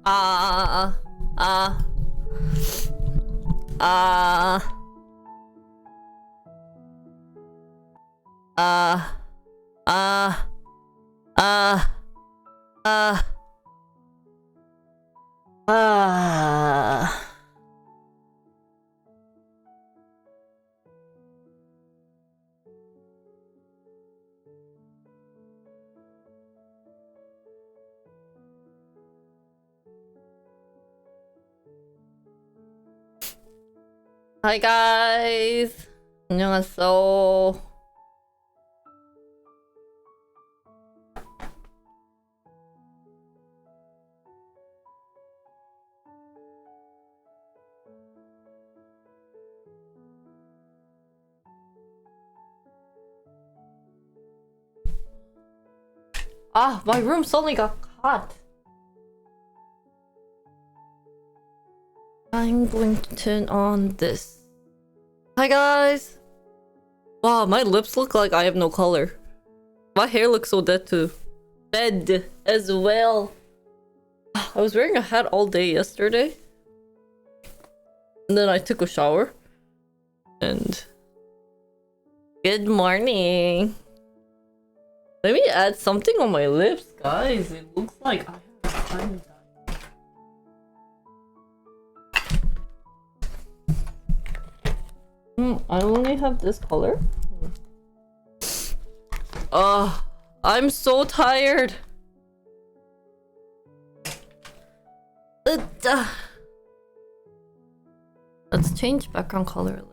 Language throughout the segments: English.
Ah, ah, ah, ah, ah, ah, ah, ah. Hi guys. 안녕하세요. Ah, my room suddenly got hot. I'm going to turn on this. Hi guys! Wow, my lips look like I have no color. My hair looks so dead too. Dead as well. I was wearing a hat all day yesterday. And then I took a shower. And... Good morning! Let me add something on my lips, guys. It looks like I have a tiny I only have this color. I'm so tired. Let's change background color a little.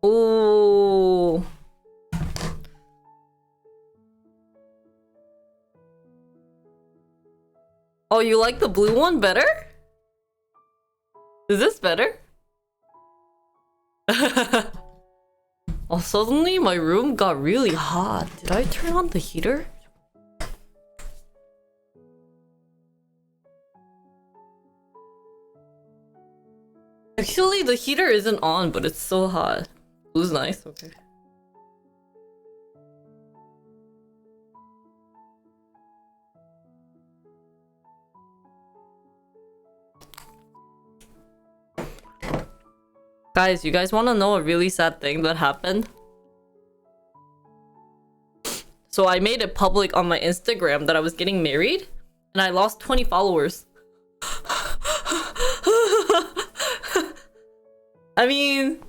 Ooh. Oh, you like the blue one better? Is this better? Oh, suddenly my room got really hot. Did I turn on the heater? Actually, the heater isn't on, but it's so hot. Blue's nice, okay. Guys, you guys want to know a really sad thing that happened? So I made it public on my Instagram that I was getting married, and I lost 20 followers. I mean,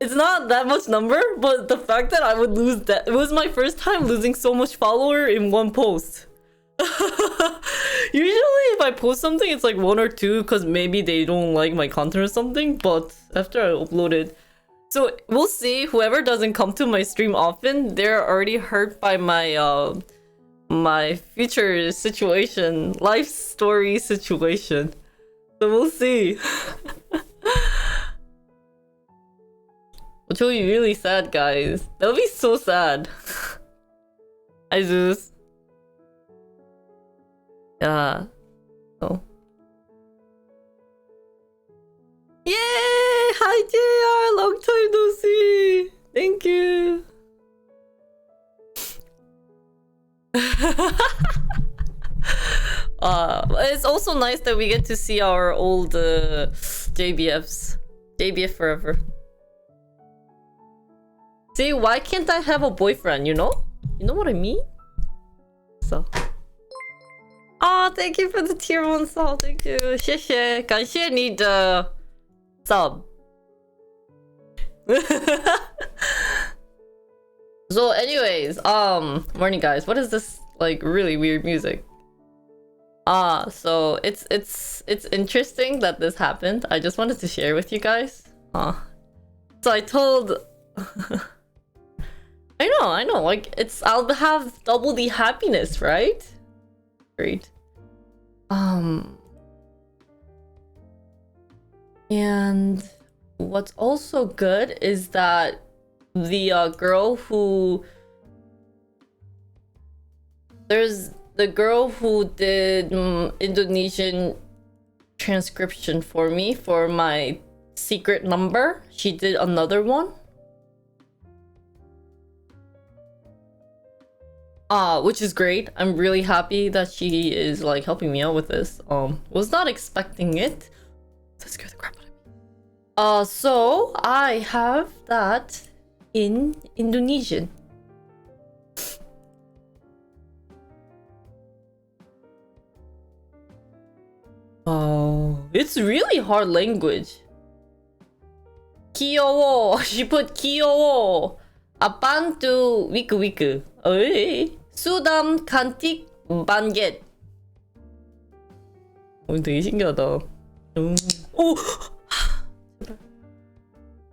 it's not that much number, but the fact that I would lose that, it was my first time losing so much follower in one post. Usually if I post something, it's like one or two because maybe they don't like my content or something, but after I uploaded, so we'll see. Whoever doesn't come to my stream often, they're already hurt by my my future situation, life story situation, so we'll see. Which will be really sad, guys. That'll be so sad. Hi Zeus. Yeah. Oh. Yay! Hi JR! Long time no see! Thank you! It's also nice that we get to see our old JBFs. JBF forever. See, why can't I have a boyfriend, you know? You know what I mean? So. Oh, thank you for the tier 1 sub. Thank you. 谢谢. 感谢你的 sub. So anyways, morning guys. What is this like really weird music? So it's interesting that this happened. I just wanted to share with you guys. So I told I know, like I'll have double the happiness, right? Great. And what's also good is that the girl who there's the girl who did Indonesian transcription for me for my secret number. She did another one. Which is great. I'm really happy that she is like helping me out with this. Was not expecting it. That scared the crap out of me. So I have that in Indonesian. Oh, it's really hard language. Kiyowo. She put Kiyowo. Apaan tu wiku-wiku? 수담 간틱 반겟. 되게 신기하다. 오!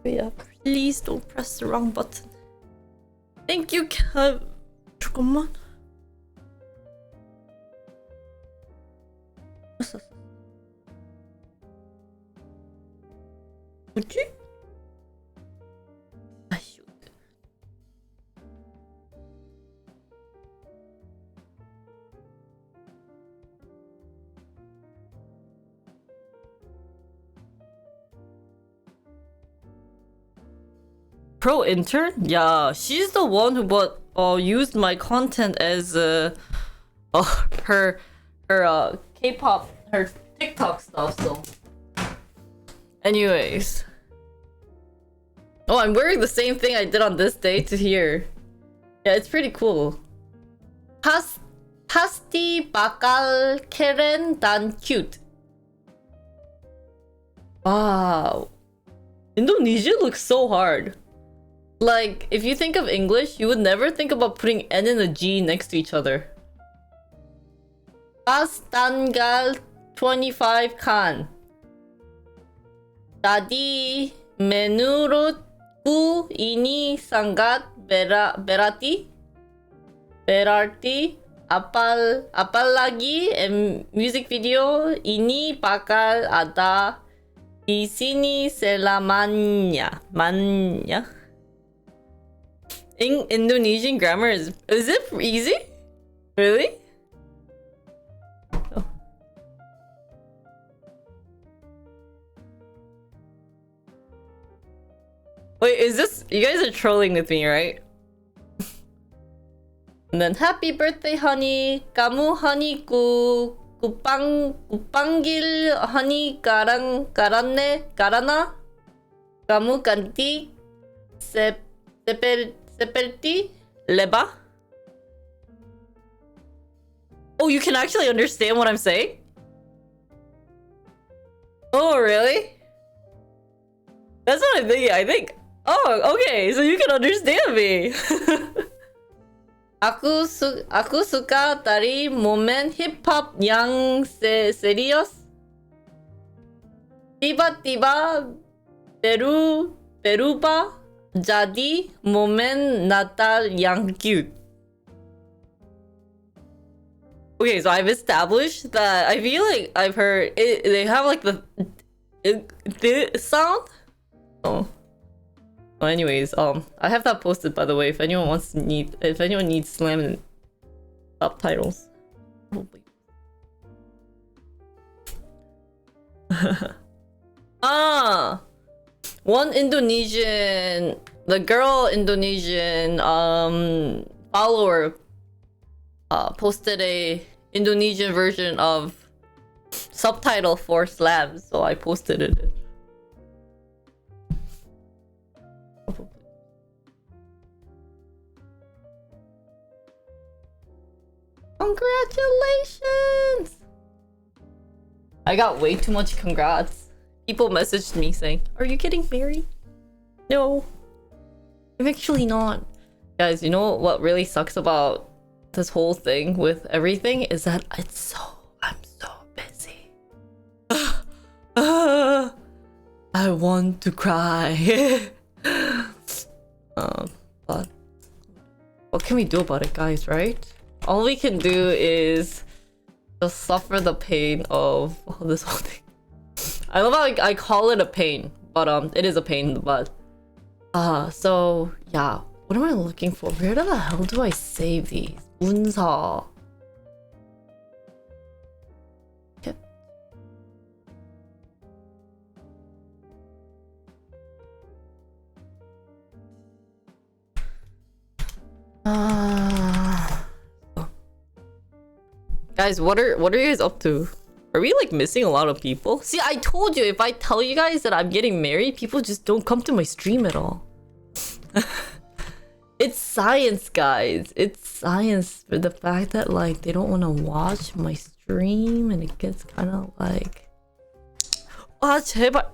Yeah, please don't press the wrong button. Thank you, 잠깐만. 뭐지? Pro intern? Yeah, she's the one who used my content as her K-pop, her TikTok stuff. So, anyways, oh, I'm wearing the same thing I did on this day to here. Yeah, it's pretty cool. Pasti bakal keren dan cute. Wow, Indonesian looks so hard. Like, if you think of English, you would never think about putting N and a G next to each other. Pas tanggal 25 kan. Jadi, menurutku ini sangat berarti apalagi music video ini bakal ada di sini selamanya. Indonesian grammar is it easy? Really? Oh. Wait, is this, you guys are trolling with me, right? And then happy birthday, honey. Kamu honey kupanggil honey karana kamu cantik seperti leba. Oh, you can actually understand what I'm saying? Oh, really? That's what I'm thinking. I think, oh, okay, so you can understand me. Aku suka dari momen hip hop yang serius. Tiba-tiba berubah jadi momen Natal yang cute. Okay, so I've established that I feel like I've heard it, they have like the sound. Oh. Well, anyways, I have that posted, by the way, if anyone needs slam subtitles. Probably. One Indonesian, the girl Indonesian follower posted a Indonesian version of subtitle for slams, so I posted it. Congratulations! I got way too much congrats. People messaged me saying, "Are you getting married?" No, I'm actually not. Guys, you know what really sucks about this whole thing with everything is that I'm so busy. I want to cry. But what can we do about it, guys, right? All we can do is just suffer the pain of this whole thing. I love how I call it a pain, but it is a pain in the butt. So yeah, what am I looking for? Where the hell do I save these? 문서. Guys, what are you guys up to? Are we like missing a lot of people? See, I told you if I tell you guys that I'm getting married, people just don't come to my stream at all. It's science, guys. It's science for the fact that like they don't want to watch my stream and it gets kind of like 제발.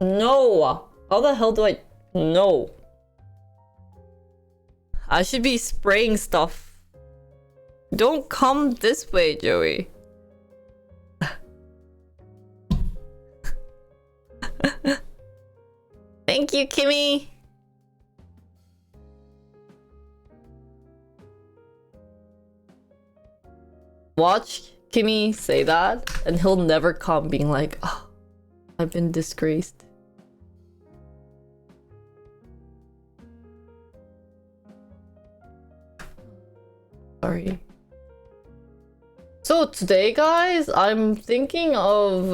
No. How the hell do I no. I should be spraying stuff. Don't come this way, Joey. Thank you, Kimmy. Watch Kimmy say that, and he'll never come being like, oh, I've been disgraced. Sorry. So today, guys, I'm thinking of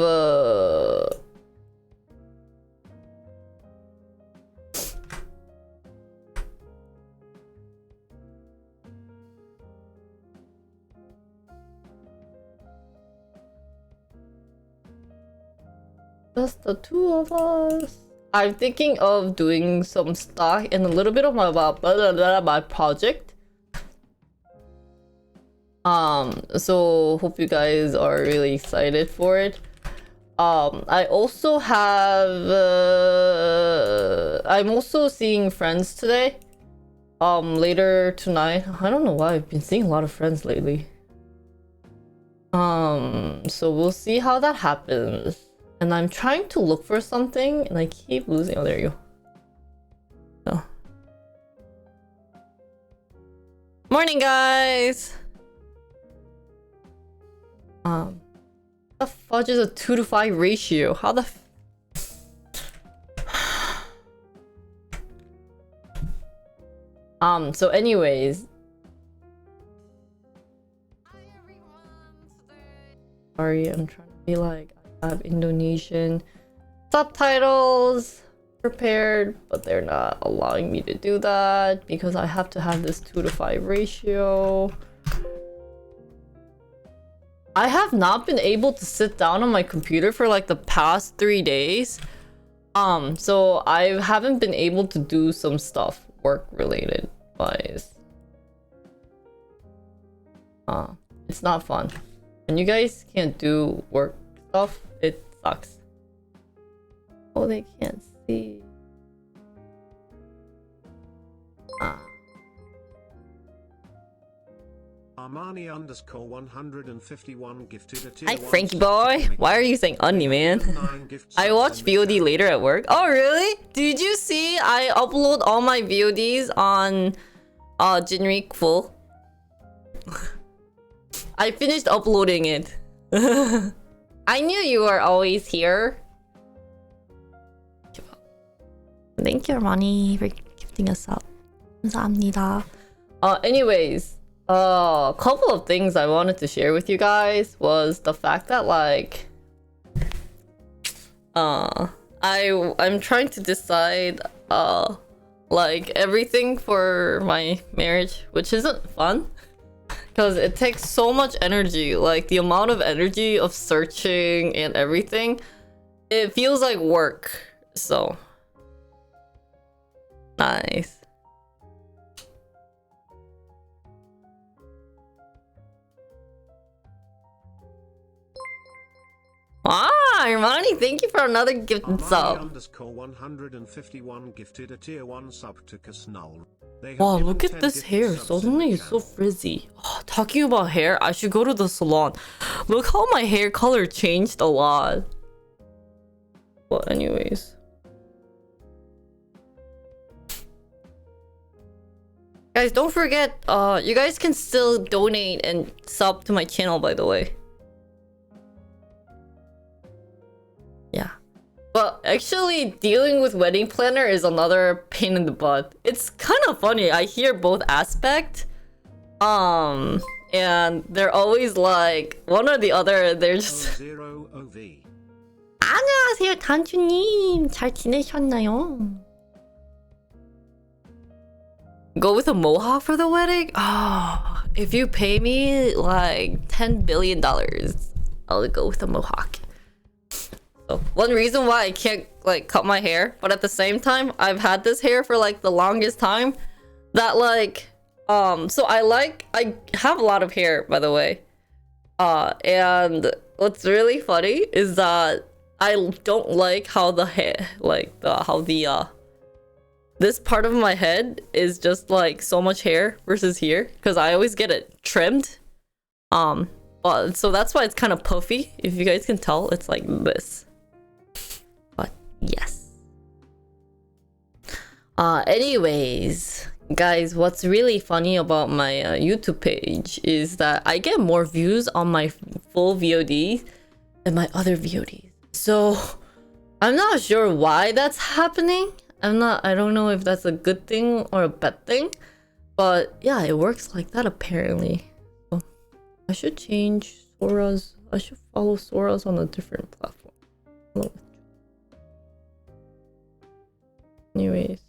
just the two of us. I'm thinking of doing some stock and a little bit of my project. So hope you guys are really excited for it. I also have I'm also seeing friends today. Later tonight. I don't know why I've been seeing a lot of friends lately. So we'll see how that happens. And I'm trying to look for something and I keep losing. Oh, there you go. So. Morning, guys. The fudge is a 2-to-5 ratio. How the so anyways. Hi everyone. Sorry, I'm trying to be like I have Indonesian subtitles prepared, but they're not allowing me to do that because I have to have this 2-to-5 ratio. I have not been able to sit down on my computer for like the past 3 days. So I haven't been able to do some stuff work related wise. It's not fun. When you guys can't do work stuff, it sucks. Oh, they can't see. Armani_151 gifted a tier Hi, Frankie boy. Why are you saying Unni, man? I watch VOD later at work. Oh, really? Did you see I upload all my VODs on Jinrik full? I finished uploading it. I knew you were always here. Thank you, Armani, for gifting us up. 감사합니다. Anyways, a couple of things I wanted to share with you guys was the fact that like I'm trying to decide like everything for my marriage, which isn't fun because it takes so much energy. Like the amount of energy of searching and everything, it feels like work. So nice. Ah, Armani, thank you for another gift sub. Armani_151 gifted a tier 1 sub to Kasnull. Wow, look at this hair. Suddenly it's so frizzy. Oh, talking about hair, I should go to the salon. Look how my hair color changed a lot. Well, anyways. Guys, don't forget, you guys can still donate and sub to my channel, by the way. Yeah. But actually, dealing with wedding planner is another pain in the butt. It's kind of funny. I hear both aspects. And they're always like, one or the other, they're just... 안녕하세요, 단추님. 잘 지내셨나요? go with a mohawk for the wedding? Oh, if you pay me like $10 billion, I'll go with a mohawk. So one reason why I can't like cut my hair, but at the same time, I've had this hair for like the longest time that like, so I have a lot of hair, by the way. And what's really funny is that I don't like how the hair, like this part of my head is just like so much hair versus here, because I always get it trimmed. But so that's why it's kind of puffy. If you guys can tell, it's like this. But yes. Anyways, guys, what's really funny about my YouTube page is that I get more views on my full VODs than my other VODs. So I'm not sure why that's happening. I don't know if that's a good thing or a bad thing, but yeah, it works like that apparently. So I should change Sora's. I should follow Sora's on a different platform. Anyways.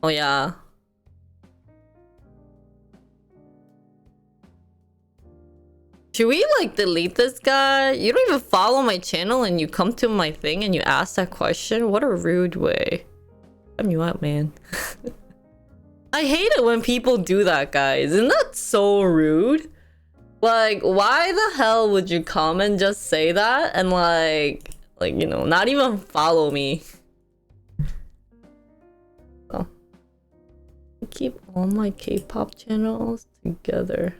Oh yeah. Should we like delete this guy? You don't even follow my channel and you come to my thing and you ask that question? What a rude way. I'm you out, man. I hate it when people do that, guys. Isn't that so rude? Like, why the hell would you come and just say that and like you know, not even follow me? Oh. Keep all my K-pop channels together.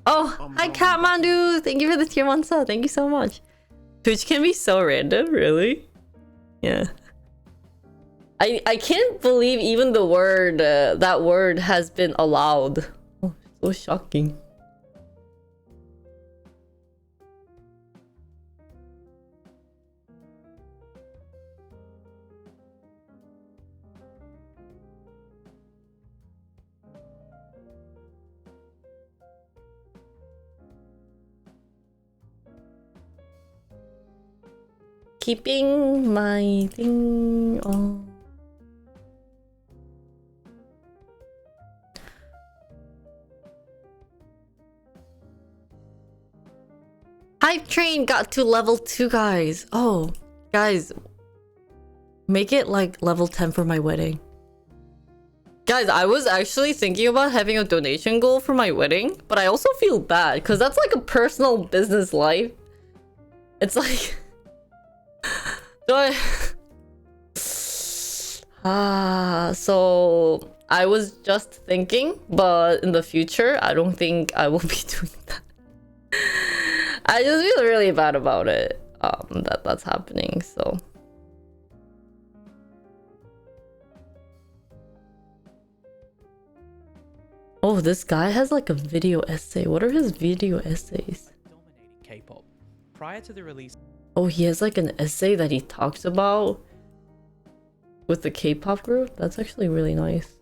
Oh, hi Kathmandu! Thank you for the tier 1 sub. Thank you so much. Twitch can be so random, really? Yeah. I can't believe even the word, that word has been allowed. Oh, so shocking. Keeping my thing on. Hype train got to level 2, guys. Oh, guys. Make it like level 10 for my wedding. Guys, I was actually thinking about having a donation goal for my wedding, but I also feel bad because that's like a personal business life. It's like... so I was just thinking, but in the future, I don't think I will be doing that. I just feel really bad about it, that's happening, so. Oh, this guy has like a video essay. What are his video essays? Dominating K-pop. Prior to the release... Oh, he has like an essay that he talks about with the K-pop group. That's actually really nice.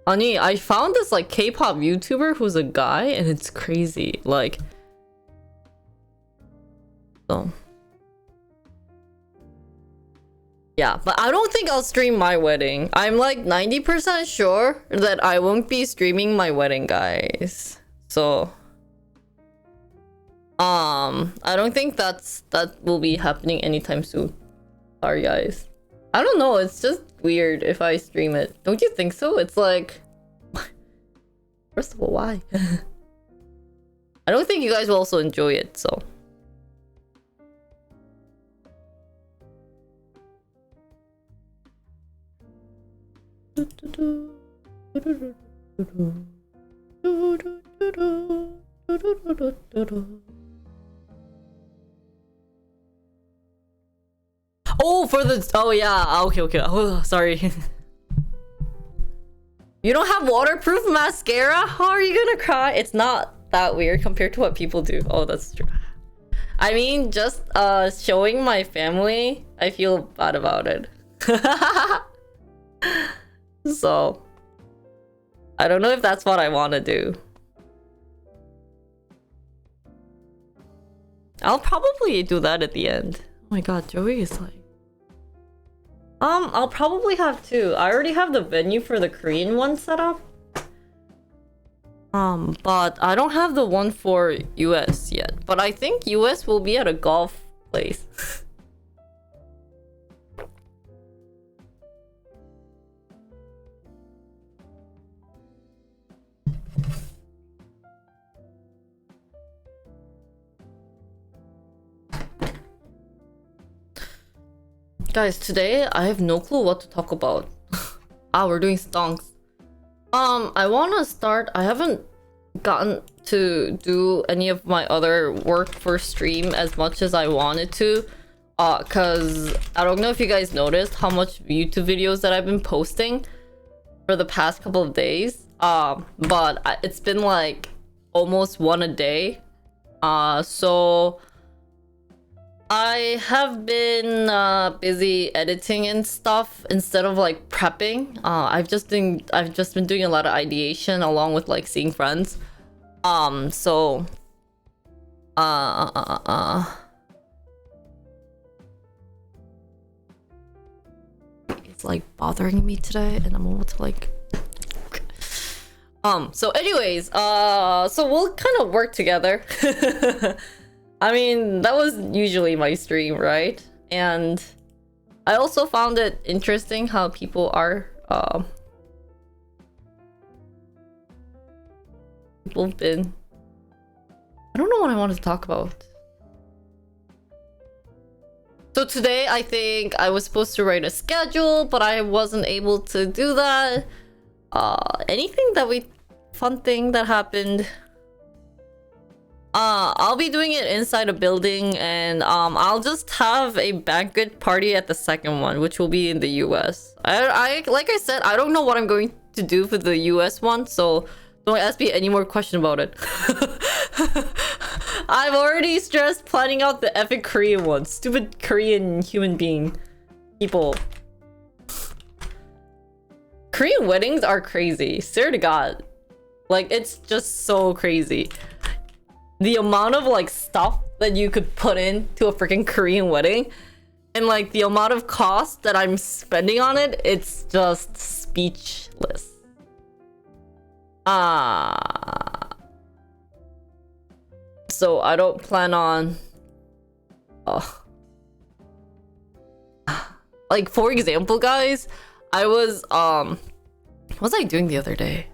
Ani, I found this like K-pop YouTuber who's a guy and it's crazy. Like, so. Yeah, but I don't think I'll stream my wedding. I'm like 90% sure that I won't be streaming my wedding, guys. So, I don't think that will be happening anytime soon. Sorry, guys. I don't know. It's just weird if I stream it. Don't you think so? It's like, first of all, why? I don't think you guys will also enjoy it, so. Oh, for the... Oh, yeah. Okay. Oh, sorry. You don't have waterproof mascara? How are you gonna cry? It's not that weird compared to what people do. Oh, that's true. I mean, just showing my family, I feel bad about it. So, I don't know if that's what I want to do. I'll probably do that at the end. Oh my god, Joey is like... I'll probably have two. I already have the venue for the Korean one set up. But I don't have the one for US yet. But I think US will be at a golf place. Guys, today I have no clue what to talk about. We're doing stonks. I want to start. I haven't gotten to do any of my other work for stream as much as I wanted to. Cause I don't know if you guys noticed how much YouTube videos that I've been posting for the past couple of days. But it's been like almost one a day. So I have been busy editing and stuff instead of like prepping. I've just been doing a lot of ideation along with like seeing friends. So it's like bothering me today and I'm able to like so anyways, so we'll kind of work together. I mean, that was usually my stream, right? And I also found it interesting how people are people have been... I don't know what I wanted to talk about. So today I think I was supposed to write a schedule, but I wasn't able to do that. Fun thing that happened. I'll be doing it inside a building, and I'll just have a banquet party at the second one, which will be in the US. I like I said, I don't know what I'm going to do for the US one, so don't ask me any more questions about it. I've already stressed planning out the epic Korean one. Stupid Korean human being people. Korean weddings are crazy. Swear to God. Like, it's just so crazy. The amount of like stuff that you could put into a freaking Korean wedding and like the amount of cost that I'm spending on it, it's just speechless. So I don't plan on like, for example, guys, I was what was I doing the other day?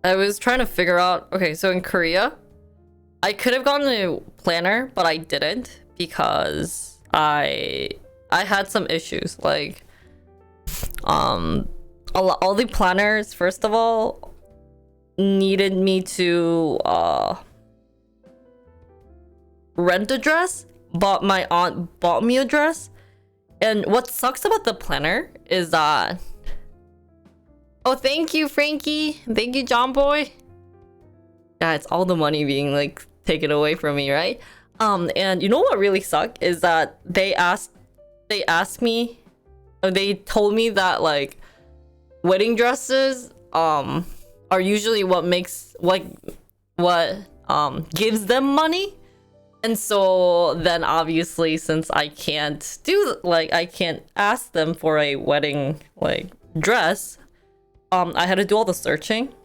I was trying to figure out, okay, so in Korea I could have gotten a planner, but I didn't because I had some issues. Like, all the planners, first of all, needed me to rent a dress, but my aunt bought me a dress. And what sucks about the planner is that... Oh, thank you, Frankie. Thank you, John Boy. Yeah, it's all the money being like taken away from me, right? And you know what really sucked is that they told me that like wedding dresses are usually what gives them money. And so then obviously, since I can't ask them for a wedding like dress, I had to do all the searching.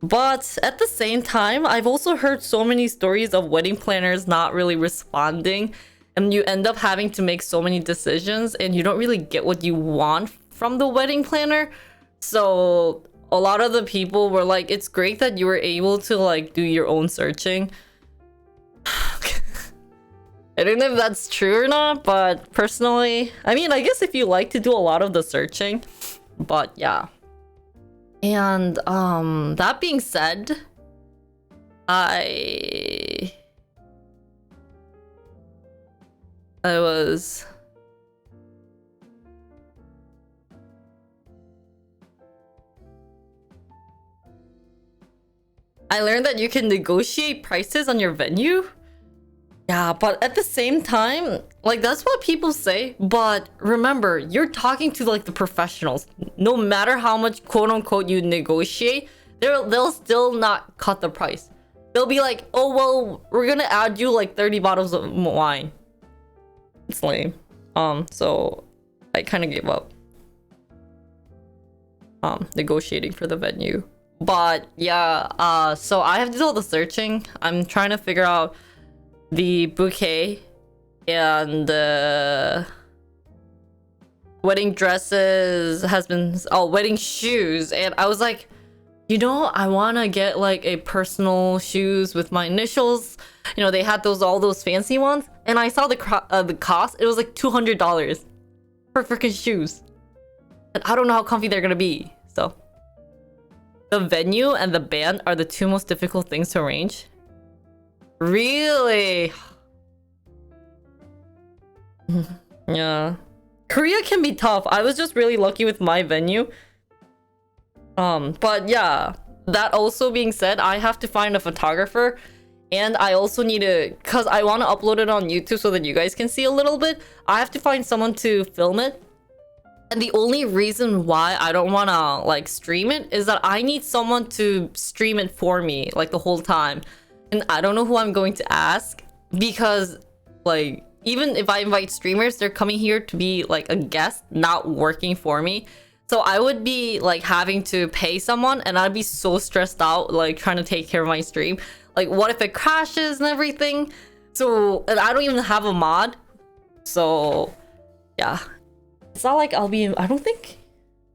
But at the same time, I've also heard so many stories of wedding planners not really responding, and you end up having to make so many decisions and you don't really get what you want from the wedding planner. So a lot of the people were like, it's great that you were able to like do your own searching. I don't know if that's true or not, but personally, I mean, I guess if you like to do a lot of the searching, but yeah. And that being said, I was I learned that you can negotiate prices on your venue. Yeah, but at the same time, like that's what people say. But remember, you're talking to like the professionals. No matter how much quote unquote you negotiate, they'll still not cut the price. They'll be like, oh well, we're gonna add you like 30 bottles of wine. It's lame. So I kind of gave up negotiating for the venue. But yeah, so I have to do all the searching. I'm trying to figure out the bouquet and wedding dresses wedding shoes. And I was like, you know, I want to get like a personal shoes with my initials. You know, they had all those fancy ones, and I saw the cost. It was like $200 for freaking shoes, and I don't know how comfy they're gonna be. So the venue and the band are the two most difficult things to arrange. Really? Yeah. Korea can be tough. I was just really lucky with my venue. But yeah, that also being said, I have to find a photographer, and I also need to, cause I want to upload it on YouTube so that you guys can see a little bit. I have to find someone to film it. And the only reason why I don't want to like stream it is that I need someone to stream it for me like the whole time. And I don't know who I'm going to ask, because like even if I invite streamers, they're coming here to be like a guest, not working for me. So I would be like having to pay someone, and I'd be so stressed out like trying to take care of my stream. Like what if it crashes and everything? So, and I don't even have a mod. So yeah, it's not like I'll be, I don't think,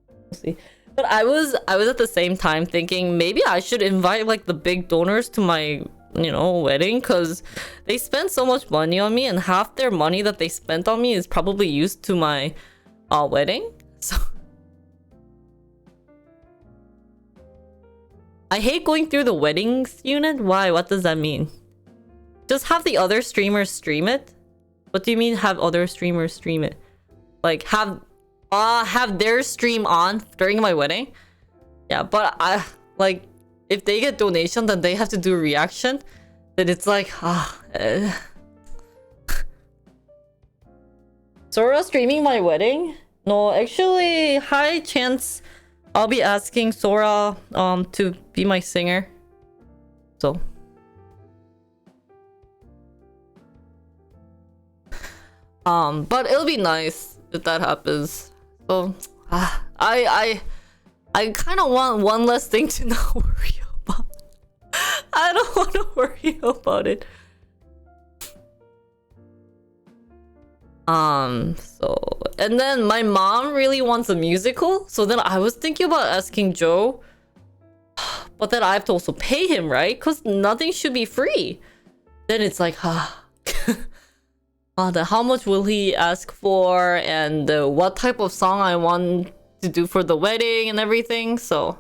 we'll see. But I was at the same time thinking maybe I should invite like the big donors to my, you know, wedding, because they spent so much money on me, and half their money that they spent on me is probably used to my wedding. So I hate going through the weddings unit. Why? What does that mean? Just have the other streamers stream it? What do you mean have other streamers stream it? Like have their stream on during my wedding? Yeah, but I like, if they get donation, then they have to do a reaction. Then it's like Sora streaming my wedding? No, actually, high chance I'll be asking Sora to be my singer. So but it'll be nice if that happens. So I kind of want one less thing to not worry about. I don't want to worry about it. So, and then my mom really wants a musical, so then I was thinking about asking Joe, but then I have to also pay him, right? Because nothing should be free. Then it's like, then how much will he ask for, and what type of song I want to do for the wedding and everything. So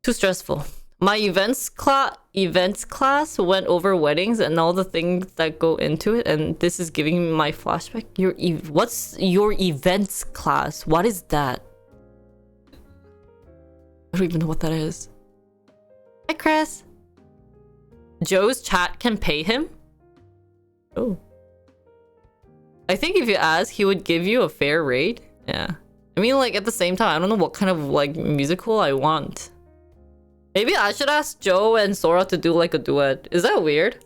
too stressful. My events class went over weddings and all the things that go into it, and this is giving me my flashback. What's your events class? What is that? I don't even know what that is. Hi, Chris. Joe's chat can pay him? Oh. I think if you ask, he would give you a fair rate. Yeah. I mean, like, at the same time, I don't know what kind of, like, musical I want. Maybe I should ask Joe and Sora to do, like, a duet. Is that weird?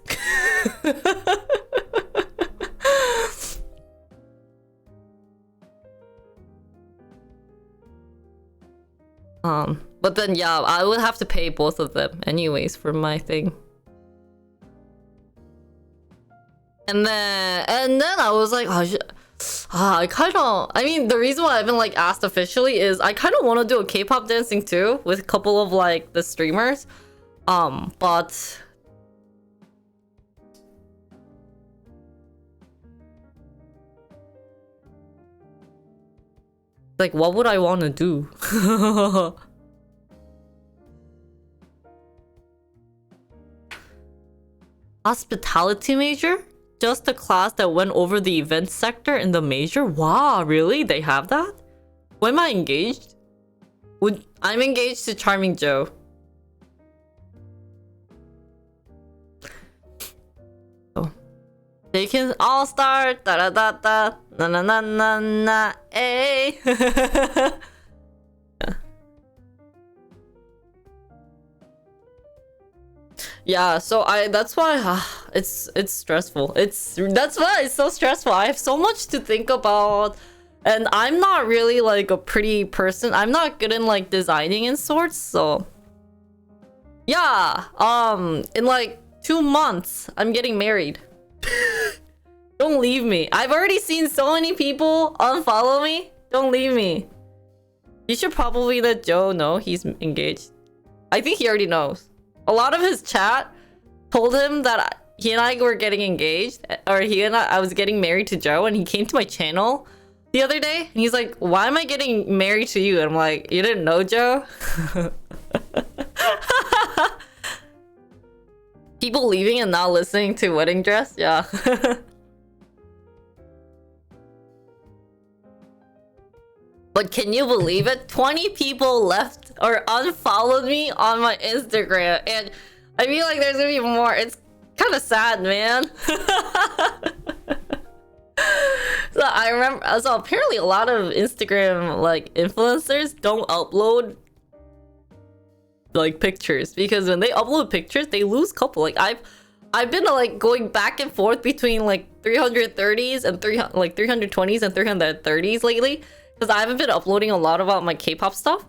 But then, yeah, I would have to pay both of them anyways for my thing. And then I was like, I mean, the reason why I haven't like asked officially is I kind of want to do a K-pop dancing too with a couple of like the streamers, but like, what would I want to do? Hospitality major? Just a class that went over the event sector in the major? Wow, really? They have that? When am I engaged? I'm engaged to Charming Joe. They can all start da da da da na na na na na eh. Yeah, so that's why it's stressful. That's why it's so stressful. I have so much to think about, and I'm not really like a pretty person. I'm not good in like designing and sorts, so yeah. In like 2 months, I'm getting married. Don't leave me. I've already seen so many people unfollow me. Don't leave me. You should probably let Joe know he's engaged. I think he already knows. A lot of his chat told him that he and I were getting engaged, or I was getting married to Joe, and he came to my channel the other day, and he's like, "Why am I getting married to you?" And I'm like, "You didn't know, Joe?" People leaving and not listening to Wedding Dress? Yeah. But can you believe it? 20 people left or unfollowed me on my Instagram, and I feel like there's gonna be more. It's kind of sad, man. So I remember, so apparently a lot of Instagram like influencers don't upload like pictures, because when they upload pictures they lose couple. Like I've been like going back and forth between like 330s and 320s and 330s lately, because I haven't been uploading a lot about my K-pop stuff.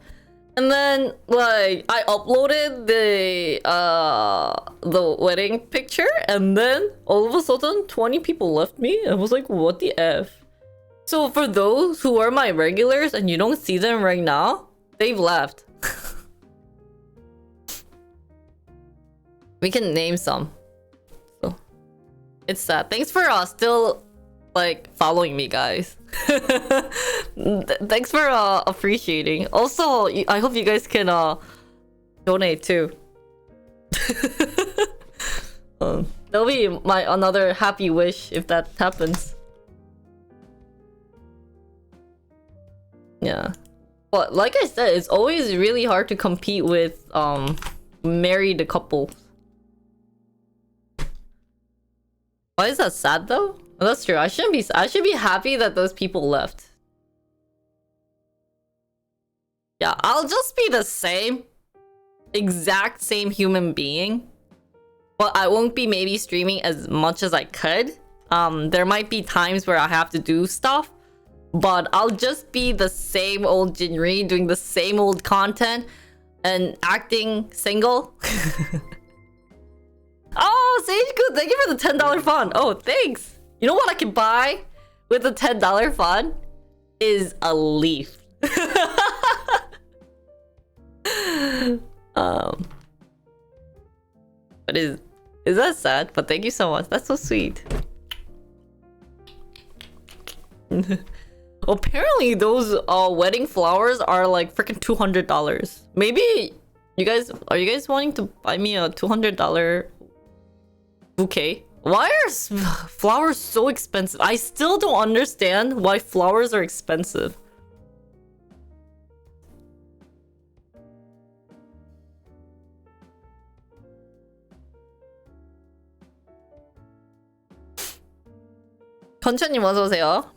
And then like I uploaded the wedding picture, and then all of a sudden 20 people left me. I was like, what the F? So for those who are my regulars and you don't see them right now, they've left. We can name some. So it's sad. Thanks for still like following me, guys. Thanks for appreciating. Also, I hope you guys can donate too. That'll be my another happy wish if that happens. Yeah, but like I said, it's always really hard to compete with married couples. Why is that sad though? Oh, that's true. I should be happy that those people left. Yeah, I'll just be the same exact same human being, but I won't be maybe streaming as much as I could. There might be times where I have to do stuff, but I'll just be the same old Jinri doing the same old content and acting single. Oh, Sage-kun, thank you for the $10 fund. Oh, thanks. You know what I can buy with the $10 fund? Is a leaf. But is that sad? But thank you so much. That's so sweet. Apparently those wedding flowers are like freaking $200. Maybe are you guys wanting to buy me a $200 bouquet? Why are flowers so expensive? I still don't understand why flowers are expensive. 건천님 어서 오세요.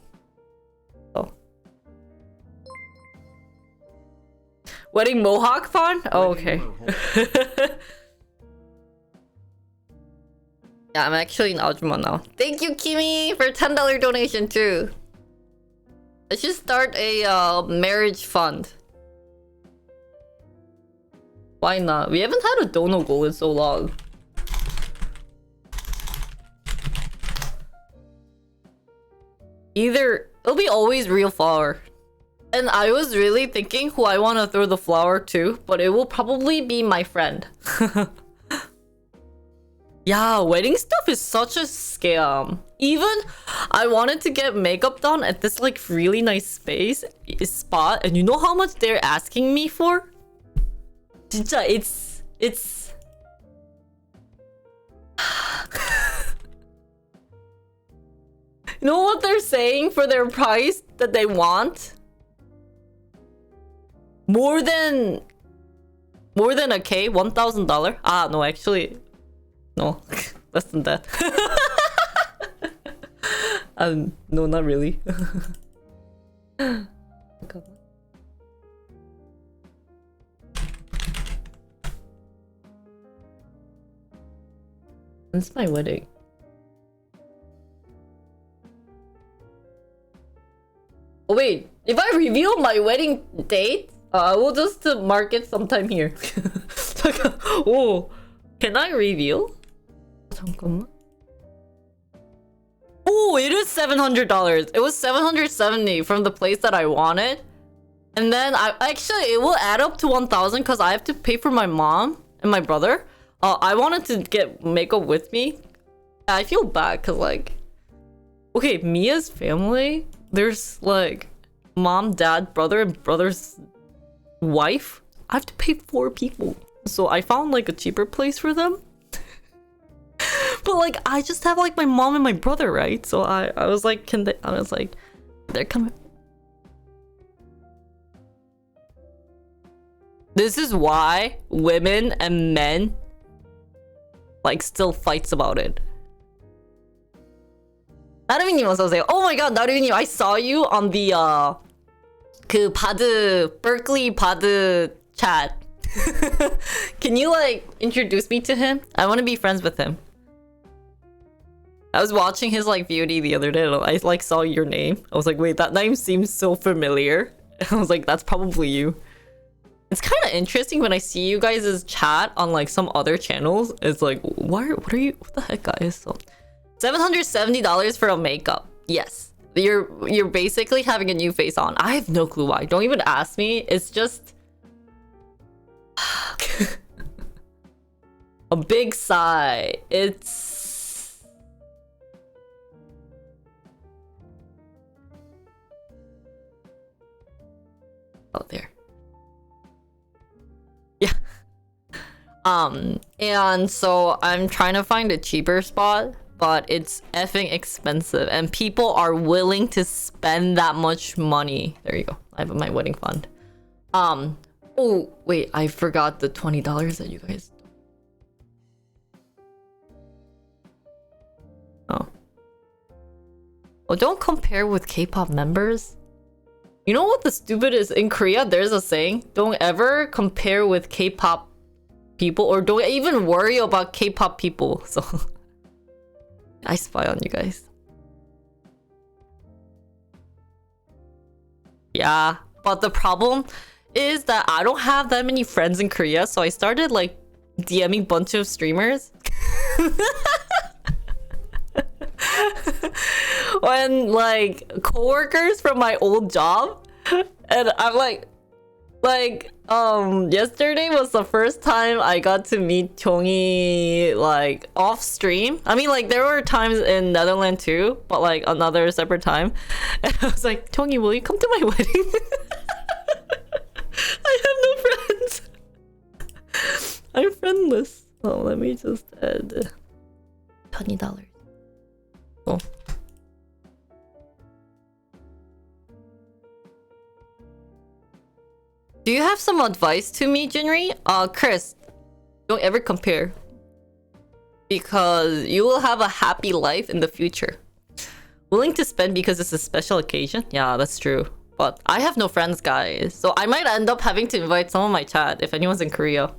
Wedding mohawk fun? Oh, okay. Yeah, I'm actually an Ajuma now. Thank you, Kimi, for $10 donation too. I should start a marriage fund. Why not? We haven't had a dono goal in so long. Either it'll be always real flower. And I was really thinking who I want to throw the flower to, but it will probably be my friend. Yeah, wedding stuff is such a scam. Even I wanted to get makeup done at this like really nice spot, and you know how much they're asking me for? 진짜, it's you know what they're saying for their price that they want? More than a K, $1,000. Ah, no, actually, no, less than that. No, not really. It's my wedding. Oh wait, if I reveal my wedding date, I will just mark it sometime here. Oh, can I reveal? 잠깐만. Oh, it is $700. It was $770 from the place that I wanted. And then it will add up to 1,000 because I have to pay for my mom and my brother. I wanted to get makeup with me. I feel bad because like, okay, Mia's family, there's like mom, dad, brother, and brother's wife. I have to pay 4 people. So I found like a cheaper place for them. But like, I just have like my mom and my brother, right? So I was like, they're coming. This is why women and men like still fights about it. 나루미님 어서오세요. Oh my god, 나루미님, I saw you on the 그 Berkeley 바드 chat. Can you like introduce me to him? I want to be friends with him. I was watching his like VOD the other day and I like saw your name. I was like, wait, that name seems so familiar. And I was like, that's probably you. It's kind of interesting when I see you guys' chat on like some other channels. It's like, what the heck, guys? So, $770 for a makeup. Yes, you're basically having a new face on. I have no clue why. Don't even ask me. It's just a big sigh. It's out there. Yeah. And so I'm trying to find a cheaper spot, but it's effing expensive and people are willing to spend that much money. There you go. I have my wedding fund. Oh wait, I forgot the $20 that you guys. Oh. Well, don't compare with K-pop members. You know what the stupid is? In Korea, there's a saying, don't ever compare with K-pop people or don't even worry about K-pop people. So I spy on you guys. Yeah, but the problem is that I don't have that many friends in Korea, so I started like DMing bunch of streamers. When like coworkers from my old job, and I'm like yesterday was the first time I got to meet Kyungi like off stream. I mean, like there were times in Netherlands too, but like another separate time. And I was like, Kyungi, will you come to my wedding? I have no friends. I'm friendless. Oh, let me just add $20. Oh. Do you have some advice to me, Jinri? Chris, don't ever compare. Because you will have a happy life in the future. Willing to spend because it's a special occasion? Yeah, that's true. But I have no friends, guys. So I might end up having to invite some of my chat if anyone's in Korea.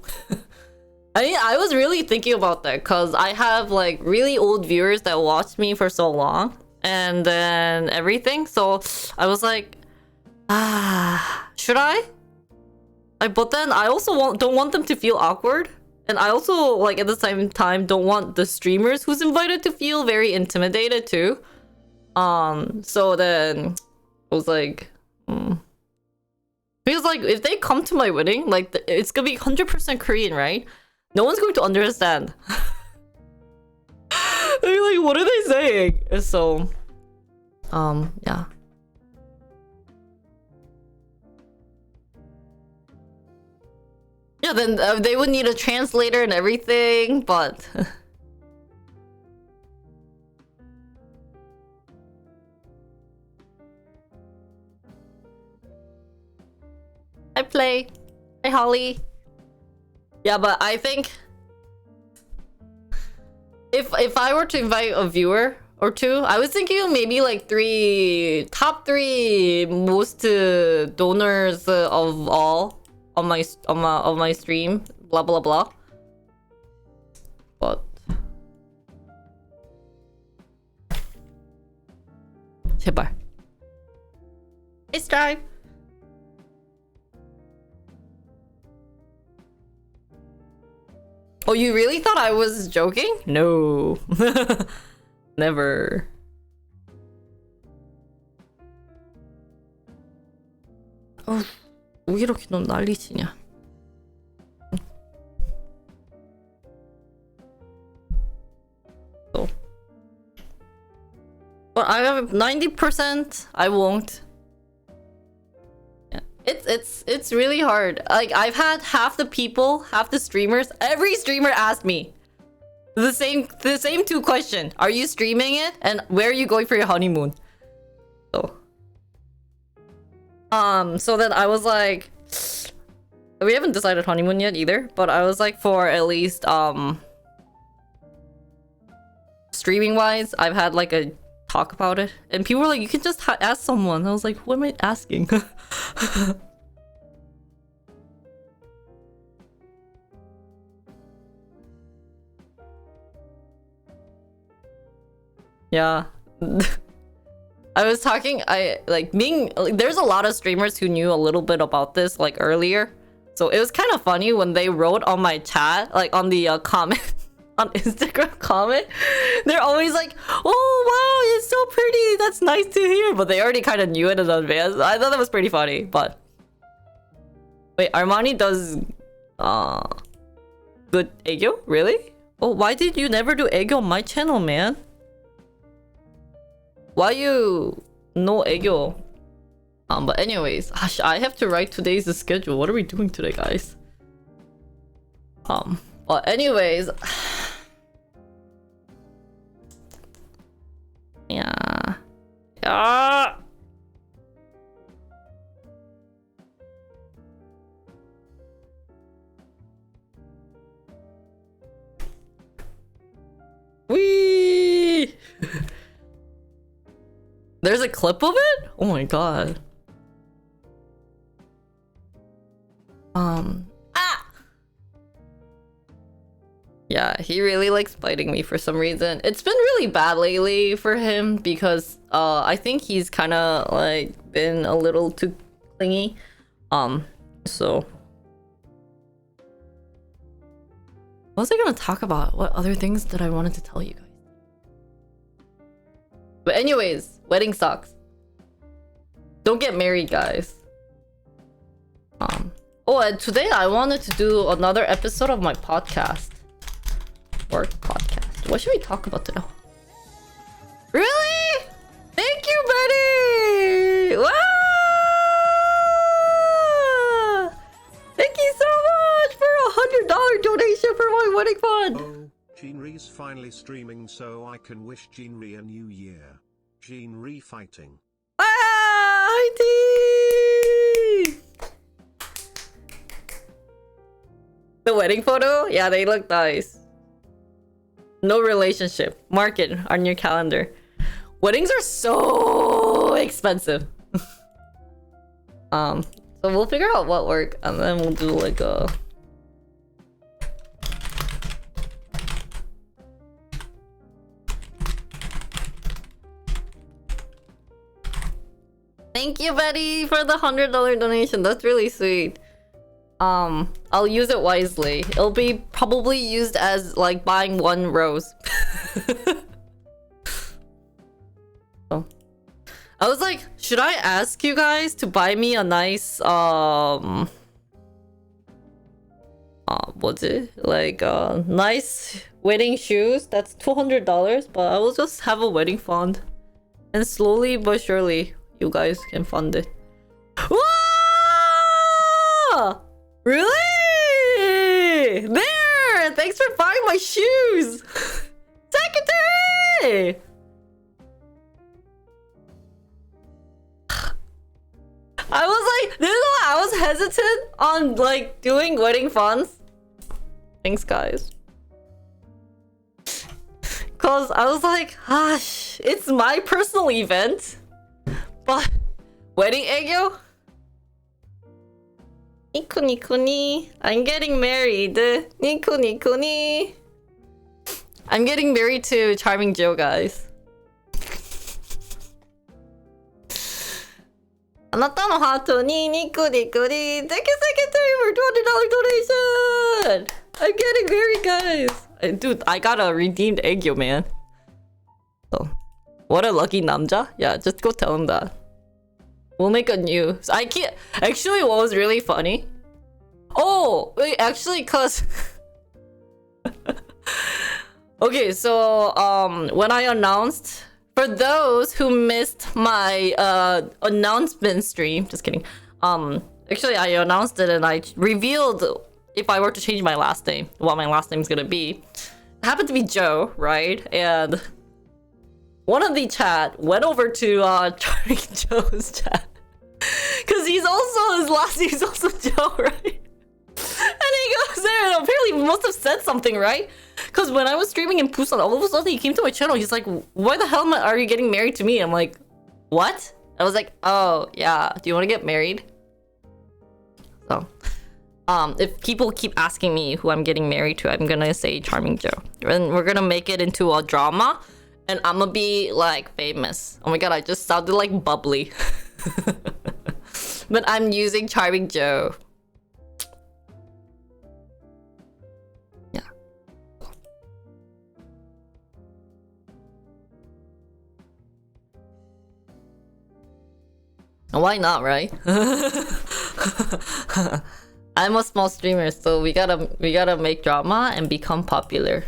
I mean, I was really thinking about that because I have like really old viewers that watched me for so long. And then everything. So I was like, should I? But then I also don't want them to feel awkward. And I also, like, at the same time, don't want the streamers who's invited to feel very intimidated too. So then I was like, because like if they come to my wedding, like it's gonna be 100% Korean, right? No one's going to understand. They'll be like, what are they saying? So, yeah. Yeah, then they would need a translator and everything, but... I play. Hi, Holly. Yeah, but I think... If I were to invite a viewer or two. I was thinking maybe like top three most donors of all on my stream. Blah blah blah. But 제발. Nice drive. Oh, you really thought I was joking? No. Never. 왜 이렇게 넌 난리치냐? So. But I have 90%. I won't. It's really hard. Like, I've had half the streamers, every streamer asked me the same two questions. Are you streaming it? And where are you going for your honeymoon? So then I was like, we haven't decided honeymoon yet either, but I was like, for at least streaming wise, I've had like a talk about it, and people were like, you can just ask someone. I was like, who am I asking? Yeah. I was talking, there's a lot of streamers who knew a little bit about this like earlier, so it was kind of funny when they wrote on my chat, like on the comment on Instagram comment. They're always like, oh wow, it's so pretty, that's nice to hear, but they already kind of knew it in advance. I thought that was pretty funny. But wait, Armani does good aegyo? Really? Oh, why did you never do aegyo on my channel, man? Why you no aegyo? But anyways, gosh, I have to write today's schedule. What are we doing today, guys? But anyways, yeah. Wee. There's a clip of it? Oh my god. Yeah, he really likes biting me for some reason. It's been really bad lately for him because I think he's kind of like been a little too clingy. So what was I gonna talk about? What other things did I wanted to tell you guys? But anyways, wedding sucks. Don't get married, guys. Oh, and today I wanted to do another episode of my podcast. Work podcast. What should we talk about today? Really? Thank you, Betty! Wow! Thank you so much for $100 donation for my wedding fund! Oh, Jeanree's finally streaming, so I can wish Jeanree a new year. Jeanree fighting. Ah! Hi, T! The wedding photo? Yeah, they look nice. No relationship. Mark it on your calendar. Weddings are so expensive. So we'll figure out what work, and then we'll do like a... Thank you, Betty, for the $100 donation. That's really sweet. I'll use it wisely. It'll be probably used as like buying one rose. Oh. I was like, should I ask you guys to buy me a nice what's it? Like nice wedding shoes? That's $200, but I will just have a wedding fund. And slowly but surely you guys can fund it. Whoa! Really? There! Thanks for buying my shoes! Secretary! I was like, this is why I was hesitant on like doing wedding funds. Thanks, guys. Cause I was like, gosh, it's my personal event, but wedding 애교? 니코니코니, I'm getting married. 니코니코니. I'm getting married to Charming Joe, guys. あなたのハートにニコニコに Thank you, for $20 donation! I'm getting married, guys! Dude, I got a redeemed 애교, man. So, what a lucky 남자? Yeah, just go tell him that. We'll make a new... I can't... Actually, what was really funny... Oh! Wait, actually, cause... Okay, so, when I announced... For those who missed my announcement stream, just kidding. Actually, I announced it and I revealed if I were to change my last name, what my last name is gonna be. It happened to be Joe, right? And one of the chat went over to Charlie Joe's chat because his last name is also Joe, right? And he goes there and apparently must have said something, right? Because when I was streaming in Busan, all of a sudden he came to my channel. He's like, why the hell are you getting married to me? I'm like, what? I was like, oh, yeah. Do you want to get married? So, if people keep asking me who I'm getting married to, I'm going to say Charming Joe. And we're going to make it into a drama. And I'm going to be, like, famous. Oh my god, I just sounded like bubbly. But I'm using Charming Joe. Why not, right? I'm a small streamer, so we gotta make drama and become popular.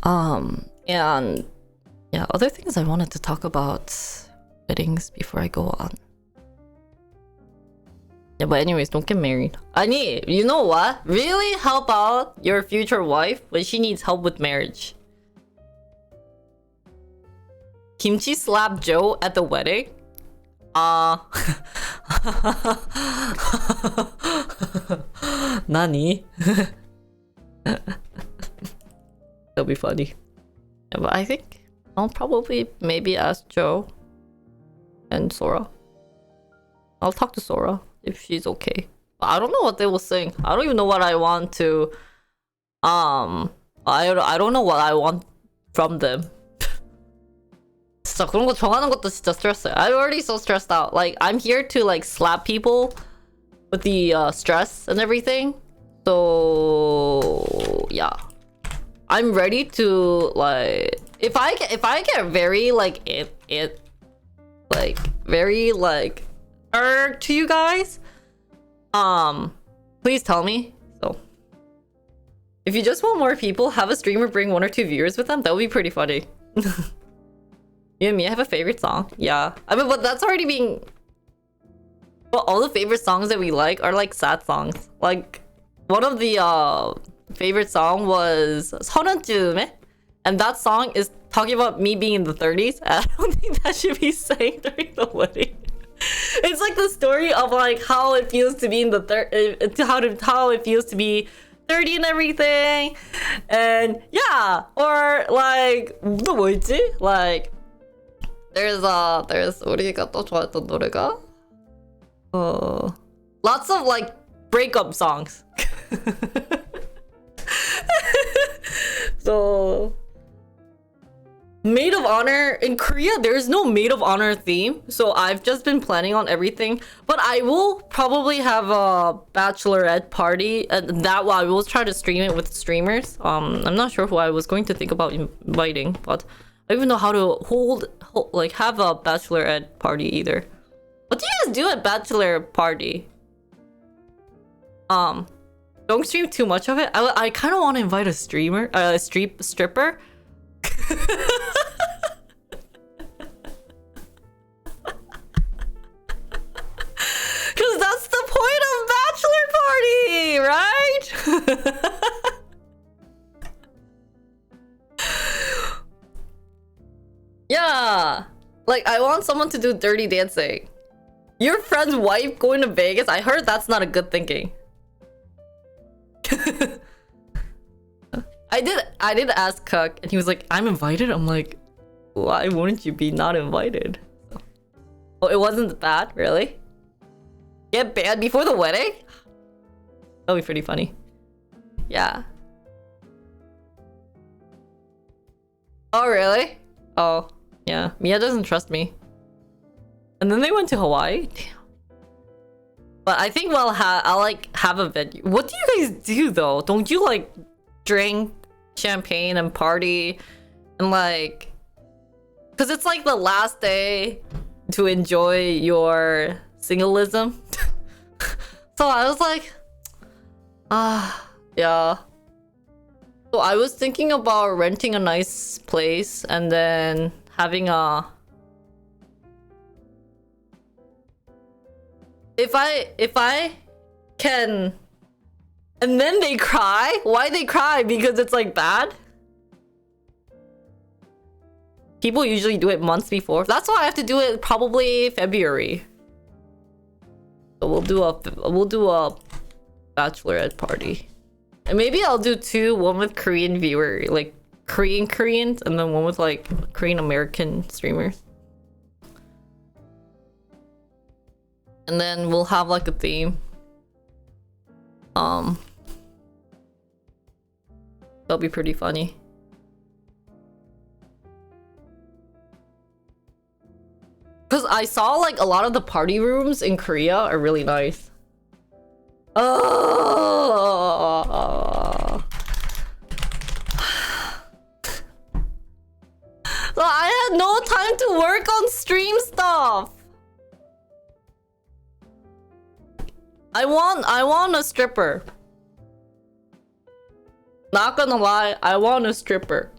And yeah, other things I wanted to talk about weddings before I go on. Yeah, but anyways, don't get married. 아니, you know what? Really help out your future wife when she needs help with marriage. Kimchi slap Joe at the wedding? Nani? That'll be funny. Yeah, but I think I'll probably maybe ask Joe and Sora. I'll talk to Sora if she's okay. But I don't know what they will sing. I don't even know what I want to... I don't know what I want from them. 진짜 그런 거 정하는 것도 진짜 스트레스야. I'm already so stressed out. Like, I'm here to like slap people with the stress and everything. So yeah, I'm ready to like if I get very like like very like to you guys, please tell me. So if you just want more people, have a streamer bring 1 or 2 viewers with them. That would be pretty funny. You and me, I have a favorite song. Yeah. I mean, but that's already being... Well, all the favorite songs that we like are like sad songs. Like, one of the favorite song was 서른쯤에, and that song is talking about me being in the 30s. I don't think that should be sang during the wedding. It's like the story of like how it feels to be in the how it feels to be 30 and everything. And yeah, or like 또 뭐 있지? Like there's 우리가 또 좋아했던 노래가 lots of like breakup songs. So maid of honor in Korea, there's no maid of honor theme, so I've just been planning on everything. But I will probably have a bachelorette party, and that I will try to stream it with streamers. I'm not sure who I was going to think about inviting, but I don't even know how to like have a bachelorette party either. What do you guys do at bachelor party? Don't stream too much of it. I kind of want to invite a stripper. Because that's the point of bachelor party, right? Yeah, like I want someone to do dirty dancing. Your friend's wife going to Vegas? I heard that's not a good thinking. I did ask Cook, and he was like, "I'm invited." I'm like, "Why wouldn't you be not invited?" So, oh, it wasn't bad, really? Get banned before the wedding? That'll be pretty funny. Yeah. Oh, really? Oh, yeah. Mia doesn't trust me. And then they went to Hawaii? Damn. But I think I'll like have a venue. What do you guys do though? Don't you like drink champagne and party and like, because it's like the last day to enjoy your singleism. So I was like, yeah. So I was thinking about renting a nice place and then having a, if I can. And then they cry? Why they cry? Because it's like bad? People usually do it months before. That's why I have to do it probably February. So we'll do a bachelorette party. And maybe I'll do two, one with Korean viewer, like Koreans, and then one with like Korean American streamers. And then we'll have like a theme. That'll be pretty funny. Cause I saw like a lot of the party rooms in Korea are really nice. Oh. So I had no time to work on stream stuff. I want a stripper. Not gonna lie, I want a stripper.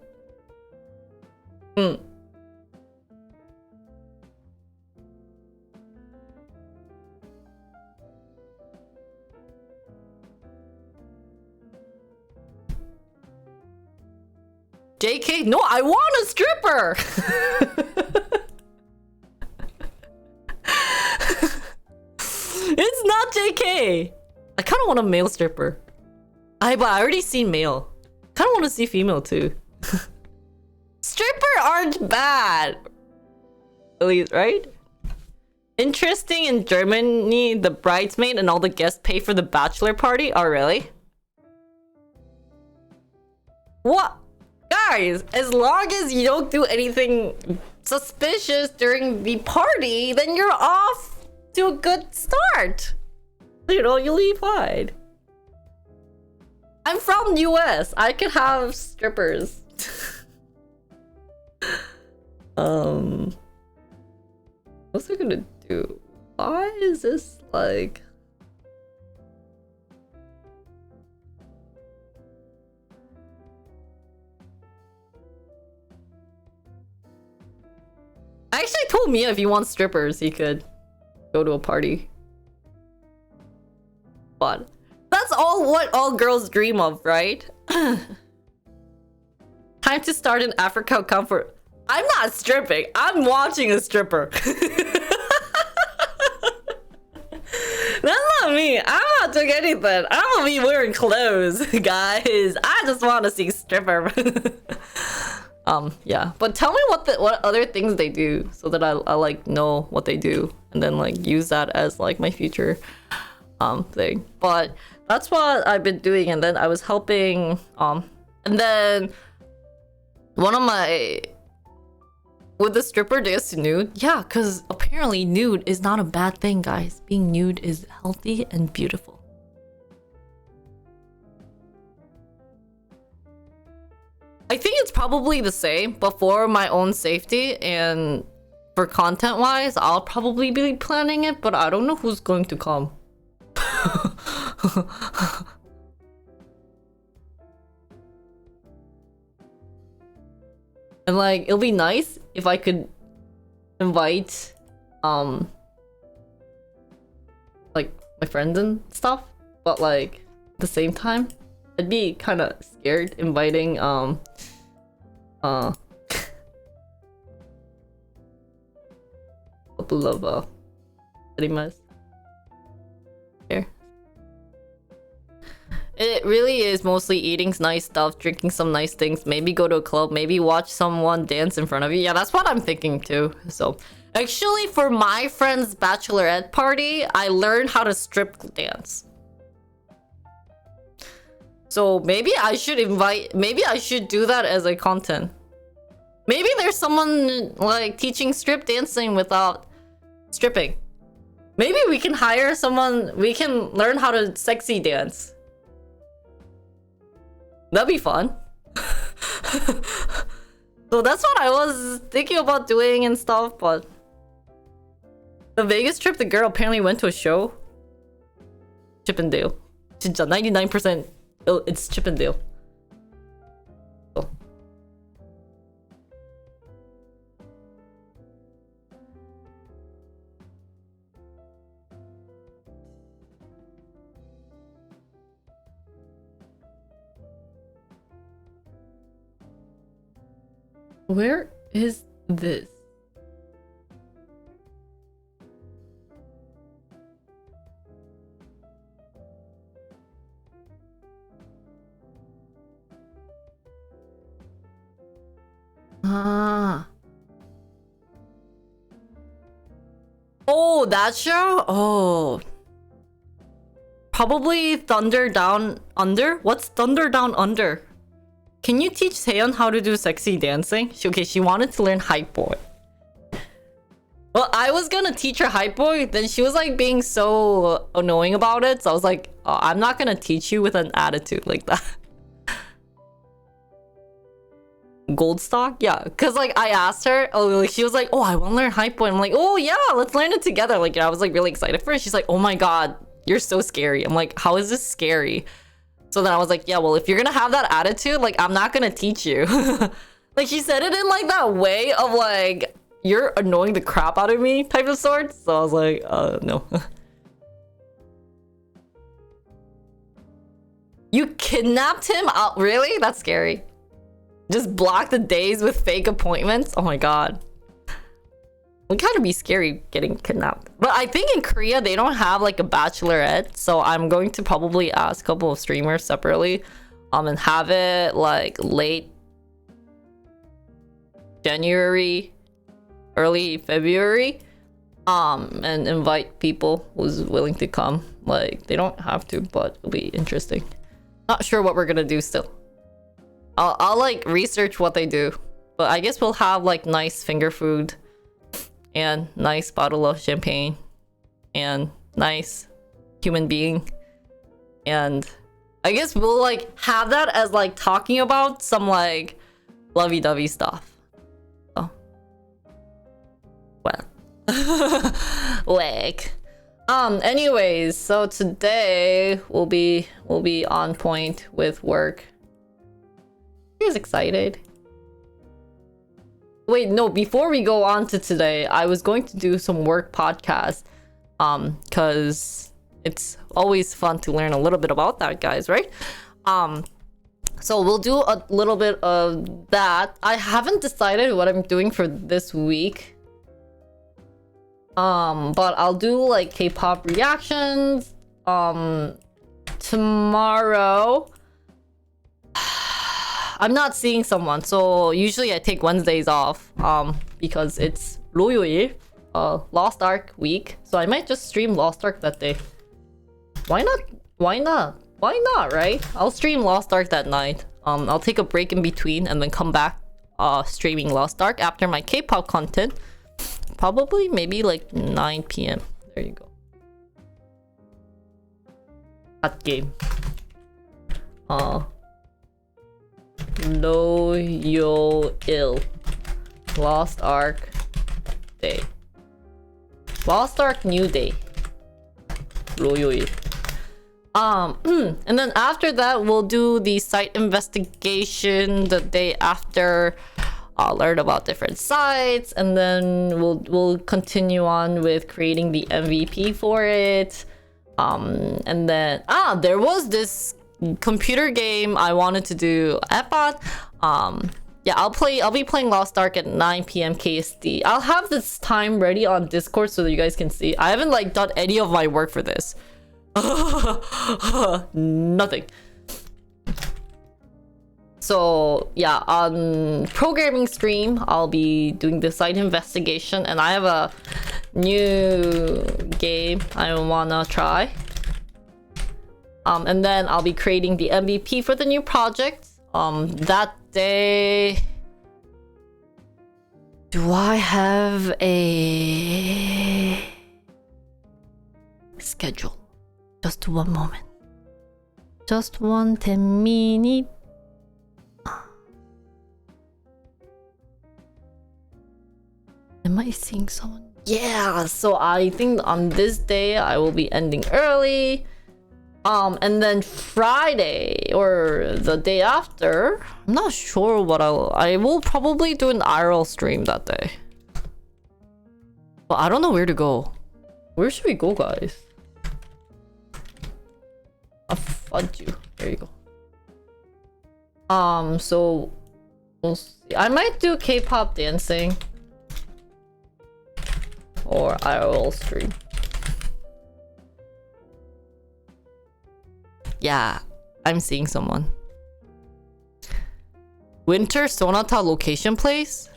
JK, no, I want a stripper. It's not JK. I kind of want a male stripper. But I already seen male. Kind of want to see female too. Stripper aren't bad. At least, right? Interesting, in Germany, the bridesmaid and all the guests pay for the bachelor party. Oh, really? What? Guys, as long as you don't do anything suspicious during the party, then you're off to a good start. You know, you'll be fine. I'm from US. I could have strippers. What's I gonna do? Why is this like... I actually told Mia if he wants strippers, he could go to a party. But that's what all girls dream of, right? Time to start an Africa comfort. I'm not stripping. I'm watching a stripper. That's not me. I'm not doing anything. I'm gonna be wearing clothes, guys. I just want to see stripper. Yeah. But tell me what other things they do so that I like know what they do and then like use that as like my future thing. But that's what I've been doing, and then I was helping and then one of my with the stripper dance to nude. Yeah, because apparently nude is not a bad thing, guys. Being nude is healthy and beautiful. I think it's probably the same, but for my own safety and for content wise, I'll probably be planning it, but I don't know who's going to come. And like, it'll be nice if I could invite like my friends and stuff, but like at the same time I'd be kind of scared inviting couple of here. It really is mostly eating nice stuff, drinking some nice things, maybe go to a club, maybe watch someone dance in front of you. Yeah, that's what I'm thinking too. So actually, for my friend's bachelorette party, I learned how to strip dance. So maybe I should do that as a content. Maybe there's someone like teaching strip dancing without stripping. Maybe we can hire someone, we can learn how to sexy dance. That'd be fun. So that's what I was thinking about doing and stuff, but the Vegas trip, the girl apparently went to a show. Chippendale. 진짜 99% it's Chippendale. Oh. Where is this? Ah. Oh, that show? Oh. Probably Thunder Down Under? What's Thunder Down Under? Can you teach Seon how to do sexy dancing? She wanted to learn hype boy. Well, I was gonna teach her hype boy, then she was like being so annoying about it. So I was like, oh, I'm not gonna teach you with an attitude like that. Gold stock? Yeah, because like I asked her, like she was like, oh, I want to learn hype boy. I'm like, oh yeah, let's learn it together. Like I was like really excited for it. She's like, oh my god, you're so scary. I'm like, how is this scary? So then I was like, yeah, well, if you're gonna have that attitude, like, I'm not gonna teach you. Like, she said it in, like, that way of, like, you're annoying the crap out of me type of sort. So I was like, no. You kidnapped him? Really? That's scary. Just block the days with fake appointments? Oh my god. It gotta be scary getting kidnapped. But I think in Korea, they don't have like a bachelorette. So I'm going to probably ask a couple of streamers separately and have it like late January, early February. And invite people who's willing to come. Like, they don't have to, but it'll be interesting. Not sure what we're gonna do still. I'll like research what they do. But I guess we'll have like nice finger food. And nice bottle of champagne. And nice human being. And I guess we'll like have that as like talking about some like lovey-dovey stuff. Oh. Well. Like. Anyways, so today we'll be on point with work. You guys excited? Wait, no, before we go on to today, I was going to do some work podcast. Cause it's always fun to learn a little bit about that, guys, right? So we'll do a little bit of that. I haven't decided what I'm doing for this week. But I'll do like K-pop reactions. Tomorrow I'm not seeing someone, so usually I take Wednesdays off because it's 로요일, Lost Ark week. So I might just stream Lost Ark that day. Why not? Why not? Why not, right? I'll stream Lost Ark that night. I'll take a break in between and then come back streaming Lost Ark after my K-pop content. Probably maybe like 9 p.m. There you go. Hot game. Loyal. Lost Ark Day. Lost Ark New Day. Loyal. And then after that, we'll do the site investigation the day after. I'll learn about different sites, and then we'll continue on with creating the MVP for it. And then there was this computer game I wanted to do Epot. Yeah, I'll be playing Lost Ark at 9 p.m. KST. I'll have this time ready on Discord so that you guys can see. I haven't like done any of my work for this. Nothing. So yeah, on programming stream, I'll be doing the site investigation, and I have a new game I wanna try. And then I'll be creating the MVP for the new project. That day, do I have a schedule? Just one moment. Just 10 minute. Am I seeing someone? Yeah, so I think on this day I will be ending early. And then Friday or the day after, I'm not sure what I will probably do an IRL stream that day. But I don't know where to go. Where should we go, guys? I'll fudge you. There you go. So we'll see. I might do K-pop dancing or IRL stream. Yeah, I'm seeing someone. Winter Sonata location place?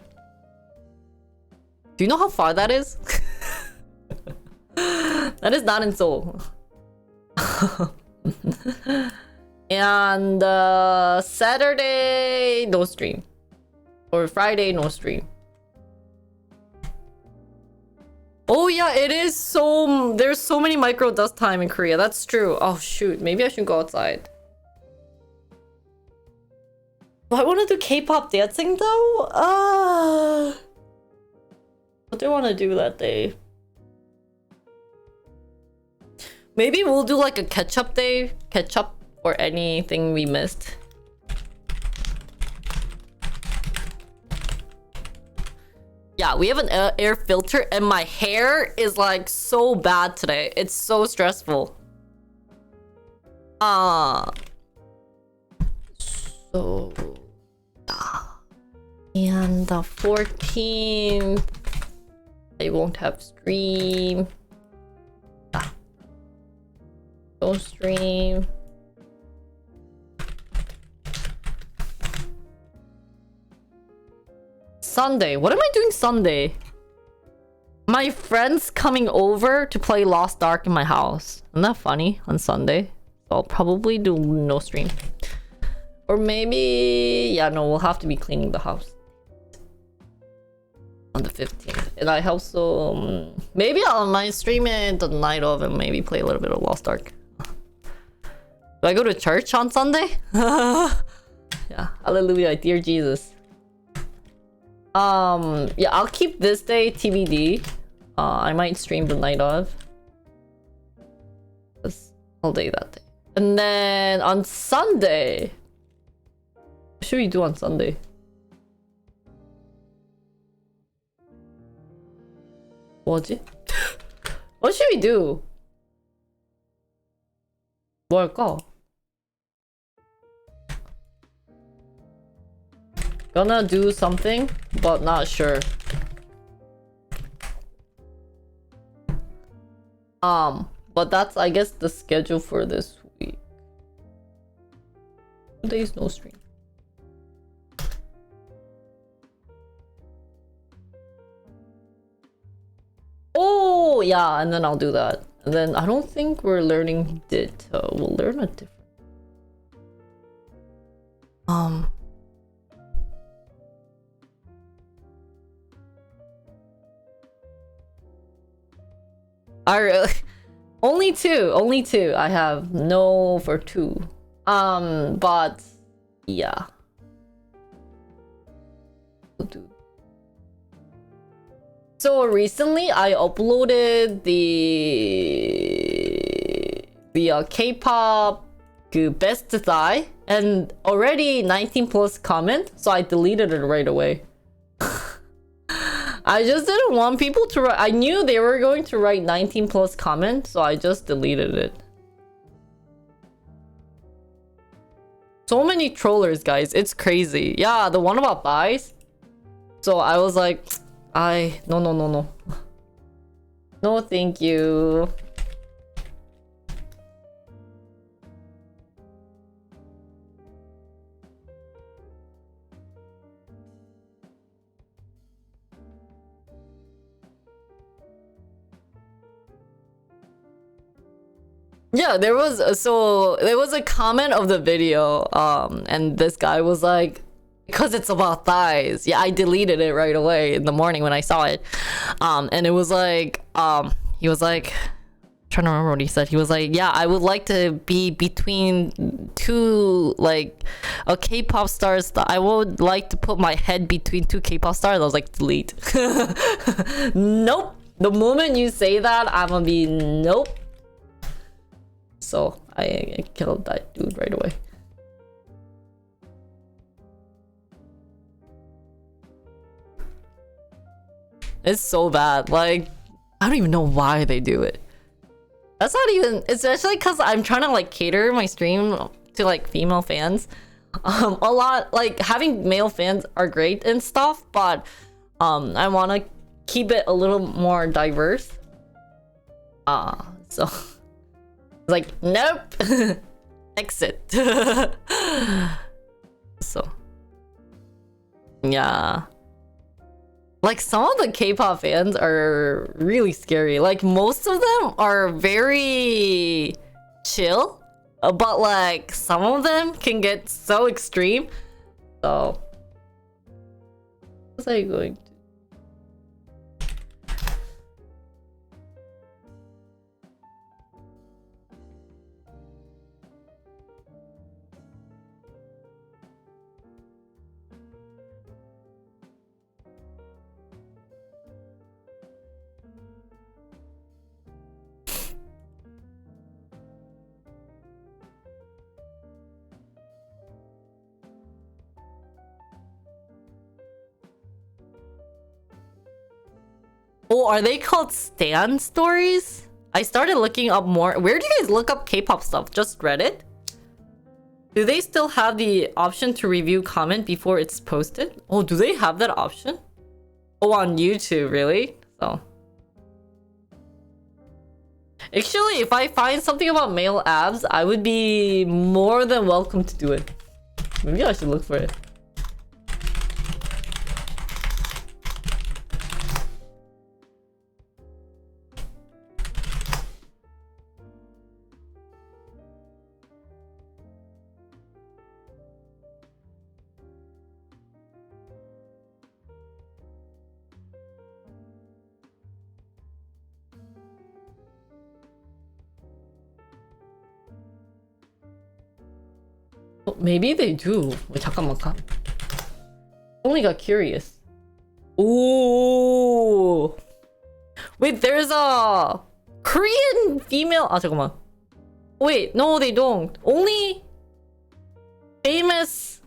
Do you know how far that is? That is not in Seoul. And Saturday, no stream. Or Friday, no stream. Oh yeah, it is so... There's so many micro dust time in Korea. That's true. Oh shoot, maybe I should go outside. Do I want to do K-pop dancing though? What do I want to do that day? Maybe we'll do like a catch-up day. Catch-up for anything we missed. Yeah, we have an air filter and my hair is like so bad today. It's so stressful. So... And the 14th... I won't have stream. No stream. Sunday. What am I doing Sunday? My friend's coming over to play Lost Ark in my house. Isn't that funny? On Sunday. So I'll probably do no stream. Or maybe... Yeah, no, we'll have to be cleaning the house. On the 15th. And I also... maybe I might stream it the night of and maybe play a little bit of Lost Ark. Do I go to church on Sunday? Yeah, hallelujah, dear Jesus. Yeah, I'll keep this day TBD. I might stream the night of. Just all day that day. And then on Sunday... What should we do on Sunday? 뭐지? What should we do? 뭐 할까? Gonna do something, but not sure. But that's, I guess, the schedule for this week. 2 days no stream. Oh yeah, and then I'll do that. And then I don't think we're learning Ditto. We'll learn a different. I really... Only two. I have no for 2. But yeah. We'll do. So recently I uploaded the K-pop best thigh and already 19 plus comment, so I deleted it right away. I just didn't want people to write. I knew they were going to write 19 plus comment, so I just deleted it. So many trollers, guys. It's crazy. Yeah, the one about buys. So I was like, no. No, thank you. Yeah, there was a comment of the video, and this guy was like, because it's about thighs. Yeah, I deleted it right away in the morning when I saw it. And it was like, he was like, trying to remember what he said. He was like, yeah, I would like to be between two, like, a K-pop stars. I would like to put my head between two K-pop stars. I was like, delete. Nope. The moment you say that, I'm gonna be nope. So I killed that dude right away. It's so bad. Like, I don't even know why they do it. That's not even, especially because I'm trying to like cater my stream to like female fans. A lot, like having male fans are great and stuff, but I want to keep it a little more diverse. So like, nope. Exit. So yeah. Like, some of the K-pop fans are really scary. Like, most of them are very chill, but like some of them can get so extreme. So what was I going to? Oh, are they called Stan stories? I started looking up more. Where do you guys look up K-pop stuff? Just Reddit? Do they still have the option to review comment before it's posted? Oh, do they have that option? Oh, on YouTube, really? So actually, if I find something about male abs, I would be more than welcome to do it. Maybe I should look for it. Maybe they do. Wait, 잠깐만. Only got curious. Ooh. Wait, there's a Korean female. 아, 잠깐만. Wait, no, they don't. Only famous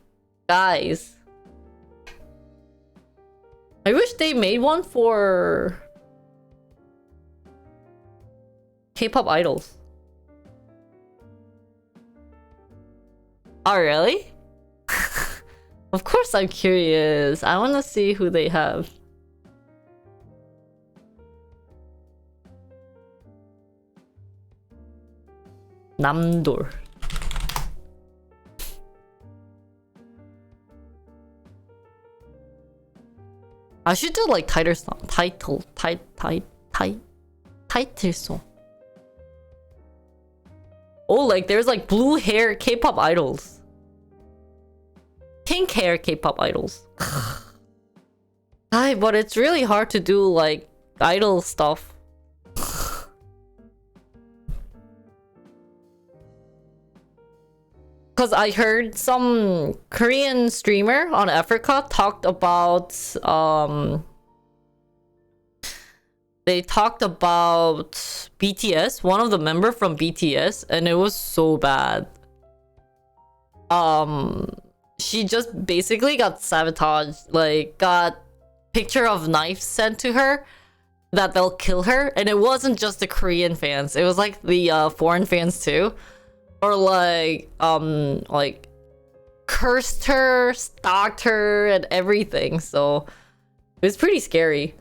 guys. I wish they made one for K-pop idols. Oh, really? Of course I'm curious. I want to see who they have. 남돌. I should do like title song. Title song. Oh, like there's like blue hair K-pop idols. Pink hair K-pop idols. Ay, but it's really hard to do like idol stuff. Cause I heard some Korean streamer on Africa talked about they talked about BTS, one of the member from BTS, and it was so bad. She just basically got sabotaged, like got picture of knives sent to her that they'll kill her, and it wasn't just the Korean fans, it was like the foreign fans too, or like cursed her, stalked her, and everything. So it was pretty scary.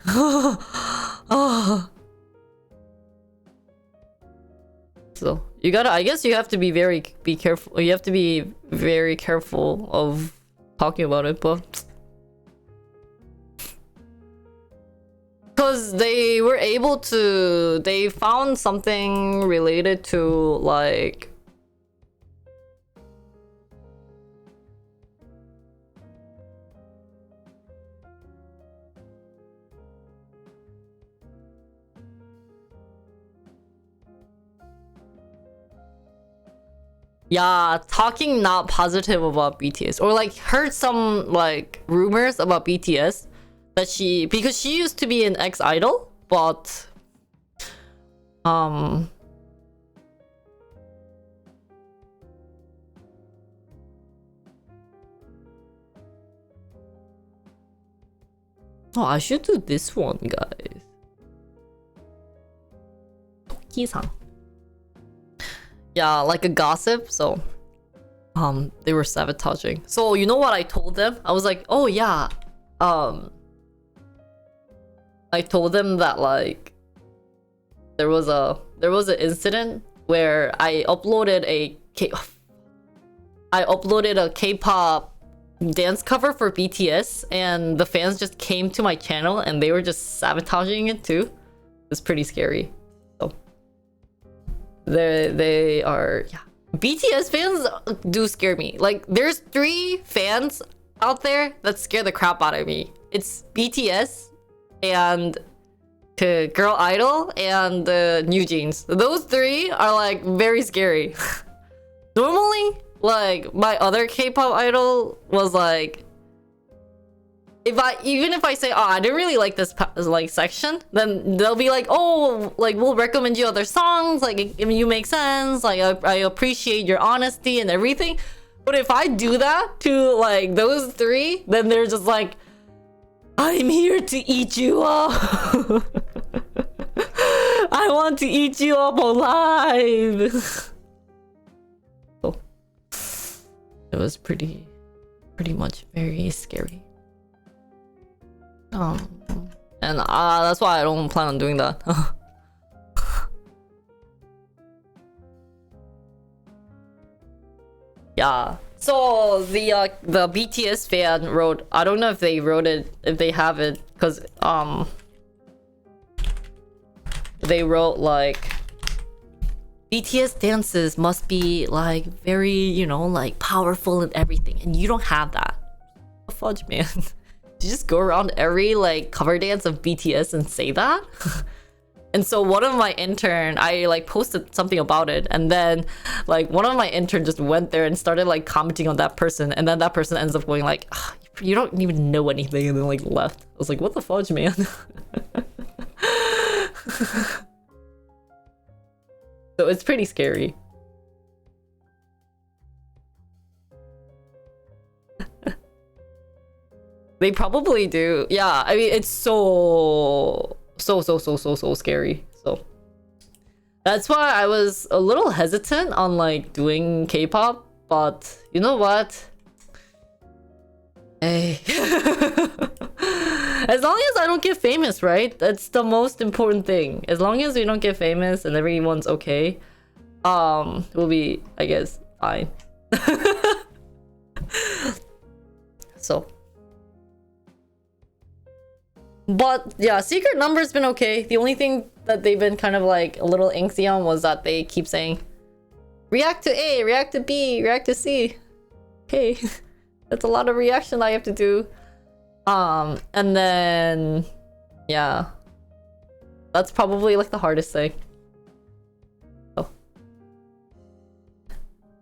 So you gotta, I guess you have to be be careful. You have to be very careful of talking about it, but because they were able to, they found something related to like yeah, talking not positive about BTS or like heard some like rumors about BTS that she, because she used to be an ex-idol, but oh, I should do this one, guys. Toki-san. Yeah, like a gossip. So they were sabotaging. So you know what I told them? I was like, oh yeah, I told them that like there was an incident where I uploaded a K-pop dance cover for BTS, and the fans just came to my channel and they were just sabotaging it too. It's pretty scary. So they are, yeah. BTS fans do scare me. Like there's 3 fans out there that scare the crap out of me. It's BTS and Girl Idol and New Jeans. Those 3 are like very scary. Normally, like my other K-pop idol was like, even if I say, oh, I didn't really like this like section, then they'll be like, oh, like we'll recommend you other songs, like you make sense, like I appreciate your honesty and everything. But if I do that to like those 3, then they're just like, I'm here to eat you up. I want to eat you up alive. So it was pretty much very scary. And that's why I don't plan on doing that. Yeah. So the BTS fan wrote, I don't know if they wrote it, if they have it, because they wrote like BTS dances must be like very, you know, like powerful and everything, and you don't have that. Fudge, man. You just go around every like cover dance of BTS and say that. And so one of my intern, I like posted something about it, and then like one of my intern just went there and started like commenting on that person, and then that person ends up going like, you don't even know anything, and then like left. I was like, what the fudge, man. So it's pretty scary. They probably do. Yeah, I mean, it's so scary. So that's why I was a little hesitant on like doing K-pop, but you know what? Hey. As long as I don't get famous, right? That's the most important thing. As long as we don't get famous and everyone's okay, we'll be, I guess, fine. So, but yeah, Secret Number's been okay. The only thing that they've been kind of like a little angsty on was that they keep saying react to A, react to B, react to C. Okay. That's a lot of reaction I have to do. And then yeah, that's probably like the hardest thing. Oh.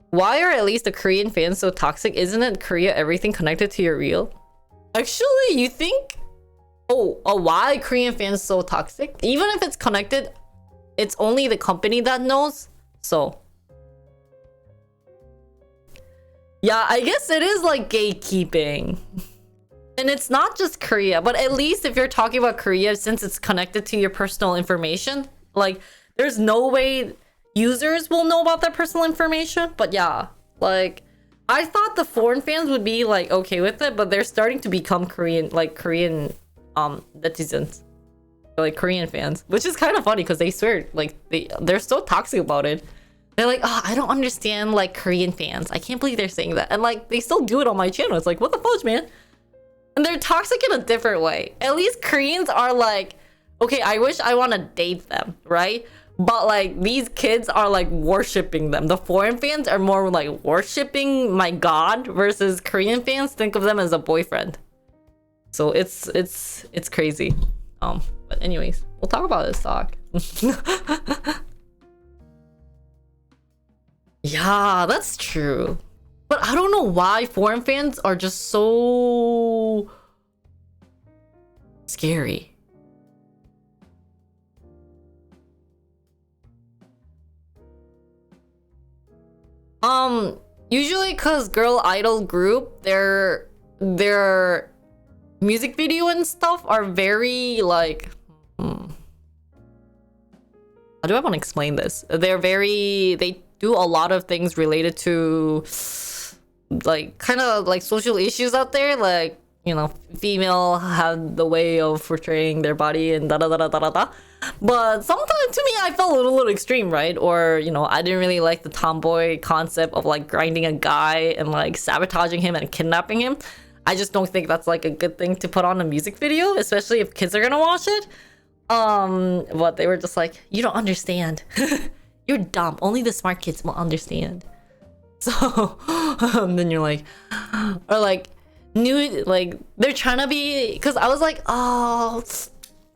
Why are at least the Korean fans so toxic? Isn't it Korea everything connected to your real? Actually, you think? Oh, why Korean fans so toxic? Even if it's connected, it's only the company that knows. So yeah, I guess it is like gatekeeping. And it's not just Korea, but at least if you're talking about Korea, since it's connected to your personal information, like there's no way users will know about their personal information. But yeah, like I thought the foreign fans would be like okay with it, but they're starting to become Korean netizens, like Korean fans, which is kind of funny because they swear like they're so toxic about it. They're like, oh, I don't understand like Korean fans. I can't believe they're saying that, and like they still do it on my channel. It's like, what the fudge, man? And they're toxic in a different way. At least Koreans are like, okay, I wish I want to date them, right? But like these kids are like worshipping them. The foreign fans are more like worshipping my god versus Korean fans think of them as a boyfriend. So it's crazy. But anyways, we'll talk about this talk. Yeah, that's true. But I don't know why foreign fans are just so scary. Usually cause girl idol group, their music video and stuff are very like how do I want to explain this? They do a lot of things related to like kind of like social issues out there, like, you know, female have the way of portraying their body and da da da da da da. But sometimes to me I felt a little extreme, right? Or, you know, I didn't really like the tomboy concept of like grinding a guy and like sabotaging him and kidnapping him. I just don't think that's like a good thing to put on a music video, especially if kids are gonna watch it. But they were just like, you don't understand. You're dumb. Only the smart kids will understand. So then you're like, or like new, like they're trying to be, because I was like, oh,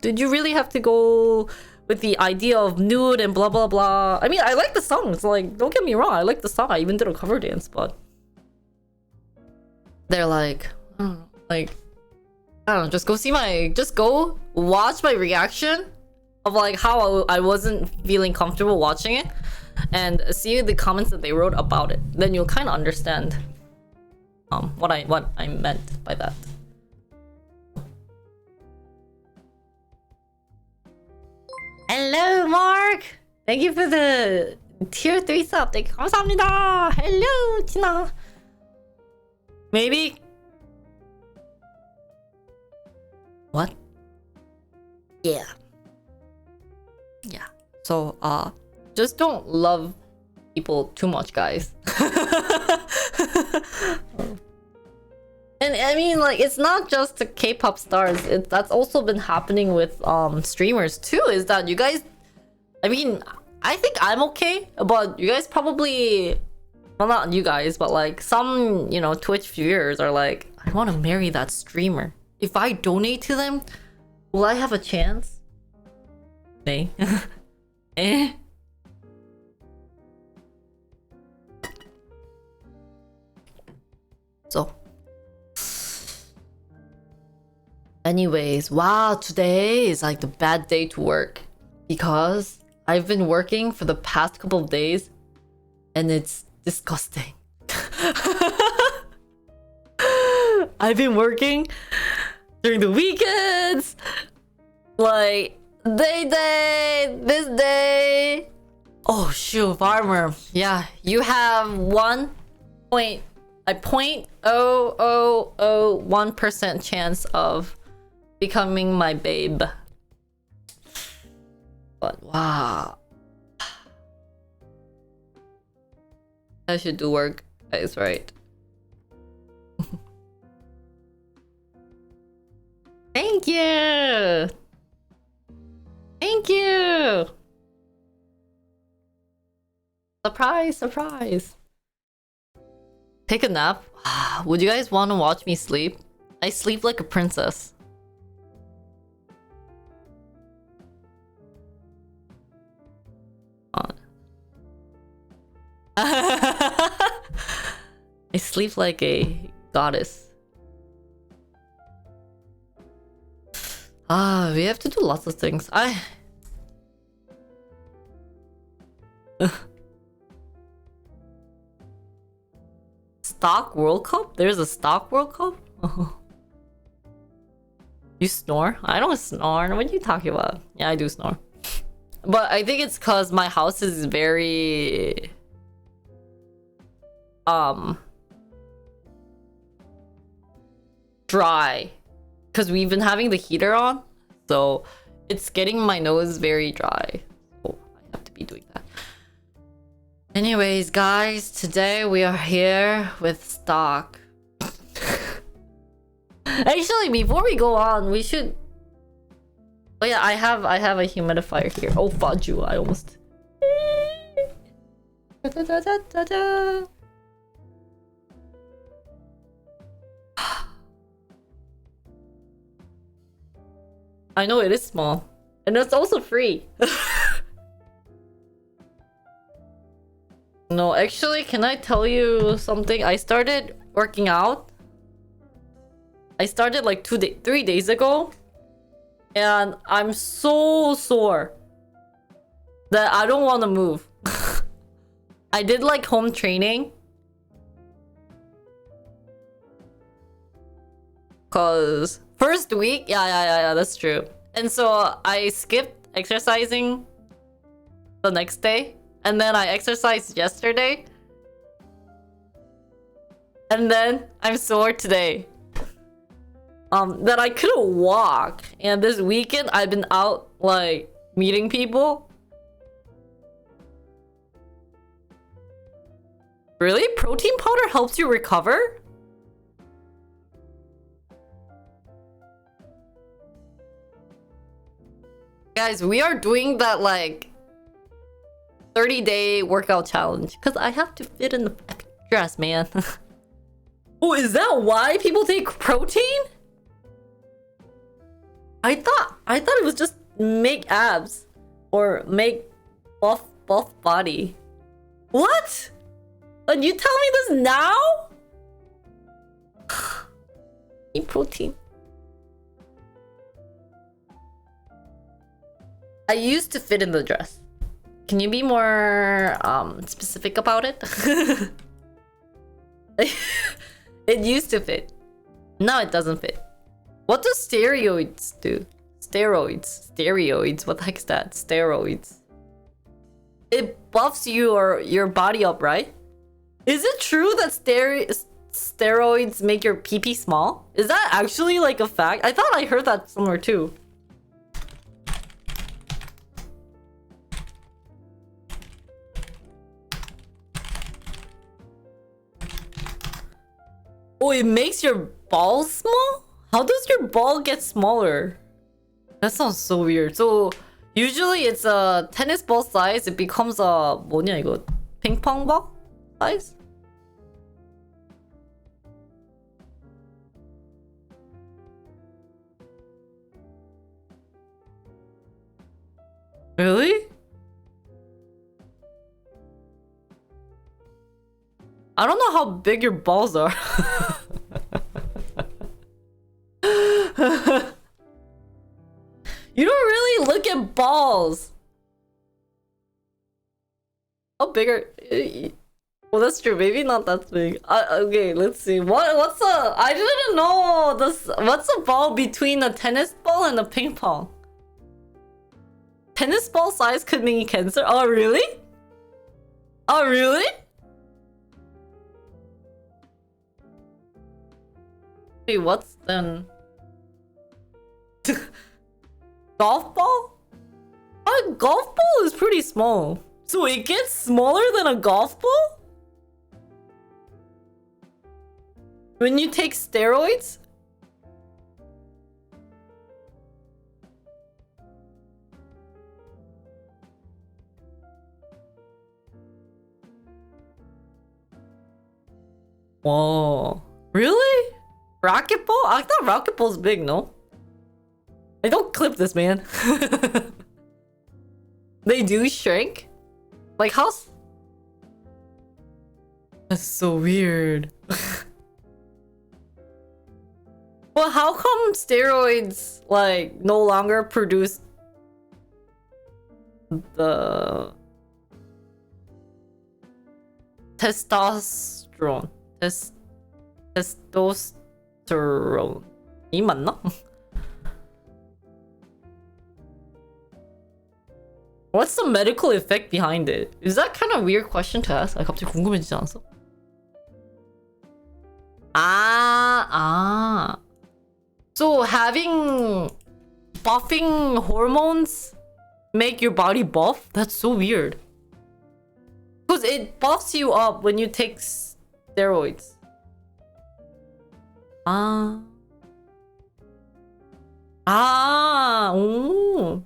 did you really have to go with the idea of nude and blah blah blah? I mean, I like the songs, like don't get me wrong, I like the song. I even did a cover dance, but they're like, I don't know, like I don't know, just go watch my reaction of like how I wasn't feeling comfortable watching it, and see the comments that they wrote about it. Then you'll kind of understand what I meant by that. Hello, Mark. Thank you for the tier 3 sub. Thank you. 감사합니다. Hello, Tina. Maybe. What? Yeah. Yeah. So, just don't love people too much, guys. And I mean, like, it's not just the K-pop stars. That's also been happening with streamers too. Is that you guys? I mean, I think I'm okay, but you guys probably, well, not you guys, but like some, you know, Twitch viewers are like, I want to marry that streamer. If I donate to them, will I have a chance? Eh? Eh? So. Anyways, wow, today is like the bad day to work because I've been working for the past couple of days and it's disgusting. I've been working during the weekends, like this day. Oh shoot, farmer. Yeah, you have 0.0001% chance of becoming my babe. But wow, I should do work, guys, right? Thank you. Thank you. Surprise, surprise. Take a nap. Would you guys want to watch me sleep? I sleep like a princess. I sleep like a goddess. We have to do lots of things. Stock World Cup? There's a Stock World Cup? You snore? I don't snore. What are you talking about? Yeah, I do snore. But I think it's because my house is very dry, because we've been having the heater on, so it's getting my nose very dry. So I have to be doing that. Anyways, guys, today we are here with stock. Actually, before we go on, we should Oh yeah, I have a humidifier here. Oh fudge you, I almost. Da-da-da-da-da. I know it is small. And it's also free. No, actually, can I tell you something? I started working out. I started like 3 days ago. And I'm so sore that I don't want to move. I did like home training. Cause first week, yeah, that's true. And so I skipped exercising the next day. And then I exercised yesterday. And then I'm sore today. That I couldn't walk. And this weekend I've been out like meeting people. Really? Protein powder helps you recover? Guys, we are doing that like 30-day workout challenge because I have to fit in the dress, man. Oh, is that why people take protein? I thought it was just make abs or make buff body. What? And you tell me this now? Eat protein. I used to fit in the dress. Can you be more specific about it? It used to fit. Now it doesn't fit. What do steroids do? Steroids. What the heck is that? Steroids. It buffs your body up, right? Is it true that steroids make your pee small? Is that actually like a fact? I thought I heard that somewhere too. Oh, it makes your balls small? How does your ball get smaller? That sounds so weird. So usually it's a tennis ball size. It becomes a 뭐냐 이거? Ping pong ball size? Really? I don't know how big your balls are. You don't really look at balls. How big are... Well, that's true. Maybe not that big. Okay, let's see. What's a... I didn't know this. What's a ball between a tennis ball and a ping pong? Tennis ball size could mean cancer. Oh, really? Oh, really? Wait, what's then? Golf ball? A golf ball is pretty small. So it gets smaller than a golf ball? When you take steroids? Whoa. Really? Racquetball? I thought racquetball's big, no? I don't clip this, man. They do shrink? Like how? That's so weird. Well, how come steroids like no longer produce the testosterone? Testosterone. 이 맞나? What's the medical effect behind it? Is that kind of weird question to ask? 아, 갑자기 궁금해지지 않았어? So having buffing hormones make your body buff? That's so weird. Because it buffs you up when you take steroids. Ah, ooh.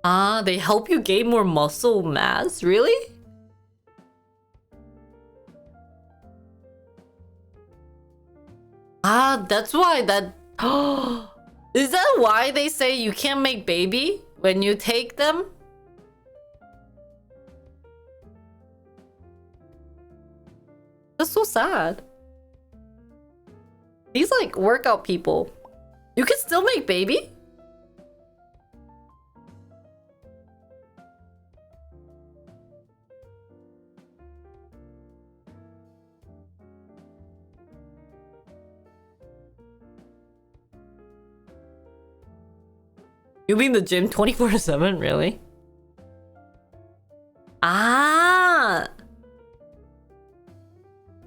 Ah, they help you gain more muscle mass? Really? Ah, that's why that... Is that why they say you can't make baby when you take them? That's so sad. These like workout people. You can still make baby? You mean the gym 24/7? Really? Ah!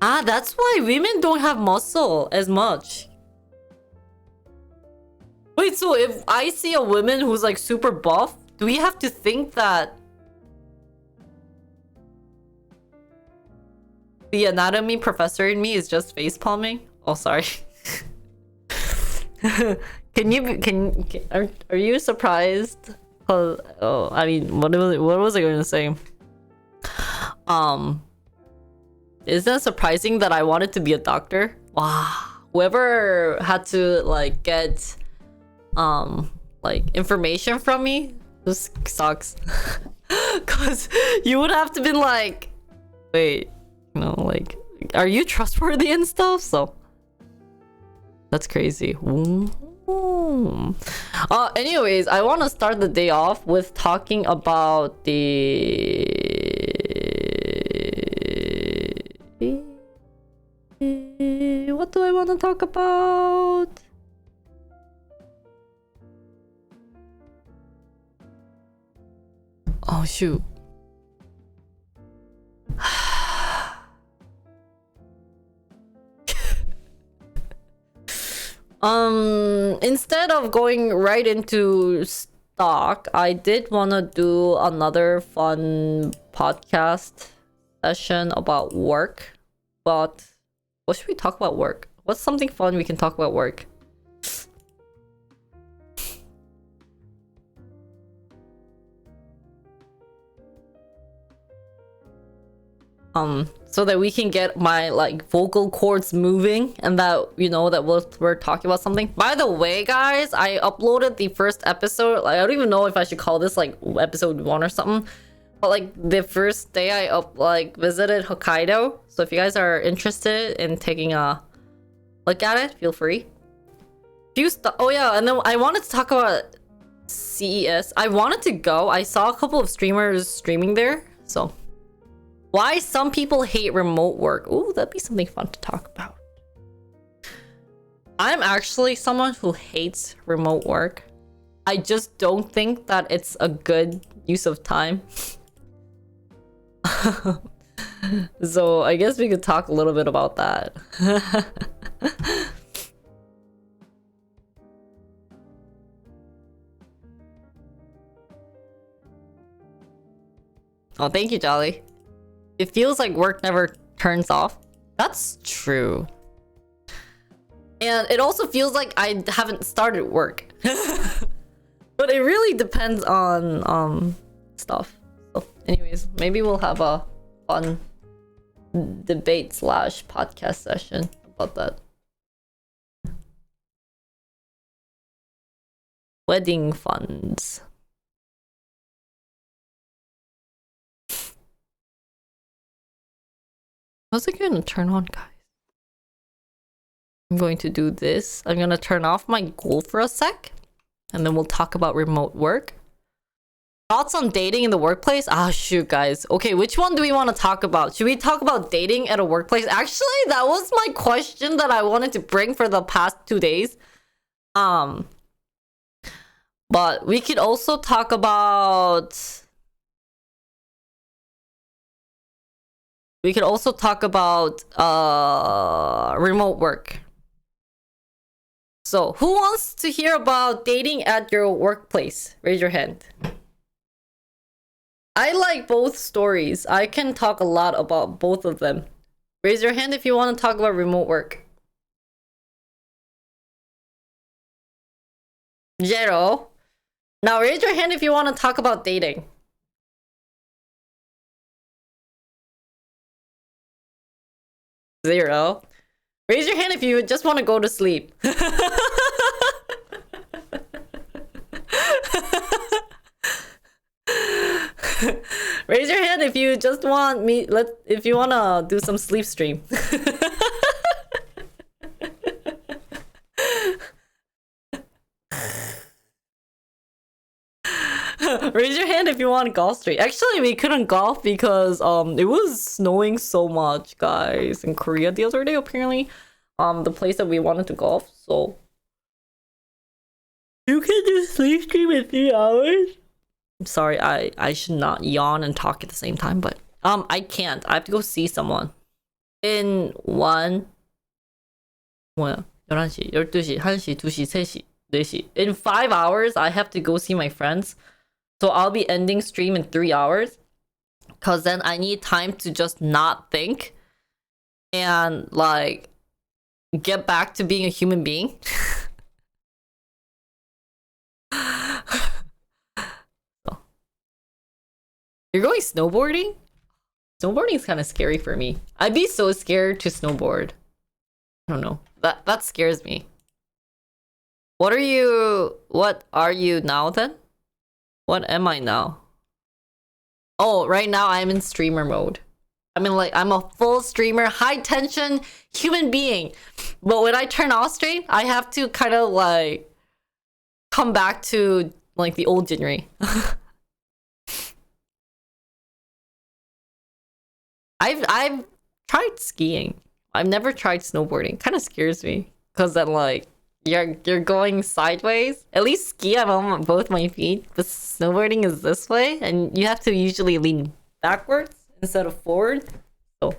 Ah, that's why women don't have muscle as much. Wait, so if I see a woman who's like super buff, do we have to think that the anatomy professor in me is just face palming? Oh, sorry. Are you surprised? Oh, I mean, what was I going to say? Is that surprising that I wanted to be a doctor? Wow. Whoever had to like get like information from me, this sucks. Cause you would have to been like, wait, you know, like, are you trustworthy and stuff? So that's crazy. Anyways, I want to start the day off with talking about the... What do I want to talk about? Oh, shoot. Instead of going right into stock, I did want to do another fun podcast session about work. But what should we talk about work? What's something fun we can talk about work? So that we can get my like vocal cords moving and that, you know, that we're talking about something. By the way, guys, I uploaded the first episode. Like, I don't even know if I should call this like episode 1 or something. But like the first day I visited Hokkaido. So if you guys are interested in taking a look at it, feel free. Oh yeah, and then I wanted to talk about CES. I wanted to go. I saw a couple of streamers streaming there. So why some people hate remote work. Ooh, that'd be something fun to talk about. I'm actually someone who hates remote work. I just don't think that it's a good use of time. So I guess we could talk a little bit about that. Oh, thank you, Jolly. It feels like work never turns off. That's true. And it also feels like I haven't started work. But it really depends on stuff. So anyways, maybe we'll have a fun debate / podcast session about that. Wedding funds. How's it gonna turn on, guys? I'm going to do this. I'm gonna turn off my goal for a sec. And then we'll talk about remote work. Thoughts on dating in the workplace? Ah, shoot, guys. Okay, which one do we want to talk about? Should we talk about dating at a workplace? Actually, that was my question that I wanted to bring for the past 2 days. But we could also talk about... remote work. So, who wants to hear about dating at your workplace? Raise your hand. I like both stories. I can talk a lot about both of them. Raise your hand if you want to talk about remote work. Zero. Now raise your hand if you want to talk about dating. Zero. Raise your hand if you just want to go to sleep. Raise your hand if you just want me. If you wanna do some sleep stream. Raise your hand if you want golf stream. Actually, we couldn't golf because it was snowing so much, guys, in Korea the other day. Apparently, the place that we wanted to golf. So you can do sleep stream in 3 hours. I'm sorry, I should not yawn and talk at the same time, but I can't. I have to go see someone. In 1 뭐야? 11시, 12시, 1시, 2시, 3시, 4시. In 5 hours, I have to go see my friends. So I'll be ending stream in 3 hours. Cause then I need time to just not think and like get back to being a human being. You're going snowboarding? Snowboarding is kind of scary for me. I'd be so scared to snowboard. I don't know. That scares me. What are you now then? What am I now? Oh, right now I'm in streamer mode. I mean, like, I'm a full streamer, high tension human being. But when I turn off stream, I have to kind of like come back to like the old Jinri. I've tried skiing. I've never tried snowboarding. Kind of scares me because then like you're going sideways. At least ski, I'm on both my feet. But snowboarding is this way, and you have to usually lean backwards instead of forward. So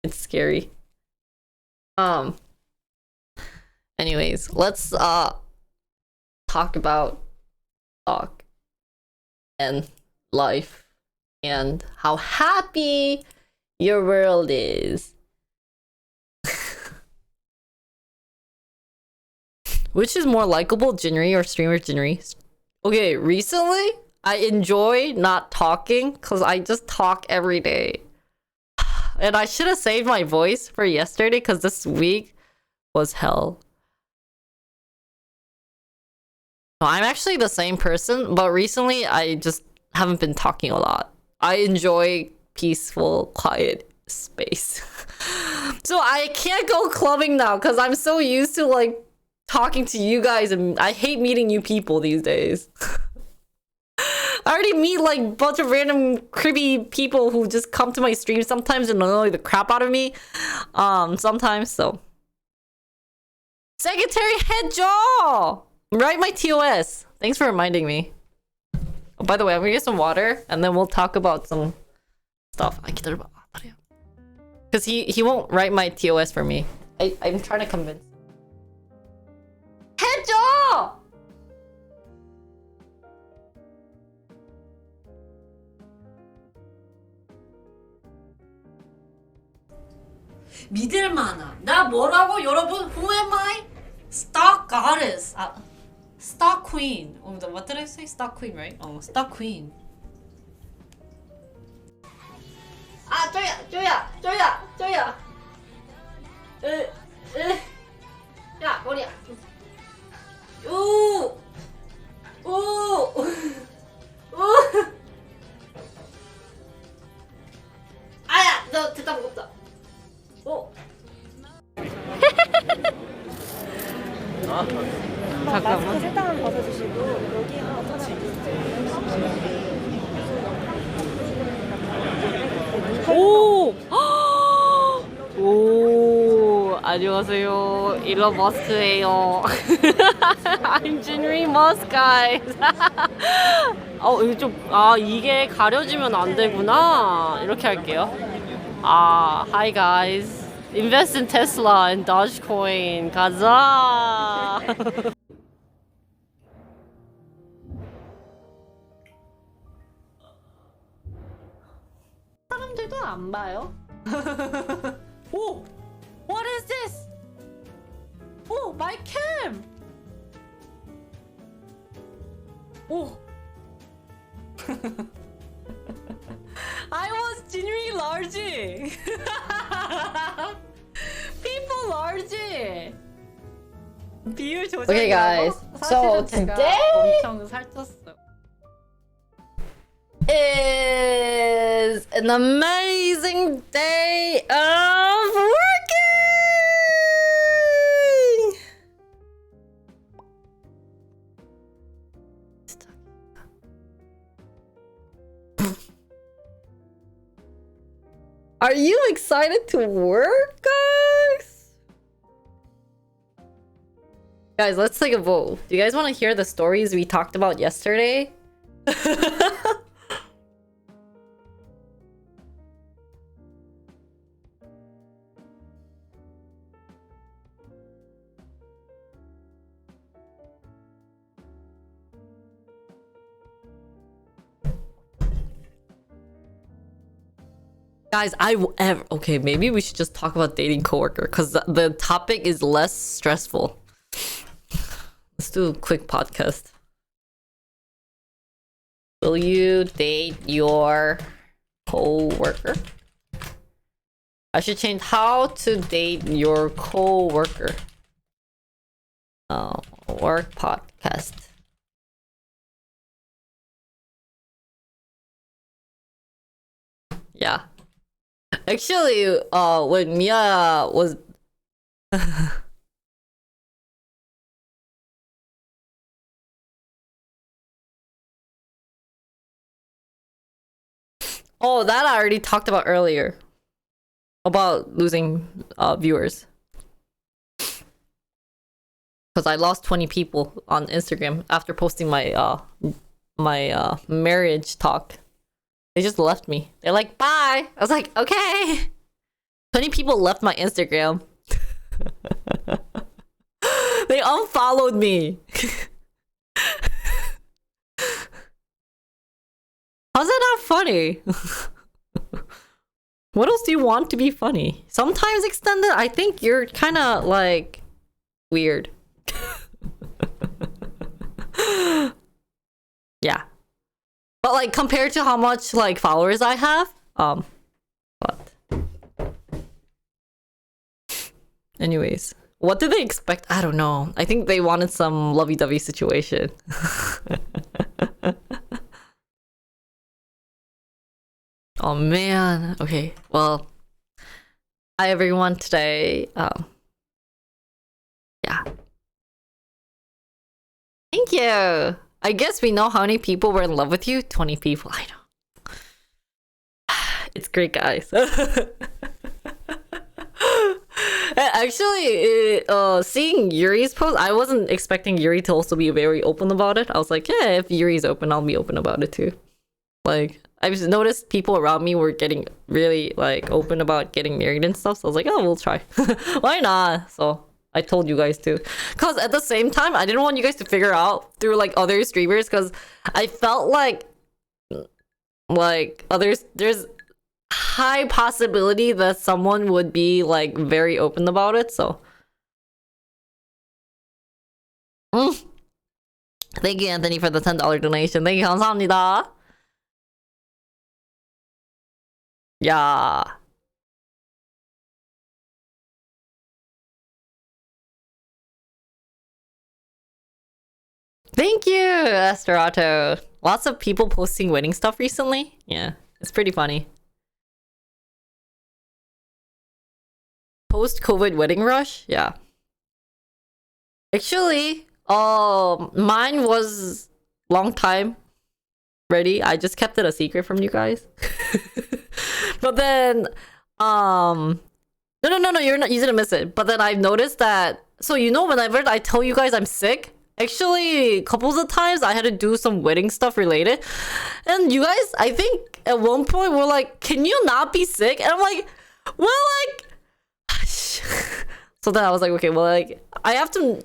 it's scary. Anyways, let's talk about talk and life and how happy your world is. Which is more likable, Jinri or streamer Jinri? Okay, recently I enjoy not talking because I just talk every day. And I should have saved my voice for yesterday because this week was hell. No, I'm actually the same person, but recently I just haven't been talking a lot. I enjoy peaceful, quiet space. So I can't go clubbing now because I'm so used to like talking to you guys, and I hate meeting new people these days. I already meet like a bunch of random creepy people who just come to my stream sometimes and annoy the crap out of me. Sometimes, so. Secretary Head Jaw! Write my TOS. Thanks for reminding me. Oh, by the way, I'm gonna get some water and then we'll talk about some stuff. Because he won't write my TOS for me. I'm trying to convince. 해줘! 믿을 만한. 나 뭐라고 여러분? Who am I? Stock goddess. Stock queen. Oh, what did I say? Stock queen, right? Oh, stock queen. 쪼야. 야, 머리야. 우. 아야, 너 됐다 무겁다. 오. 마스크 색깔만 벗어주시고 여기 한번 오! 오, 안녕하세요. 일론 머스크예요. I'm Jinri Musk, guys. 이거 좀, 이게 가려지면 안 되구나. 이렇게 할게요. Hi guys. Invest in Tesla and Dogecoin. 가자. 사람들도 안 봐요. 오! What is this? 오, my cam! Oh. I was genuinely large. People large. 비율 조절. Okay, guys. So today 엄청 살쪘어. is an amazing day of working. Are you excited to work, guys? Guys, let's take a vote. Do you guys want to hear the stories we talked about yesterday? Guys, okay, maybe we should just talk about dating coworker because the topic is less stressful. Let's do a quick podcast. Will you date your coworker? I should change how to date your coworker. Work podcast. Yeah. Actually, when Mia was oh, that I already talked about earlier. About losing viewers. Because I lost 20 people on Instagram after posting my marriage talk. They just left me. They're like, bye. I was like, okay. 20 people left my Instagram. They unfollowed me. How's that not funny? What else do you want to be funny? Sometimes extended, I think you're kind of like weird. Yeah. But like compared to how much like followers I have, but anyways, what did they expect? I don't know. I think they wanted some lovey-dovey situation. Oh man. Okay. Well, hi everyone today. Yeah. Thank you. I guess we know how many people were in love with you. 20 people. I know. It's great, guys. Actually, seeing Yuri's post, I wasn't expecting Yuri to also be very open about it. I was like, yeah, if Yuri's open, I'll be open about it too. Like, I just noticed people around me were getting really like open about getting married and stuff. So I was like, oh, we'll try. Why not? So I told you guys to. Because at the same time, I didn't want you guys to figure out through like other streamers because I felt like others, there's high possibility that someone would be like very open about it. So thank you, Anthony, for the $10 donation. Thank you. 감사합니다. Yeah. Thank you, Esterato. Lots of people posting wedding stuff recently. Yeah, it's pretty funny. Post-COVID wedding rush? Yeah. Actually, mine was long time ready. I just kept it a secret from you guys. But then, no, you're not. You didn't miss it. But then I've noticed that. So you know, whenever I tell you guys I'm sick, actually, couples of times I had to do some wedding stuff related, and you guys, I think at one point were like, "Can you not be sick?" And I'm like, "Well, like." So then I was like, okay, well, like I have to.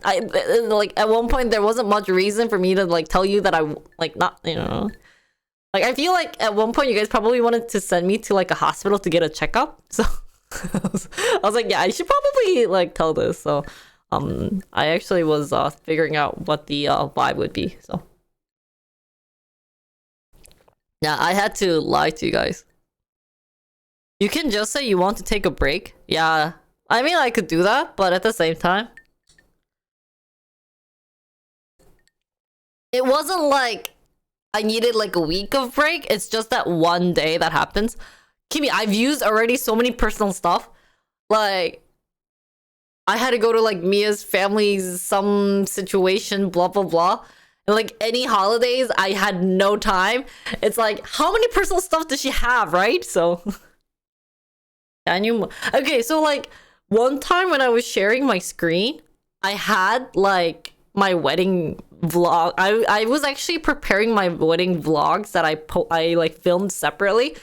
Like at one point there wasn't much reason for me to like tell you that I like not, you know. Like, I feel like at one point you guys probably wanted to send me to like a hospital to get a checkup. So I was like, yeah, I should probably like tell this. So I actually was figuring out what the vibe would be. So Yeah, I had to lie to you guys. You can just say you want to take a break. Yeah, I mean, I could do that, but at the same time, it wasn't like I needed like a week of break. It's just that one day that happens. Kimmy, I've used already so many personal stuff. Like, I had to go to like Mia's family's some situation, blah blah blah. And like any holidays, I had no time. It's like, how many personal stuff does she have, right? So I knew. Okay, so like one time when I was sharing my screen, I had like my wedding vlog. I was actually preparing my wedding vlogs that I like filmed separately,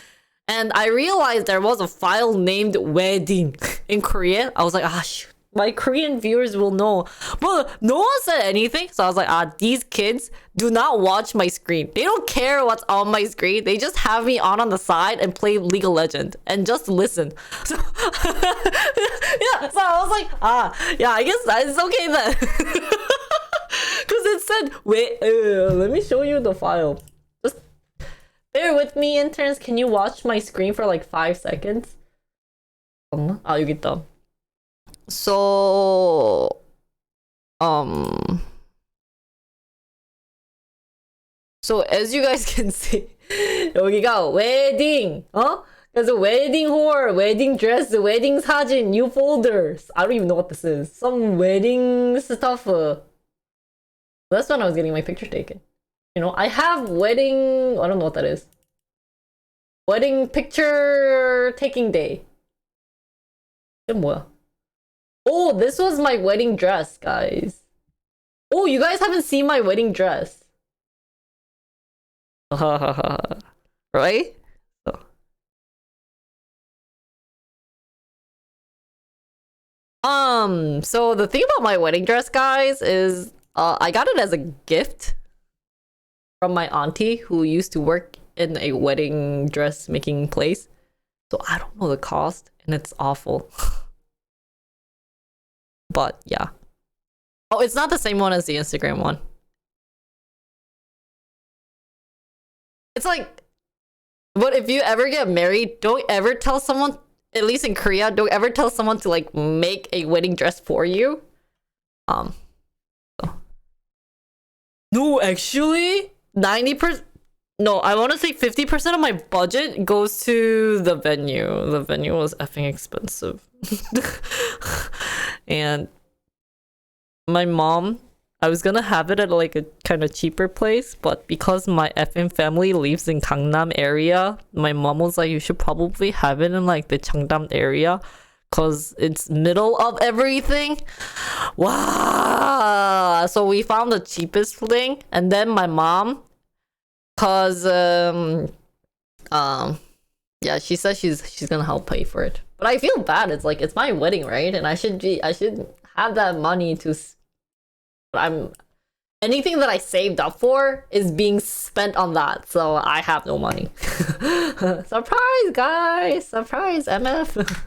and I realized there was a file named wedding in Korean. I was like, ah, shoot, my Korean viewers will know, but no one said anything. So I was like, ah, these kids do not watch my screen. They don't care what's on my screen. They just have me on the side and play League of Legends and just listen. So yeah, so I was like, ah, yeah, I guess it's okay then. Because it said, wait, let me show you the file. Just bear with me, interns. Can you watch my screen for like 5 seconds? 아, 여기 있다. So, so as you guys can see, 여기가 wedding, there's a wedding hall, wedding dress, wedding 사진, new folders. I don't even know what this is. Some wedding stuff. That's when I was getting my picture taken. You know, I have wedding, I don't know what that is. Wedding picture taking day. 이게 뭐야? Oh, this was my wedding dress, guys. Oh, you guys haven't seen my wedding dress. Right? So the thing about my wedding dress, guys, is I got it as a gift from my auntie who used to work in a wedding dress making place. So I don't know the cost, and it's awful. But yeah. Oh, it's not the same one as the Instagram one. It's like, but if you ever get married, don't ever tell someone, at least in Korea, don't ever tell someone to like make a wedding dress for you. So. No, actually, 90%. No, I want to say 50% of my budget goes to the venue. The venue was effing expensive. And my mom, I was gonna have it at like a kind of cheaper place, but because my effing family lives in Gangnam area, my mom was like, you should probably have it in like the Cheongdam area because it's middle of everything. Wow. So we found the cheapest thing, and then my mom, cause yeah, she says she's gonna help pay for it. But I feel bad. It's like, it's my wedding, right? And I should have that money to. Anything that I saved up for is being spent on that, so I have no money. Surprise, guys! Surprise, MF.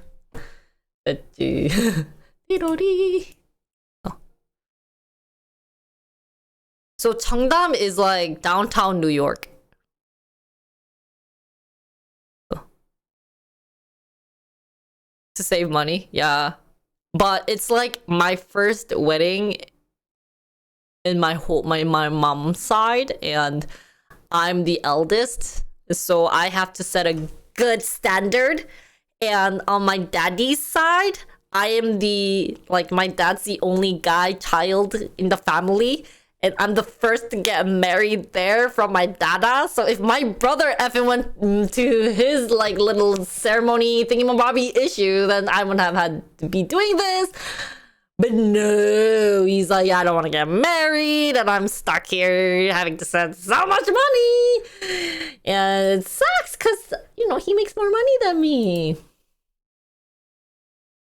Oh. So Cheongdam is like downtown New York. To save money, yeah. But it's like my first wedding in my mom's side, and I'm the eldest, so I have to set a good standard. And on my daddy's side, I am my dad's the only guy child in the family, and I'm the first to get married there from my dada. So if my brother effing went to his like little ceremony thingy-mabobby issue, then I wouldn't have had to be doing this. But no, he's like, yeah, I don't want to get married, and I'm stuck here having to spend so much money. And it sucks because, you know, he makes more money than me.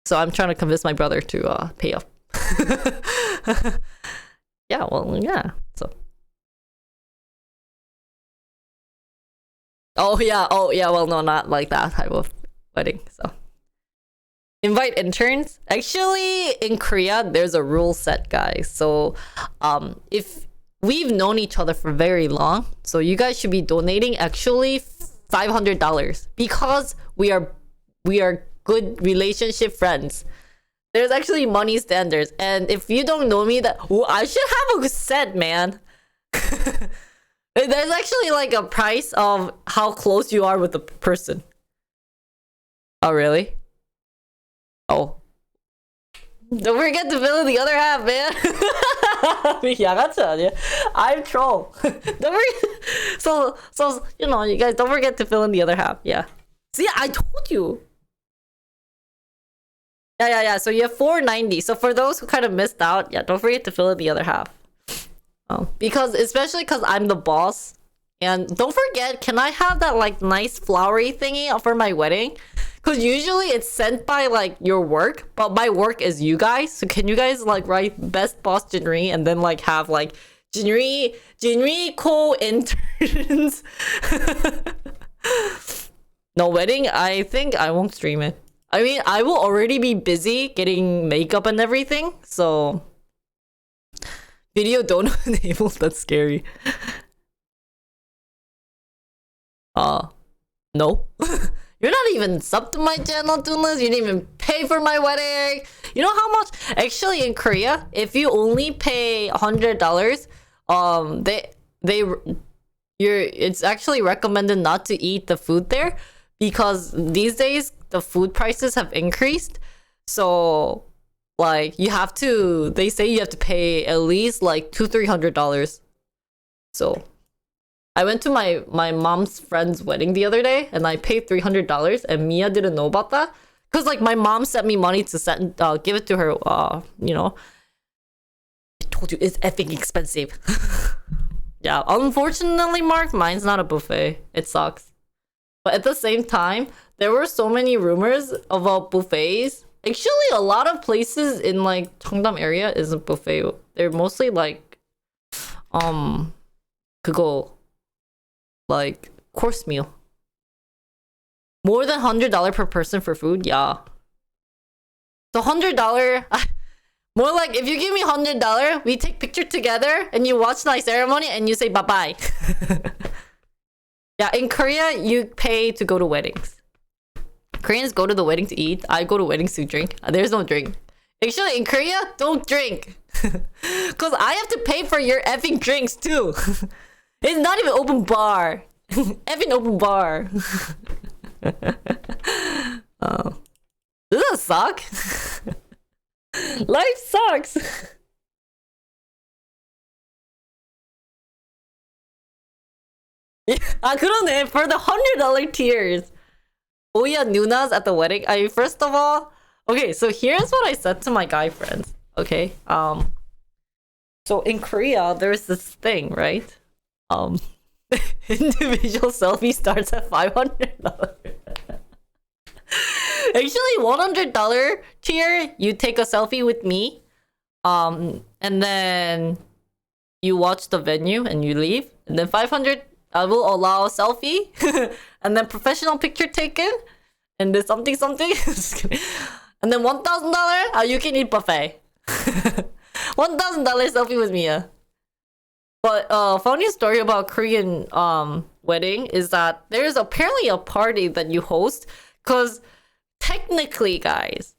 So I'm trying to convince my brother to pay off. Yeah, well, yeah. So. Oh yeah. Well, no, not like that type of wedding. So. Invite interns. Actually, in Korea, there's a rule set, guys. So, if we've known each other for very long, so you guys should be donating actually $500 because we are good relationship friends. There's actually money standards, and if you don't know me, that I should have a set, man. There's actually like a price of how close you are with the person. Oh really? Oh. Don't forget to fill in the other half, man. 양아치 아니야? I'm troll. Don't forget. So you know, you guys don't forget to fill in the other half. Yeah. See, I told you. Yeah. So you have 490. So for those who kind of missed out, yeah, don't forget to fill in the other half. Especially because I'm the boss. And don't forget, can I have that like nice flowery thingy for my wedding? Because usually it's sent by like your work, but my work is you guys. So can you guys like write best boss Jinri and then like have like Jinri co-interns? No wedding? I think I won't stream it. I mean, I will already be busy getting makeup and everything, so video don't enable. That's scary. No. You're not even sub to my channel, Toonless. You didn't even pay for my wedding. You know how much? Actually, in Korea, if you only pay $100, it's actually recommended not to eat the food there because these days the food prices have increased. So, like, they say you have to pay at least like $200-300. So, I went to my mom's friend's wedding the other day and I paid $300 and Mia didn't know about that because like my mom sent me money to give it to her. You know, I told you it's effing expensive. Yeah, unfortunately, Mark, mine's not a buffet. It sucks. But at the same time, there were so many rumors about buffets. Actually, a lot of places in like Cheongdam area isn't buffet. They're mostly like 그거. Like course meal. More than $100 per person for food, yeah. So $100, more like if you give me $100, we take picture together and you watch the ceremony and you say bye bye. Yeah, in Korea you pay to go to weddings. Koreans go to the wedding to eat. I go to weddings to drink. There's no drink. Actually, in Korea, don't drink. Cause I have to pay for your effing drinks too. It's not even open bar. Effing open bar. Oh. Does that suck? Life sucks. 그러네. For the $100 tiers. Oh yeah, Nuna's at the wedding. First of all, okay, so here's what I said to my guy friends. Okay. So in Korea, there's this thing, right? Individual selfie starts at $500. Actually, $100 tier, you take a selfie with me, and then you watch the venue and you leave, and then 500 I will allow a selfie, and then professional picture taken, and then something, and then $1,000 you can eat buffet. $1,000 selfie with Mia. But funny story about Korean wedding is that there's apparently a party that you host because technically, guys,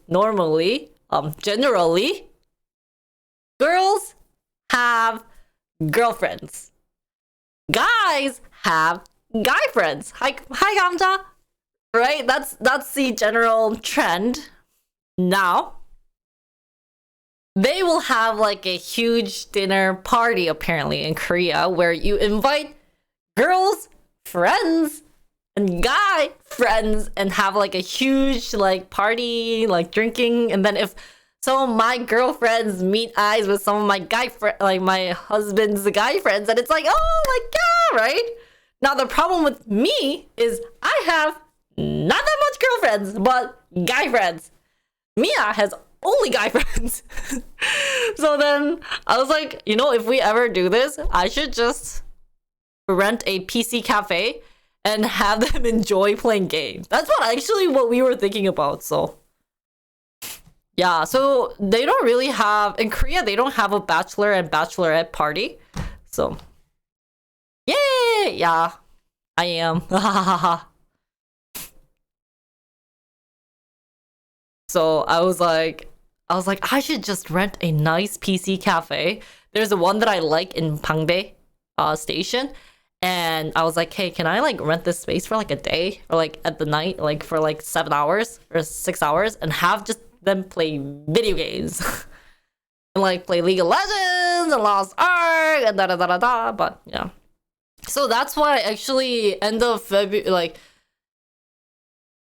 normally, generally, girls have girlfriends. Guys have guy friends. Hi Gamja. Right? That's the general trend. Now, they will have like a huge dinner party apparently in Korea where you invite girls, friends, and guy friends and have like a huge like party, like drinking. And then if some of my girlfriends meet eyes with some of my guy like my husband's guy friends, and it's like, oh my god, right? Now the problem with me is I have not that much girlfriends, but guy friends. Mia has only guy friends. So then I was like, you know, if we ever do this, I should just rent a PC cafe and have them enjoy playing games. That's what we were thinking about. So Yeah, so they don't really have in Korea. They don't have a bachelor and bachelorette party. So, yay! Yeah, I am. So I should just rent a nice PC cafe. There's a one that I like in Pangdae station. And I was like, hey, can I like rent this space for like a day or like at the night, like for like 7 hours or 6 hours and have just them play video games and like play League of Legends and Lost Ark and da da da da da. But yeah. So that's why actually end of February, like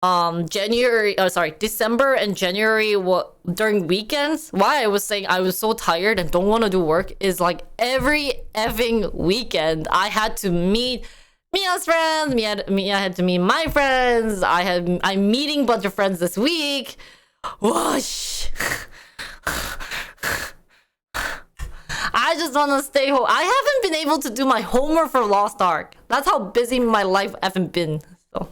January, oh sorry, December and January, what during weekends, why I was saying I was so tired and don't want to do work is like every effing weekend I had to meet Mia's friends. Mia had to meet my friends. I'm meeting a bunch of friends this week. Whoosh. I just want to stay home. I haven't been able to do my homework for Lost Ark. That's how busy my life haven't been. So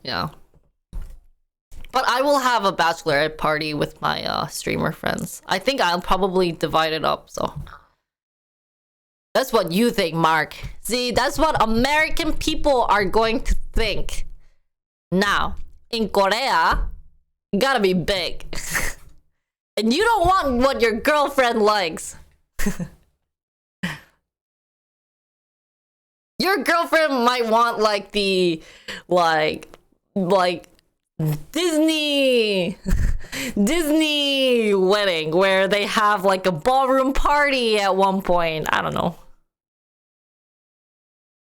yeah. But I will have a bachelorette party with my streamer friends. I think I'll probably divide it up, so. That's what you think, Mark. See, that's what American people are going to think. Now, in Korea, you gotta be big. And you don't want what your girlfriend likes. Your girlfriend might want like the like Disney wedding where they have like a ballroom party at one point. I don't know.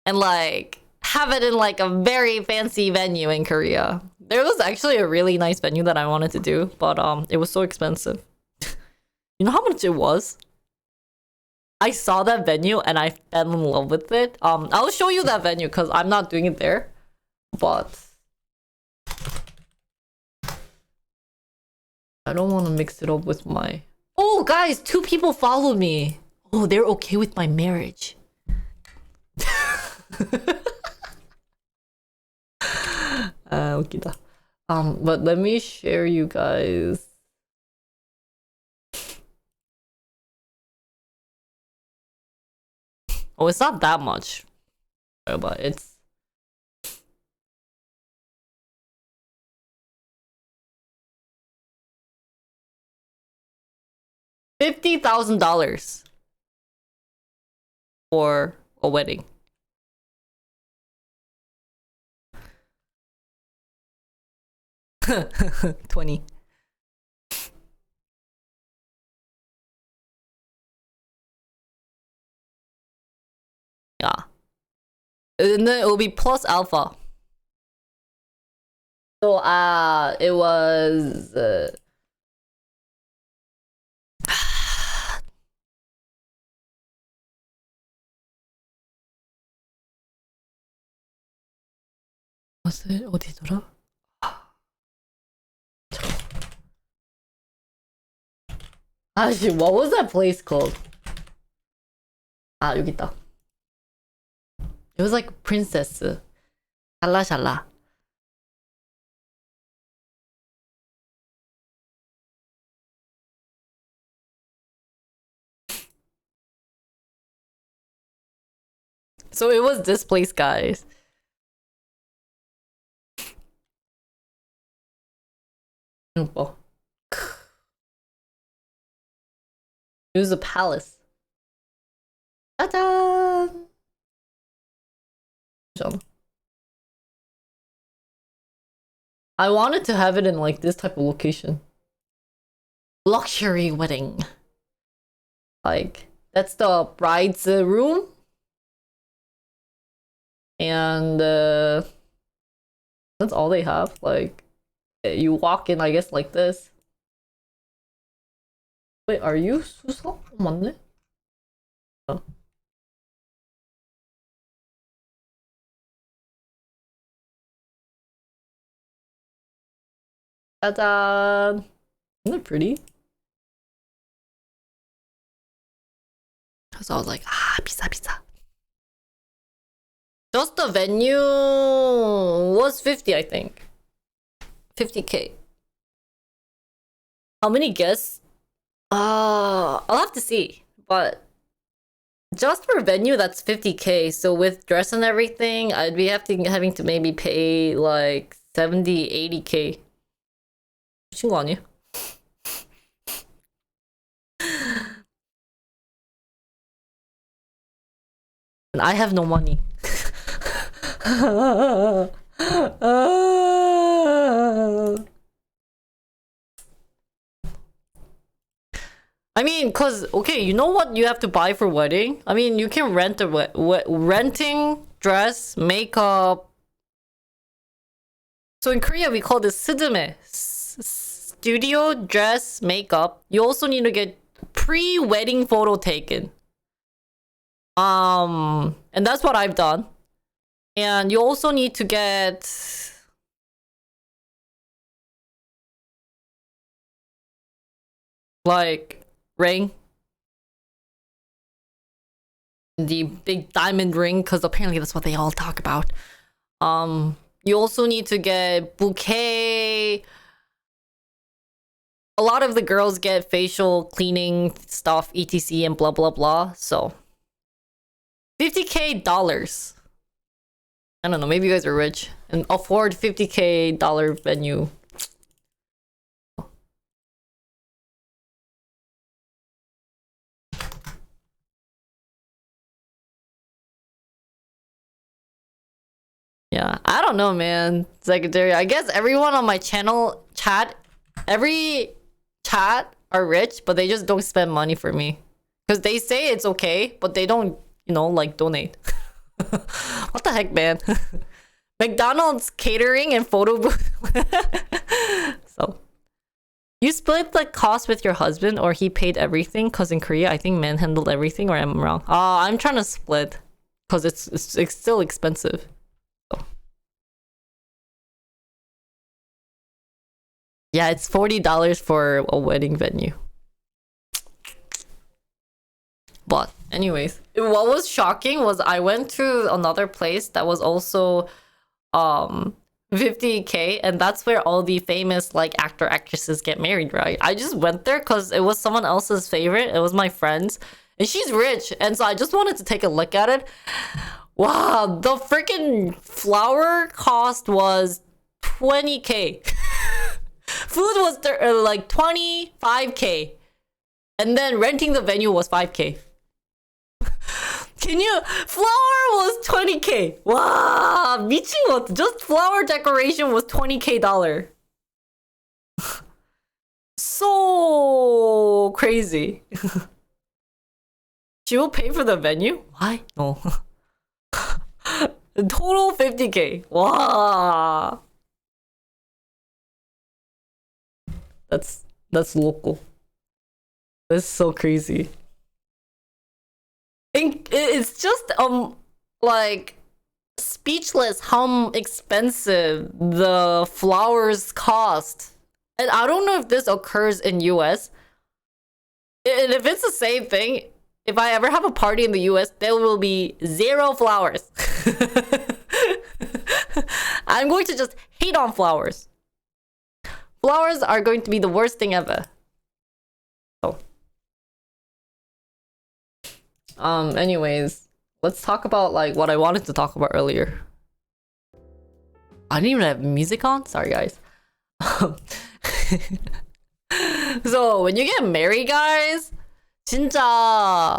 And like have it in like a very fancy venue in Korea. There was actually a really nice venue that I wanted to do, but it was so expensive. You know how much it was? I saw that venue and I fell in love with it. I'll show you that venue because I'm not doing it there. But I don't want to mix it up with my... Oh, guys, 2 people followed me. Oh, they're okay with my marriage. 웃기다. But let me share you guys. Oh, it's not that much. But it's... $50,000 for a wedding. $20. Yeah. And then it will be plus alpha. So it was was it 어디더라? 아씨, what was that place called? 아, 여기 있다. It was like princess. 샬라샬라. So it was this place, guys. 오빠. It was a palace. 짜잔. I wanted to have it in like this type of location. Luxury wedding. Like, that's the bride's room. And that's all they have. Like, you walk in, I guess, like this. Wait, are you 수서? 맞네? Oh. 짜잔. Isn't it pretty? So I was like, 비싸. Just the venue was 50, I think. 50K. How many guests? I'll have to see. But just for venue, that's 50K. So with dress and everything, I'd be having to maybe pay like 70, 80K. 미친 거 아니야? And I have no money. I mean, cause okay, you know what you have to buy for wedding? I mean, you can rent a renting dress, makeup. So in Korea, we call this 스드메, studio dress, makeup. You also need to get pre-wedding photo taken. And that's what I've done. And you also need to get like ring, the big diamond ring, because apparently that's what they all talk about. You also need to get bouquet. A lot of the girls get facial cleaning stuff, etc, and blah blah blah. So $50K. I don't know, maybe you guys are rich and afford $50K venue. Yeah, I don't know, man. Secretary, I guess everyone on my channel every chat are rich, but they just don't spend money for me. Because they say it's okay, but they don't, you know, like donate. What the heck, man? McDonald's catering and photo booth. So, you split the cost with your husband or he paid everything? Because in Korea, I think men handled everything, or am I wrong? I'm trying to split because it's still expensive. Yeah, it's $40 for a wedding venue. But anyways, what was shocking was I went to another place that was also 50K, and that's where all the famous like actresses get married, right? I just went there because it was someone else's favorite. It was my friend's, and she's rich, and so I just wanted to take a look at it. Wow, the freaking flower cost was 20K. Food was like 25K, and then renting the venue was 5K. Can you? Flower was 20K. Wow, 미친 것. Just flower decoration was $20K. So crazy. She will pay for the venue? Why? No. Total 50K. Wow. That's local. That's so crazy. It's just like speechless how expensive the flowers cost. And I don't know if this occurs in US. And if it's the same thing, if I ever have a party in the US, there will be 0 flowers. I'm going to just hate on flowers. Flowers are going to be the worst thing ever. Oh. Anyways, let's talk about like what I wanted to talk about earlier. I didn't even have music on. Sorry, guys. So when you get married, guys, 진짜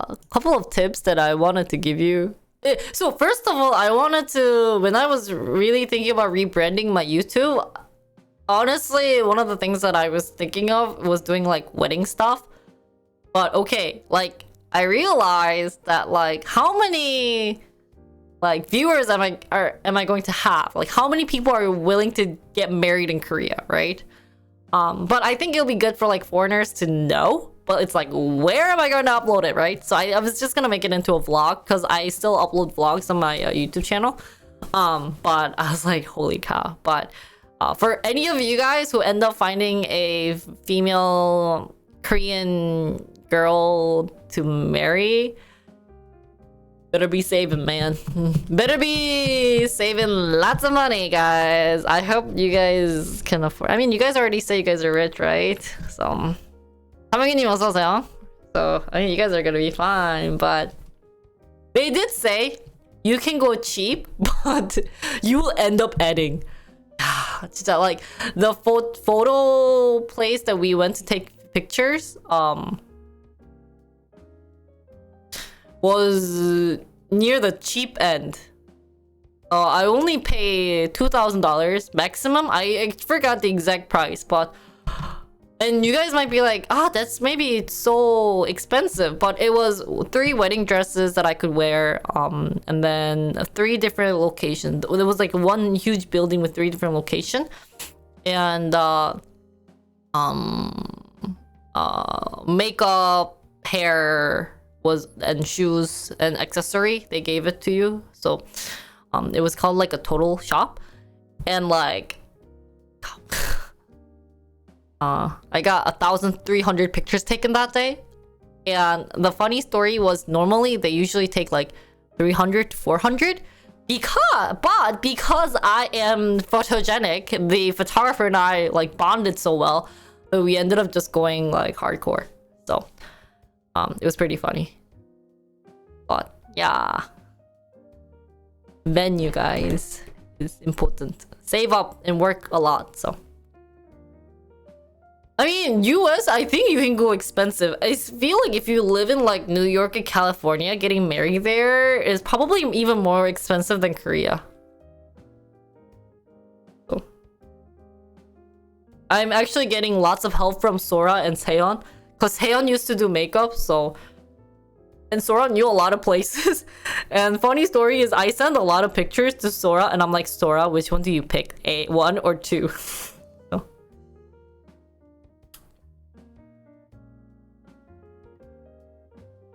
a couple of tips that I wanted to give you. So first of all, I wanted to, when I was really thinking about rebranding my YouTube, honestly, one of the things that I was thinking of was doing like wedding stuff. But okay, like I realized that like how many like viewers am I going to have? Like how many people are willing to get married in Korea, right? But I think it'll be good for like foreigners to know. But it's like, where am I going to upload it, right? So I was just gonna make it into a vlog because I still upload vlogs on my YouTube channel. But I was like, holy cow. But for any of you guys who end up finding a female Korean girl to marry, Better be saving, man. Better be saving lots of money, guys. I hope you guys can afford. I mean, you guys already say you guys are rich, right? So, so I mean, you guys are gonna be fine. But they did say you can go cheap, but you will end up adding. 진짜, like the photo place that we went to take pictures, was near the cheap end. I only pay $2,000 maximum. I forgot the exact price, but and you guys might be like, that's maybe it's so expensive, but it was 3 wedding dresses that I could wear, and then 3 different locations. There was like one huge building with 3 different locations, and makeup, hair was and shoes and accessory. They gave it to you, so it was called like a total shop, and like. I got 1,300 pictures taken that day, and the funny story was normally they usually take like 300 to 400 because I am photogenic, the photographer and I like bonded so well that we ended up just going like hardcore. So it was pretty funny, but yeah, venue, guys, is important. Save up and work a lot. So I mean, US, I think you can go expensive. I feel like if you live in like New York and California, getting married there is probably even more expensive than Korea. So, I'm actually getting lots of help from Sora and Seon, because Seon used to do makeup, so, and Sora knew a lot of places. And funny story is I send a lot of pictures to Sora and I'm like, Sora, which one do you pick? A, 1 or 2?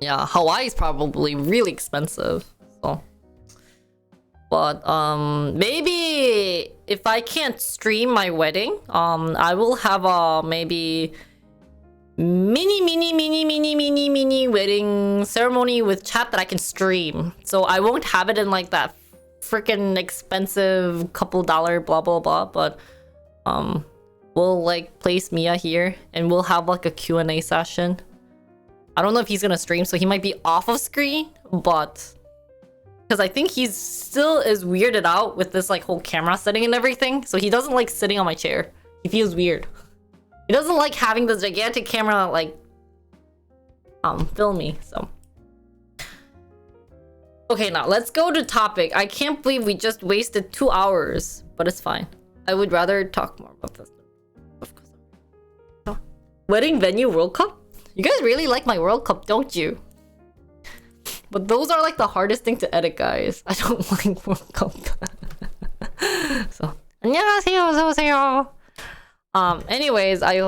Yeah, Hawaii is probably really expensive. So, but maybe if I can't stream my wedding, I will have a maybe mini wedding ceremony with chat that I can stream. So I won't have it in like that freaking expensive couple dollar blah blah blah. But we'll like place Mia here and we'll have like a Q&A session. I don't know if he's gonna stream, so he might be off of screen, but because I think he's still is weirded out with this like whole camera setting and everything, so he doesn't like sitting on my chair. He feels weird. He doesn't like having this gigantic camera like film me. So okay, now let's go to topic. I can't believe we just wasted 2 hours, but it's fine. I would rather talk more about this. Wedding venue World Cup? You guys really like my World Cup, don't you? But those are like the hardest thing to edit, guys. I don't like World Cup. So, 안녕하세요. Anyways, I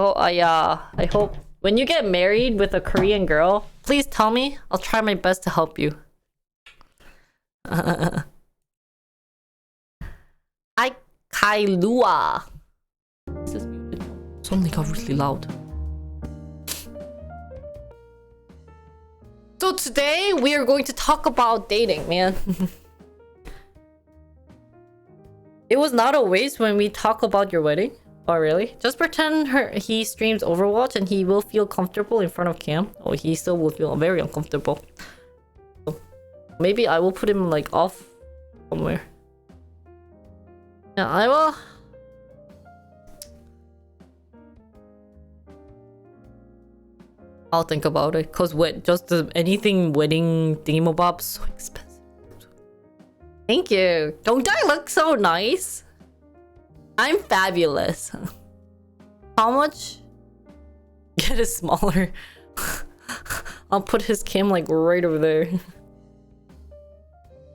hope when you get married with a Korean girl, please tell me. I'll try my best to help you. I Kailua. This is muted. Suddenly got really loud. So today we are going to talk about dating, man. It was not a waste when we talk about your wedding. Oh, really? Just pretend he streams Overwatch and he will feel comfortable in front of cam. Oh, he still will feel very uncomfortable. So maybe I will put him like off somewhere. Yeah, I will. I'll think about it, cause anything wedding thingamabob's so expensive. Thank you. Don't I look so nice? I'm fabulous. How much? Get it smaller. I'll put his cam like right over there.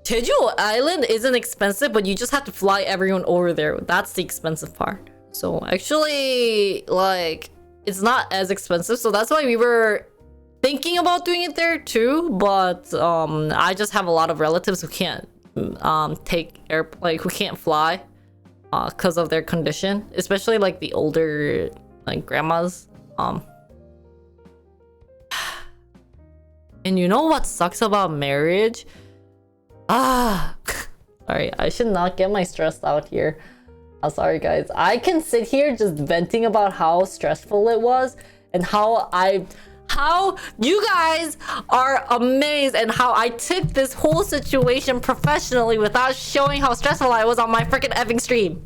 Jeju Island isn't expensive, but you just have to fly everyone over there. That's the expensive part. So actually, like, it's not as expensive, so that's why we were thinking about doing it there too. But I just have a lot of relatives who can't who can't fly because of their condition, especially like the older like grandmas. And you know what sucks about marriage? Ah, sorry, I should not get my stress out here. I'm sorry, guys. I can sit here just venting about how stressful it was and how you guys are amazed and how I took this whole situation professionally without showing how stressful I was on my freaking effing stream.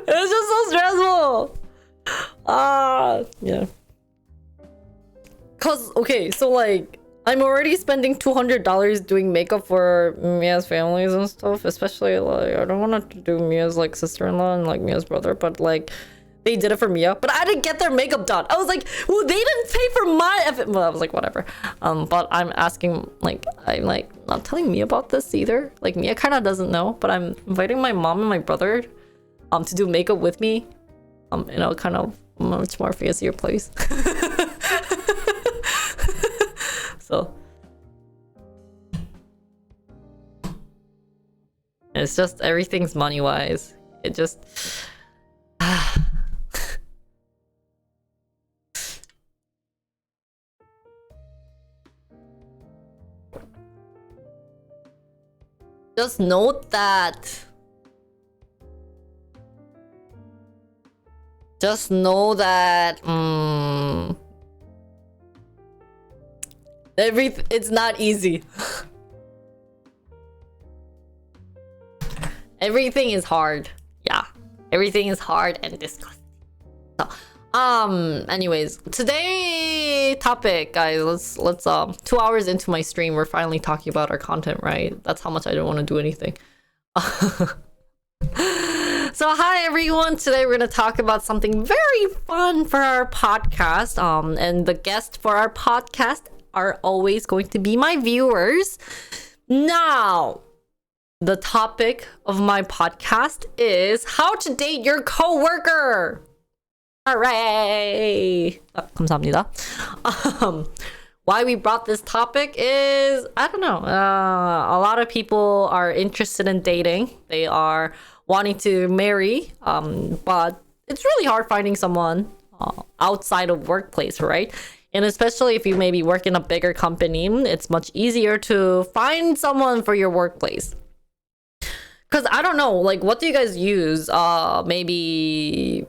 It was just so stressful. Yeah. Cause okay, so like I'm already spending $200 doing makeup for Mia's families and stuff. Especially like I don't want to do Mia's like sister-in-law and like Mia's brother, but like they did it for Mia, but I didn't get their makeup done. I was like, well, they didn't pay for my. Well, I was like, whatever. But I'm asking, like, I'm like not telling Mia about this either. Like Mia kind of doesn't know, but I'm inviting my mom and my brother, to do makeup with me, in a kind of much more fancier place. So it's just everything's money wise. It just just note that. Just know that it's not easy. Everything is hard. Yeah. Everything is hard and disgusting. So, anyways, today topic, guys, let's 2 hours into my stream, we're finally talking about our content, right? That's how much I don't want to do anything. So hi everyone, today we're going to talk about something very fun for our podcast, and the guest for our podcast are always going to be my viewers. Now, the topic of my podcast is how to date your coworker. Hooray! 감사합니다. Why we brought this topic is, I don't know, a lot of people are interested in dating. They are wanting to marry, but it's really hard finding someone outside of workplace, right? And especially if you maybe work in a bigger company, it's much easier to find someone for your workplace. Because I don't know, like, what do you guys use? Maybe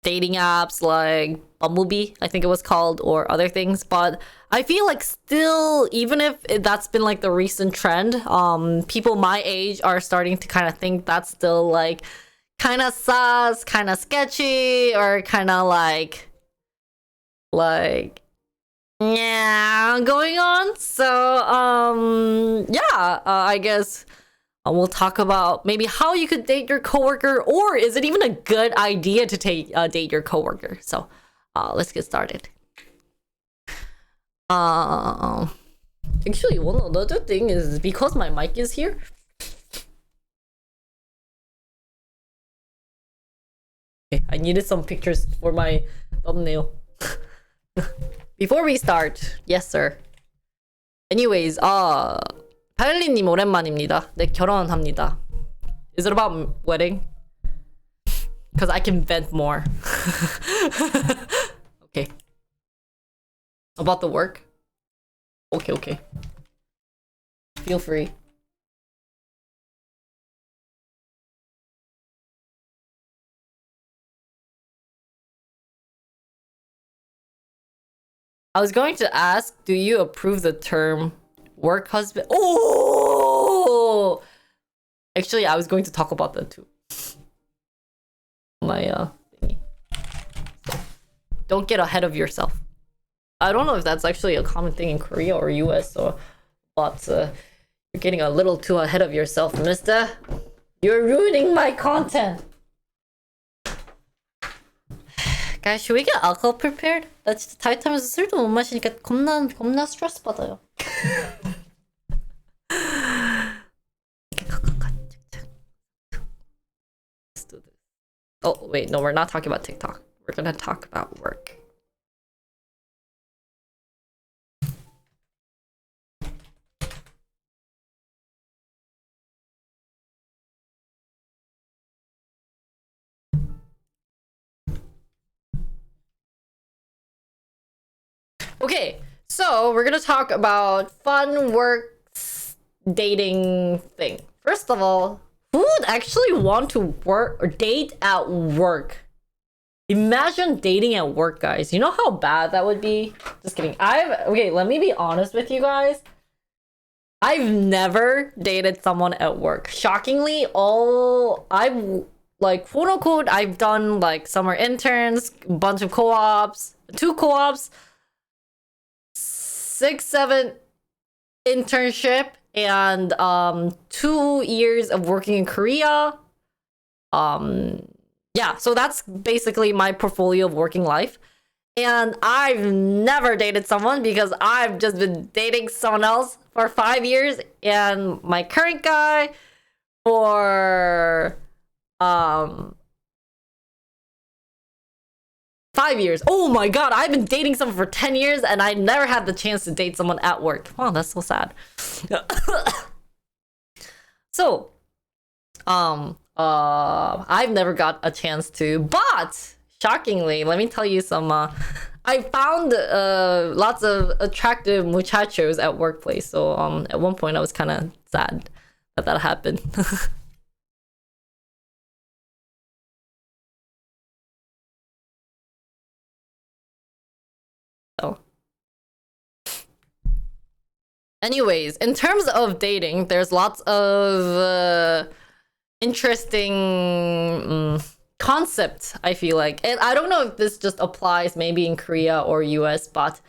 dating apps like Bumblebee, I think it was called, or other things. But I feel like still, even if that's been like the recent trend, people my age are starting to kind of think that's still like kind of sus, kind of sketchy, or kind of like yeah, going on. So yeah, I guess we'll talk about maybe how you could date your coworker, or is it even a good idea to date your coworker? So let's get started. Actually, one other thing is, because my mic is here, okay, I needed some pictures for my thumbnail. Before we start, yes sir. Anyways, 파일리님 오랜만입니다. 네, 결혼합니다. Is it about wedding? Because I can vent more. Okay. About the work? Okay. Feel free. I was going to ask, do you approve the term work husband? Oh! Actually, I was going to talk about that too. My thingy. So, don't get ahead of yourself. I don't know if that's actually a common thing in Korea or US, but you're getting a little too ahead of yourself, mister. You're ruining my content. Guys, should we get alcohol prepared? 나 진짜 다이어트 하면서 술도 못 마시니까 겁나 스트레스 받아요. Let's do this. Oh, wait, no, we're not talking about TikTok. We're gonna talk about work. Okay, so we're gonna talk about fun work dating thing. First of all, who would actually want to work or date at work? Imagine dating at work, guys. You know how bad that would be? Just kidding. Okay, let me be honest with you guys. I've never dated someone at work. Shockingly, I've like quote unquote I've done like summer interns, bunch of co-ops, 2 co-ops, 6, 7 internship, and 2 years of working in Korea. Yeah, so that's basically my portfolio of working life. And I've never dated someone because I've just been dating someone else for 5 years, and my current guy for 5 years. Oh my god, I've been dating someone for 10 years and I never had the chance to date someone at work. Oh, that's so sad. So, I've never got a chance to, but shockingly, let me tell you some I found lots of attractive muchachos at workplace. So at one point I was kind of sad that happened. So anyways, in terms of dating, there's lots of interesting concept, I feel like. And I don't know if this just applies maybe in Korea or US, but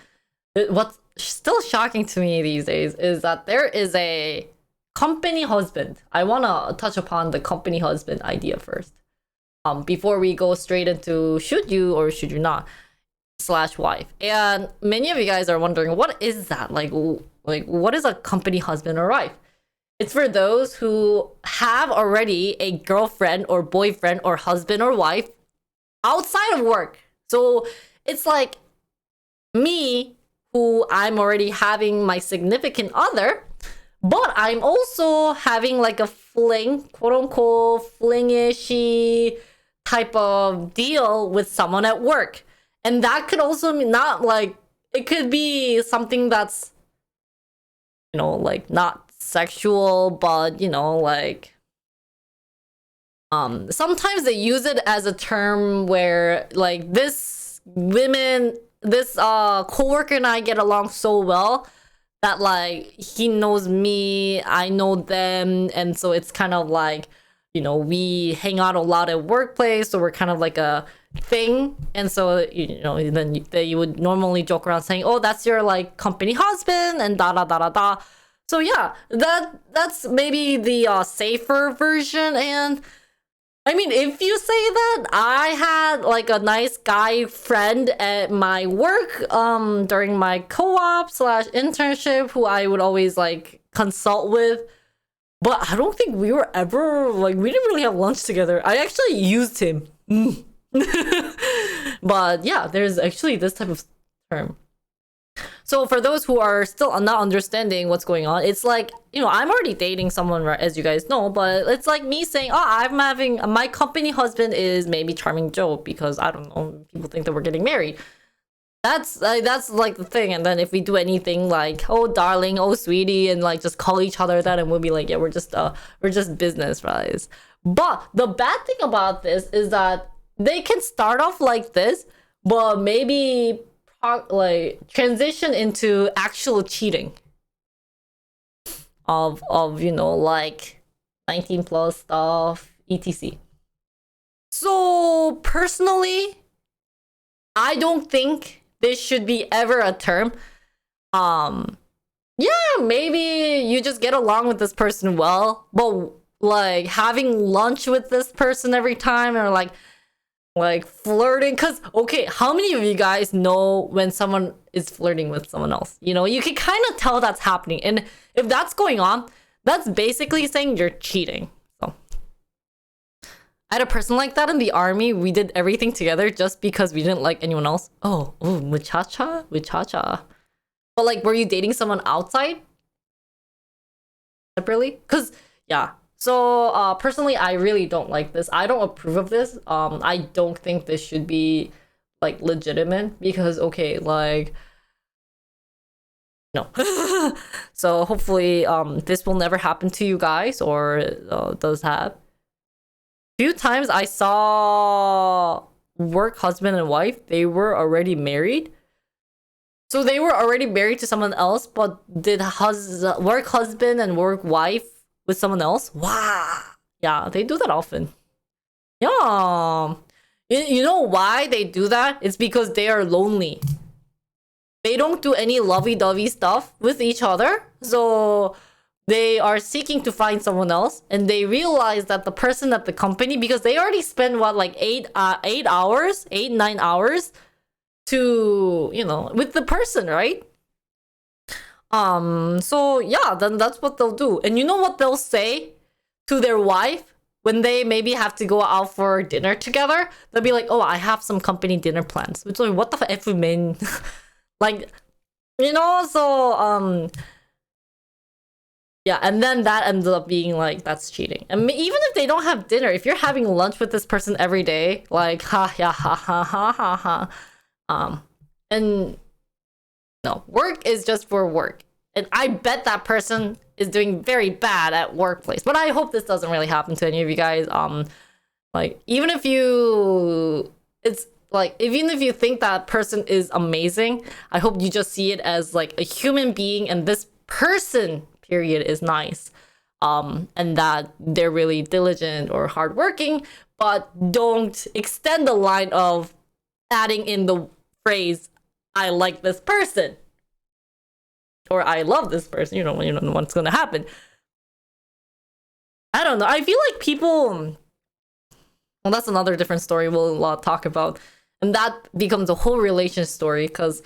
what's still shocking to me these days is that there is a company husband. I want to touch upon the company husband idea first. Before we go straight into should you or should you not / wife. And many of you guys are wondering, what is that? Like what is a company husband or wife? It's for those who have already a girlfriend or boyfriend or husband or wife outside of work. So it's like me, who I'm already having my significant other, but I'm also having like a fling, quote unquote, flingishy type of deal with someone at work. And that could also mean not like, it could be something that's, you know, like not sexual, but you know, like sometimes they use it as a term where like this coworker and I get along so well that like he knows me, I know them, and so it's kind of like, you know, we hang out a lot at workplace, so we're kind of like a thing. And so, you know, then you would normally joke around saying, oh, that's your like company husband and da da da da da. So yeah, that's maybe the safer version. And I mean, if you say that, I had like a nice guy friend at my work during my co-op / internship who I would always like consult with. But I don't think we were ever like, we didn't really have lunch together. I actually used him. But yeah, there's actually this type of term. So for those who are still not understanding what's going on, it's like, you know, I'm already dating someone, right, as you guys know, but it's like me saying, oh, I'm having, my company husband is maybe Charming Joe, because I don't know, people think that we're getting married. That's like the thing. And then if we do anything like, oh darling, oh sweetie, and like just call each other that, and we'll be like, yeah, we're just business guys. But the bad thing about this is that they can start off like this, but maybe like transition into actual cheating of you know, like 19 plus stuff, etc. So personally, I don't think this should be ever a term. Yeah, maybe you just get along with this person well, but like having lunch with this person every time, or like flirting, because okay, how many of you guys know when someone is flirting with someone else? You know, you can kind of tell that's happening, and if that's going on, that's basically saying you're cheating. So I had a person like that in the army. We did everything together just because we didn't like anyone else. Oh, muchacha. But like, were you dating someone outside separately? Because yeah. So personally, I really don't like this. I don't approve of this. I don't think this should be like legitimate, because okay, like no. So hopefully this will never happen to you guys, or does have. Few times I saw work husband and wife, they were already married. So they were already married to someone else, but did work husband and work wife with someone else? Wow. Yeah, they do that often. Yeah. You know why they do that? It's because they are lonely. They don't do any lovey-dovey stuff with each other. So they are seeking to find someone else, and they realize that the person at the company, because they already spend what, like 9 hours to, you know, with the person, right? So yeah, then that's what they'll do. And you know what they'll say to their wife when they maybe have to go out for dinner together? They'll be like, oh, I have some company dinner plans. Which, like, what the f you mean? Like, you know, so yeah, and then that ends up being like, that's cheating. And even if they don't have dinner, if you're having lunch with this person every day, like, ha yeah, ha ha ha ha ha, and no, work is just for work. And I bet that person is doing very bad at workplace. But I hope this doesn't really happen to any of you guys. Like, even if you think that person is amazing, I hope you just see it as like a human being, and this person, period, is nice. And that they're really diligent or hardworking, but don't extend the line of adding in the phrase, I like this person, or I love this person. You know what's gonna happen. I don't know. I feel like people, well, that's another different story we'll talk about, and that becomes a whole relation story. Because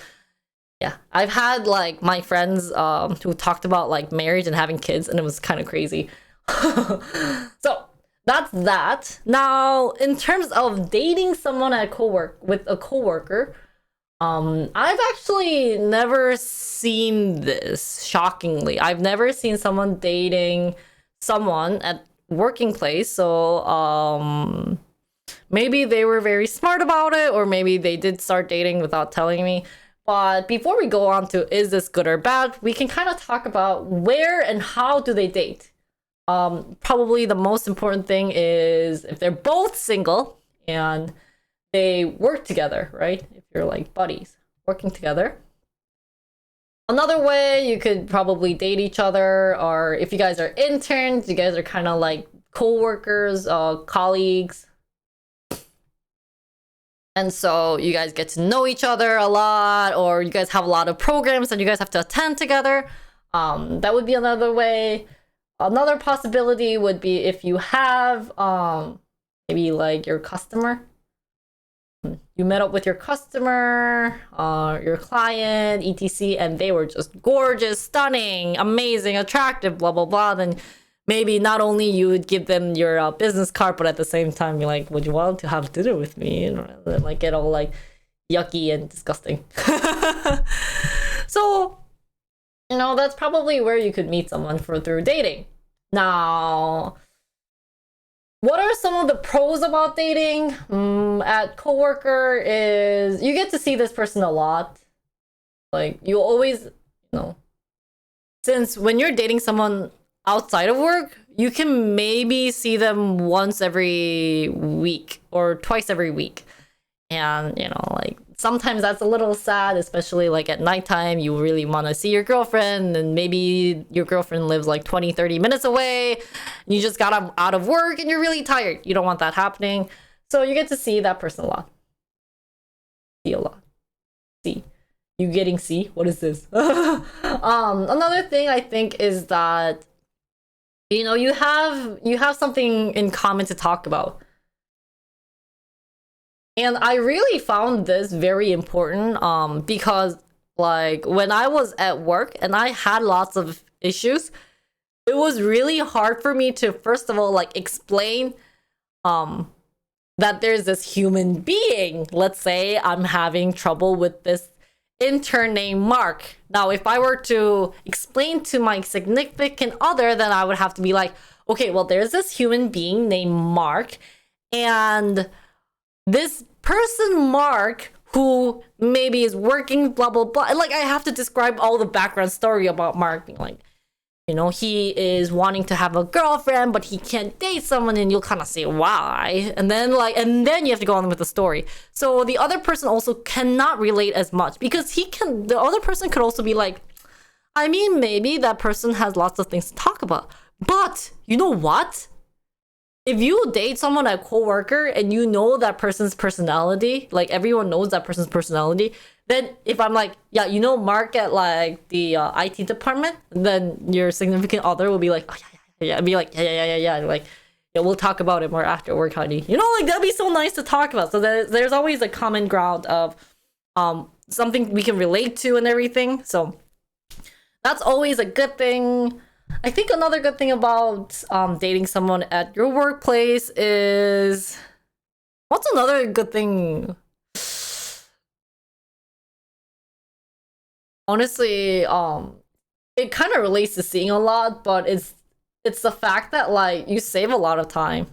yeah, I've had like my friends who talked about like marriage and having kids, and it was kind of crazy. So that's that. Now, in terms of dating someone at with a coworker, I've actually never seen this, shockingly. I've never seen someone dating someone at working place. So maybe they were very smart about it, or maybe they did start dating without telling me. But before we go on to is this good or bad, we can kind of talk about where and how do they date. Probably the most important thing is if they're both single and they work together, right? If you're like buddies working together. Another way you could probably date each other, or if you guys are interns, you guys are kind of like co-workers, colleagues. And so you guys get to know each other a lot, or you guys have a lot of programs that you guys have to attend together. That would be another way. Another possibility would be if you have maybe like your customer. You met up with your customer, your client, etc., and they were just gorgeous, stunning, amazing, attractive, blah, blah, blah. Then maybe not only you would give them your business card, but at the same time, you're like, would you want to have dinner with me? And like get all like yucky and disgusting. So, you know, that's probably where you could meet someone through dating. Now, what are some of the pros about dating at coworker is you get to see this person a lot. Like, you always, you know, since when you're dating someone outside of work, you can maybe see them once every week or twice every week. And, you know, like, sometimes that's a little sad, especially like at nighttime. You really want to see your girlfriend, and maybe your girlfriend lives like 20-30 minutes away. You just got out of work and you're really tired. You don't want that happening. So you get to see that person a lot. See a lot. See. You getting see? What is this? Another thing I think is that, you know, you have something in common to talk about. And I really found this very important because, like, when I was at work and I had lots of issues, it was really hard for me to, first of all, like, explain that there's this human being. Let's say I'm having trouble with this intern named Mark. Now, if I were to explain to my significant other, then I would have to be like, okay, well, there's this human being named Mark, and this person Mark who maybe is working, blah blah blah. Like I have to describe all the background story about Mark being like, you know, he is wanting to have a girlfriend, but he can't date someone, and you'll kind of say why. And then you have to go on with the story. So the other person also cannot relate as much because the other person could also be like, I mean, maybe that person has lots of things to talk about. But you know what? If you date someone, a coworker, and you know that person's personality, like everyone knows that person's personality, then if I'm like, yeah, you know Mark at like the IT department, then your significant other will be like, oh yeah. And be like, yeah. Like, yeah, we'll talk about it more after work, honey. You know, like that'd be so nice to talk about. So there's always a common ground of something we can relate to and everything. So that's always a good thing. I think another good thing about dating someone at your workplace is, what's another good thing? Honestly, it kind of relates to seeing a lot, but it's the fact that like you save a lot of time.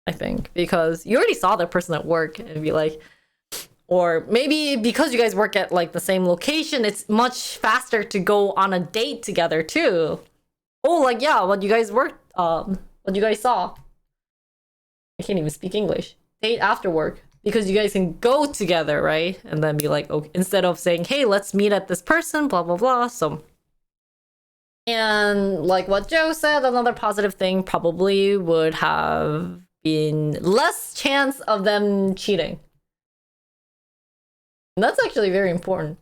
I think because you already saw the person at work and be like, or maybe because you guys work at like the same location, it's much faster to go on a date together too. Oh, like yeah, what you guys saw. I can't even speak English. Date after work. Because you guys can go together, right? And then be like, okay, instead of saying, hey, let's meet at this person, blah, blah, blah. So, and like what Joe said, another positive thing probably would have been less chance of them cheating. And that's actually very important.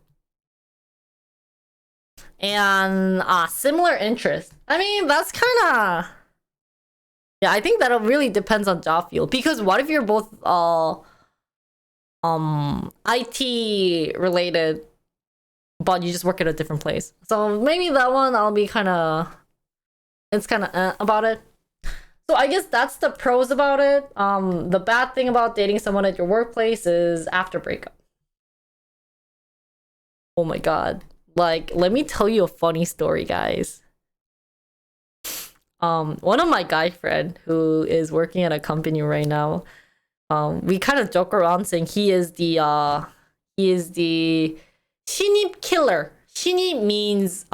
And similar interest. I mean, that's kind of... Yeah, I think that really depends on job field. Because what if you're both IT related, but you just work at a different place? So maybe that one I'll be kind of... It's kind of about it. So I guess that's the pros about it. The bad thing about dating someone at your workplace is after breakup. Oh my god. Like, let me tell you a funny story, guys. One of my guy friend who is working at a company right now, we kind of joke around saying he is the 신입 killer. Shinip means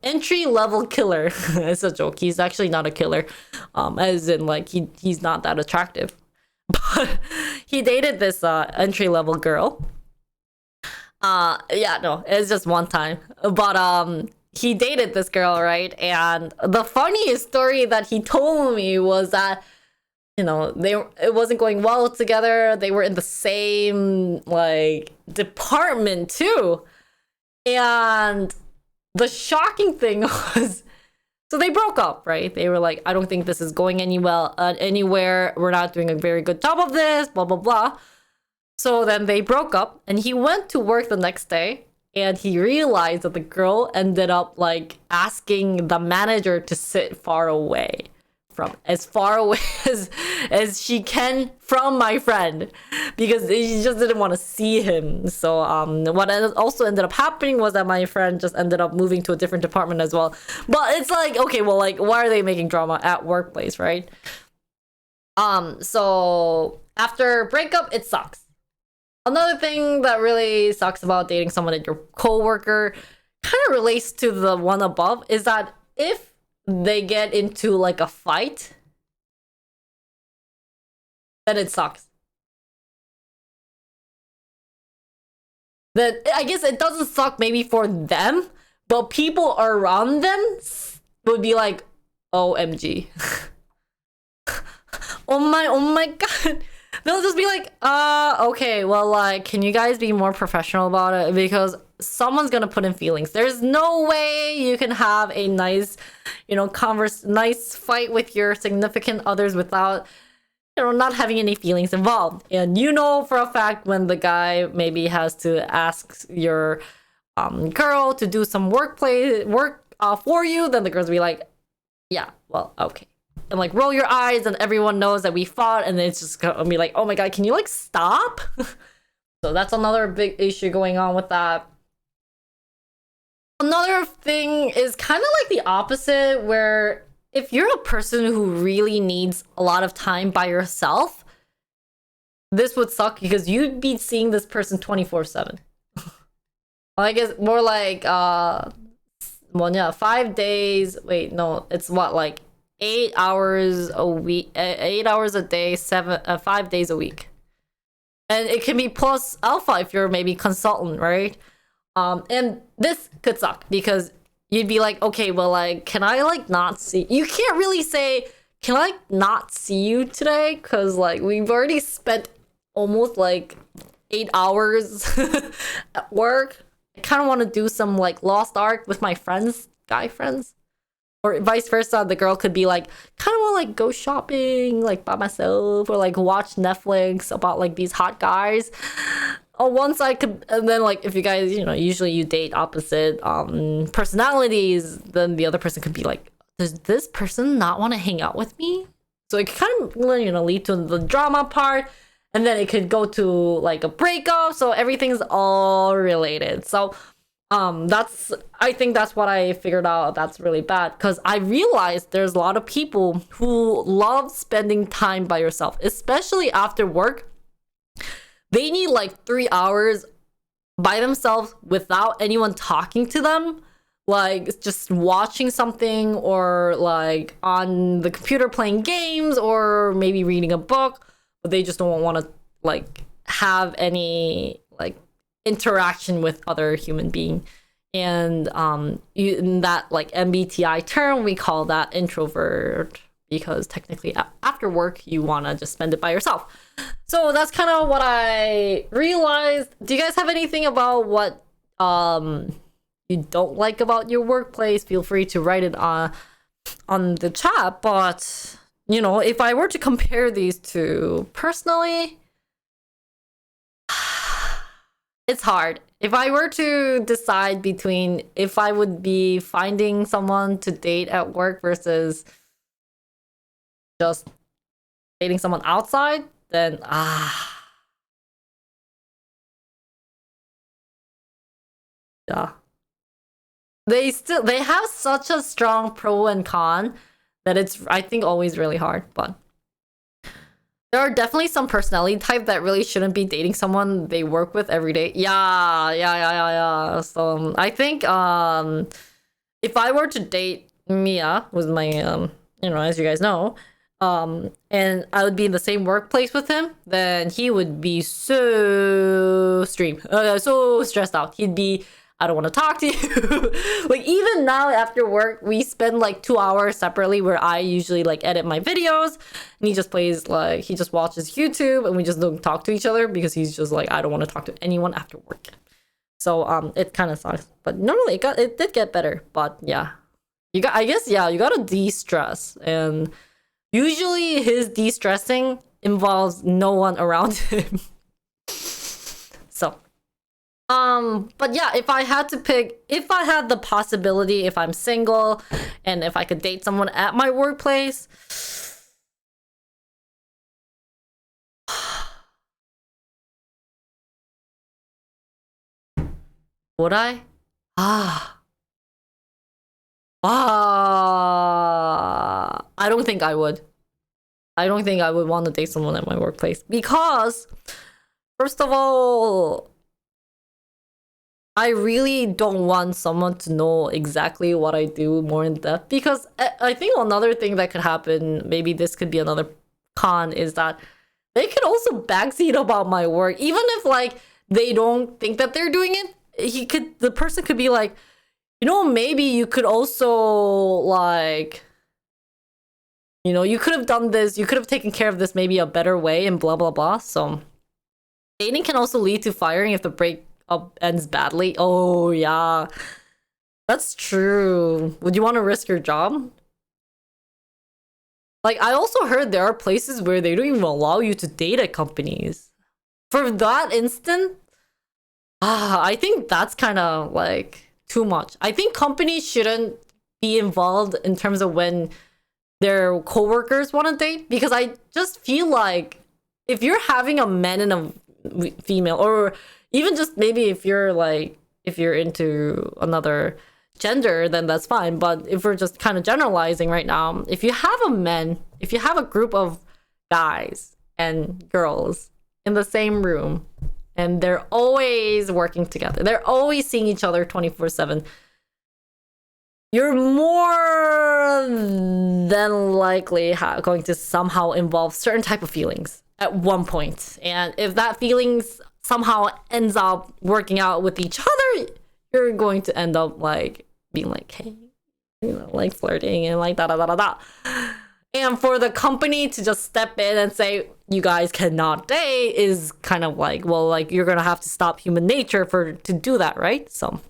entry level killer. It's a joke. He's actually not a killer, as in like he's not that attractive. But he dated this entry level girl. Yeah, no, it's just one time. But he dated this girl, right? And the funniest story that he told me was that, you know, it wasn't going well together. They were in the same like department too. And the shocking thing was, so they broke up, right? They were like, I don't think this is going anywhere. We're not doing a very good job of this, blah, blah, blah. So then they broke up, and he went to work the next day, and he realized that the girl ended up like asking the manager to sit as far away as she can from my friend, because she just didn't want to see him. So what also ended up happening was that my friend just ended up moving to a different department as well. But it's like, okay, well, like, why are they making drama at workplace, right? So after breakup, it sucks. Another thing that really sucks about dating someone at your coworker kind of relates to the one above, is that if they get into like a fight, then it sucks. That, I guess it doesn't suck maybe for them, but people around them would be like, OMG. oh my god. They'll just be like, okay, well, like, can you guys be more professional about it? Because someone's gonna put in feelings. There's no way you can have a nice, you know, nice fight with your significant others without, you know, not having any feelings involved. And you know for a fact when the guy maybe has to ask your girl to do some work for you, then the girls will be like, yeah, well, okay. And like roll your eyes, and everyone knows that we fought, and it's just gonna be like, oh my god, can you like stop? So that's another big issue going on with that. Another thing is kind of like the opposite, where if you're a person who really needs a lot of time by yourself, this would suck because you'd be seeing this person 24/7. I guess more like 5 days. Wait, no, it's what, like 8 hours a week, 8 hours a day, 5 days a week. And it can be plus alpha if you're maybe consultant, right? And this could suck because you'd be like, okay, well, like, can I like not see? You can't really say, can I not see you today? Because like we've already spent almost like 8 hours at work. I kind of want to do some like Lost Ark with my friends, guy friends. Or vice versa, the girl could be like, kind of want to like go shopping like by myself or like watch Netflix about like these hot guys. On one side could, and then like if you guys, you know, usually you date opposite personalities, then the other person could be like, does this person not want to hang out with me? So it could kind of, you know, lead to the drama part, and then it could go to like a breakup. So everything's all related. So I think that's what I figured out that's really bad, because I realized there's a lot of people who love spending time by yourself, especially after work. They need like 3 hours by themselves without anyone talking to them, like just watching something or like on the computer playing games or maybe reading a book, but they just don't want to like have any like interaction with other human being. And in that like MBTI term, we call that introvert, because technically after work you want to just spend it by yourself. So that's kind of what I realized. Do you guys have anything about what you don't like about your workplace? Feel free to write it on the chat. But you know, if I were to compare these two personally, it's hard. If I were to decide between if I would be finding someone to date at work versus just dating someone outside, then yeah. They have such a strong pro and con that it's, I think, always really hard. But there are definitely some personality type that really shouldn't be dating someone they work with every day. Yeah. So I think if I were to date Mia, who's my you know, as you guys know, and I would be in the same workplace with him, then he would be so so stressed out. He'd be, I don't want to talk to you. Like even now after work, we spend like 2 hours separately where I usually like edit my videos and he just plays, like he just watches YouTube, and we just don't talk to each other because he's just like, I don't want to talk to anyone after work. So it kind of sucks, but normally it did get better. But yeah, you gotta de-stress, and usually his de-stressing involves no one around him. So but yeah, if I had to pick, if I had the possibility, if I'm single and if I could date someone at my workplace, would I? I don't think I would. I don't think I would want to date someone at my workplace because, first of all, I really don't want someone to know exactly what I do more in depth, because I think another thing that could happen, maybe this could be another con, is that they could also backseat about my work. Even if like they don't think that they're doing it, the person could be like, you know, maybe you could also like, you know, you could have done this, you could have taken care of this maybe a better way, and blah blah blah. So dating can also lead to firing if the breakup ends badly. Oh yeah, that's true. Would you want to risk your job? Like I also heard there are places where they don't even allow you to date at companies. For that instant, I think that's kind of like too much. I think companies shouldn't be involved in terms of when their coworkers want to date, because I just feel like if you're having a man and a female, or even just maybe if you're into another gender, then that's fine. But if we're just kind of generalizing right now, if you have a group of guys and girls in the same room and they're always working together, they're always seeing each other 24/7, you're more than likely going to somehow involve certain type of feelings at one point. And if that feelings somehow ends up working out with each other, you're going to end up like being like, hey, you know, like flirting and like da da da da da. And for the company to just step in and say you guys cannot date is kind of like, well, like you're gonna have to stop human nature to do that, right? So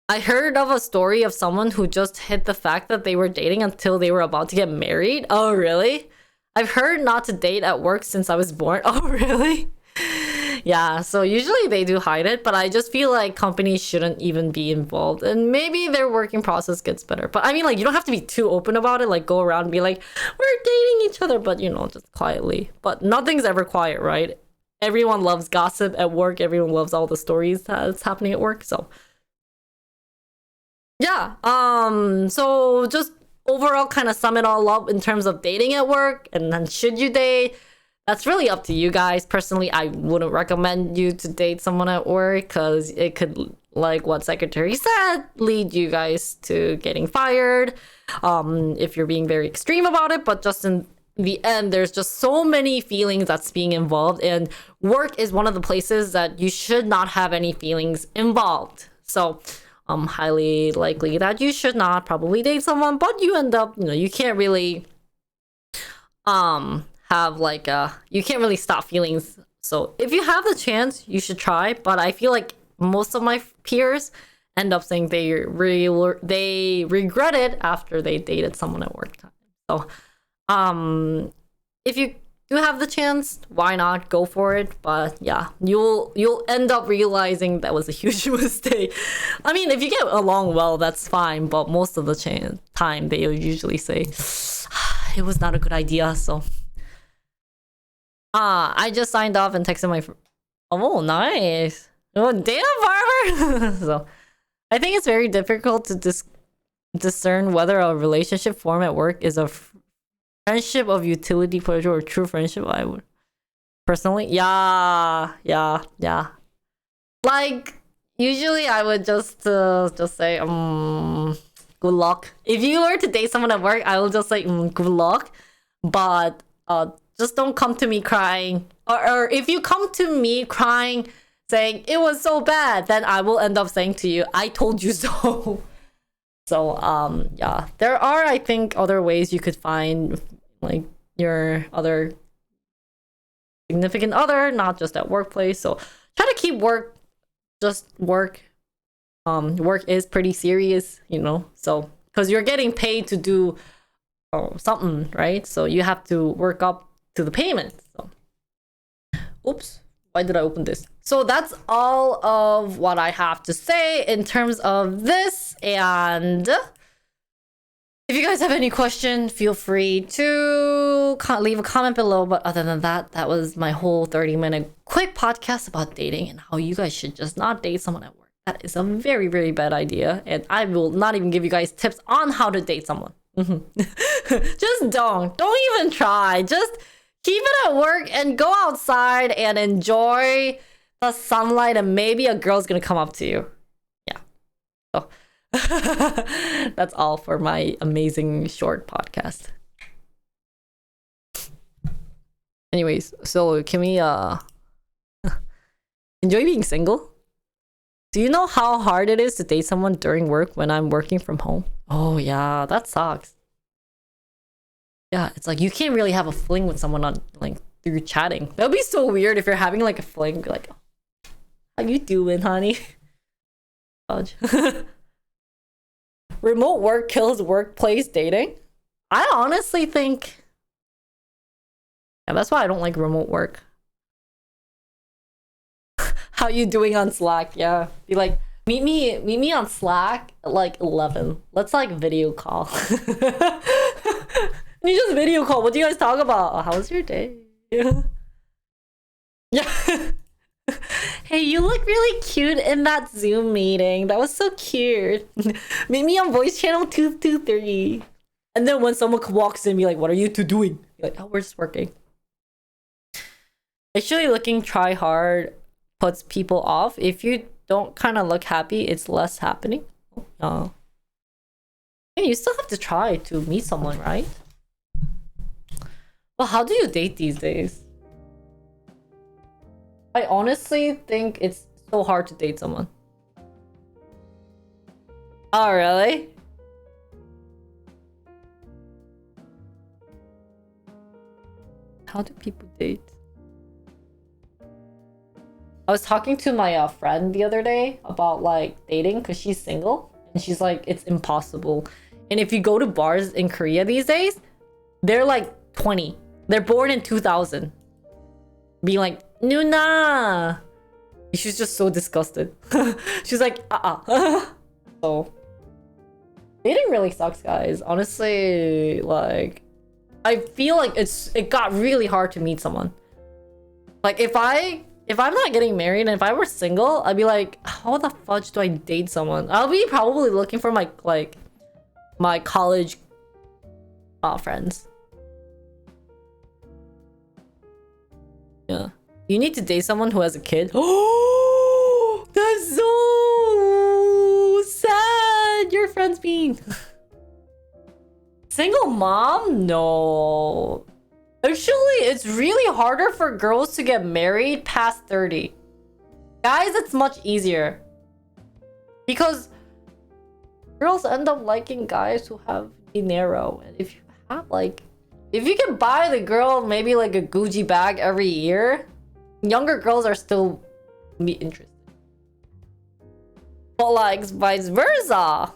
I heard of a story of someone who just hid the fact that they were dating until they were about to get married. Oh, really? I've heard not to date at work since I was born. Oh, really? Yeah, so usually they do hide it, but I just feel like companies shouldn't even be involved, and maybe their working process gets better. But I mean, like, you don't have to be too open about it, like go around and be like, we're dating each other, but you know, just quietly. But nothing's ever quiet, right? Everyone loves gossip at work, everyone loves all the stories that's happening at work. So yeah, so just overall kind of sum it all up in terms of dating at work, and then should you date, that's really up to you guys. Personally, I wouldn't recommend you to date someone at work because it could, like what Secretary said, lead you guys to getting fired if you're being very extreme about it. But just in the end, there's just so many feelings that's being involved, and work is one of the places that you should not have any feelings involved. So highly likely that you should not probably date someone, but you end up, you know, you can't really have like you can't really stop feelings. So if you have the chance, you should try. But I feel like most of my peers end up saying they regret it after they dated someone at work time. So if you do have the chance, why not go for it? But yeah, you'll end up realizing that was a huge mistake. I mean, if you get along well, that's fine, but most of the time they usually say it was not a good idea. So I just signed off and texted my oh, nice. Oh, damn, Barber. So I think it's very difficult to discern whether a relationship form at work is a friendship of utility pleasure or true friendship. I would personally, yeah. Like usually I would just say good luck. If you were to date someone at work, I will just say good luck. But just don't come to me crying. Or if you come to me crying saying it was so bad, then I will end up saying to you, I told you so. So yeah, there are, I think, other ways you could find like your other significant other, not just at workplace. So try to keep work just work. Work is pretty serious, you know, so because you're getting paid to do something, right? So you have to work up to the payment. So oops, why did I open this? So that's all of what I have to say in terms of this. And if you guys have any question, feel free to leave a comment below. But other than that, that was my whole 30-minute quick podcast about dating and how you guys should just not date someone at work. That is a very, very bad idea. And I will not even give you guys tips on how to date someone. Just don't even try. Just keep it at work and go outside and enjoy the sunlight, and maybe a girl's gonna come up to you. Yeah. So that's all for my amazing short podcast. Anyways, so can we enjoy being single? Do you know how hard it is to date someone during work when I'm working from home? Oh yeah, that sucks. Yeah, it's like you can't really have a fling with someone on like through chatting. That would be so weird if you're having like a fling, like, how you doing, honey? Fudge. Remote work kills workplace dating? I honestly think, yeah, that's why I don't like remote work. How you doing on Slack? Yeah, be like, meet me on Slack at like 11. Let's like video call. You just video call. What do you guys talk about? Oh, how was your day? Yeah. Hey, you look really cute in that Zoom meeting. That was so cute. Meet me on voice channel 223. And then when someone walks in, be like, what are you two doing? You're like, oh, we're just working. Actually, looking try hard puts people off. If you don't kind of look happy, it's less happening. Oh. Yeah, you still have to try to meet someone, right? Well, how do you date these days? I honestly think it's so hard to date someone. Oh, really? How do people date? I was talking to my friend the other day about like dating because she's single and she's like, it's impossible. And if you go to bars in Korea these days, they're like 20. They're born in 2000. Being like, Nuna. She's just so disgusted. She's like, So dating really sucks, guys. Honestly, like I feel like it got really hard to meet someone. Like if I'm not getting married and if I were single, I'd be like, how the fudge do I date someone? I'll be probably looking for my college friends. Yeah. You need to date someone who has a kid. Oh, that's so sad. Your friend's being single mom? No. Actually, it's really harder for girls to get married past 30. Guys, it's much easier. Because girls end up liking guys who have dinero. And if you have if you can buy the girl maybe like a Gucci bag every year, younger girls are still be interested. But like vice versa.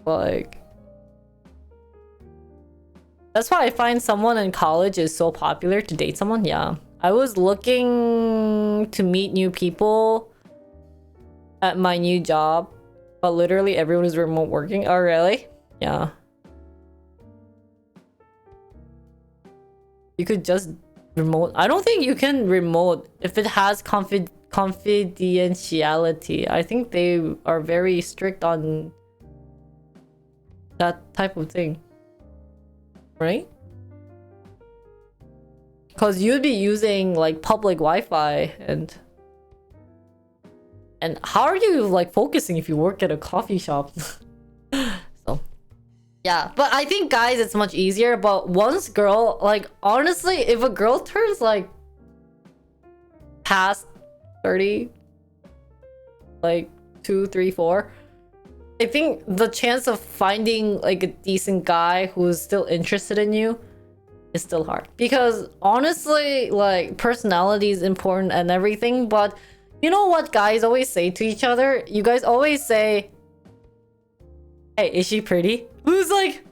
Like that's why I find someone in college is so popular to date someone. Yeah, I was looking to meet new people at my new job, but literally everyone is remote working. Oh really? Yeah, you could just remote. I don't think you can remote if it has confidentiality. I think they are very strict on that type of thing, right? Because you'd be using like public Wi-Fi and how are you like focusing if you work at a coffee shop? So yeah, but I think guys it's much easier. But once girl, like honestly, if a girl turns like past 30, like 2, 3, 4, I think the chance of finding like a decent guy who's still interested in you is still hard. Because honestly, like personality is important and everything, but you know what guys always say to each other? You guys always say, hey, is she pretty? Who's like,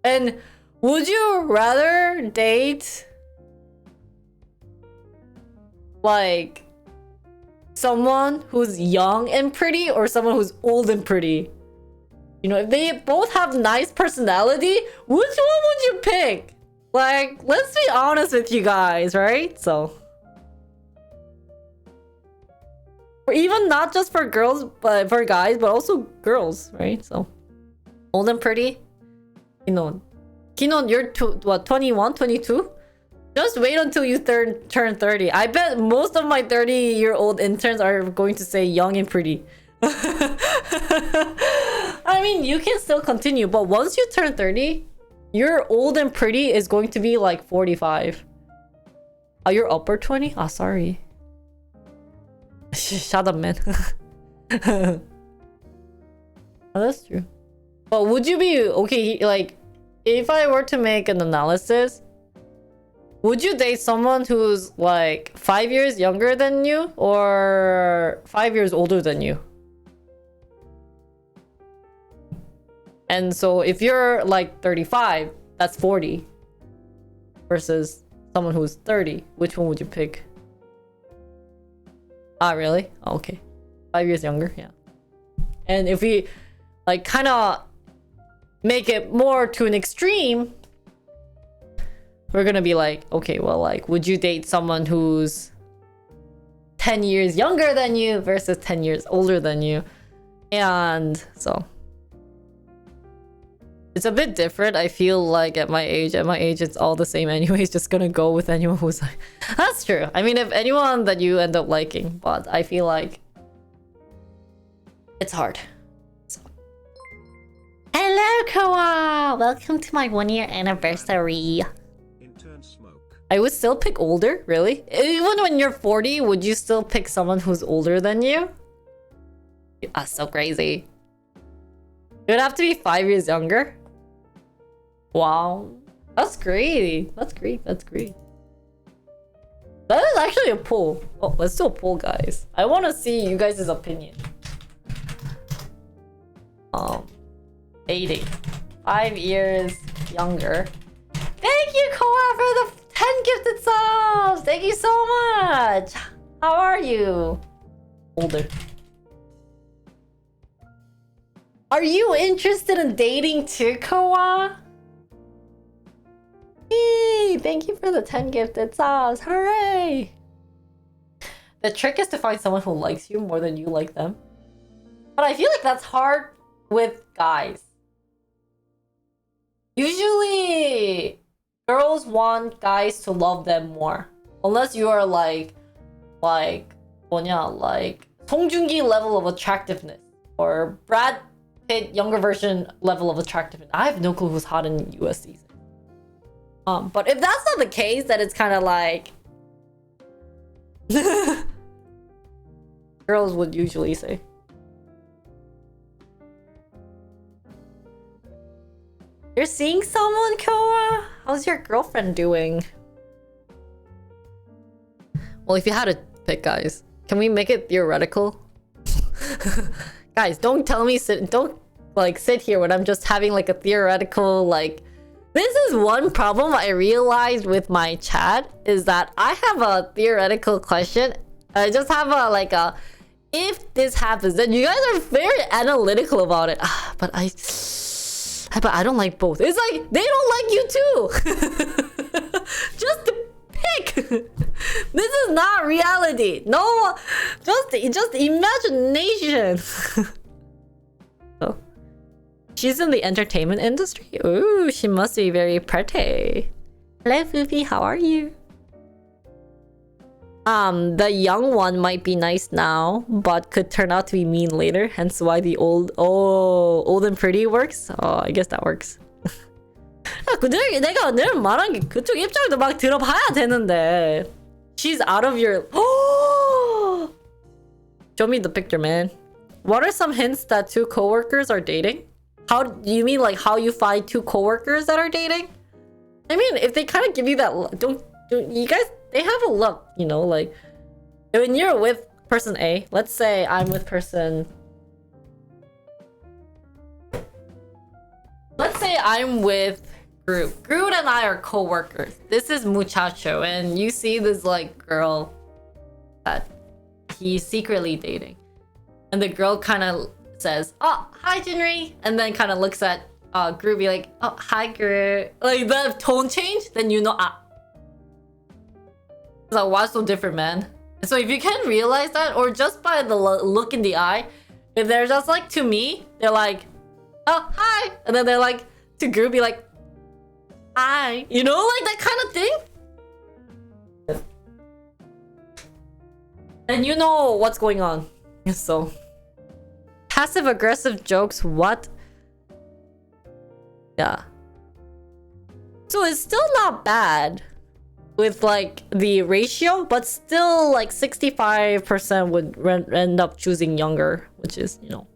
and would you rather date like someone who's young and pretty or someone who's old and pretty? You know, if they both have nice personality, which one would you pick? Like, let's be honest with you guys, right? So, or even not just for girls, but for guys, but also girls, right? So, old and pretty. Kinon, you're 21, 22? Just wait until you turn 30. I bet most of my 30-year-old interns are going to say young and pretty. I mean, you can still continue, but once you turn 30, your old and pretty is going to be like 45. Oh, you're upper 20? Ah, sorry. Shut up, man. Oh, that's true. But would you be okay, like, if I were to make an analysis, would you date someone who's like 5 years younger than you or 5 years older than you? And so if you're like 35, that's 40 versus someone who's 30. Which one would you pick? Ah, really? Oh, okay. 5 years younger, yeah. And if we like kind of make it more to an extreme, we're gonna be like, okay, well, like, would you date someone who's 10 years younger than you versus 10 years older than you? And so It's a bit different. I feel like at my age, it's all the same anyways. Just gonna go with anyone who's like... That's true. I mean, if anyone that you end up liking, but I feel like it's hard. So. Hello, Koa! Welcome to my 1-year anniversary. Intern smoke. I would still pick older, really? Even when you're 40, would you still pick someone who's older than you? That's so crazy. It would have to be 5 years younger. Wow. That's great. That's great. That's great. That is actually a poll. Oh, let's do a poll, guys. I want to see you guys' opinion. Dating. 5 years younger. Thank you, Koa, for the 10 gifted subs. Thank you so much. How are you? Older. Are you interested in dating too, Koa? Hey, thank you for the 10 gifted subs. Hooray! The trick is to find someone who likes you more than you like them. But I feel like that's hard with guys. Usually, girls want guys to love them more. Unless you are like Song Joong-ki level of attractiveness. Or Brad Pitt younger version level of attractiveness. I have no clue who's hot in US season. But if that's not the case, then it's kind of like... Girls would usually say. You're seeing someone, Koa? How's your girlfriend doing? Well, if you had to pick, guys, can we make it theoretical? Guys, don't tell me don't sit here when I'm just having like a theoretical like... This is one problem I realized with my chat is that I have a theoretical question. I just have a if this happens, then you guys are very analytical about it. But I don't like both. It's like they don't like you too. Just pick. This is not reality. No, just imagination. So, she's in the entertainment industry. Ooh, she must be very pretty. Hello, Fufi. How are you? The young one might be nice now, but could turn out to be mean later. Hence why the old and pretty works. Oh, I guess that works. 내가 늘 말한 게 그쪽 입장도 막 들어봐야 되는데. She's out of your... Show me the picture, man. What are some hints that two coworkers are dating? How do you mean like how you find two coworkers that are dating? I mean, if they kind of give you that, don't you guys? They have a look, you know, like when you're with person A. Let's say I'm with person. Let's say I'm with Groot. Groot and I are co-workers. This is Muchacho, and you see this like girl that he's secretly dating, and the girl kind of says, "Oh, hi, Jinri," and then kind of looks at Groot, be like, "Oh, hi, Groot." Like the tone change, then you know, so why so different, man? So if you can realize that, or just by the look in the eye, if they're just like to me, they're like, "Oh, hi," and then they're like to Groot, be like, "Hi," you know, like that kind of thing. And you know what's going on. So passive aggressive jokes, what? Yeah. So it's still not bad with like the ratio, but still like 65% would end up choosing younger, which is, you know.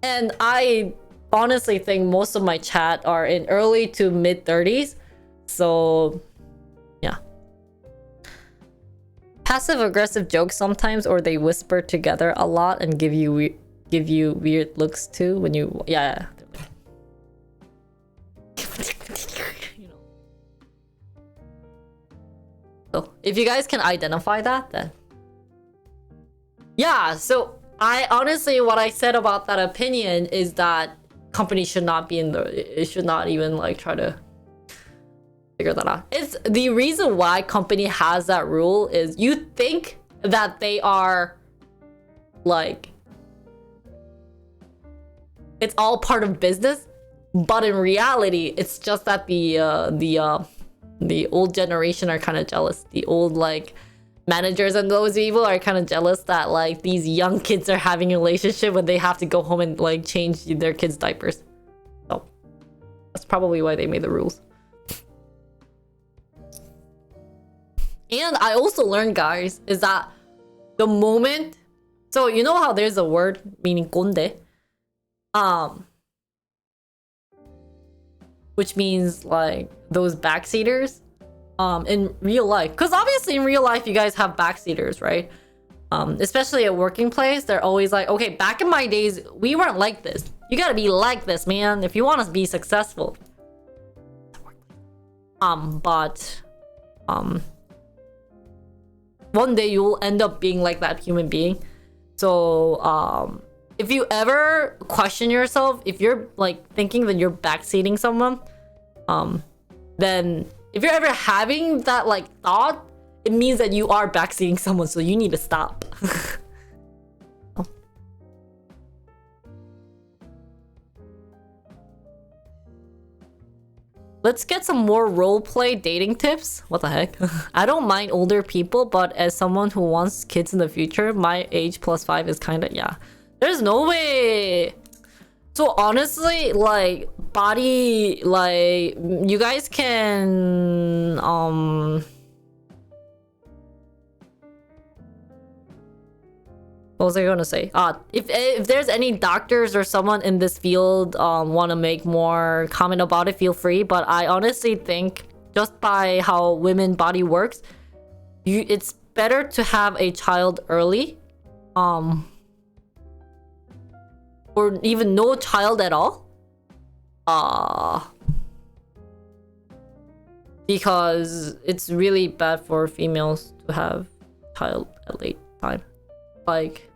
And I honestly think most of my chat are in early to mid 30s. So yeah. Passive aggressive jokes sometimes, or they whisper together a lot and give you weird looks too when you yeah. You know. So if you guys can identify that, then yeah. So I honestly, what I said about that opinion is that companies should not be in it should not even like try to figure that out. It's the reason why company has that rule is you think that they are like it's all part of business, But in reality, it's just that the old generation are kind of jealous. The old like managers and those people are kind of jealous that like these young kids are having a relationship when they have to go home and like change their kids' diapers. So that's probably why they made the rules. And I also learned, guys, is that the moment, so you know how there's a word meaning konde, which means like those backseaters, in real life. Because obviously in real life you guys have backseaters, right? Especially at working place, they're always like, okay, back in my days we weren't like this. You gotta be like this, man, if you want to be successful. But one day you'll end up being like that human being. So if you ever question yourself, if you're like thinking that you're backseating someone, then if you're ever having that like thought, it means that you are backseating someone, so you need to stop. Let's get some more roleplay dating tips. What the heck? I don't mind older people, but as someone who wants kids in the future, my age plus 5 is kind of, yeah. There's no way. So honestly, like body, like you guys can, what was I gonna say? If there's any doctors or someone in this field want to make more comment about it, feel free. But I honestly think just by how women body works, it's better to have a child early, or even no child at all, because it's really bad for females to have child at late time. Like,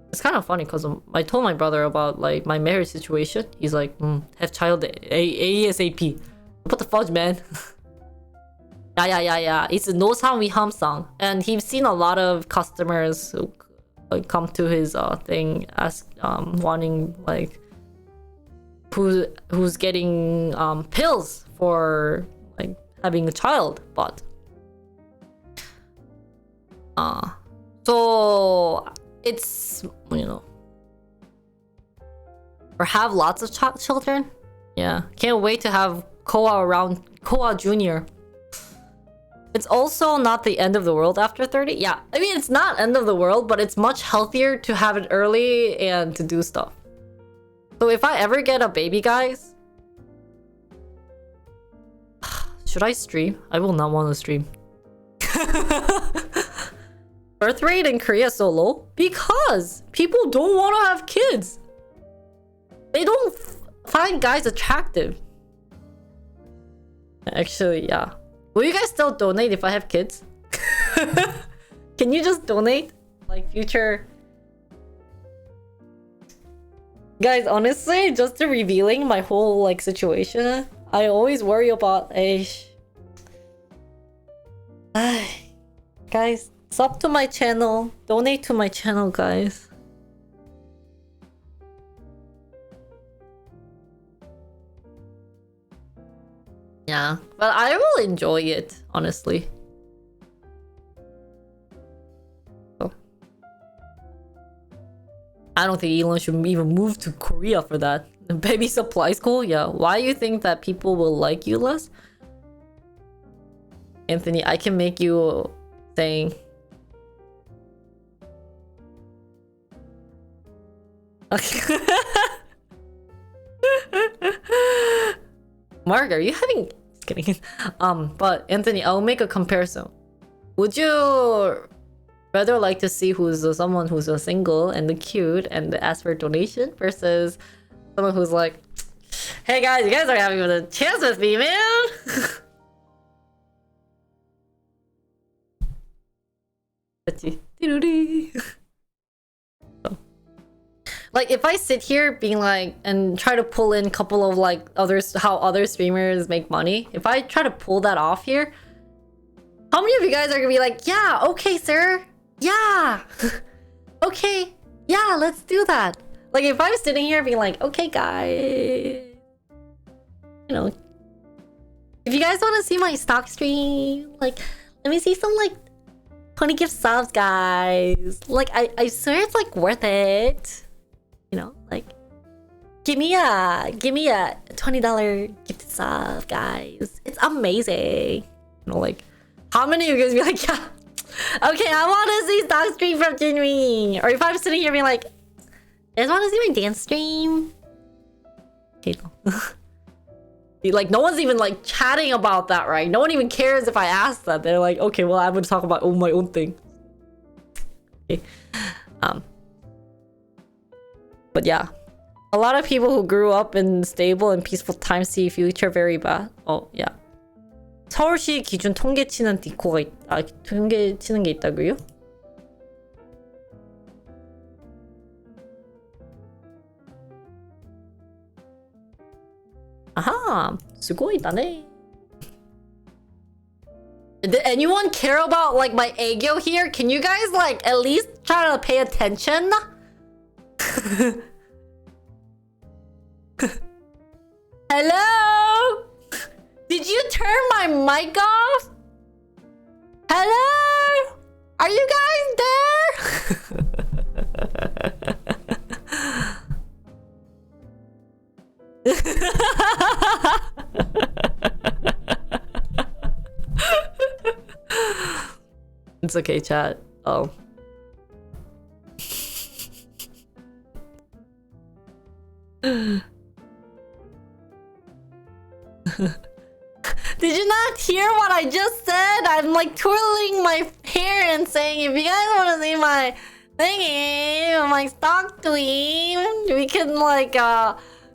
it's kind of funny because I told my brother about like my marriage situation. He's like, have child ASAP. What the fudge, man? yeah. It's no sound we hum song, and he's seen a lot of customers who like come to his thing, ask wanting like who's getting pills for like having a child, but so it's, you know, or have lots of children. Yeah, can't wait to have Koa Junior. It's also not the end of the world after 30. Yeah, I mean, it's not end of the world, but it's much healthier to have it early and to do stuff. So if I ever get a baby, guys, should I stream? I will not want to stream. Birth rate in Korea is so low because people don't want to have kids. They don't find guys attractive. Actually, yeah. Will you guys still donate if I have kids? Can you just donate? Like future... Guys, honestly, just to revealing my whole like situation, I always worry about guys, sub to my channel, donate to my channel, guys. Yeah, but I will enjoy it, honestly. So, I don't think Elon should even move to Korea for that. The baby supply school? Yeah. Why do you think that people will like you less? Anthony, I can make you saying... Okay. Mark, are you having... Just kidding. But Anthony, I'll make a comparison. Would you rather like to see someone who's a single and cute and ask for donation versus someone who's like, hey guys, you guys are having a chance with me, man? Like if I sit here being like and try to pull in a couple of like how other streamers make money, if I try to pull that off here, how many of you guys are gonna be like, yeah, okay, sir, yeah, okay, yeah, let's do that. Like if I'm sitting here being like, okay guys, you know, if you guys want to see my stock stream, like let me see some like 20 gift subs, guys. Like I swear it's like worth it. You know, like give me a $20 gift sub, guys. It's amazing. You know, like how many of you guys be like, yeah, okay, I want to see stock stream from Jinri. Or if I'm sitting here being like, you guys want to see my dance stream? Okay, no. Like no one's even like chatting about that, right? No one even cares if I ask that. They're like, okay, well, I'm gonna talk about my own thing. Okay. But yeah, a lot of people who grew up in stable and peaceful times see future very bad. Oh yeah. 서울시 기준 통계치는 디코가 통계치는 게 있다고요? 아하, すごいだね. Did anyone care about like my aegyo here? Can you guys like at least try to pay attention? Hello? Did you turn my mic off? Hello? Are you guys there? It's okay, chat. Oh. Did you not hear what I just said? I'm like twirling my hair and saying, if you guys want to see my thingy, my stock tweet, we can like,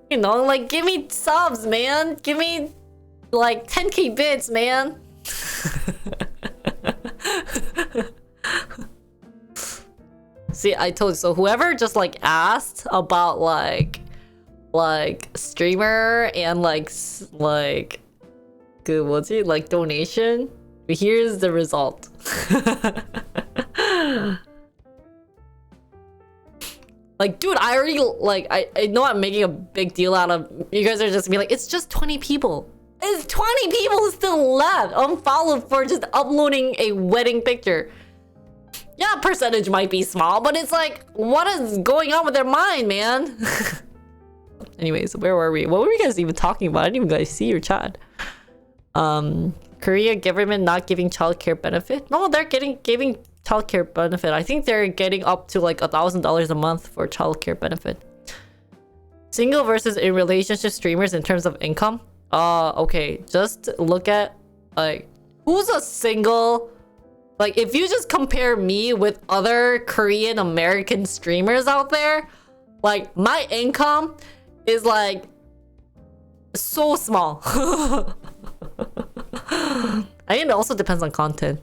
you know, like give me subs, man. Give me like 10k bits, man. See, I told you. So whoever just like asked about like streamer and like good, what's it, like donation, here's the result. Like, dude, I already like I know I'm making a big deal out of, you guys are just be like, it's just 20 people. It's 20 people still left unfollowed for just uploading a wedding picture. Yeah, percentage might be small, but it's like, what is going on with their mind, man? Anyways, where were we? What were you guys even talking about? I didn't even guys see your chat. Korea government not giving childcare benefit? No, they're giving childcare benefit. I think they're getting up to like $1,000 a month for childcare benefit. Single versus in relationship streamers in terms of income? Okay, just look at like who's a single. Like if you just compare me with other Korean American streamers out there, like my income is like so small. I think it also depends on content.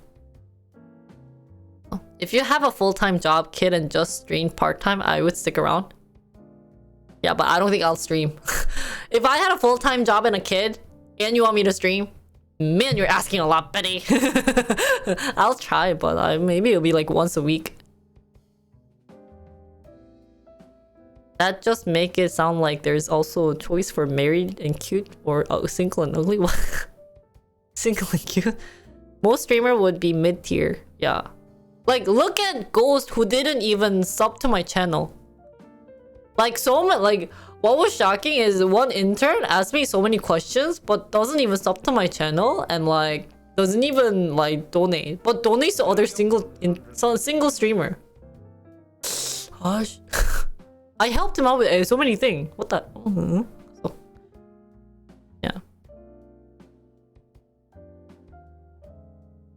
If you have a full-time job, kid, and just stream part-time, I would stick around. Yeah, but I don't think I'll stream. If I had a full-time job and a kid, and you want me to stream, man, you're asking a lot, Betty. I'll try, but maybe it'll be like once a week. That just make it sound like there's also a choice for married and cute or single and ugly. Single and cute. Most streamer would be mid-tier. Yeah. Like, look at Ghost who didn't even sub to my channel. Like, so much. Like, what was shocking is one intern asked me so many questions, but doesn't even sub to my channel and like doesn't even like donate, but donates to other single streamer. Gosh. I helped him out with so many things. What the? So, yeah.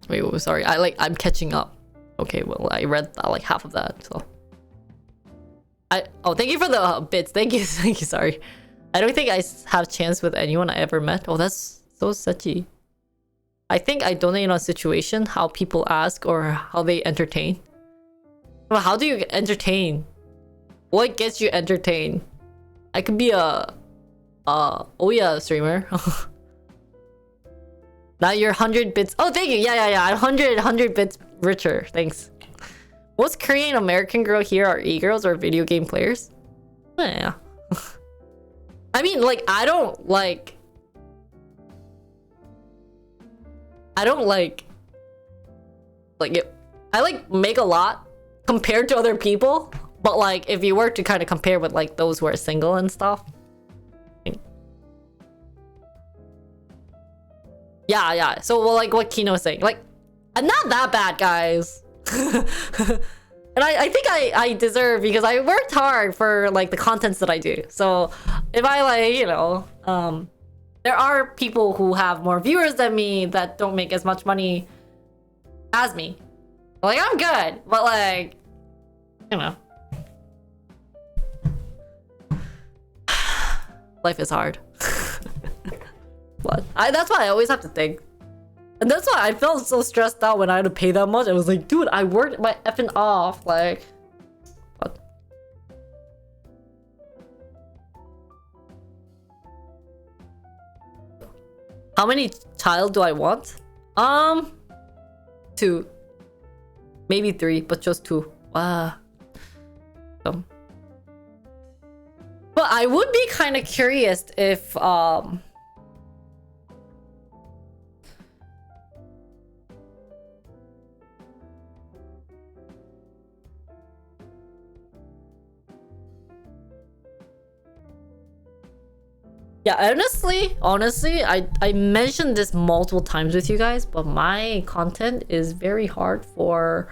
Wait, sorry. I'm catching up. Okay, well, I read like half of that, so. Thank you for the bits. Thank you, sorry. I don't think I have chance with anyone I ever met. Oh, that's so suchy. I think I donate on situation, how people ask or how they entertain. Well, how do you entertain? What gets you entertained? I could be a Oya streamer. Now you're 100 bits. Oh, thank you. Yeah. I'm 100 bits richer. Thanks. Most Korean American girl here are e-girls or video game players. Yeah. I mean, like, I don't like it. I like make a lot compared to other people, but like if you were to kind of compare with like those who are single and stuff. Yeah. So well, like what Kino was saying, like I'm not that bad, guys. And I think I deserve, because I worked hard for like the contents that I do. So if I like, you know, there are people who have more viewers than me that don't make as much money as me. Like I'm good, but like, you know, life is hard. But that's why I always have to think. And that's why I felt so stressed out when I had to pay that much. I was like, dude, I worked my effing off. Like, what? How many child do I want? 2. Maybe 3, but just 2. Wow. But I would be kind of curious if yeah, honestly, I mentioned this multiple times with you guys, but my content is very hard for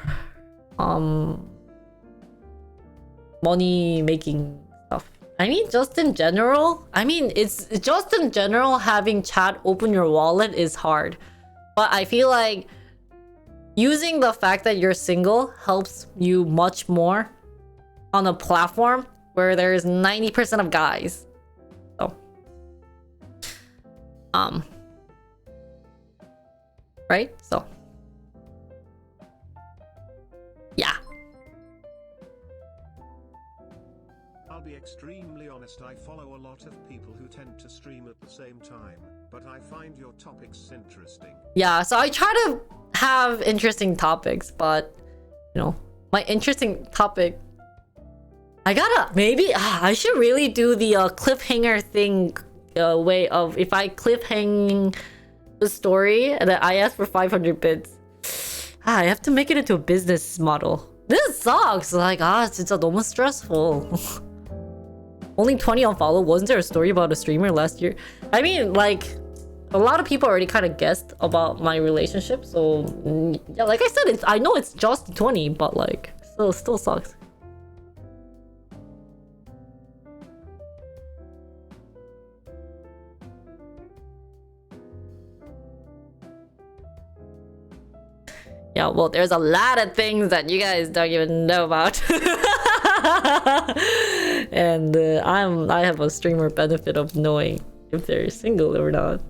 money making stuff. I mean, just in general, it's just in general, having chat open your wallet is hard. But I feel like using the fact that you're single helps you much more on a platform where there's 90% of guys. Right? So yeah. I'll be extremely honest, I follow a lot of people who tend to stream at the same time, but I find your topics interesting. Yeah, so I try to have interesting topics, but you know, my interesting topic, I should really do the cliffhanger thing, way of if I cliffhang the story and then I ask for 500 bits. I have to make it into a business model. This sucks. Like, it's 너무 stressful. Only 20 unfollow. Wasn't there a story about a streamer last year? I mean, like, a lot of people already kind of guessed about my relationship. So yeah, like I said, I know it's just 20, but like, still sucks. Yeah, well, there's a lot of things that you guys don't even know about. And I have a streamer benefit of knowing if they're single or not.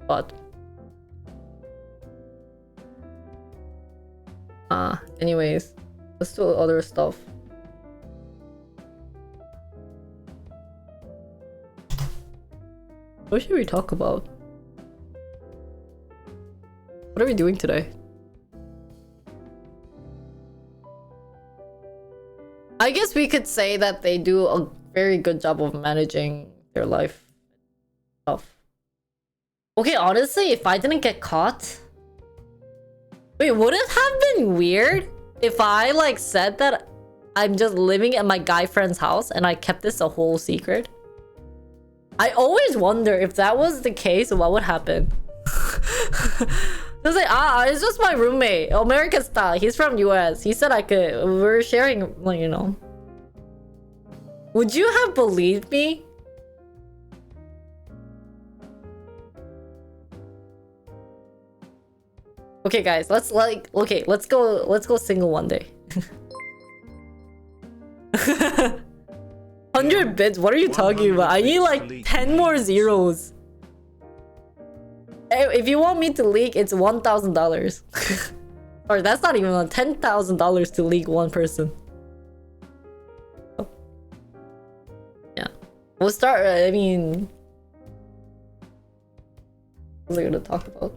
But anyways, let's do other stuff. What should we talk about? What are we doing today? I guess we could say that they do a very good job of managing their life stuff. Okay, honestly, if I didn't get caught... Wait, would it have been weird if I like said that I'm just living at my guy friend's house and I kept this a whole secret? I always wonder if that was the case, what would happen? It's like, it's just my roommate, American style. He's from US. He said I could. We're sharing, like, you know. Would you have believed me? Okay, guys, let's go single one day. 100 bits? What are you talking about? I need like 10 more zeros. If you want me to leak, it's $1,000. Or that's not even $10,000 to leak one person. Oh. Yeah. We'll start, I mean... What was I gonna talk about?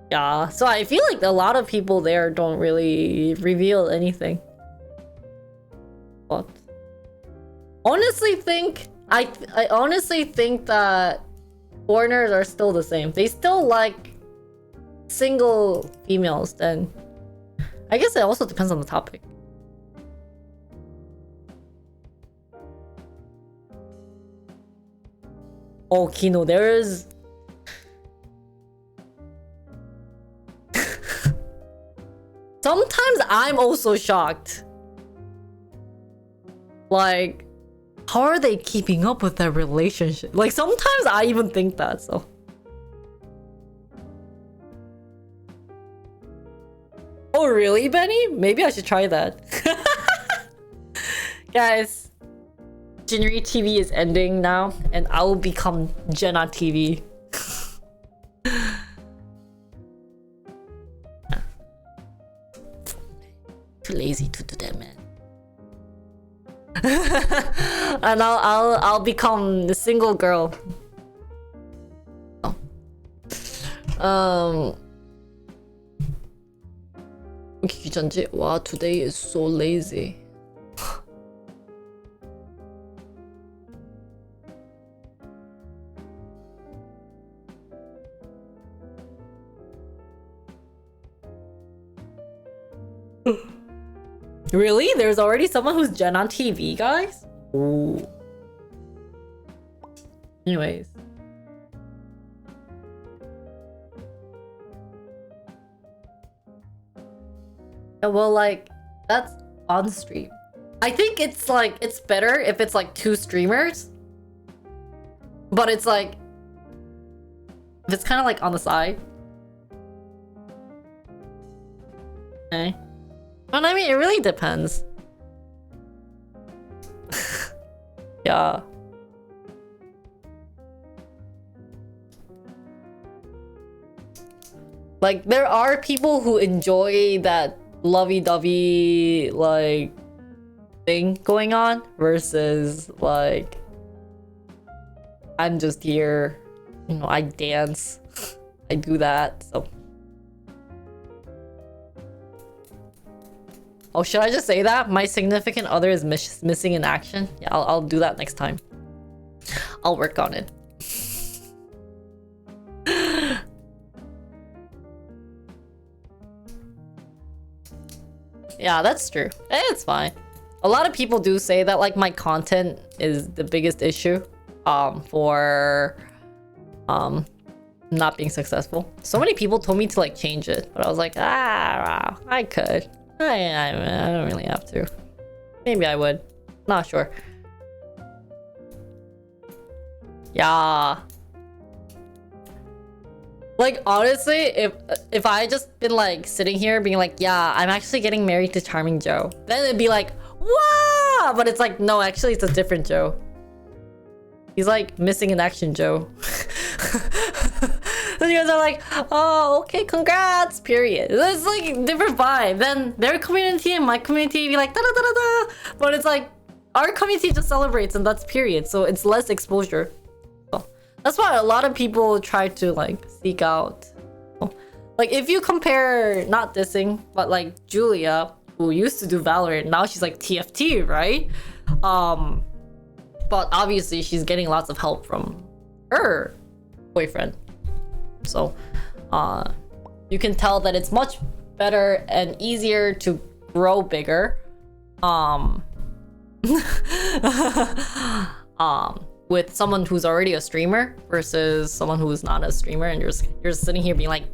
Yeah, so I feel like a lot of people there don't really reveal anything. But honestly think I honestly think that foreigners are still the same. They still like single females. Then I guess it also depends on the topic. Oh, Kino, there's sometimes I'm also shocked. Like, how are they keeping up with their relationship? Like, sometimes I even think that, so. Oh, really, Benny? Maybe I should try that. Guys, Jinri TV is ending now, and I will become Jenna TV. Too lazy to do that, man. And I'll become the single girl. 귀찮지? Wow, today is so lazy. Really? There's already someone who's Jen on TV, guys? Ooh. Anyways. Yeah, well, like, that's on stream. I think it's like, it's better if it's like 2 streamers. But it's like, if it's kind of like on the side. Okay. But I mean, it really depends. Yeah. Like, there are people who enjoy that lovey-dovey, like, thing going on versus, like, I'm just here, you know, I dance, I do that, so. Oh, should I just say that? My significant other is missing in action? Yeah, I'll do that next time. I'll work on it. Yeah, that's true. It's fine. A lot of people do say that, like, my content is the biggest issue for not being successful. So many people told me to, like, change it, but I was like, I could. I don't really have to. Maybe I would. Not sure. Yeah. Like, honestly, if I just been like sitting here being like, yeah, I'm actually getting married to Charming Joe, then it'd be like, wow! But it's like, no, actually it's a different Joe. He's like missing in action Joe. Then you guys are like, oh, okay, congrats, period. It's like different vibe. Then their community and my community be like, da da da da da. But it's like, our community just celebrates and that's period. So it's less exposure. So that's why a lot of people try to like seek out. Like if you compare, not dissing, but like Julia, who used to do Valorant, now she's like TFT, right? But obviously she's getting lots of help from her boyfriend. So you can tell that it's much better and easier to grow bigger with someone who's already a streamer versus someone who's not a streamer, and you're sitting here being like,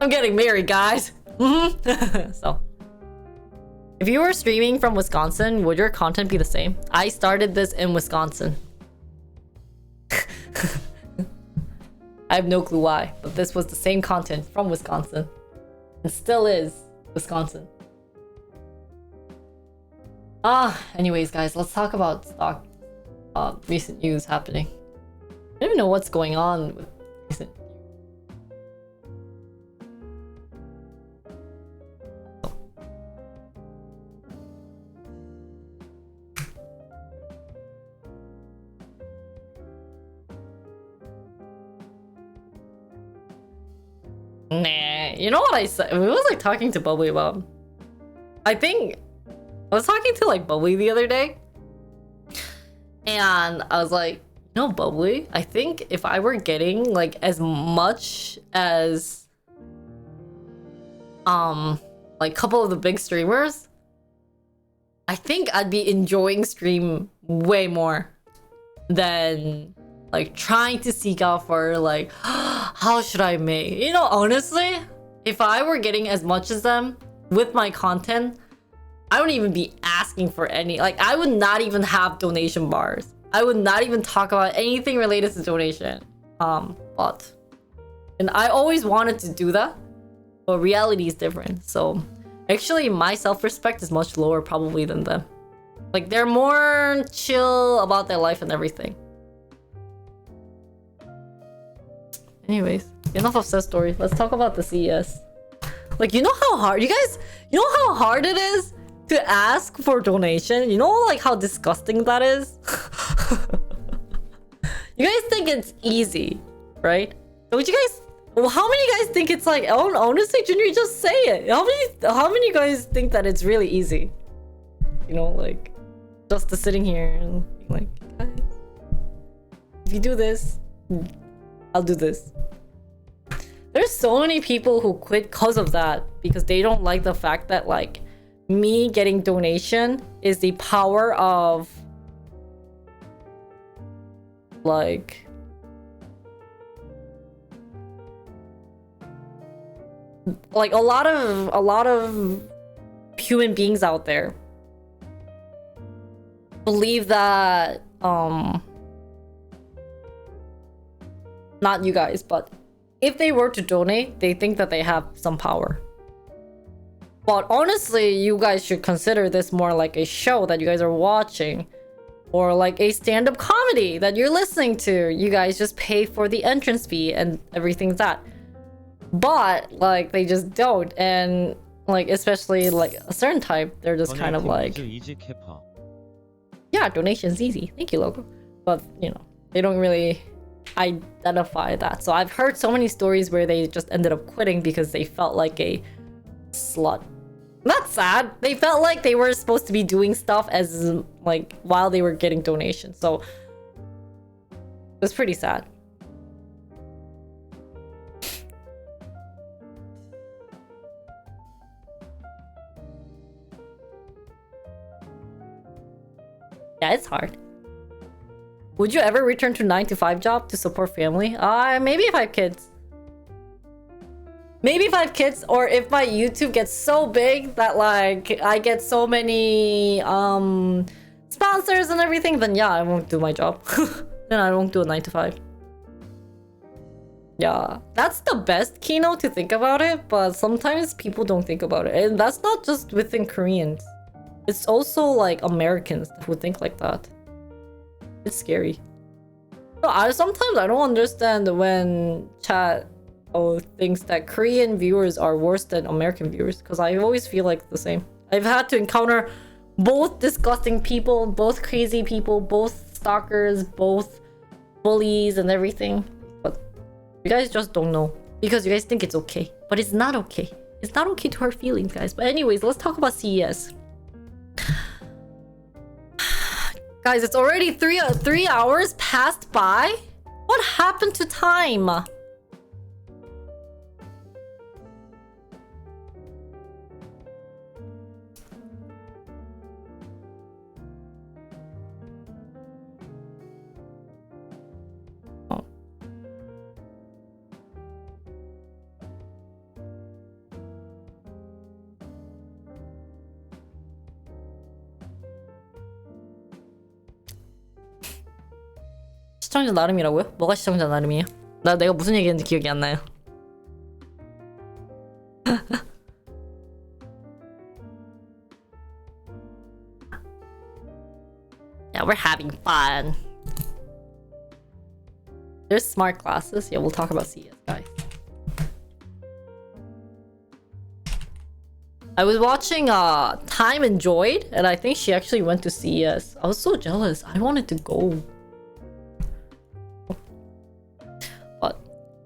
I'm getting married, guys. So if you were streaming from Wisconsin, would your content be the same? I started this in Wisconsin. I have no clue why, but this was the same content from Wisconsin. And still is Wisconsin. Anyways, guys, let's talk about stock recent news happening. I don't even know what's going on with recent. Nah, you know what I said? We was like talking to Bubbly about. I think I was talking to like Bubbly the other day, and I was like, you know, Bubbly, I think if I were getting like as much as like a couple of the big streamers, I think I'd be enjoying stream way more than like trying to seek out for like how should I make, you know, honestly, if I were getting as much as them with my content, I wouldn't even be asking for any, like I would not even have donation bars. I would not even talk about anything related to donation. But and I always wanted to do that, but reality is different. So actually my self-respect is much lower probably than them. Like they're more chill about their life and everything. Anyways, enough of sad story. Let's talk about the CES. Like, you know how hard, you know how hard it is to ask for donation? You know like how disgusting that is? You guys think it's easy, right? Don't you guys? Well, how many guys think it's like, oh, honestly, Junior, just say it. How many guys think that it's really easy? You know, like, just sitting here and being like, guys, if you do this, I'll do this. There's so many people who quit because of that, because they don't like the fact that like me getting donation is the power of like a lot of human beings out there believe that not you guys, but if they were to donate, they think that they have some power. But honestly, you guys should consider this more like a show that you guys are watching, or like a stand-up comedy that you're listening to. You guys just pay for the entrance fee and everything's that. But like they just don't, and like especially like a certain type, they're just kind of like, yeah, donation's easy, thank you, logo. But you know, they don't really identify that. So I've heard so many stories where they just ended up quitting because they felt like a slut. That's sad. They felt like they were supposed to be doing stuff as like while they were getting donations. So it was pretty sad. Yeah, it's hard. Would you ever return to 9-to-5 job to support family? Maybe if I have kids. Maybe if I have kids, or if my YouTube gets so big that like I get so many sponsors and everything, then yeah, I won't do my job. Then I won't do a 9-to-5. Yeah, that's the best keynote to think about it, but sometimes people don't think about it. And that's not just within Koreans. It's also like Americans who think like that. It's scary. So sometimes I don't understand when chat thinks that Korean viewers are worse than American viewers, because I always feel like the same. I've had to encounter both disgusting people, both crazy people, both stalkers, both bullies and everything. But you guys just don't know because you guys think it's okay. But it's not okay. It's not okay to hurt feelings, guys. But anyways, let's talk about CES. Guys, it's already 3 hours passed by. What happened to time? 시청자 나름이라고요? 뭐가 시청자 나름이에요? 내가 무슨 얘기했는지 기억이 안 나요. Yeah, we're having fun. There's smart glasses. Yeah, we'll talk about CES, guys. I was watching Time Enjoyed, and I think she actually went to CES. I was so jealous. I wanted to go.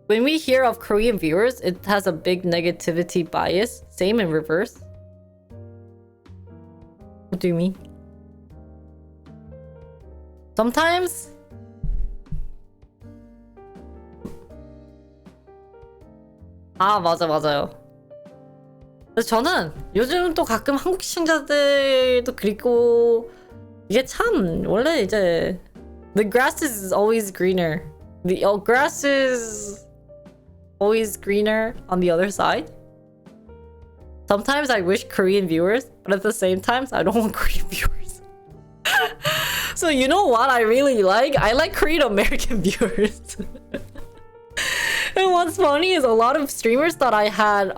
when we hear of Korean viewers, it has a big negativity bias. Same in reverse. What do you mean? Sometimes 맞아요. 그래서 저는 요즘 또 가끔 한국 시청자들도 그리고 이게 참 원래 이제 the grass is always greener. The grass is always greener on the other side. Sometimes I wish Korean viewers, but at the same time, I don't want Korean viewers. So you know what I really like? I like Korean American viewers. And what's funny is a lot of streamers thought I had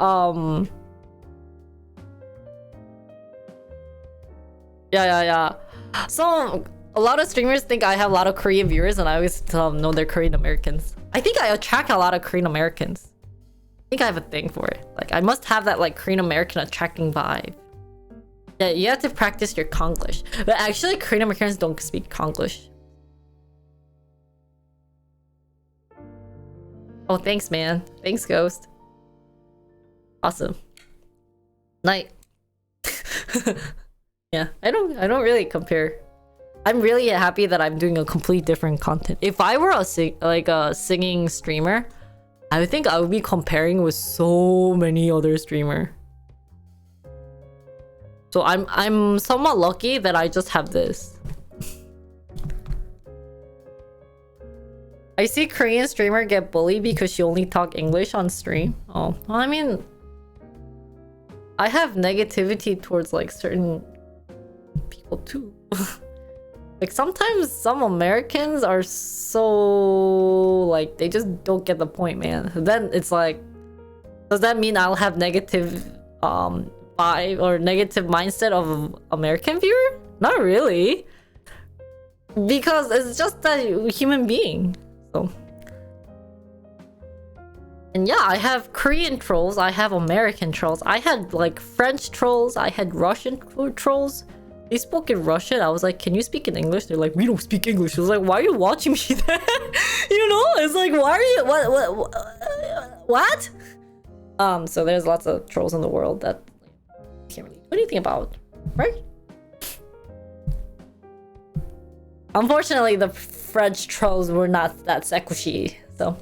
yeah. So a lot of streamers think I have a lot of Korean viewers, and I always tell them no, they're Korean Americans. I think I attract a lot of Korean Americans. I think I have a thing for it. Like I must have that like Korean American attracting vibe. Yeah, you have to practice your Konglish. But actually Korean Americans don't speak Konglish. Oh, thanks, man. Thanks, Ghost. Awesome. Night. Yeah, I don't really compare. I'm really happy that I'm doing a complete different content. If I were a singing streamer, I think I would be comparing with so many other streamer. So I'm somewhat lucky that I just have this. I see Korean streamer get bullied because she only talk English on stream. Oh, well, I mean, I have negativity towards like certain people too. Like sometimes some Americans are so like they just don't get the point, man. Then it's like, does that mean I'll have negative vibe or negative mindset of American viewer? Not really, because it's just a human being. So, and yeah, I have Korean trolls, I have American trolls, I had like French trolls, I had Russian trolls. They spoke in Russian. I was like, can you speak in English? They're like, we don't speak English. I was like, why are you watching me then? You know, it's like, why are you what? So there's lots of trolls in the world that you can't really do anything about, right? Unfortunately, the French trolls were not that squishy, so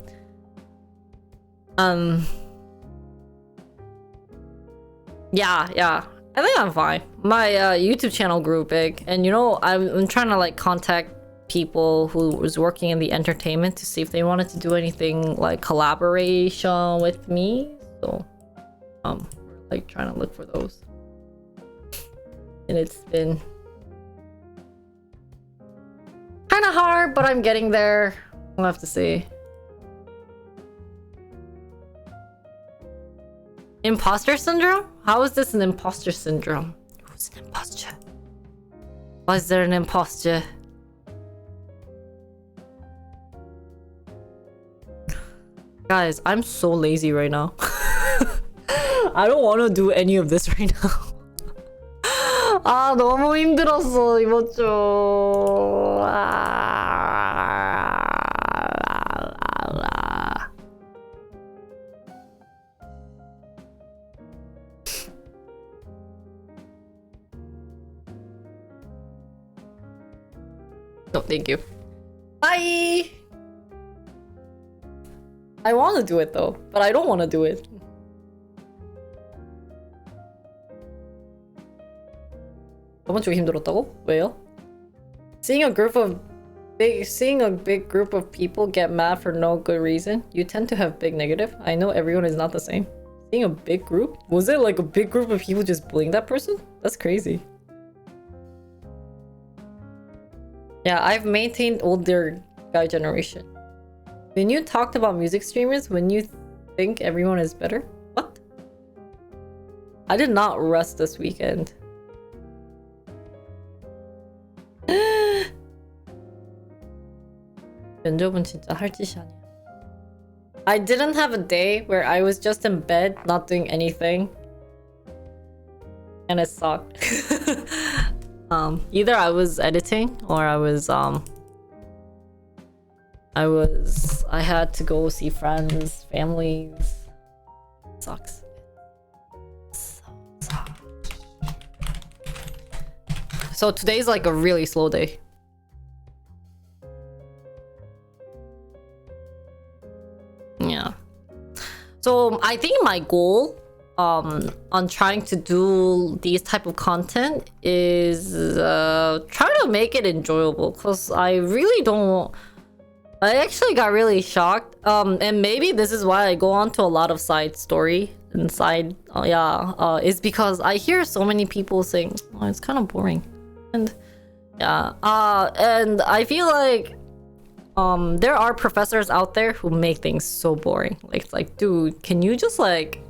yeah. I think I'm fine. My YouTube channel grew big, and you know, I'm trying to like contact people who was working in the entertainment to see if they wanted to do anything like collaboration with me. So, we're like trying to look for those, and it's been kind of hard, but I'm getting there. We'll have to see. Imposter syndrome? How is this an imposter syndrome? Who's an imposter? Why is there an imposter? Guys, I'm so lazy right now. I don't want to do any of this right now. 아, 너무 힘들었어, 이번 주. No, thank you. Bye! I want to do it though, but I don't want to do it. 저번 주에 힘들었다고? 왜요? Seeing a big group of people get mad for no good reason, you tend to have big negative. I know everyone is not the same. Seeing a big group? Was it like a big group of people just bullying that person? That's crazy. Yeah, I've maintained older guy generation. When you talked about music streamers, when you think everyone is better? What? I did not rest this weekend. 면접은 진짜 할 짓이 아니야. I didn't have a day where I was just in bed, not doing anything. And it sucked. Either I was editing or I was I had to go see friends, families. Sucks. Sucks. So today's like a really slow day. Yeah. So I think my goal on trying to do these type of content is try to make it enjoyable, because I really don't. I actually got really shocked, and maybe this is why I go on to a lot of side story and side is because I hear so many people saying, oh, it's kind of boring. And yeah, and I feel like there are professors out there who make things so boring. Like, dude, can you just like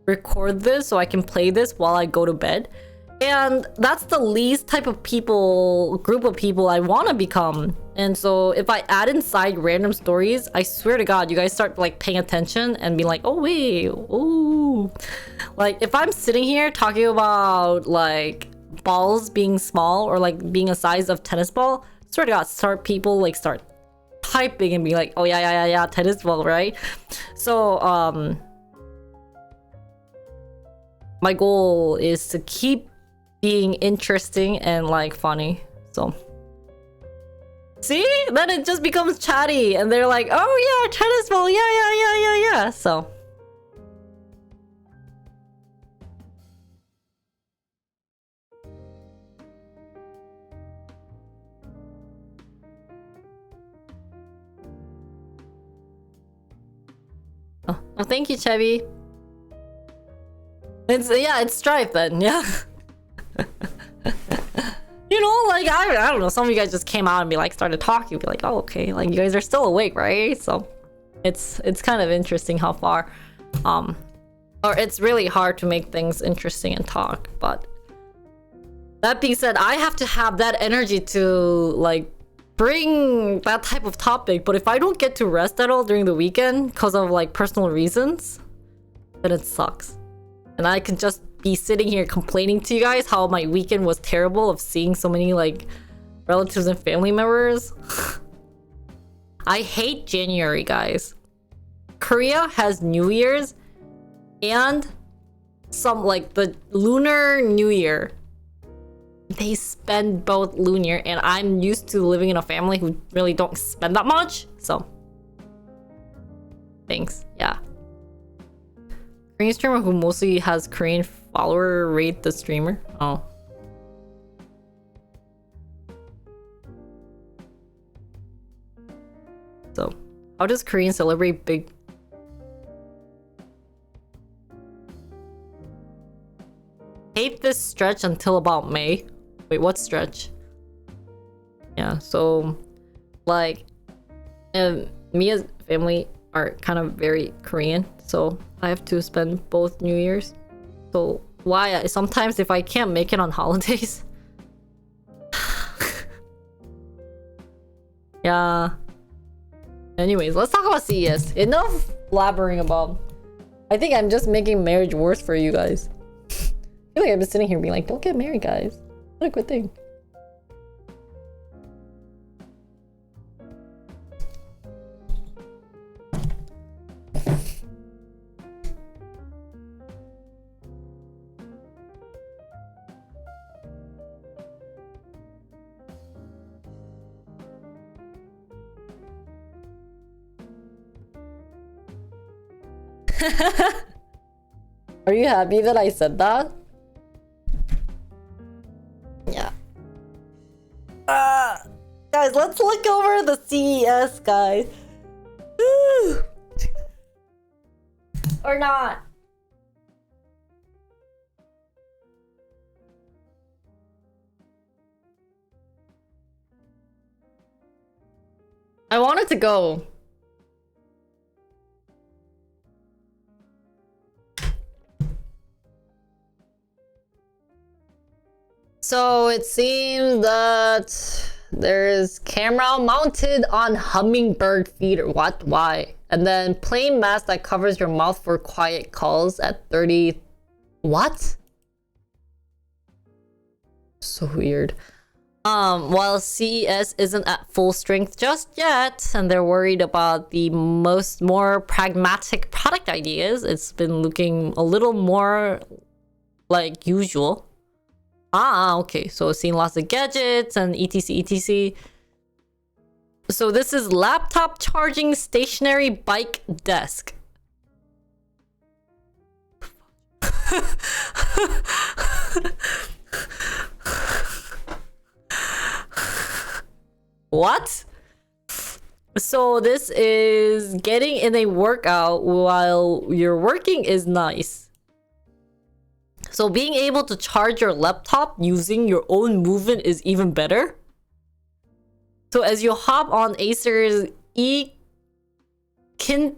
record this so I can play this while I go to bed? And that's the least type of group of people I want to become. And so if I add inside random stories, I swear to God, you guys start like paying attention and be like, oh wait, oh, like if I'm sitting here talking about like balls being small or like being a size of tennis ball, swear to God, people start typing and be like, oh yeah, tennis ball, right? So my goal is to keep being interesting and like funny. So see, then it just becomes chatty and they're like, oh yeah, tennis ball, yeah. So oh, thank you, Chevy. It's Stripe then, yeah. You know, like I don't know, some of you guys just came out and started talking, be like, oh okay, like you guys are still awake, right? So it's kind of interesting how far or it's really hard to make things interesting and talk. But that being said, I have to have that energy to like bring that type of topic. But if I don't get to rest at all during the weekend because of like personal reasons, then it sucks. And I can just be sitting here complaining to you guys how my weekend was terrible of seeing so many like relatives and family members. I hate January, guys. Korea has New Year's and some like the Lunar New Year. They spend both lunar, and I'm used to living in a family who really don't spend that much. So thanks. Yeah. Korean streamer who mostly has Korean follower rate the streamer. Oh. So, how does Korean celebrate big? Hate this stretch until about May. Wait, what stretch? Yeah, so like me as family are kind of very Korean, so I have to spend both New Year's. So why sometimes if I can't make it on holidays. Yeah. Anyways, let's talk about CES. Enough blabbering about. I think I'm just making marriage worse for you guys. I feel like I've been sitting here being like, don't get married, guys. What a good thing. Are you happy that I said that? Yeah. Guys, let's look over the CES, guys. Or not. I wanted to go. So it seems that there's camera mounted on hummingbird feeder. What? Why? And then plain mask that covers your mouth for quiet calls at 30. What? So weird. While CES isn't at full strength just yet, and they're worried about the more pragmatic product ideas, it's been looking a little more like usual. Okay. So seeing lots of gadgets and etc. So this is laptop charging stationary bike desk. What? So this is getting in a workout while you're working is nice. So being able to charge your laptop using your own movement is even better. So as you hop on Acer's kinetic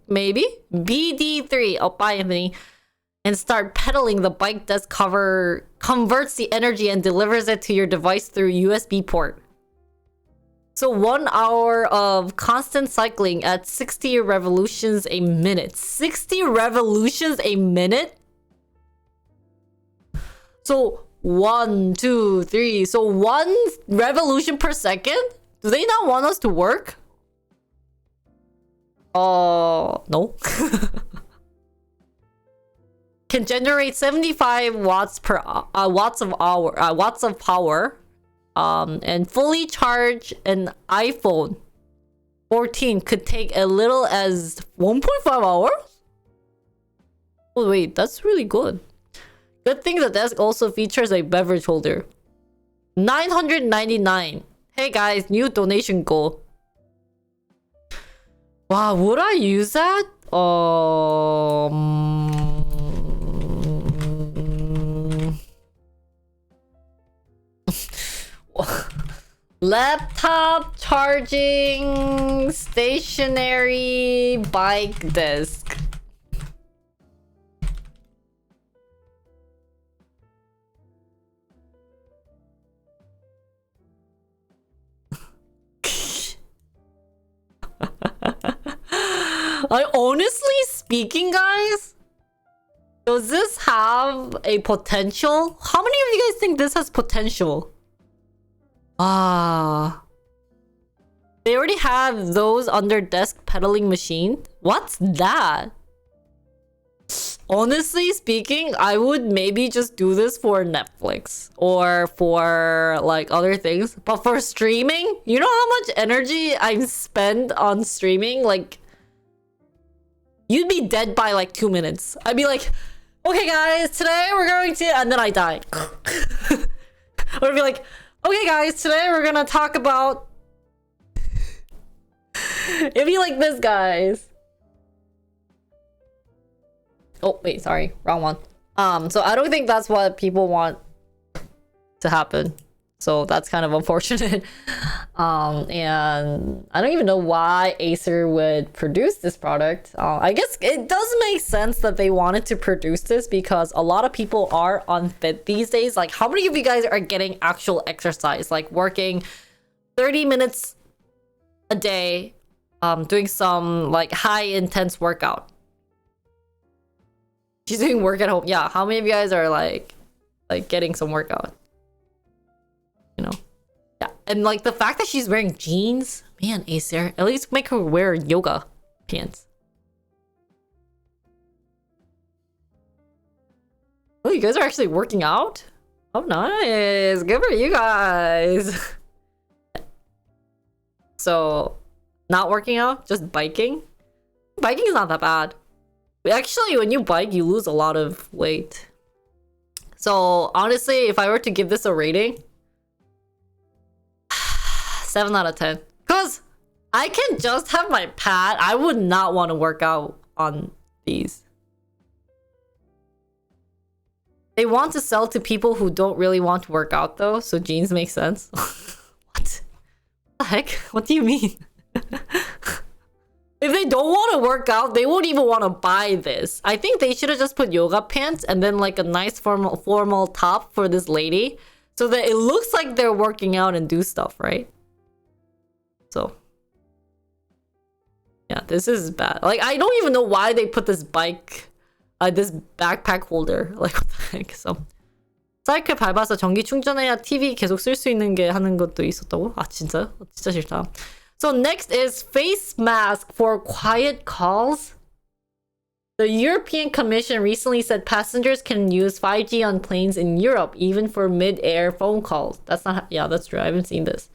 maybe BD3. Oh, bye, Anthony. And start pedaling, the bike desk cover converts the energy and delivers it to your device through USB port. So 1 hour of constant cycling at 60 revolutions a minute. 60 revolutions a minute? So 1, 2, 3. So 1 revolution per second? Do they not want us to work? No. Can generate 75 watts of power, and fully charge an iPhone 14 could take as little as 1.5 hours. Oh wait, that's really good. Good thing the desk also features a beverage holder. 999. Hey guys, new donation goal. Wow, would I use that? Laptop charging stationary bike desk. Like, honestly speaking, guys, does this have a potential? How many of you guys think this has potential? They already have those under desk pedaling machine. What's that? Honestly speaking, I would maybe just do this for Netflix or for like other things. But for streaming, you know how much energy I spend on streaming? Like, you'd be dead by like 2 minutes. I'd be like, okay guys, today we're going to, and then I die. Or I'd be like, okay guys, today we're gonna talk about... It'd be like this, guys. Oh, wait, sorry. Wrong one. So I don't think that's what people want to happen. So that's kind of unfortunate. And I don't even know why Acer would produce this product. I guess it does make sense that they wanted to produce this because a lot of people are unfit these days. Like, how many of you guys are getting actual exercise? Like working 30 minutes a day, doing some like high intense workout. She's doing work at home. Yeah, how many of you guys are like getting some workout? You know? Yeah, and like the fact that she's wearing jeans, man, Acer, at least make her wear yoga pants. Oh, you guys are actually working out? Oh, nice. Good for you guys. So, not working out, just biking. Biking is not that bad. Actually, when you bike, you lose a lot of weight. So, honestly, if I were to give this a rating, 7 out of 10. Because I can just have my pad. I would not want to work out on these. They want to sell to people who don't really want to work out, though. So jeans make sense. What the heck? What do you mean? If they don't want to work out, they won't even want to buy this. I think they should have just put yoga pants and then like a nice formal top for this lady. So that it looks like they're working out and do stuff, right? So, yeah, this is bad. Like, I don't even know why they put this bike this backpack holder. Like what the heck? So 사이클 밟아서 전기 충전해야 TV 계속 쓸 수 있는 게 하는 것도 있었다고? 아 진짜요? 진짜 싫다. So next is face mask for quiet calls. The European Commission recently said passengers can use 5G on planes in Europe, even for mid-air phone calls. That's not... Yeah, that's true. I haven't seen this.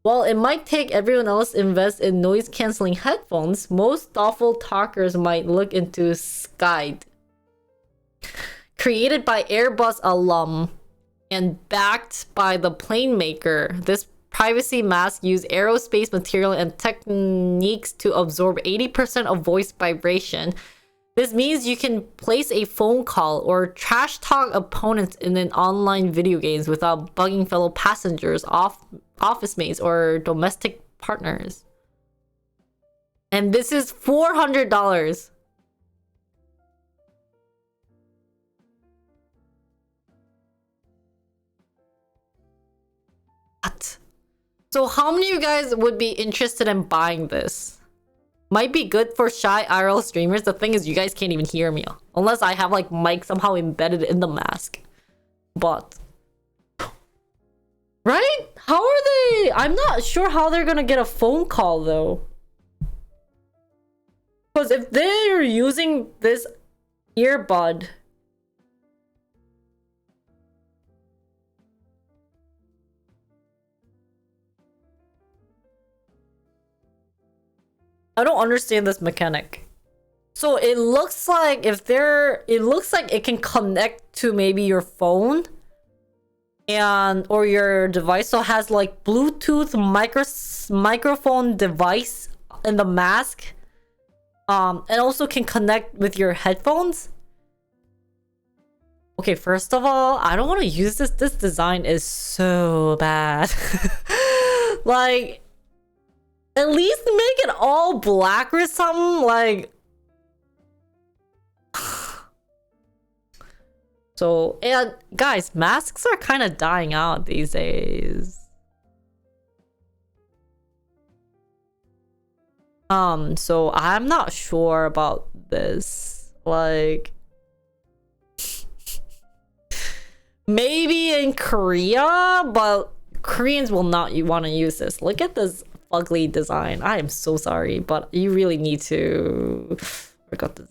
While it might take everyone else to invest in noise-canceling headphones, most thoughtful talkers might look into Skyd. Created by Airbus alum and backed by the plane maker, this privacy mask uses aerospace material and techniques to absorb 80% of voice vibration. This means you can place a phone call or trash talk opponents in an online video games without bugging fellow passengers, office mates, or domestic partners. And this is $400. What? So how many of you guys would be interested in buying this? Might be good for shy IRL streamers. The thing is, you guys can't even hear me. Unless I have like mic somehow embedded in the mask. But... Right? How are they? I'm not sure how they're gonna get a phone call though. Because if they're using this earbud... I don't understand this mechanic. So it looks like if they're... It looks like it can connect to maybe your phone. And... Or your device. So it has like Bluetooth microphone device in the mask. And also can connect with your headphones. Okay, first of all, I don't want to use this. This design is so bad. Like... At least make it all black or something, like... So, and guys, masks are kind of dying out these days. So I'm not sure about this. Like... Maybe in Korea, but Koreans will not want to use this. Look at this ugly design. I am so sorry, but you really need to forgot this.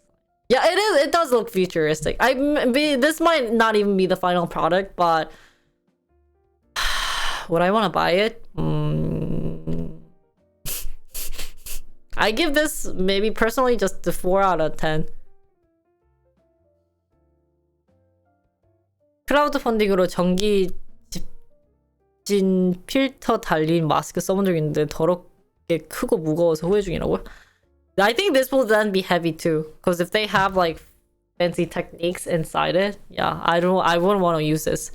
Yeah, it is. It does look futuristic. This might not even be the final product, but would I want to buy it? I give this maybe personally just a 4 out of 10. 크라우드 펀딩으로 전기 진 필터 달린 마스크 써본 적 있는데 더럽게 크고 무거워서 후회 중이라고요? I think this will then be heavy too, because if they have like fancy techniques inside it, yeah, I wouldn't want to use this.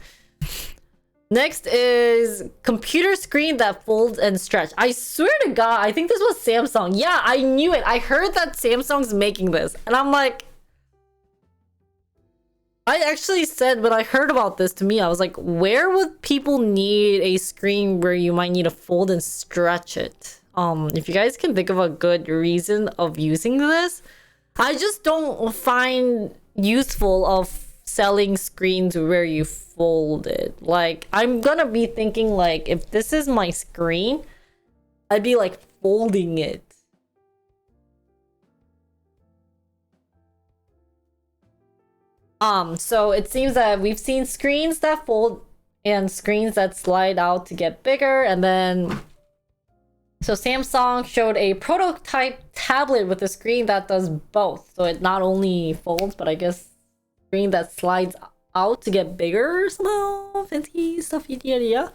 Next is computer screen that folds and stretch. I swear to God, I think this was Samsung. Yeah, I knew it. I heard that Samsung's making this, and I'm like, I actually said when I heard about this, to me, I was like, where would people need a screen where you might need to fold and stretch it? If you guys can think of a good reason of using this, I just don't find useful of selling screens where you fold it. Like, I'm gonna be thinking like, if this is my screen, I'd be like folding it. So it seems that we've seen screens that fold and screens that slide out to get bigger, and then so Samsung showed a prototype tablet with a screen that does both. So it not only folds, but I guess screen that slides out to get bigger. Some fancy stuff, yeah.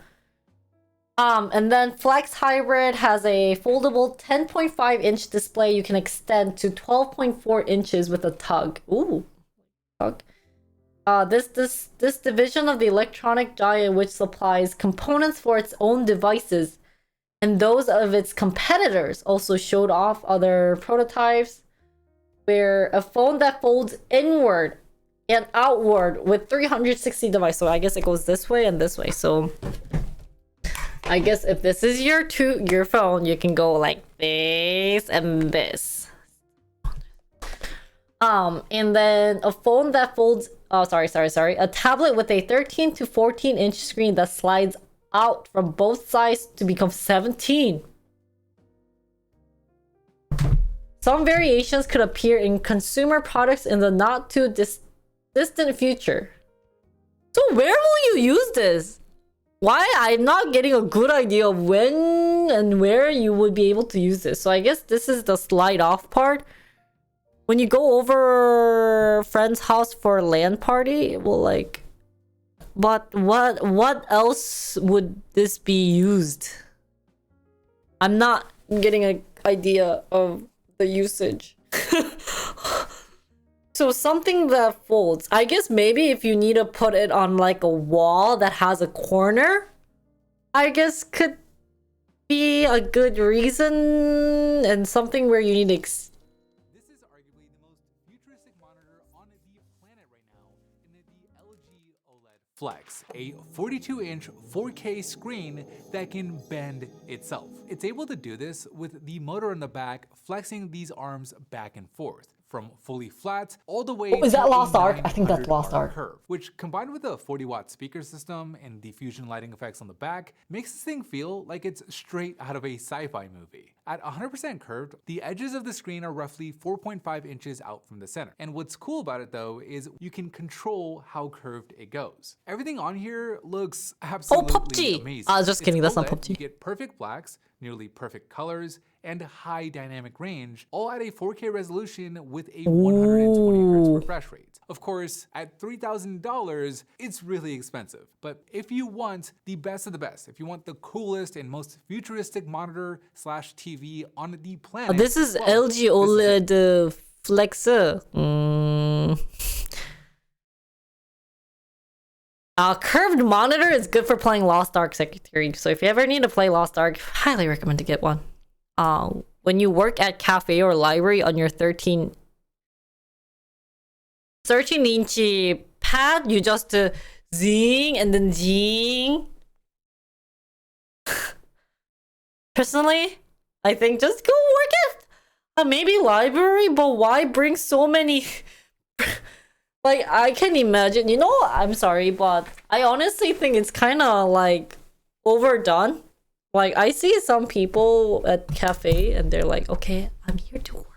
And then Flex Hybrid has a foldable 10.5-inch display you can extend to 12.4 inches with a tug. Ooh, tug. This division of the electronic giant, which supplies components for its own devices and those of its competitors, also showed off other prototypes where a phone that folds inward and outward with 360 devices. So I guess it goes this way and this way. So I guess if this is your phone, you can go like this and this. And then a phone that folds. Oh, sorry. A tablet with a 13 to 14-inch screen that slides out from both sides to become 17. Some variations could appear in consumer products in the not too distant future. So where will you use this? Why? I'm not getting a good idea of when and where you would be able to use this. So I guess this is the slide off part. When you go over friend's house for a LAN party, well, like, but what else would this be used? I'm not getting an idea of the usage. So something that folds. I guess maybe if you need to put it on like a wall that has a corner, I guess could be a good reason, and something where you need to This is arguably the most futuristic monitor on the planet right now in the LG OLED Flex, a 42-inch 4K screen that can bend itself. It's able to do this with the motor in the back flexing these arms back and forth, from fully flat all the way is to that Lost a Ark? I think that's 900 Lost R Ark. curve, which combined with a 40-watt speaker system and diffusion lighting effects on the back makes this thing feel like it's straight out of a sci-fi movie. At 100% curved, the edges of the screen are roughly 4.5 inches out from the center. And what's cool about it though is you can control how curved it goes. Everything on here looks absolutely PUBG. amazing. I was just kidding, that's not OLED, PUBG. You get perfect blacks, nearly perfect colors, and high dynamic range, all at a 4K resolution with a 120Hz refresh rate. Of course, at $3,000, it's really expensive. But if you want the best of the best, if you want the coolest and most futuristic monitor slash TV on the planet, this is well, LG OLED Flexer. Curved monitor is good for playing Lost Ark Secretary. So if you ever need to play Lost Ark, highly recommend to get one. When you work at cafe or library on your 13-inch pad, you just zing and then zing. Personally, I think just go work at maybe library, but why bring so many? Like, I can imagine, you know, I'm sorry, but I honestly think it's kind of like overdone. Like, I see some people at cafe and they're like, okay, I'm here to work.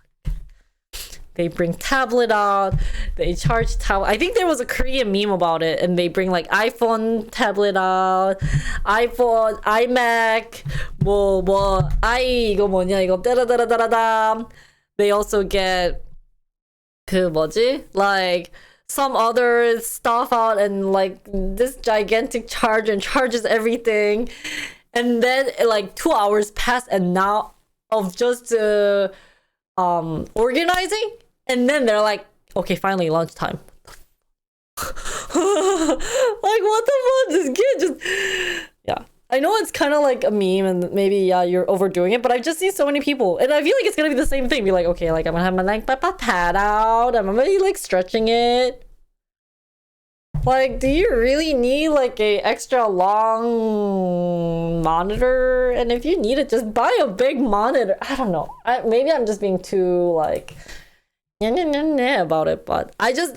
They bring tablet out, they charge tablet. I think there was a Korean meme about it, and they bring like iPhone tablet out, iPhone, iMac, 이거 뭐냐, 이거 따라따라따라담. They also get 그 뭐지? Like some other stuff out, and like this gigantic charger and charges everything. And then like 2 hours pass, and now of just organizing, and then they're like, okay, finally lunchtime. Like, what the fuck? This kid just, yeah. I know it's kind of like a meme, and maybe you're overdoing it, but I've just seen so many people, and I feel like it's gonna be the same thing. Be like, okay, like I'm gonna have my like pad out, I'm gonna be like stretching it. Like, do you really need like a extra long monitor? And if you need it, just buy a big monitor. I don't know. Maybe I'm just being too like about it, but I just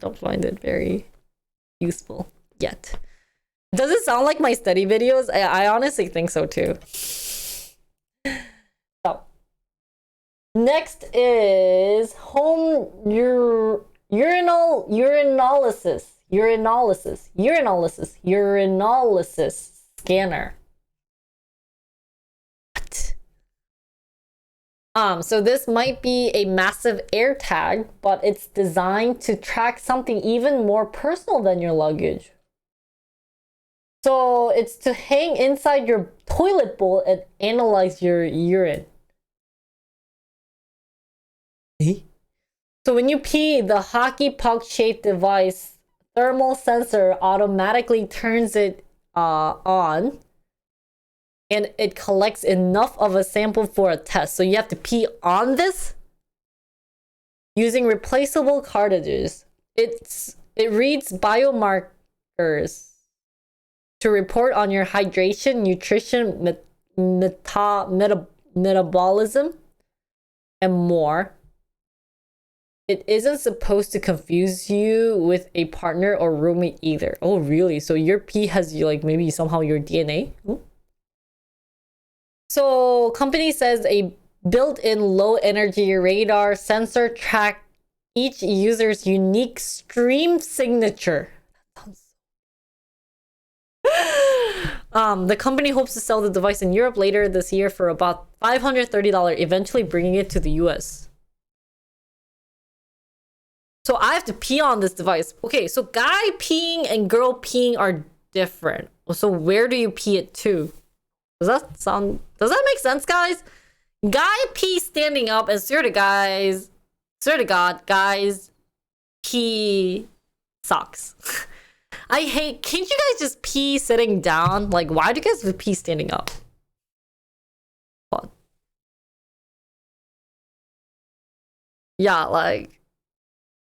don't find it very useful yet. Does it sound like my study videos? I honestly think so too. So next is home urinalysis scanner. What? So this might be a massive air tag, but it's designed to track something even more personal than your luggage. So it's to hang inside your toilet bowl and analyze your urine. So when you pee, the hockey puck shaped device thermal sensor automatically turns it on, and it collects enough of a sample for a test. So you have to pee on this using replaceable cartridges. It reads biomarkers to report on your hydration, nutrition, metabolism, and more. it isn't supposed to confuse you with a partner or roommate either. Oh, really? So your pee has like maybe somehow your DNA? Ooh. So company says a built-in low energy radar sensor track each user's unique stream signature. The company hopes to sell the device in Europe later this year for about $530, eventually bringing it to the US. So I have to pee on this device. Okay, so guy peeing and girl peeing are different. So where do you pee it to? Does that make sense, guys? Guy pee standing up, and swear to God, guys pee sucks. Can't you guys just pee sitting down? Like, why do you guys pee standing up? What? Yeah, like,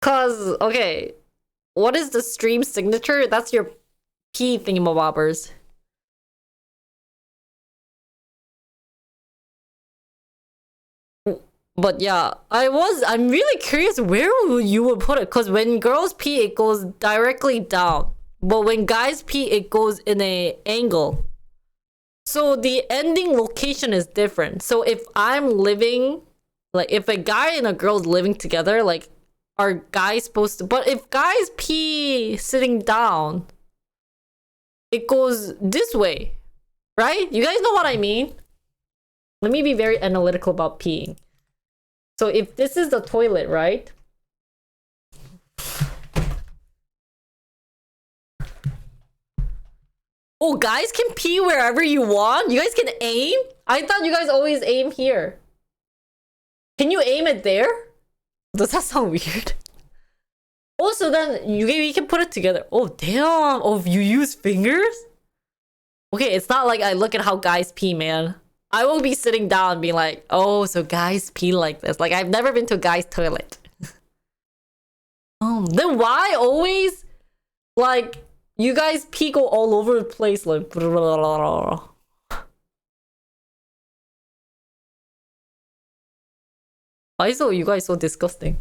cause, okay, what is the stream signature? That's your pee thingamabobbers. But yeah, I'm really curious where you would put it, because when girls pee, it goes directly down. But when guys pee, it goes in a angle. So the ending location is different. So if I'm living, like if a guy and a girl's living together, like are guys supposed to, but if guys pee sitting down, it goes this way, right? You guys know what I mean? Let me be very analytical about peeing. So if this is the toilet, right? Oh, guys can pee wherever you want? You guys can aim? I thought you guys always aim here. Can you aim it there? Does that sound weird? Also, then we can put it together. Oh, damn. Oh, you use fingers? Okay, it's not like I look at how guys pee, man. I will be sitting down being like, oh, so guys pee like this. Like, I've never been to a guy's toilet. Then why always, like, you guys pee go all over the place, like, why is you guys so disgusting?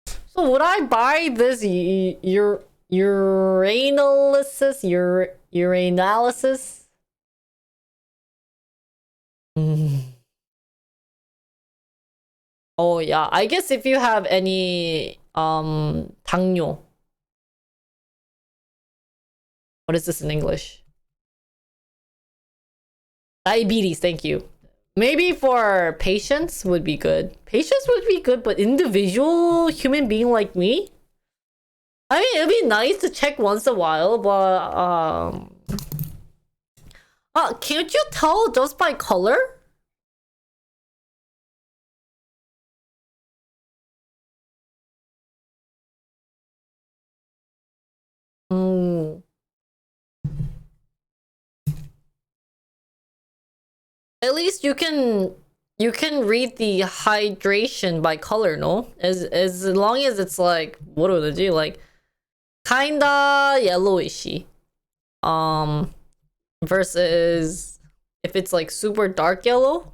So would I buy this urinalysis? Oh yeah, I guess if you have any 당뇨. What is this in English? Diabetes, thank you. Maybe for patients would be good. Patients would be good, but individual human being like me? I mean, it'd be nice to check once a while, but can't you tell just by color? At least you can read the hydration by color, no? As long as it's like, what do they do? Like kinda yellowishy. Versus if it's like super dark yellow.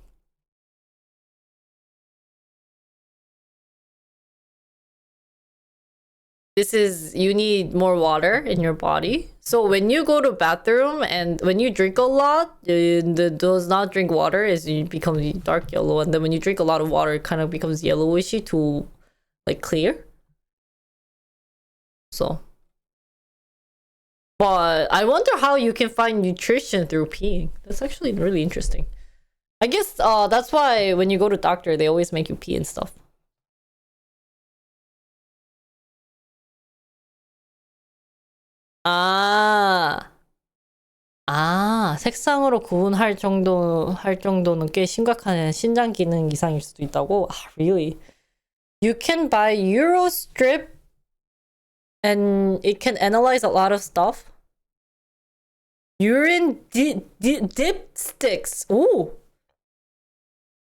You need more water in your body. So when you go to bathroom and when you drink a lot, does not drink water, it becomes dark yellow, and then when you drink a lot of water, it kind of becomes yellowishy to like clear. So, but I wonder how you can find nutrition through peeing. That's actually really interesting. I guess that's why when you go to doctor, they always make you pee and stuff. 색상으로 할 정도는 꽤 심각한 신장 기능 이상일 수도 있다고? Really? You can buy Eurostrip and it can analyze a lot of stuff. Urine dipsticks. Ooh.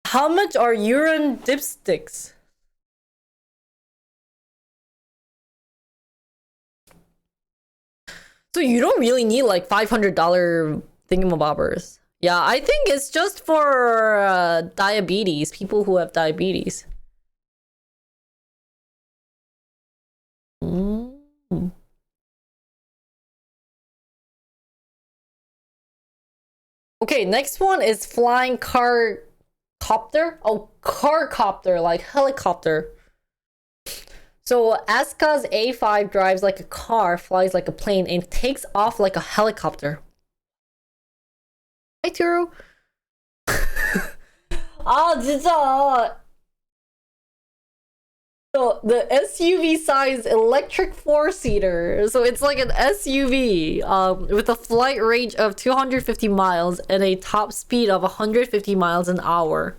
How much are urine dipsticks? So you don't really need like $500 thingamabobbers. Yeah, I think it's just for diabetes, people who have diabetes. Mm. Okay, next one is flying car copter. Oh, car copter, like helicopter. So Aska's A5 drives like a car, flies like a plane, and takes off like a helicopter. Hi, Turo. 아 진짜. So the SUV size electric four-seater. So it's like an SUV with a flight range of 250 miles and a top speed of 150 miles an hour.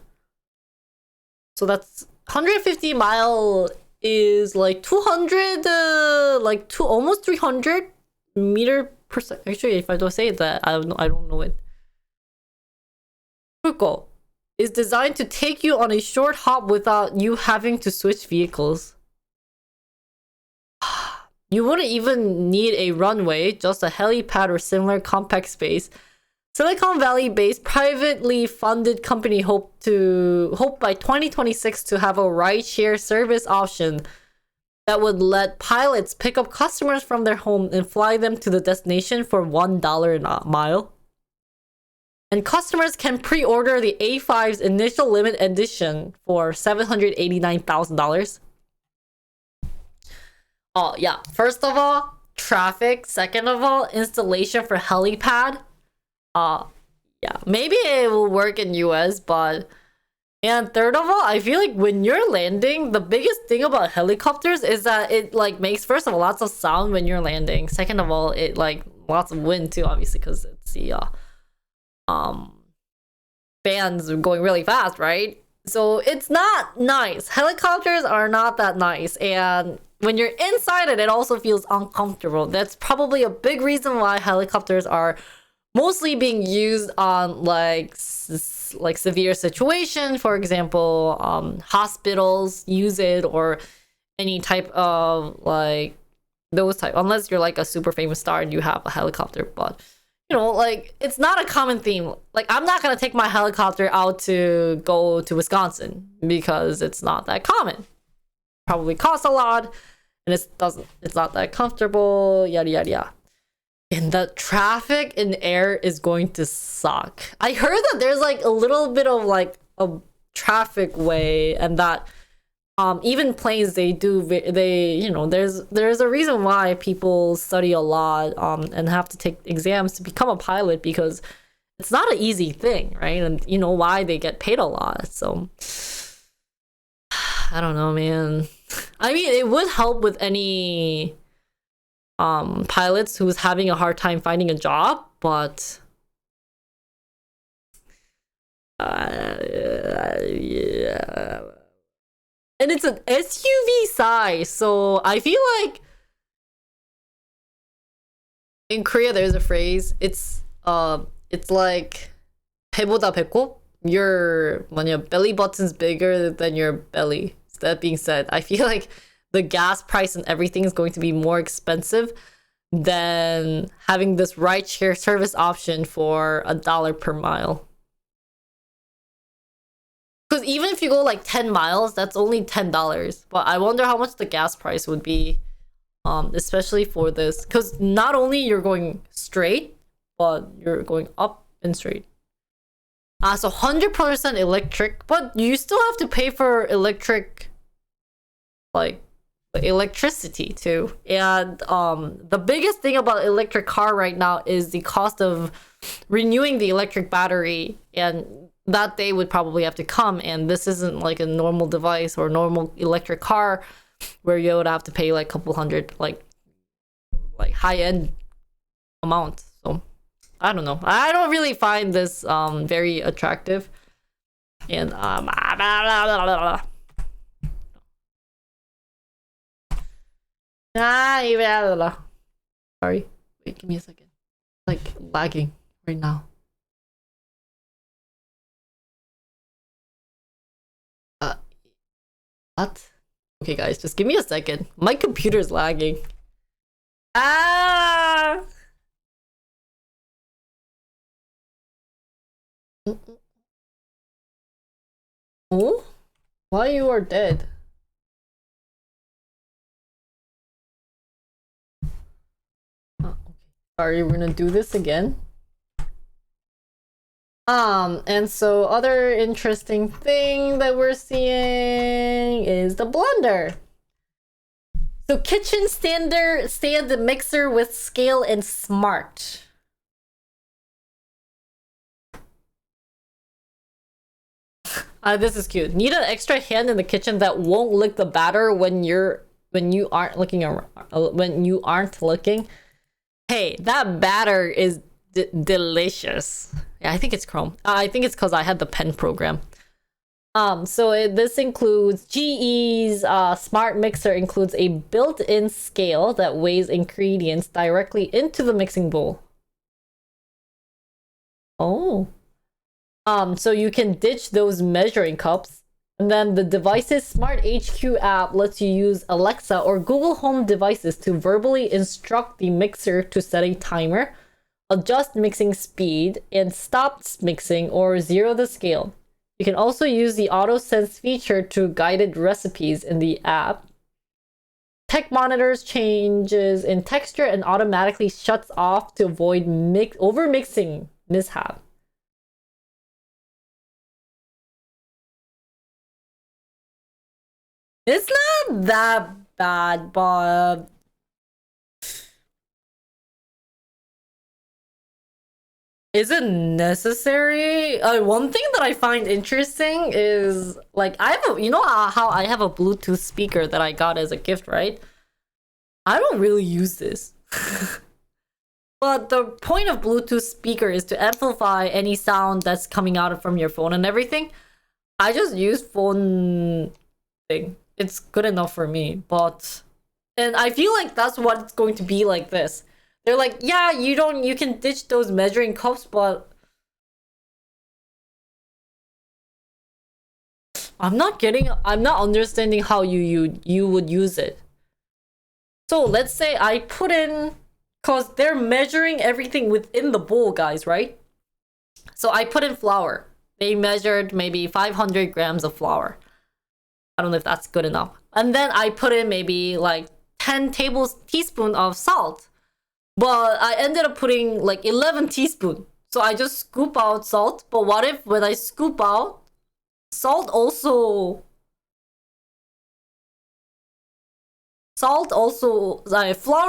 So that's 150 mile is like 200 almost 300 meter per second. Actually, if I don't say that, I don't know it. Cool. Is designed to take you on a short hop without you having to switch vehicles. You wouldn't even need a runway, just a helipad or similar compact space. Silicon Valley-based privately funded company hope by 2026 to have a rideshare service option that would let pilots pick up customers from their home and fly them to the destination for $1 a mile. And customers can pre-order the A5's initial limited edition for $789,000. Oh, yeah. First of all, traffic. Second of all, installation for helipad. Yeah. Maybe it will work in US, but... And third of all, I feel like when you're landing, the biggest thing about helicopters is that it, like, makes, first of all, lots of sound when you're landing. Second of all, it, like, lots of wind, too, obviously, because it's the, fans going really fast, right? So it's not nice. Helicopters are not that nice, and when you're inside it, it also feels uncomfortable. That's probably a big reason why helicopters are mostly being used on like severe situation. For example, hospitals use it, or any type of like those type, unless you're like a super famous star and you have a helicopter. But you know, like, it's not a common theme. Like, I'm not gonna take my helicopter out to go to Wisconsin because it's not that common. Probably costs a lot, and it's not that comfortable, yada yada yada. And the traffic in air is going to suck. I heard that there's like a little bit of like a traffic way, and that even planes, they you know, there's a reason why people study a lot and have to take exams to become a pilot, because it's not an easy thing, right? And you know why they get paid a lot. So I don't know, man. I mean, it would help with any pilots who's having a hard time finding a job, but yeah. And it's an SUV size, so I feel like in Korea there's a phrase. It's like 배보다 배꼽. Your belly button's bigger than your belly. That being said, I feel like the gas price and everything is going to be more expensive than having this rideshare service option for $1 per mile. Because even if you go like 10 miles, that's only $10. But I wonder how much the gas price would be, especially for this. Because not only you're going straight, but you're going up and straight. So 100% electric, but you still have to pay for electricity too. And the biggest thing about electric car right now is the cost of renewing the electric battery, and that day would probably have to come. And this isn't like a normal device or normal electric car where you would have to pay like a couple hundred, like high-end amount. So I don't know, I don't really find this very attractive. And sorry, wait, give me a second. Like lagging right now. What? Okay, guys, just give me a second. My computer's lagging. Oh? Why you are dead? Oh, okay. Sorry, we're gonna do this again. And so other interesting thing that we're seeing is the blender. So kitchen stand mixer with scale and smart. This is cute. Need an extra hand in the kitchen that won't lick the batter when you aren't looking around, when you aren't looking. Hey, that batter is delicious. Yeah, I think it's Chrome. I think it's because I had the pen program. This includes GE's smart mixer includes a built-in scale that weighs ingredients directly into the mixing bowl. Oh. So you can ditch those measuring cups. And then the device's Smart HQ app lets you use Alexa or Google Home devices to verbally instruct the mixer to set a timer, adjust mixing speed, and stop mixing or zero the scale. You can also use the auto sense feature to guided recipes in the app. Tech monitors changes in texture and automatically shuts off to avoid over-mixing mishap. It's not that bad, but is it necessary? One thing that I find interesting is like I have you know how I have a Bluetooth speaker that I got as a gift, right? I don't really use this. But the point of Bluetooth speaker is to amplify any sound that's coming out from your phone and everything. I just use phone thing. It's good enough for me, and I feel like that's what it's going to be like this. They're like, yeah, you can ditch those measuring cups, but I'm not understanding how you would use it. So let's say I put in, cause they're measuring everything within the bowl, guys, right? So I put in flour. They measured maybe 500 grams of flour. I don't know if that's good enough. And then I put in maybe like 10 teaspoons of salt. But I ended up putting like 11 teaspoons. So I just scoop out salt. But what if when I scoop out, flour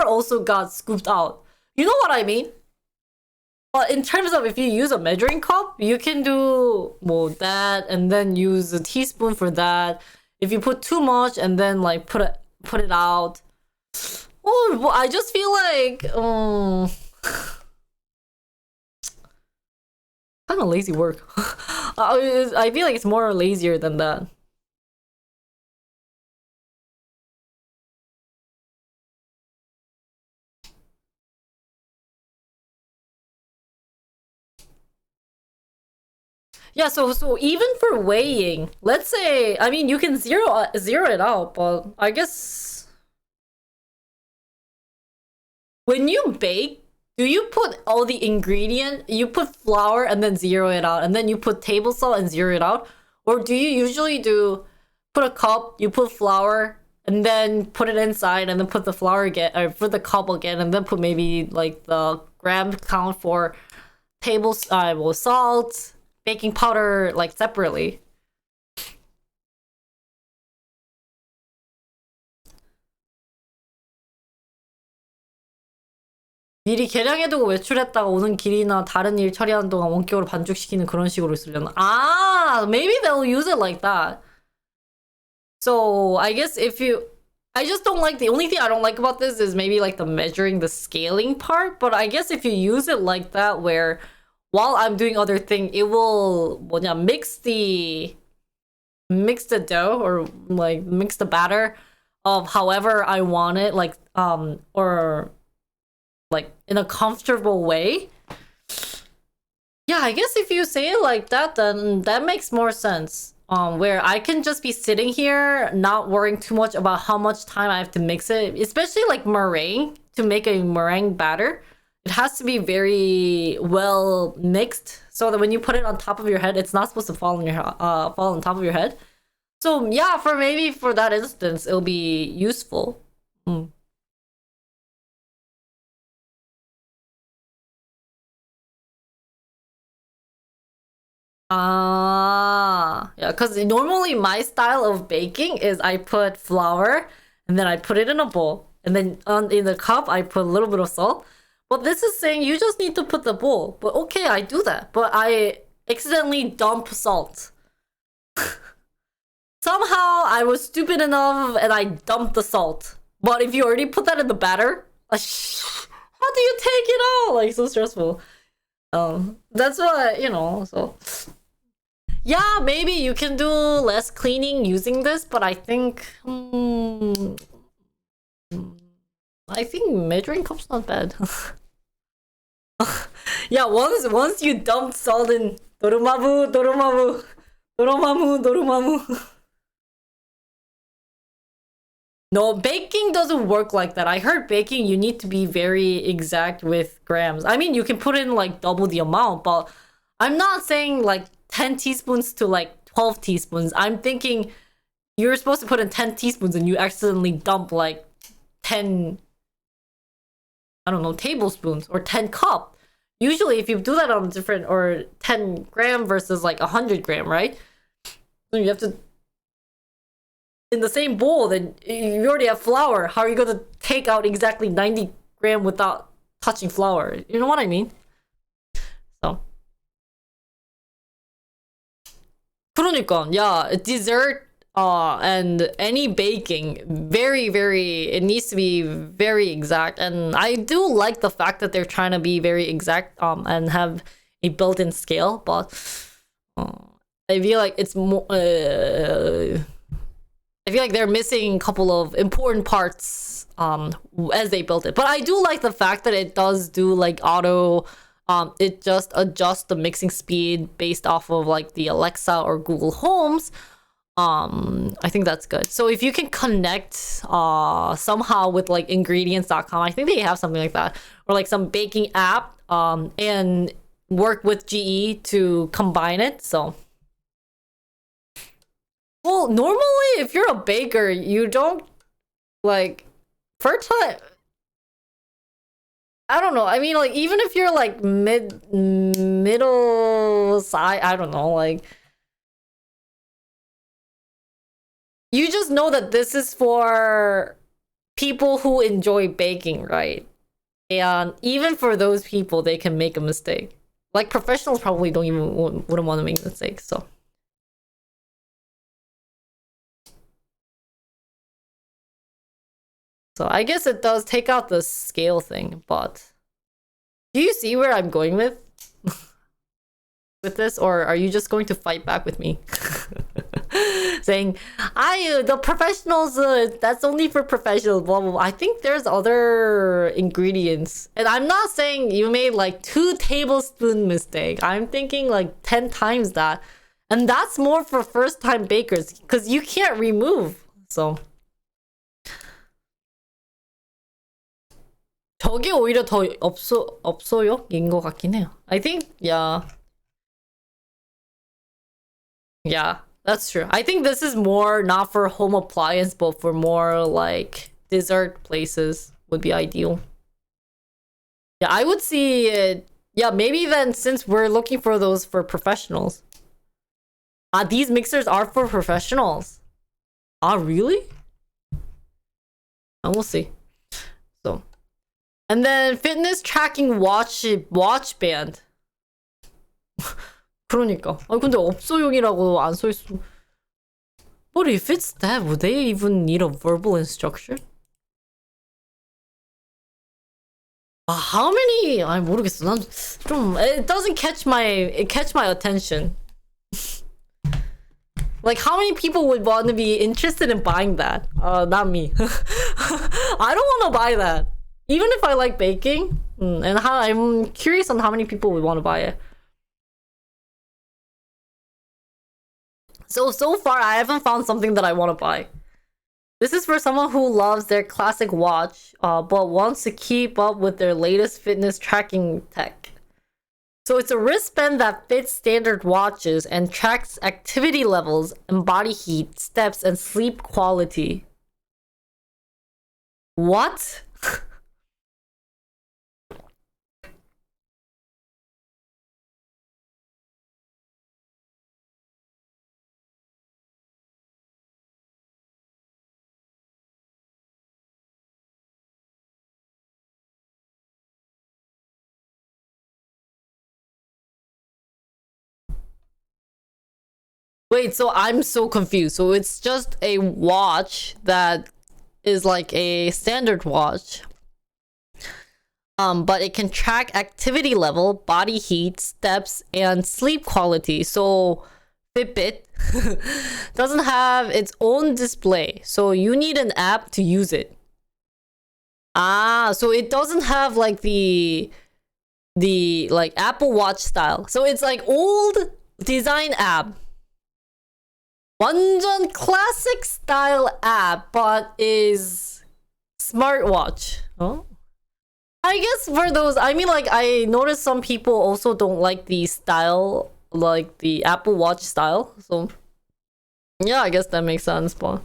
also got scooped out. You know what I mean? But in terms of if you use a measuring cup, you can do that and then use a teaspoon for that. If you put too much and then like put it out. Oh, well, I just feel like kind of lazy work. I feel like it's more lazier than that. Yeah, so even for weighing, let's say, I mean, you can zero it out, but I guess when you bake, do you put all the ingredient, you put flour and then zero it out, and then you put table salt and zero it out? Or do you usually put a cup, you put flour, and then put it inside, and then put the flour again, or put the cup again, and then put maybe like the gram count for salt, baking powder, like separately? 미리 계량해두고 외출했다가 오는 길이나 다른 일 처리하는 동안 원격으로 반죽시키는 그런 식으로 쓰려나? Maybe they'll use it like that. So I guess I just don't like, the only thing I don't like about this is maybe like the measuring, the scaling part. But I guess if you use it like that, where while I'm doing other thing, it will mix the dough, or like mix the batter of however I want it, like or like in a comfortable way. Yeah, I guess if you say it like that, then that makes more sense. Where I can just be sitting here not worrying too much about how much time I have to mix it, especially like meringue, to make a meringue batter. it has to be very well mixed so that when you put it on top of your head, it's not supposed to fall on your fall on top of your head. So yeah, for maybe for that instance, it'll be useful. Mm. Yeah, because normally my style of baking is I put flour and then I put it in a bowl, and then in the cup I put a little bit of salt. But this is saying you just need to put the bowl. But okay, I do that, but I accidentally dump salt. Somehow I was stupid enough and I dumped the salt. But if you already put that in the batter, how do you take it out? Like, so stressful. That's what, you know, so yeah, maybe you can do less cleaning using this, but I think measuring cup's not bad. Yeah, once you dump salt in dorumamu, dorumamu, dorumamu, dorumamu. No, baking doesn't work like that. I heard baking, you need to be very exact with grams. I mean, you can put in like double the amount, but I'm not saying like 10 teaspoons to like 12 teaspoons. I'm thinking you're supposed to put in 10 teaspoons and you accidentally dump like 10, I don't know, tablespoons or 10 cup. Usually if you do that on different, or 10 gram versus like 100 gram, right? So you have to, in the same bowl, then you already have flour. How are you going to take out exactly 90 gram without touching flour? You know what I mean? So. 그러니까, yeah, dessert and any baking, it needs to be very exact. And I do like the fact that they're trying to be very exact and have a built-in scale, but I feel like it's more I feel like they're missing a couple of important parts as they built it. But I do like the fact that it does do like auto, it just adjusts the mixing speed based off of like the Alexa or Google Homes. I think that's good. So if you can connect somehow with like ingredients.com, I think they have something like that, or like some baking app, and work with GE to combine it. So, well, normally if you're a baker, you don't like first time. I don't know. I mean, like even if you're like middle size, I don't know, like. You just know that this is for people who enjoy baking, right? And even for those people, they can make a mistake. Like professionals probably don't even wouldn't want to make mistakes. So I guess it does take out the scale thing, but do you see where I'm going with this, or are you just going to fight back with me? Saying, the professionals, that's only for professionals, blah, blah, blah. I think there's other ingredients. And I'm not saying you made like 2 tablespoon mistake. I'm thinking like 10 times that. And that's more for first time bakers because you can't remove. So. 저게 오히려 더 없어요인 것 같긴 해요. I think, yeah. Yeah, that's true. I think this is more not for home appliance, but for more like dessert places would be ideal. Yeah, I would see it. Yeah, maybe then since we're looking for those for professionals. These mixers are for professionals. Really? We'll see. So. And then fitness tracking watch band. 그러니까. 근데 업소용이라고 안 써 있어. But if it's that, would they even need a verbal instruction? How many? 모르겠어. 난 좀 it doesn't catch my attention. Like how many people would want to be interested in buying that? Not me. I don't want to buy that. Even if I like baking, and I'm curious on how many people would want to buy it. So far, I haven't found something that I want to buy. This is for someone who loves their classic watch, but wants to keep up with their latest fitness tracking tech. So it's a wristband that fits standard watches and tracks activity levels and body heat, steps, and sleep quality. What? Wait, so I'm so confused. So it's just a watch that is like a standard watch. But it can track activity level, body heat, steps, and sleep quality. So Fitbit doesn't have its own display. So you need an app to use it. Ah, so it doesn't have like the like Apple Watch style. So it's like old design app. 완전 classic style app, but is smartwatch. Oh, I guess for those, I mean, like, I noticed some people also don't like the style, like the Apple Watch style. So, yeah, I guess that makes sense, but.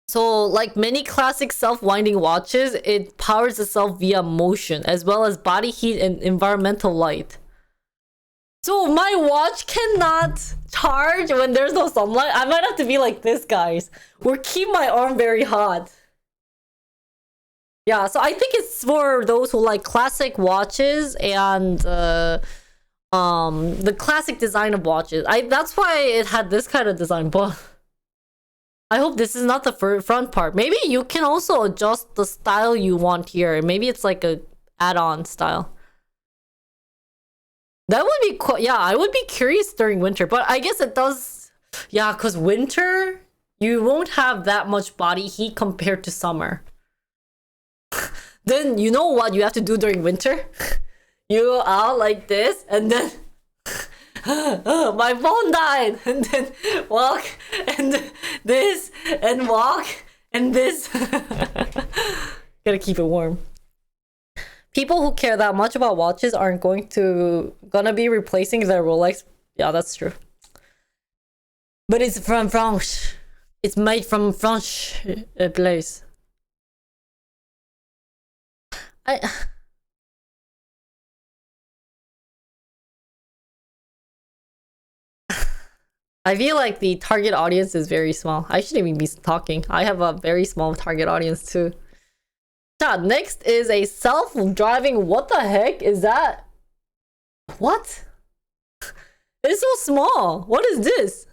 So, like many classic self-winding watches, it powers itself via motion, as well as body heat and environmental light. So my watch cannot charge when there's no sunlight. I might have to be like this, guys, or keep my arm very hot. Yeah, so I think it's for those who like classic watches and the classic design of watches. That's why it had this kind of design, but I hope this is not the front part. Maybe you can also adjust the style you want here. Maybe it's like a add-on style. That would be cool. Yeah, I would be curious during winter, but I guess it does. Yeah, because winter, you won't have that much body heat compared to summer. Then you know what you have to do during winter? You go out like this, and then my phone died, and then walk, and this, and walk, and this. Gotta keep it warm. People who care that much about watches aren't gonna be replacing their Rolex. Yeah, that's true. But it's from France. It's made from French place. I feel like the target audience is very small. I shouldn't even be talking. I have a very small target audience too. Next is a self-driving. What the heck is that? What? It's so small. What is this?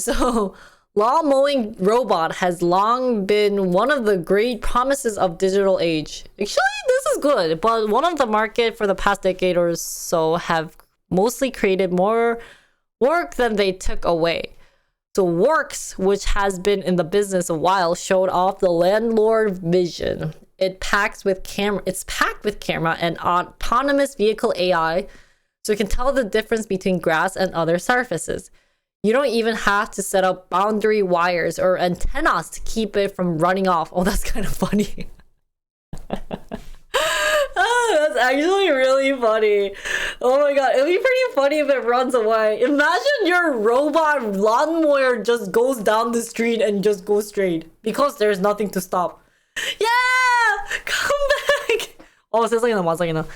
So lawn mowing robot has long been one of the great promises of digital age. Actually, this is good, but one of the market for the past decade or so have mostly created more work than they took away. So Works, which has been in the business a while, showed off the landlord vision. It's packed with camera and autonomous vehicle AI, so you can tell the difference between grass and other surfaces. You don't even have to set up boundary wires or antennas to keep it from running off. Oh, that's kind of funny. That's actually really funny. Oh my god, it'd be pretty funny if it runs away. Imagine your robot lawnmower just goes down the street and just goes straight because there's nothing to stop. Yeah! Come back! Oh, 세상에나 마상에나.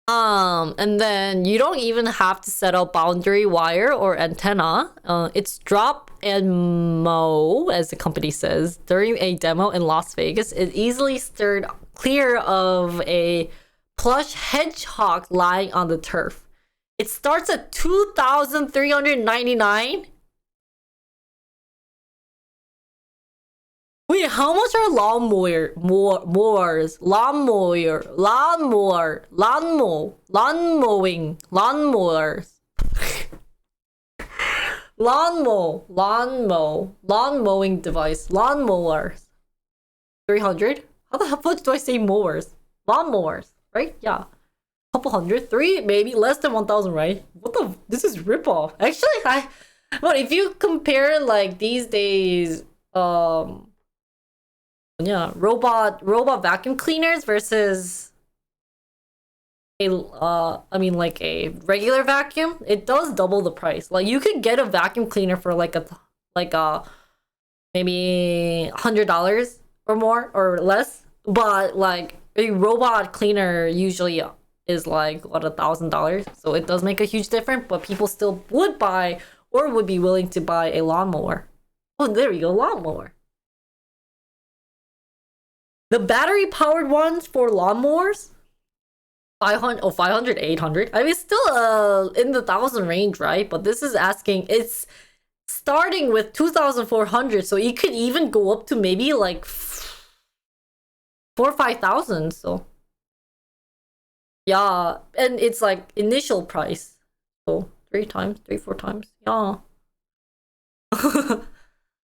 And then you don't even have to set up boundary wire or antenna. It's drop and mow, as the company says. During a demo in Las Vegas, it easily steered clear of a plush hedgehog lying on the turf. It starts at $2,399. Wait, how much are lawnmowers? Lawn mowing device. Lawnmowers. 300? How the fuck do I say mowers? Lawnmowers, right? Yeah. couple hundred, three, maybe less than 1,000, right? What the? This is ripoff. Actually, but if you compare like these days, yeah, robot vacuum cleaners versus I mean like a regular vacuum, it does double the price. Like you could get a vacuum cleaner for like a maybe $100 or more or less, but like a robot cleaner usually is like what, $1,000. So it does make a huge difference, but people still would buy or would be willing to buy a lawnmower. Oh, there we go, lawnmower. The battery powered ones for lawnmowers, 500, 800. I mean, it's still in the 1,000 range, right? But this is asking, it's starting with 2,400, so it could even go up to maybe like 4,000 or 5,000. So yeah, and it's like initial price, so 4 times. Yeah.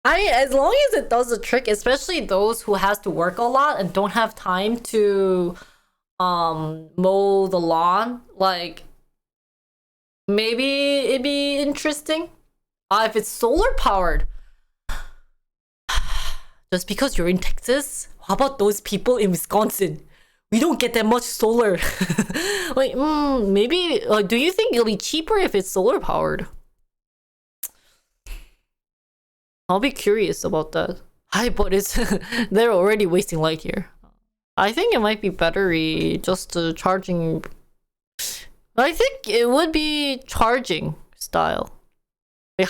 As long as it does the trick, especially those who has to work a lot and don't have time to mow the lawn, like maybe it'd be interesting. If it's solar powered, just because you're in Texas, how about those people in Wisconsin? We don't get that much solar. Like, maybe. Do you think it'll be cheaper if it's solar powered? I'll be curious about that. Hi, but it's they're already wasting light here. I think it might be battery just charging. I think it would be charging style. Like,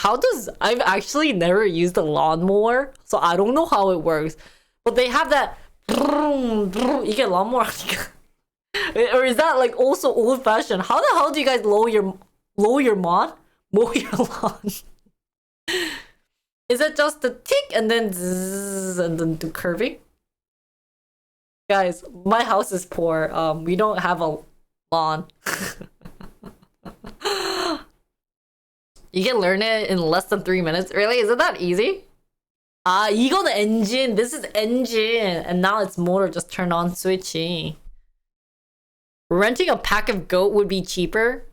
I've actually never used a lawnmower, so I don't know how it works. But they have that you get lawnmower. Or is that like also old fashioned? How the hell do you guys mow your lawn? Mow your lawn? Is it just the tick and then zzz and then do curving? Guys, my house is poor. We don't have a lawn. You can learn it in less than 3 minutes. Really? Is it that easy? 이건 engine. This is engine. And now it's motor. Just turn on switching. Renting a pack of goat would be cheaper.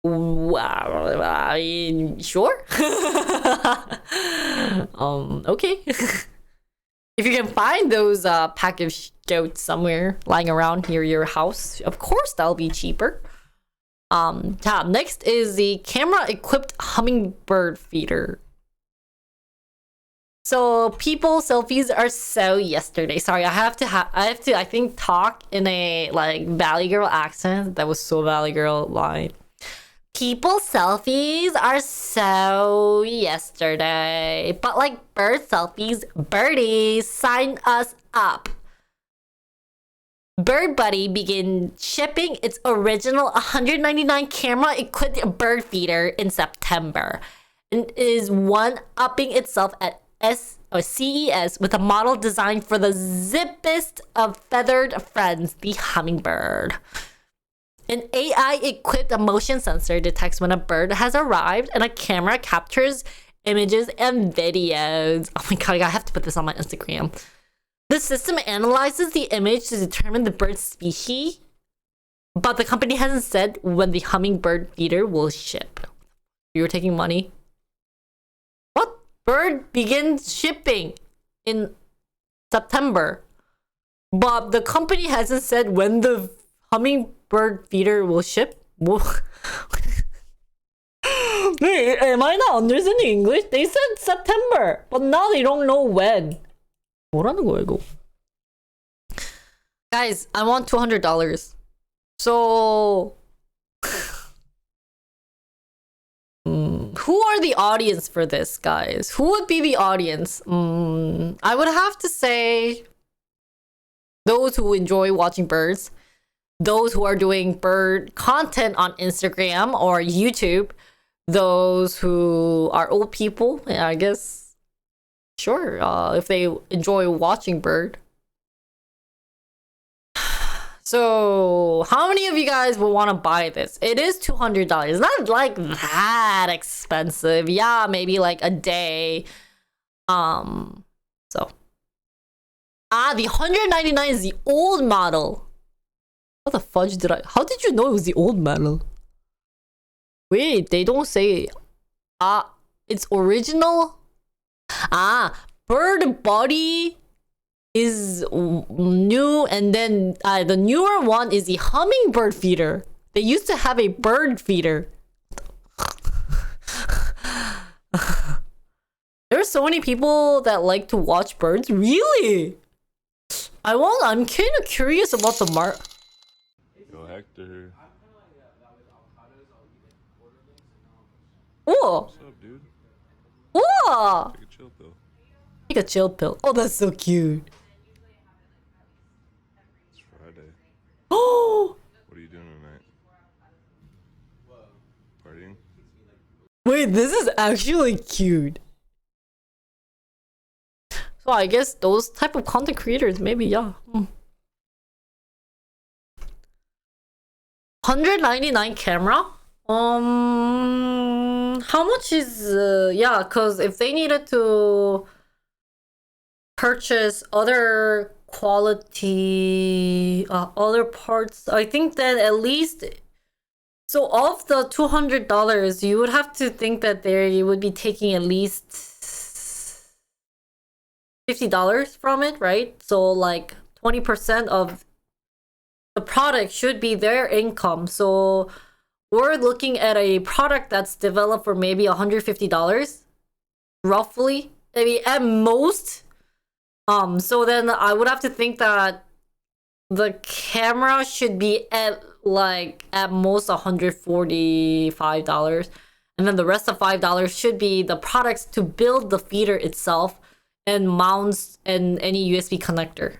Wow. I mean, sure. Okay. If you can find those packaged goats somewhere lying around near your house, of course that'll be cheaper. Next is the camera-equipped hummingbird feeder. So people selfies are so yesterday. Sorry, I have to I think talk in a like Valley Girl accent. That was so Valley Girl line. People selfies are so yesterday. But like bird selfies, birdies, sign us up. Bird Buddy began shipping its original 199 camera-equipped bird feeder in September and is one-upping itself at CES with a model designed for the zippest of feathered friends, the hummingbird. An AI-equipped motion sensor detects when a bird has arrived, and a camera captures images and videos. Oh my god, I have to put this on my Instagram. The system analyzes the image to determine the bird's species, but the company hasn't said when the hummingbird feeder will ship. You're taking money? What? Bird begins shipping in September, but the company hasn't said when the hummingbird feeder will ship? Wait, am I not understanding English? They said September, but now they don't know when. 뭐라는 거야 이거? Guys, I want $200. So who are the audience for this, guys? Who would be the audience? I would have to say those who enjoy watching birds, those who are doing bird content on Instagram or YouTube, those who are old people, I guess. Sure, if they enjoy watching bird. So, how many of you guys will want to buy this? It is $200. It's not like that expensive. Yeah, maybe like a day. So. The 199 is the old model. How the fudge did I... How did you know it was the old model? Wait, they don't say... it's original? Bird body is new, and then the newer one is the hummingbird feeder. They used to have a bird feeder. There are so many people that like to watch birds. Really? I'm kind of curious about the Yo, Hector. Whoa! What's up, dude? Whoa! Take a chill pill. Take a chill pill. Oh, that's so cute. It's Friday. Oh! What are you doing tonight? Partying? Wait, this is actually cute. So I guess those type of content creators, maybe, yeah. 199 camera? How much is... yeah, because if they needed to purchase other quality... other parts, I think that at least... So of the $200, you would have to think that they would be taking at least $50 from it, right? So like 20% of the product should be their income. So we're looking at a product that's developed for maybe $150, roughly, maybe at most. So then I would have to think that the camera should be at most $145, and then the rest of $5 should be the products to build the feeder itself and mounts and any USB connector.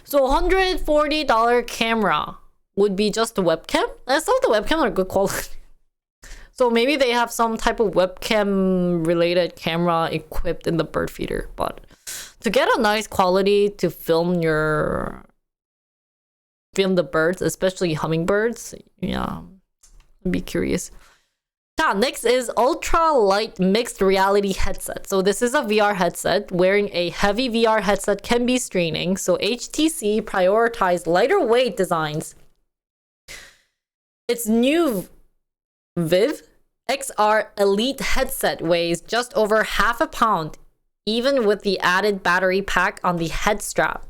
So $140 camera would be just the webcam. Some of the webcams are good quality. So maybe they have some type of webcam related camera equipped in the bird feeder. But to get a nice quality to film the birds, especially hummingbirds, yeah, I'd be curious. Next is ultra light mixed reality headset. So this is a VR headset. Wearing a heavy VR headset can be straining. So HTC prioritized lighter weight designs. Its new Vive XR Elite headset weighs just over half a pound, even with the added battery pack on the head strap.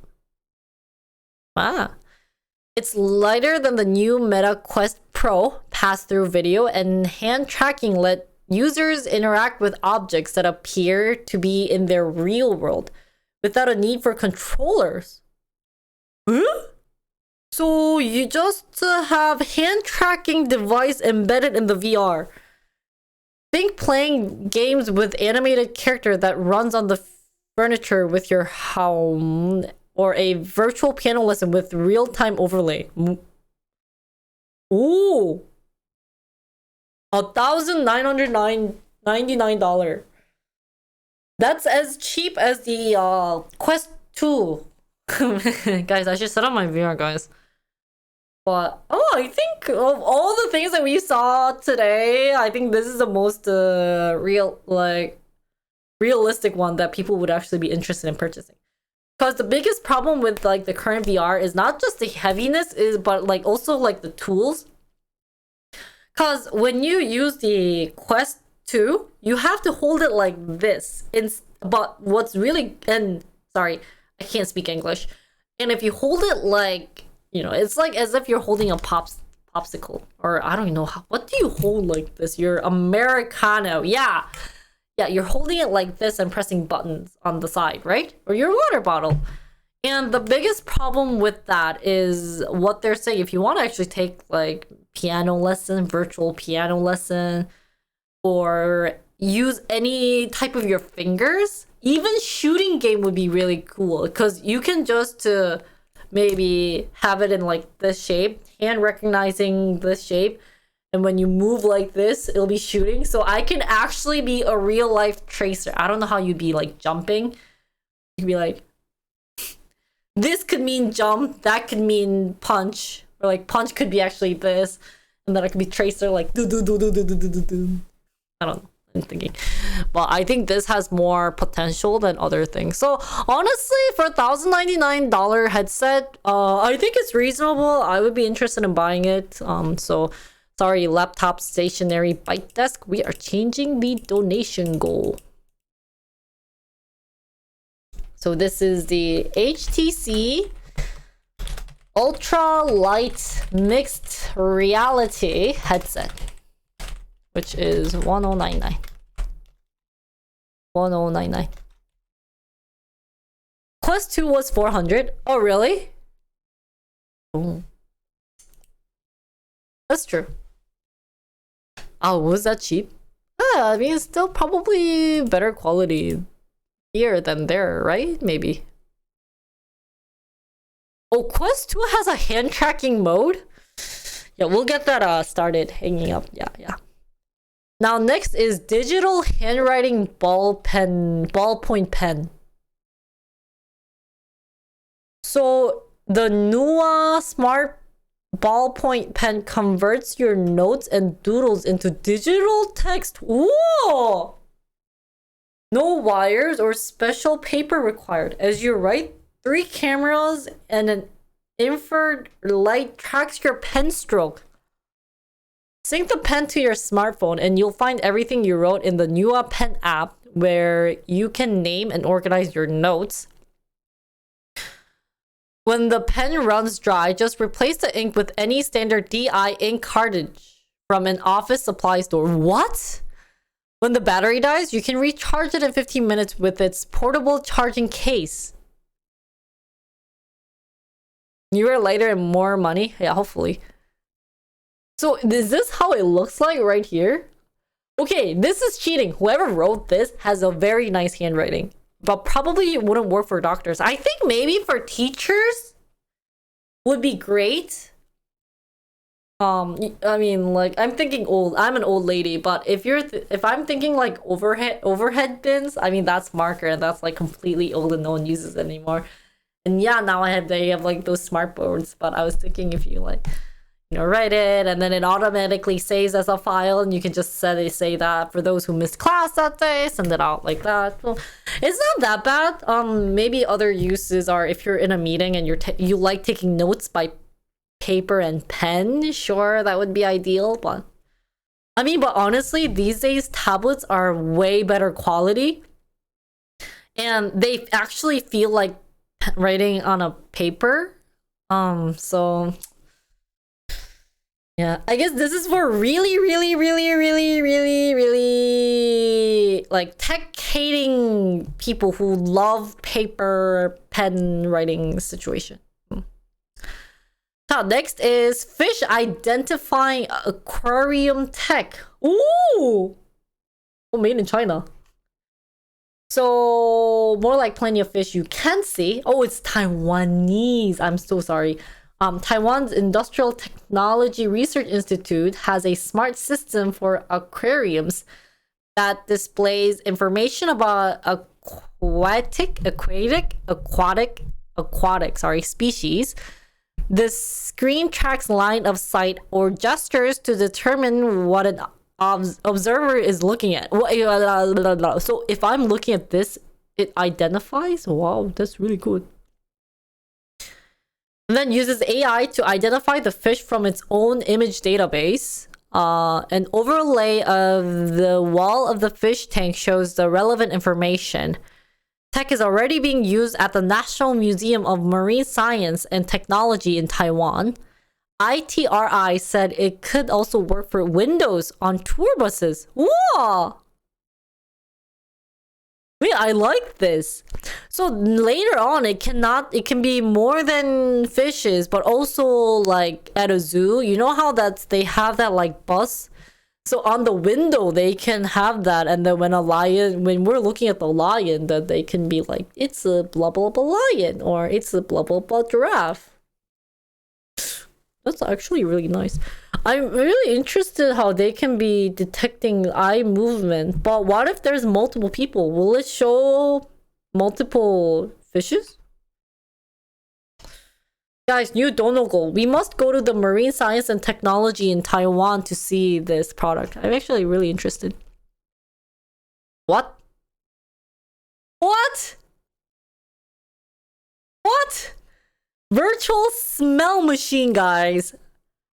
It's lighter than the new Meta Quest Pro pass-through video, and hand tracking let users interact with objects that appear to be in their real world without a need for controllers. Huh? So you just have hand tracking device embedded in the VR. Think playing games with animated character that runs on the furniture with your home, or a virtual piano lesson with real-time overlay. Ooh, $1,999. That's as cheap as the Quest 2. Guys, I should set up my VR, guys. But I think of all the things that we saw today, I think this is the most realistic one that people would actually be interested in purchasing. Because the biggest problem with the current VR is not just the heaviness, but also the tools. Because when you use the Quest 2, you have to hold it like this. But what's really... And sorry, I can't speak English. And if you hold it it's like as if you're holding a popsicle. Or I don't know. What do you hold like this? Your Americano. Yeah. Yeah, you're holding it like this and pressing buttons on the side, right? Or your water bottle. And the biggest problem with that is what they're saying. If you want to actually take piano lesson, virtual piano lesson, or use any type of your fingers, even shooting game would be really cool, because you can just maybe have it in this shape, hand recognizing this shape. And when you move like this, it'll be shooting. So I can actually be a real life tracer. I don't know how you'd be jumping. You could be this could mean jump, that could mean punch. Or punch could be actually this. And then I could be tracer do do do do do do do do do. I don't know. I'm thinking. But I think this has more potential than other things. So honestly, for $1,099 headset, I think it's reasonable. I would be interested in buying it. So sorry, laptop, stationary, bike desk. We are changing the donation goal. So this is the HTC Ultra Light Mixed Reality headset, which is 1099. 1099. Quest 2 was 400. Oh, really? Oh. That's true. Oh, was that cheap? Yeah, I mean, it's still probably better quality here than there, right? Maybe. Oh, Quest 2 has a hand tracking mode? Yeah, we'll get that started hanging up. Yeah. Now, next is digital handwriting ballpoint pen. So, the Nua Smart Ballpoint Pen converts your notes and doodles into digital text. Whoa! No wires or special paper required. As you write, 3 cameras and an infrared light tracks your pen stroke. Sync the pen to your smartphone and you'll find everything you wrote in the Nua Pen app, where you can name and organize your notes. When the pen runs dry, just replace the ink with any standard DI ink cartridge from an office supply store. What? When the battery dies, you can recharge it in 15 minutes with its portable charging case. Newer, lighter, and more money? Yeah, hopefully. So, is this how it looks like right here? Okay, this is cheating. Whoever wrote this has a very nice handwriting, but probably it wouldn't work for doctors. I think maybe for teachers would be great. I mean, like, I'm thinking old. I'm an old lady, but if I'm thinking like overhead bins, I mean, that's marker and that's like completely old and no one uses it anymore. And yeah, now they have like those smart boards, but I was thinking if you like, you know, write it and then it automatically saves as a file and you can just say that for those who missed class that day, send it out like that. Well, it's not that bad. Maybe other uses are if you're in a meeting and you like taking notes by paper and pen, sure, that would be ideal. But honestly, these days tablets are way better quality and they actually feel like writing on a paper. So yeah, I guess this is for really like tech hating people who love paper pen writing situation. Now, next is fish identifying aquarium tech. Ooh! Oh, made in China. So, more like plenty of fish you can see. Oh, it's Taiwanese. I'm so sorry. Taiwan's Industrial Technology Research Institute has a smart system for aquariums that displays information about aquatic species. The screen tracks line of sight or gestures to determine what an observer is looking at. So if I'm looking at this, it identifies? Wow, that's really good. And then uses AI to identify the fish from its own image database. An overlay of the wall of the fish tank shows the relevant information. Tech is already being used at the National Museum of Marine Science and Technology in Taiwan. ITRI said it could also work for Windows on tour buses. Whoa! Wait, I like this. So later on, it can be more than fishes, but also like at a zoo. You know how they have that like bus? So on the window, they can have that. And then when we're looking at the lion, that they can be like, it's a blah, blah, blah lion, or it's a blah, blah, blah giraffe. That's actually really nice. I'm really interested how they can be detecting eye movement. But what if there's multiple people? Will it show multiple fishes? Guys, new donor goal. We must go to the Marine Science and Technology in Taiwan to see this product. I'm actually really interested. What? What? What? Virtual smell machine, guys.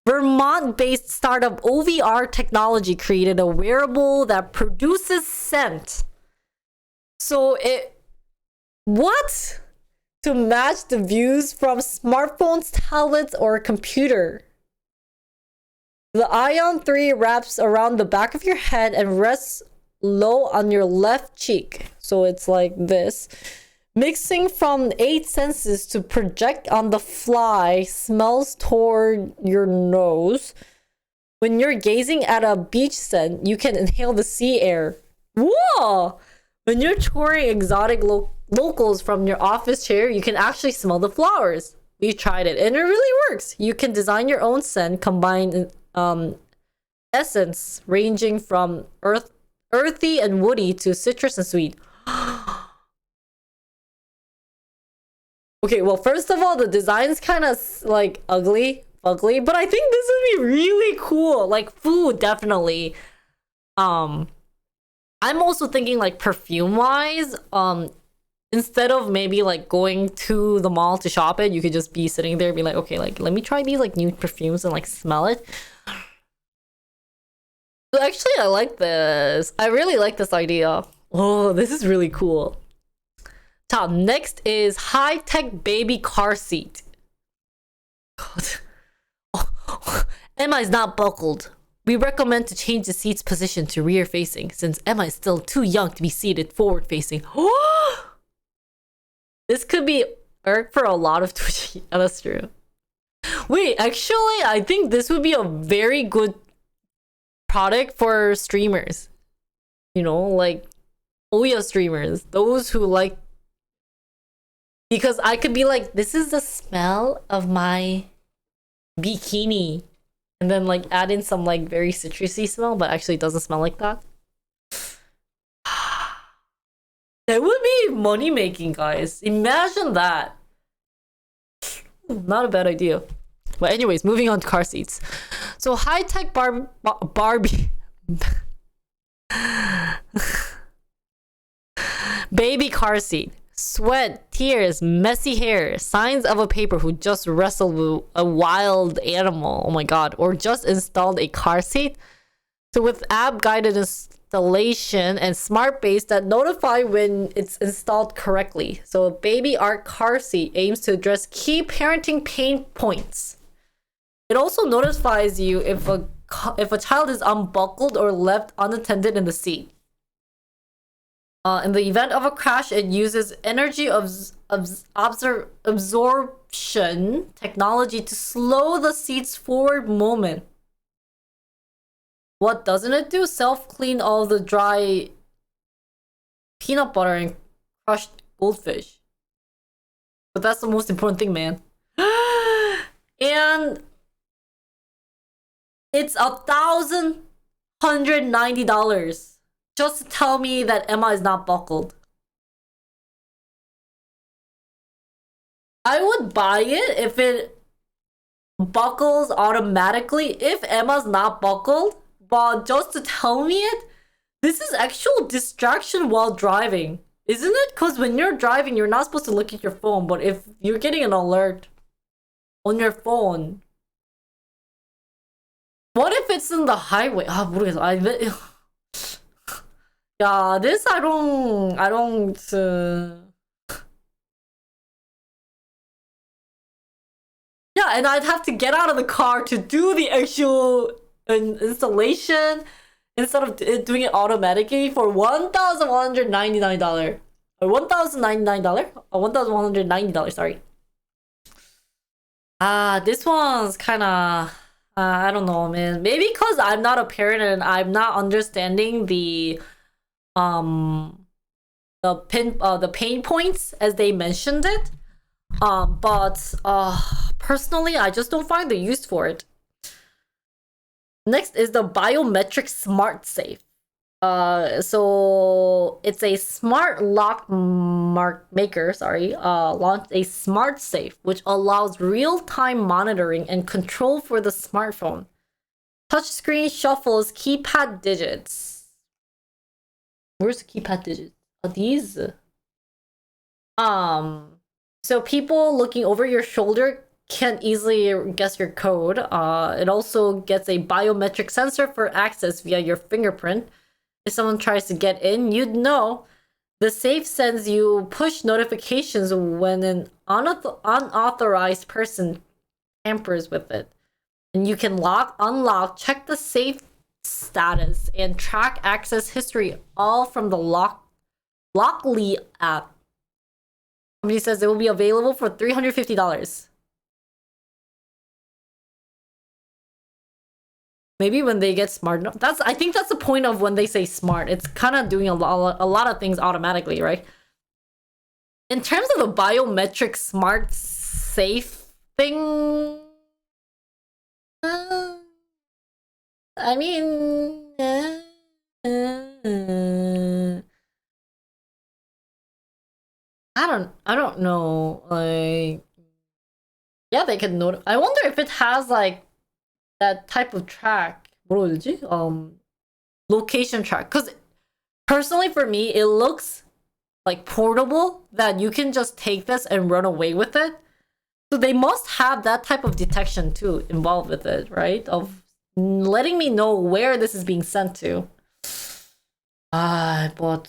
Vermont-based startup OVR Technology created a wearable that produces scent. So it... What? To match the views from smartphones, tablets, or computer. The Ion 3 wraps around the back of your head and rests low on your left cheek. So it's like this. Mixing from 8 senses to project on the fly smells toward your nose. When you're gazing at a beach scent, you can inhale the sea air. Whoa! When you're touring exotic locals from your office chair, you can actually smell the flowers. We tried it and it really works. You can design your own scent, combine essence ranging from earthy and woody to citrus and sweet. Okay, well, first of all, the design's kind of like ugly, but I think this would be really cool. Like food, definitely. I'm also thinking like perfume wise, instead of maybe like going to the mall to shop it, you could just be sitting there and be like, okay, like let me try these like new perfumes and like smell it. So actually, I like this. I really like this idea. Oh, this is really cool. Top next is high-tech baby car seat. God. Oh, Emma is not buckled. We recommend to change the seat's position to rear-facing since Emma is still too young to be seated forward-facing. This could be work for a lot of Twitch. Yeah, that's true. Wait, actually, I think this would be a very good product for streamers. You know, like Ouya streamers, those who like, because I could be like, this is the smell of my bikini, and then like add in some like very citrusy smell, but actually it doesn't smell like that. That would be money making, guys. Imagine that. Not a bad idea. But anyways, moving on to car seats. So high-tech Barbie baby car seat. Sweat, tears, messy hair, signs of a paper who just wrestled with a wild animal. Oh my god. Or just installed a car seat. So with app-guided installation and smart base that notify when it's installed correctly. So Baby Art car seat aims to address key parenting pain points. It also notifies you if a child is unbuckled or left unattended in the seat. In the event of a crash, it uses energy absorption technology to slow the seat's forward movement. What doesn't it do? Self-clean all the dry peanut butter and crushed goldfish. But that's the most important thing, man. And it's $1,190 just to tell me that Emma is not buckled. I would buy it if it buckles automatically. If Emma's not buckled, but just to tell me it, this is actual distraction while driving, isn't it? Because when you're driving, you're not supposed to look at your phone, but if you're getting an alert on your phone, what if it's in the highway? Yeah, this I don't. Yeah, and I'd have to get out of the car to do the actual installation instead of doing it automatically for $1,199 or $1,099 or $1,190. Sorry. This one's kind of. I don't know, man. Maybe because I'm not a parent and I'm not understanding the pain points as they mentioned it. But personally, I just don't find the use for it. Next is the biometric smart safe. So it's a smart lock maker, launched a smart safe which allows real-time monitoring and control for the smartphone. Touchscreen shuffles keypad digits. Where's the keypad digits? Are these? So people looking over your shoulder can't easily guess your code. It also gets a biometric sensor for access via your fingerprint. If someone tries to get in, you'd know. The safe sends you push notifications when an unauthorized person tampers with it. And you can lock, unlock, check the safe status, and track access history all from the Lockly app. Somebody says it will be available for $350. Maybe when they get smart enough. I think that's the point of when they say smart. It's kind of doing a lot of things automatically, right? In terms of the biometric smart safe thing, I mean, I don't know. Like, yeah, they can note. I wonder if it has like that type of track. 뭐라고 해야 되지? Location track. Because personally, for me, it looks like portable that you can just take this and run away with it. So they must have that type of detection too involved with it, right? Of letting me know where this is being sent to. But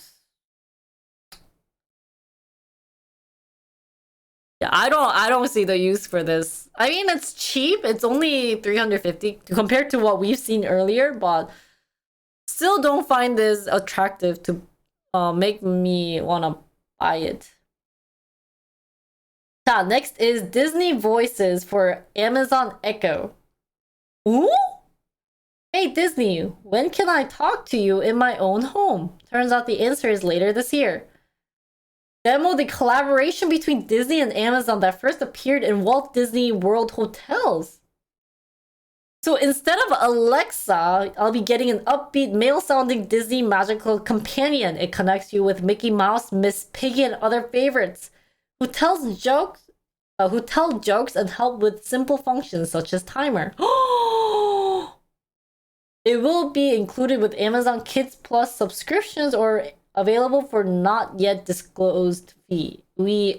yeah, I don't see the use for this. I mean, it's cheap. It's only $350 compared to what we've seen earlier, but still don't find this attractive to make me want to buy it. Next is Disney voices for Amazon Echo. Ooh? Hey Disney, when can I talk to you in my own home? Turns out the answer is later this year. Demo the collaboration between Disney and Amazon that first appeared in Walt Disney World hotels. So instead of Alexa, I'll be getting an upbeat, male-sounding Disney magical companion. It connects you with Mickey Mouse, Miss Piggy, and other favorites who tell jokes and help with simple functions such as timer. It will be included with Amazon Kids Plus subscriptions or available for not yet disclosed fee.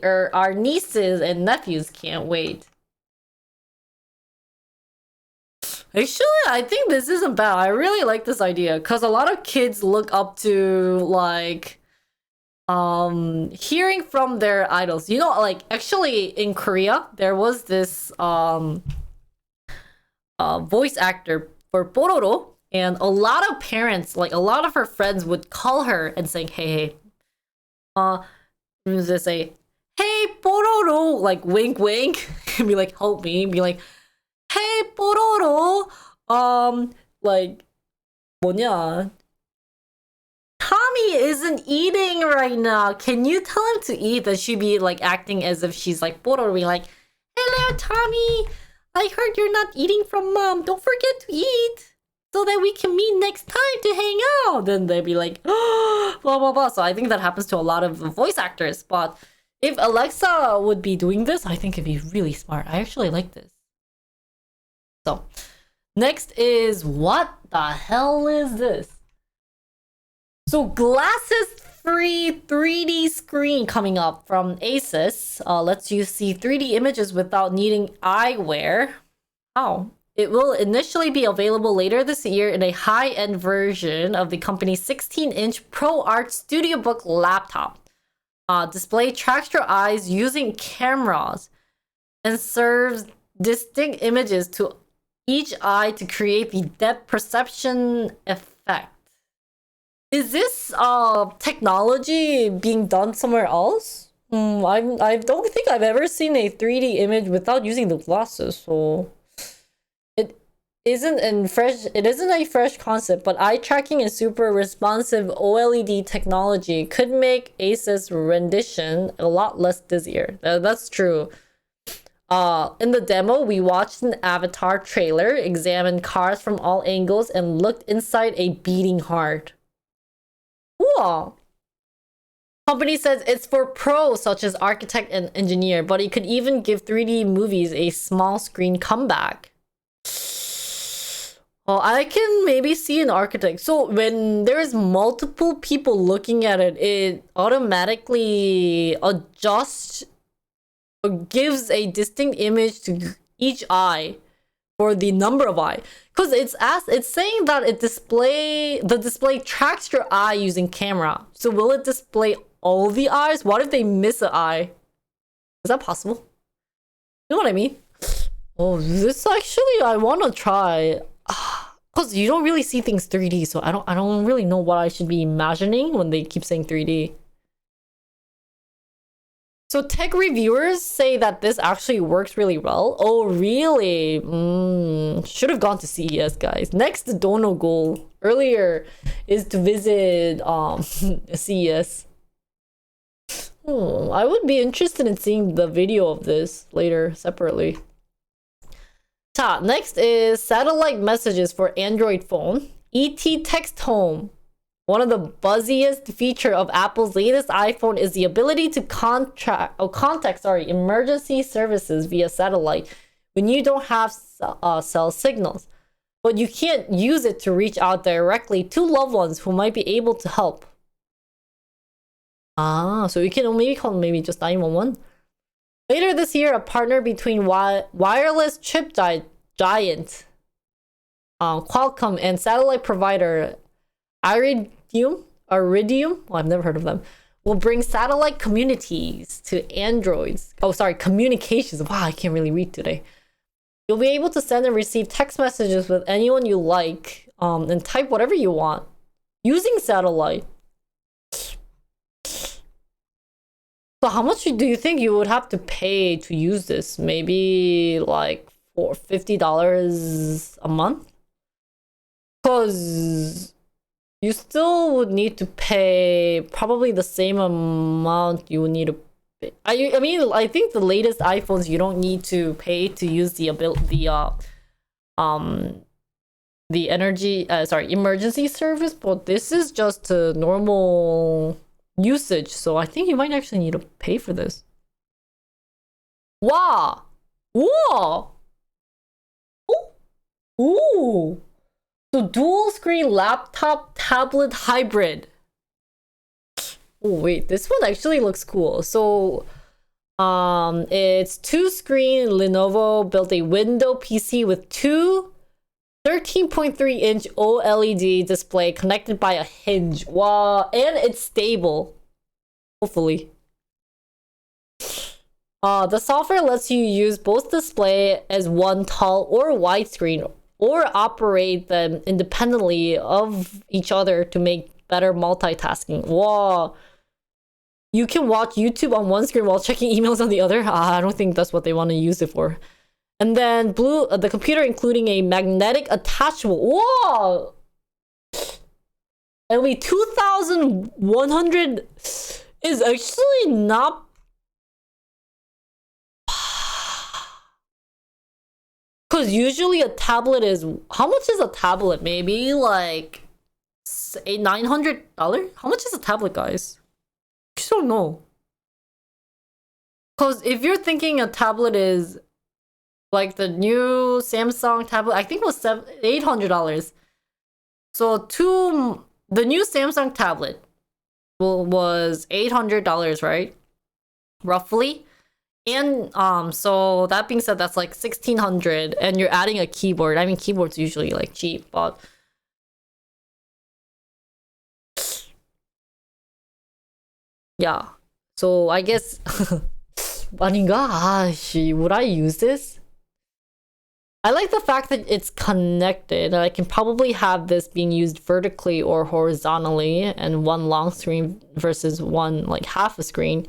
Our nieces and nephews can't wait. Actually, I think this isn't bad. I really like this idea because a lot of kids look up to like hearing from their idols. You know, like actually in Korea there was this voice actor for Pororo, and a lot of parents, like a lot of her friends, would call her and saying, "Hey, they say, hey Pororo," like wink wink, and be like, "Help me," be like, "Hey Pororo, like 뭐냐? Tommy isn't eating right now. Can you tell him to eat?" Then she'd be like acting as if she's like Pororo, be like, "Hello Tommy, I heard you're not eating from mom. Don't forget to eat so that we can meet next time to hang out." Then they'd be like, blah blah blah. So I think that happens to a lot of voice actors. But if Alexa would be doing this, I think it'd be really smart. I actually like this. So next is, what the hell is this? So glasses-free 3D screen coming up from Asus. Lets you see 3D images without needing eyewear. How? It will initially be available later this year in a high-end version of the company's 16-inch ProArt StudioBook laptop. Display tracks your eyes using cameras and serves distinct images to each eye to create the depth perception effect. Is this technology being done somewhere else? I don't think I've ever seen a 3D image without using the glasses, so it isn't a fresh concept, but eye tracking and super responsive OLED technology could make Asus rendition a lot less dizzier. That's true. In the demo, we watched an Avatar trailer, examined cars from all angles, and looked inside a beating heart. Cool. Company says it's for pros such as architect and engineer, but it could even give 3D movies a small screen comeback. Oh, I can maybe see an architect. So when there's multiple people looking at it, it automatically adjusts or gives a distinct image to each eye for the number of eye. Because it's saying that the display tracks your eye using camera. So will it display all the eyes? What if they miss an eye? Is that possible? You know what I mean? Oh, this actually I want to try. Cause you don't really see things 3D, so I don't really know what I should be imagining when they keep saying 3D. So tech reviewers say that this actually works really well. Oh, really? Should have gone to CES, guys. Next dono goal earlier is to visit CES. I would be interested in seeing the video of this later separately. Next is satellite messages for Android phone. ET Text Home. One of the buzziest feature of Apple's latest iPhone is the ability to contact emergency services via satellite when you don't have cell signals. But you can't use it to reach out directly to loved ones who might be able to help. So you can maybe call maybe just 911. Later this year, a partner between wireless chip giant Qualcomm and satellite provider Iridium, well, I've never heard of them, will bring satellite communities to Androids. Communications. Wow, I can't really read today. You'll be able to send and receive text messages with anyone you like, and type whatever you want using satellite. So how much do you think you would have to pay to use this? Maybe like for $50 a month? Because you still would need to pay probably the same amount you would need to pay. I mean, I think the latest iPhones you don't need to pay to use the emergency service, but this is just a normal usage, so I think you might actually need to pay for this. Wow! Whoa! Ooh! So dual screen laptop tablet hybrid. Oh wait, this one actually looks cool. So it's 2-screen. Lenovo built a window PC with two 13.3-inch OLED display connected by a hinge. Wow, and it's stable. Hopefully. The software lets you use both display as one tall or wide screen, or operate them independently of each other to make better multitasking. Wow. You can watch YouTube on one screen while checking emails on the other. I don't think that's what they want to use it for. And then the computer including a magnetic attachable. Whoa! Only 2,100 is actually not. Because usually a tablet is, how much is a tablet? Maybe like $900? How much is a tablet, guys? I just don't know. Because if you're thinking a tablet is like the new Samsung tablet, I think it was $800. So the new Samsung tablet was $800, right? Roughly. And so that being said, that's like $1,600, and you're adding a keyboard. I mean, keyboards usually like cheap, but yeah. So I guess 아닌가? Would I use this? I like the fact that it's connected, and I can probably have this being used vertically or horizontally, and one long screen versus one like half a screen.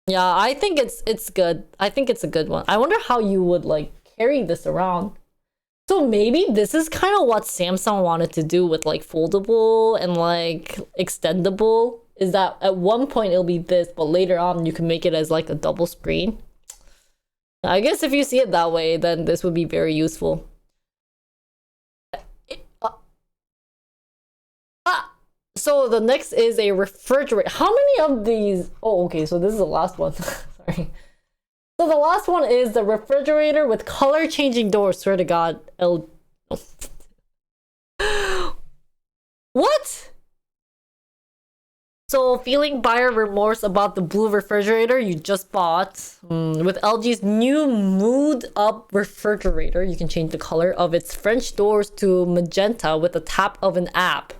Yeah, I think it's good. I think it's a good one. I wonder how you would like carry this around. So maybe this is kind of what Samsung wanted to do with like foldable and like extendable, is that at one point it'll be this, but later on you can make it as like a double screen. I guess if you see it that way, then this would be very useful. So the next is a refrigerator. How many of these? Oh, okay. So this is the last one. Sorry. So the last one is the refrigerator with color changing doors. Swear to God, what? So feeling buyer remorse about the blue refrigerator you just bought. With LG's new Mood Up refrigerator, you can change the color of its French doors to magenta with a tap of an app.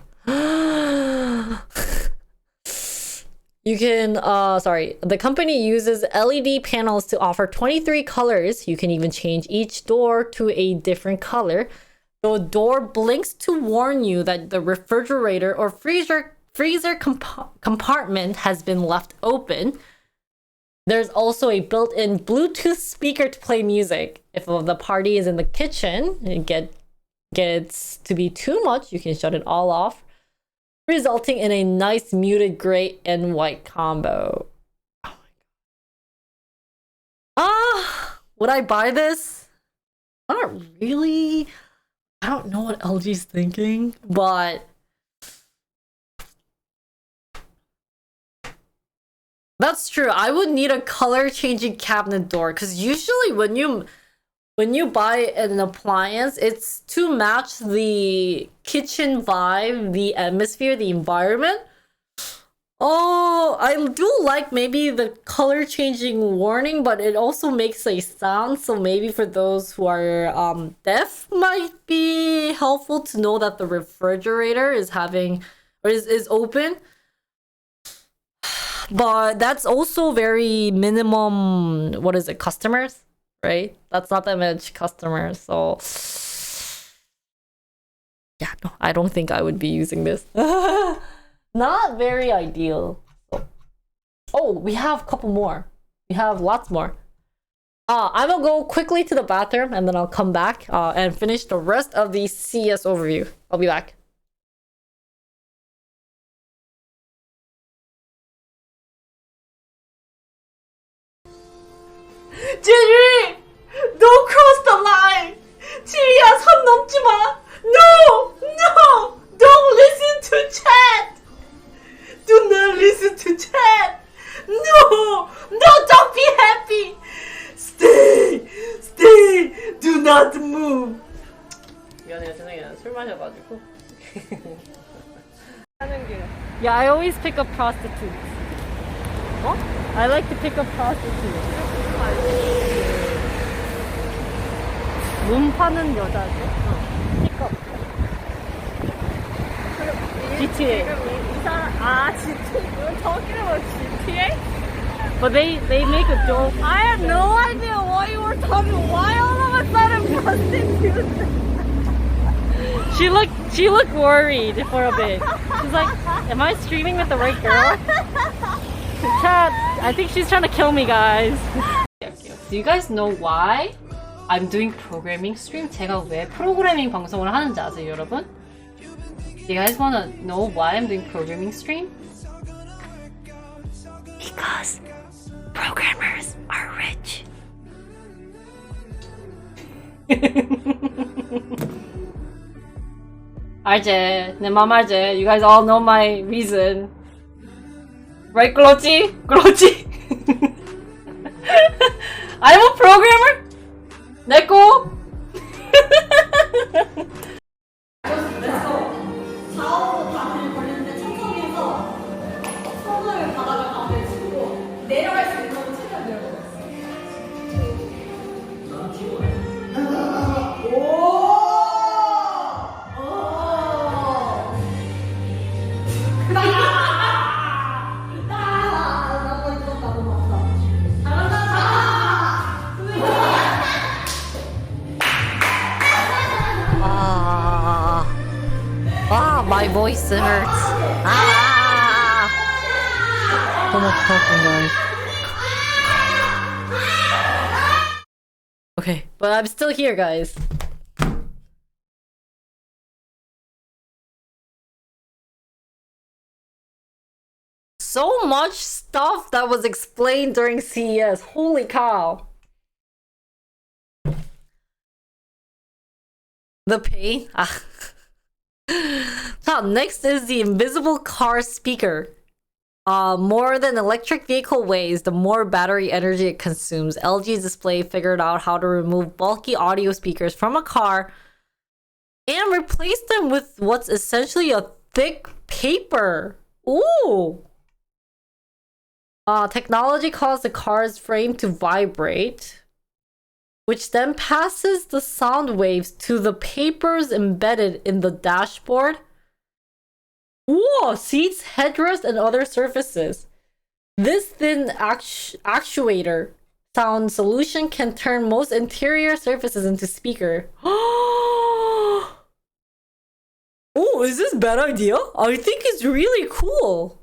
You can, the company uses LED panels to offer 23 colors. You can even change each door to a different color. The door blinks to warn you that the refrigerator or freezer compartment has been left open. There's also a built-in Bluetooth speaker to play music. If the party is in the kitchen and it gets to be too much, you can shut it all off, resulting in a nice muted gray and white combo. Oh my God. Would I buy this? Not really. I don't know what LG's thinking, but that's true. I would need a color changing cabinet door because usually when you buy an appliance, it's to match the kitchen vibe, the atmosphere, the environment. Oh, I do like maybe the color changing warning, but it also makes a sound. So maybe for those who are deaf, might be helpful to know that the refrigerator is having or is open. But that's also very minimum. What is it? Customers, right? That's not that much customers. So yeah, no, I don't think I would be using this. Not very ideal. Oh, we have a couple more. We have lots more. I'm gonna go quickly to the bathroom and then I'll come back and finish the rest of the CES overview. I'll be back. 지리! Don't cross the line! 지리야, 선 넘지 마! No! No! Don't listen to chat! Do not listen to chat! No! No, don't be happy! Stay! Stay! Do not move! 미안해요, 죄송해요. 술 마셔가지고. Yeah, I always pick up prostitutes. What? I like to pick up prostitutes. 몸 파는 여자들? 픽업. GTA. We're talking about GTA? But they make a joke. I have no idea what you were talking. Why all of a sudden prostitutes? She looked worried for a bit. She's like, am I streaming with the right girl? Chat, I think she's trying to kill me, guys. Do you guys know why I'm doing programming stream? 제가 왜 프로그래밍 방송을 하는지 아세요, 여러분? Do you guys wanna know why I'm doing programming stream? Because programmers are rich. 알지? 내 맘 알지? You guys all know my reason. Right, 그렇지? 그렇지? I'm a programmer? 내꺼? 좌우로 바퀴를 걸리는데 천천히해서 손을 바닥을 가운데 짚고 내려갈 수 있는 건 최대한 내려가고 my voice hurts. So much talking, guys. Okay, but I'm still here, guys. So much stuff that was explained during CES. Holy cow. The pain. So next is the invisible car speaker. More than electric vehicle weighs, the more battery energy it consumes. LG's display figured out how to remove bulky audio speakers from a car and replace them with what's essentially a thick paper. Ooh. Technology caused the car's frame to vibrate, which then passes the sound waves to the papers embedded in the dashboard. Whoa, seats, headrest, and other surfaces. This thin actuator sound solution can turn most interior surfaces into speaker. Oh, is this a bad idea? I think it's really cool.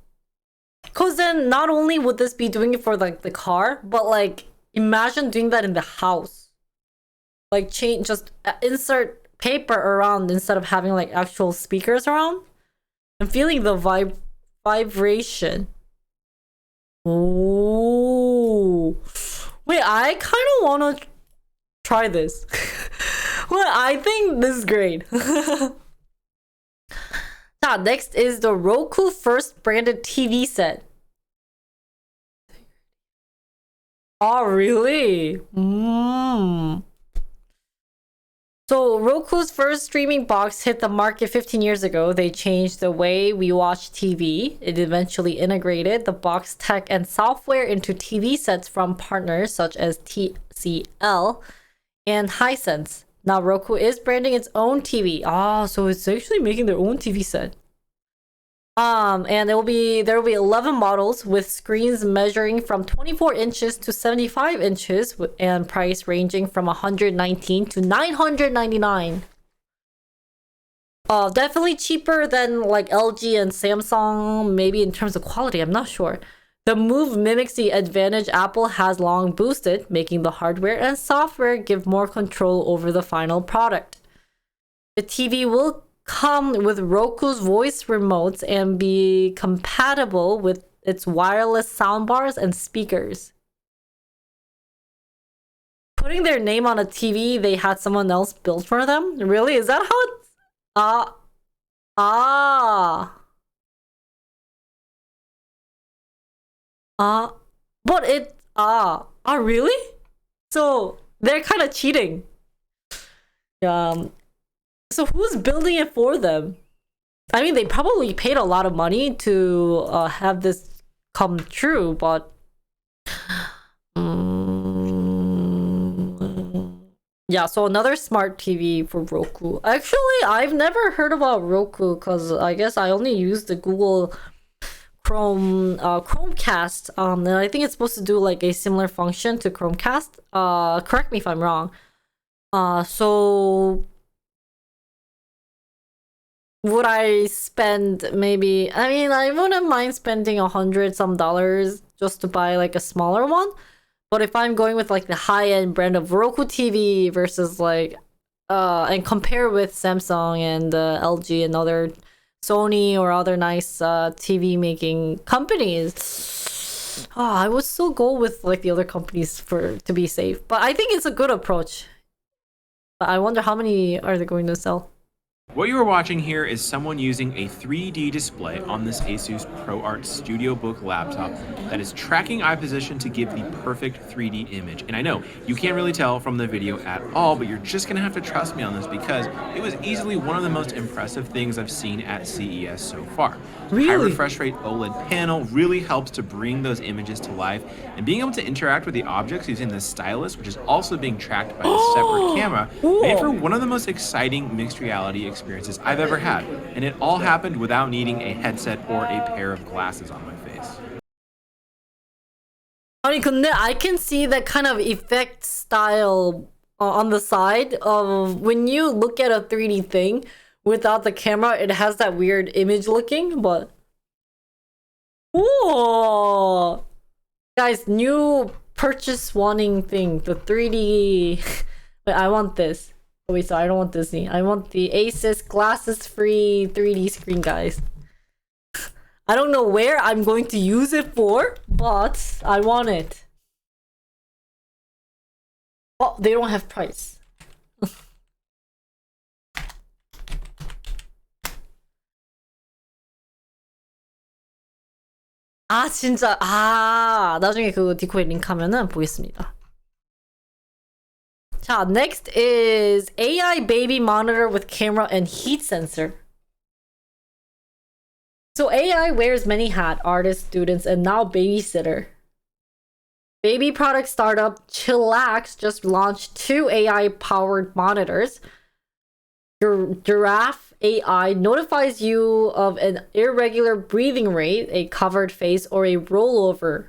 Cause then not only would this be doing it for like the car, but like imagine doing that in the house. Like just insert paper around instead of having like actual speakers around. I'm feeling the vibration. Ooh. Wait, I kind of want to try this. Well, I think this is great. Now, next is the Roku first branded TV set. Oh, really? So Roku's first streaming box hit the market 15 years ago. They changed the way we watch TV. It eventually integrated the box tech and software into TV sets from partners such as TCL and Hisense. Now Roku is branding its own TV. So it's actually making their own TV set. And there will be 11 models with screens measuring from 24 inches to 75 inches and price ranging from $119 to $999. Definitely cheaper than like LG and Samsung, maybe in terms of quality, I'm not sure. The move mimics the advantage Apple has long boosted, making the hardware and software give more control over the final product. The TV will come with Roku's voice remotes and be compatible with its wireless soundbars and speakers. Putting their name on a TV they had someone else build for them? Really? Is that how it's... But it... really? So, they're kind of cheating. So who's building it for them? I mean, they probably paid a lot of money to have this come true, but... yeah, so another smart TV for Roku. Actually, I've never heard about Roku because I guess I only use the Google Chromecast. And I think it's supposed to do like a similar function to Chromecast. Correct me if I'm wrong. So... would I spend maybe... I mean, I wouldn't mind spending $100 some just to buy like a smaller one. But if I'm going with like the high-end brand of Roku TV versus like... and compare with Samsung and LG and other Sony or other nice TV making companies... I would still go with like the other companies to be safe. But I think it's a good approach. But I wonder how many are they going to sell? What you are watching here is someone using a 3D display on this Asus ProArt StudioBook laptop that is tracking eye position to give the perfect 3D image. And I know you can't really tell from the video at all, but you're just gonna have to trust me on this because it was easily one of the most impressive things I've seen at CES so far. Really? High refresh rate OLED panel really helps to bring those images to life, and being able to interact with the objects using the stylus, which is also being tracked by a separate camera, made for one of the most exciting mixed reality experiences I've ever had, and it all happened without needing a headset or a pair of glasses on my face. 아니 근데 I can see that kind of effect style on the side of when you look at a 3D thing without the camera, it has that weird image looking, but... Whoa! Guys, new purchase wanting thing, the 3D... Wait, I want this. Oh, wait, so I don't want Disney. I want the Asus glasses-free 3D screen, guys. I don't know where I'm going to use it for, but I want it. Oh, they don't have price. 아 진짜 아 나중에 그 디코에 링크하면은 보겠습니다. 자, next is AI baby monitor with camera and heat sensor. So AI wears many hats, artists, students, and now babysitter. Baby product startup Chillax just launched 2 AI-powered monitors. Giraffe AI notifies you of an irregular breathing rate, a covered face, or a rollover.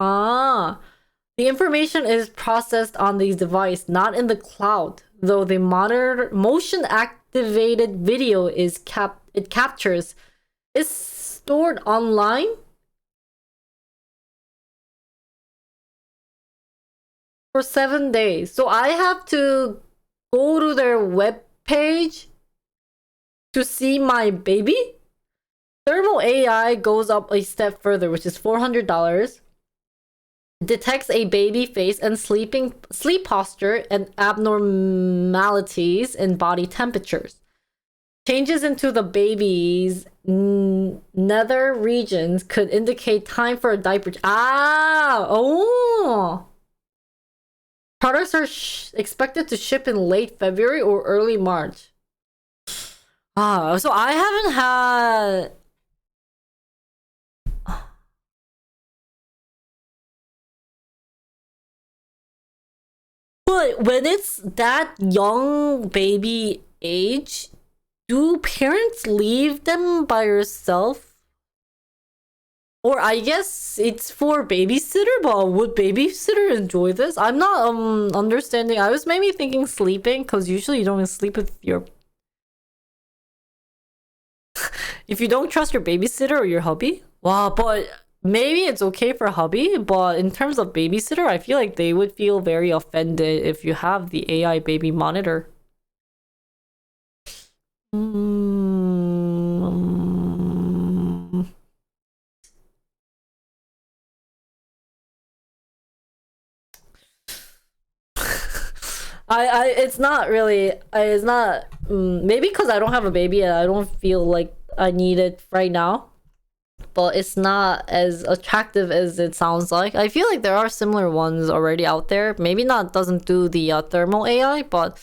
Ah, the information is processed on the device, not in the cloud. Though the monitor motion-activated video it captures is stored online. For 7 days. So I have to go to their web page to see my baby. Thermal AI goes up a step further, which is $400. Detects a baby face and sleep posture and abnormalities in body temperatures. Changes into the baby's nether regions could indicate time for a diaper. Products are expected to ship in late February or early March. So I haven't had... But when it's that young baby age, do parents leave them by yourself? Or I guess it's for babysitter, but would babysitter enjoy this? I'm not understanding. I was maybe thinking sleeping, because usually you don't sleep with your... if you don't trust your babysitter or your hubby. Wow, but maybe it's okay for hubby, but in terms of babysitter, I feel like they would feel very offended if you have the AI baby monitor. It's not really, it's not, maybe because I don't have a baby and I don't feel like I need it right now. But it's not as attractive as it sounds like. I feel like there are similar ones already out there. Maybe not, doesn't do the thermal AI, but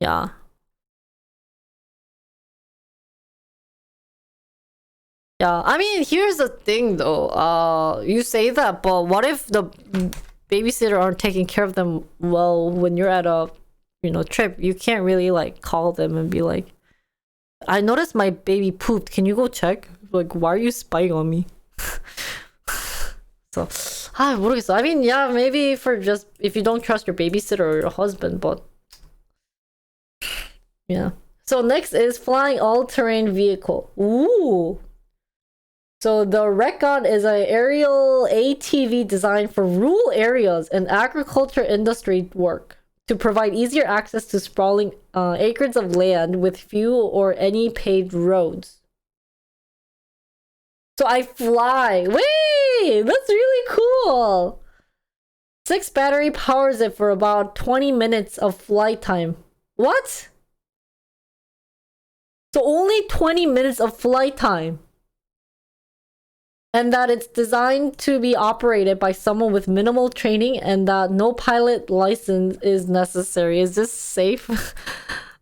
yeah. Yeah, I mean, here's the thing though. You say that, but what if the babysitter aren't taking care of them well when you're at a, trip? You can't really like call them and be like, I noticed my baby pooped. Can you go check? Like, why are you spying on me? So, 모르겠어. I mean, yeah, maybe for just if you don't trust your babysitter or your husband, but yeah. So next is flying all-terrain vehicle. Ooh. So the Recon is an aerial ATV designed for rural areas and agriculture industry work to provide easier access to sprawling acres of land with few or any paved roads. So I fly. Wait, that's really cool. 6 battery powers it for about 20 minutes of flight time. What? So only 20 minutes of flight time. And that it's designed to be operated by someone with minimal training and that no pilot license is necessary. Is this safe?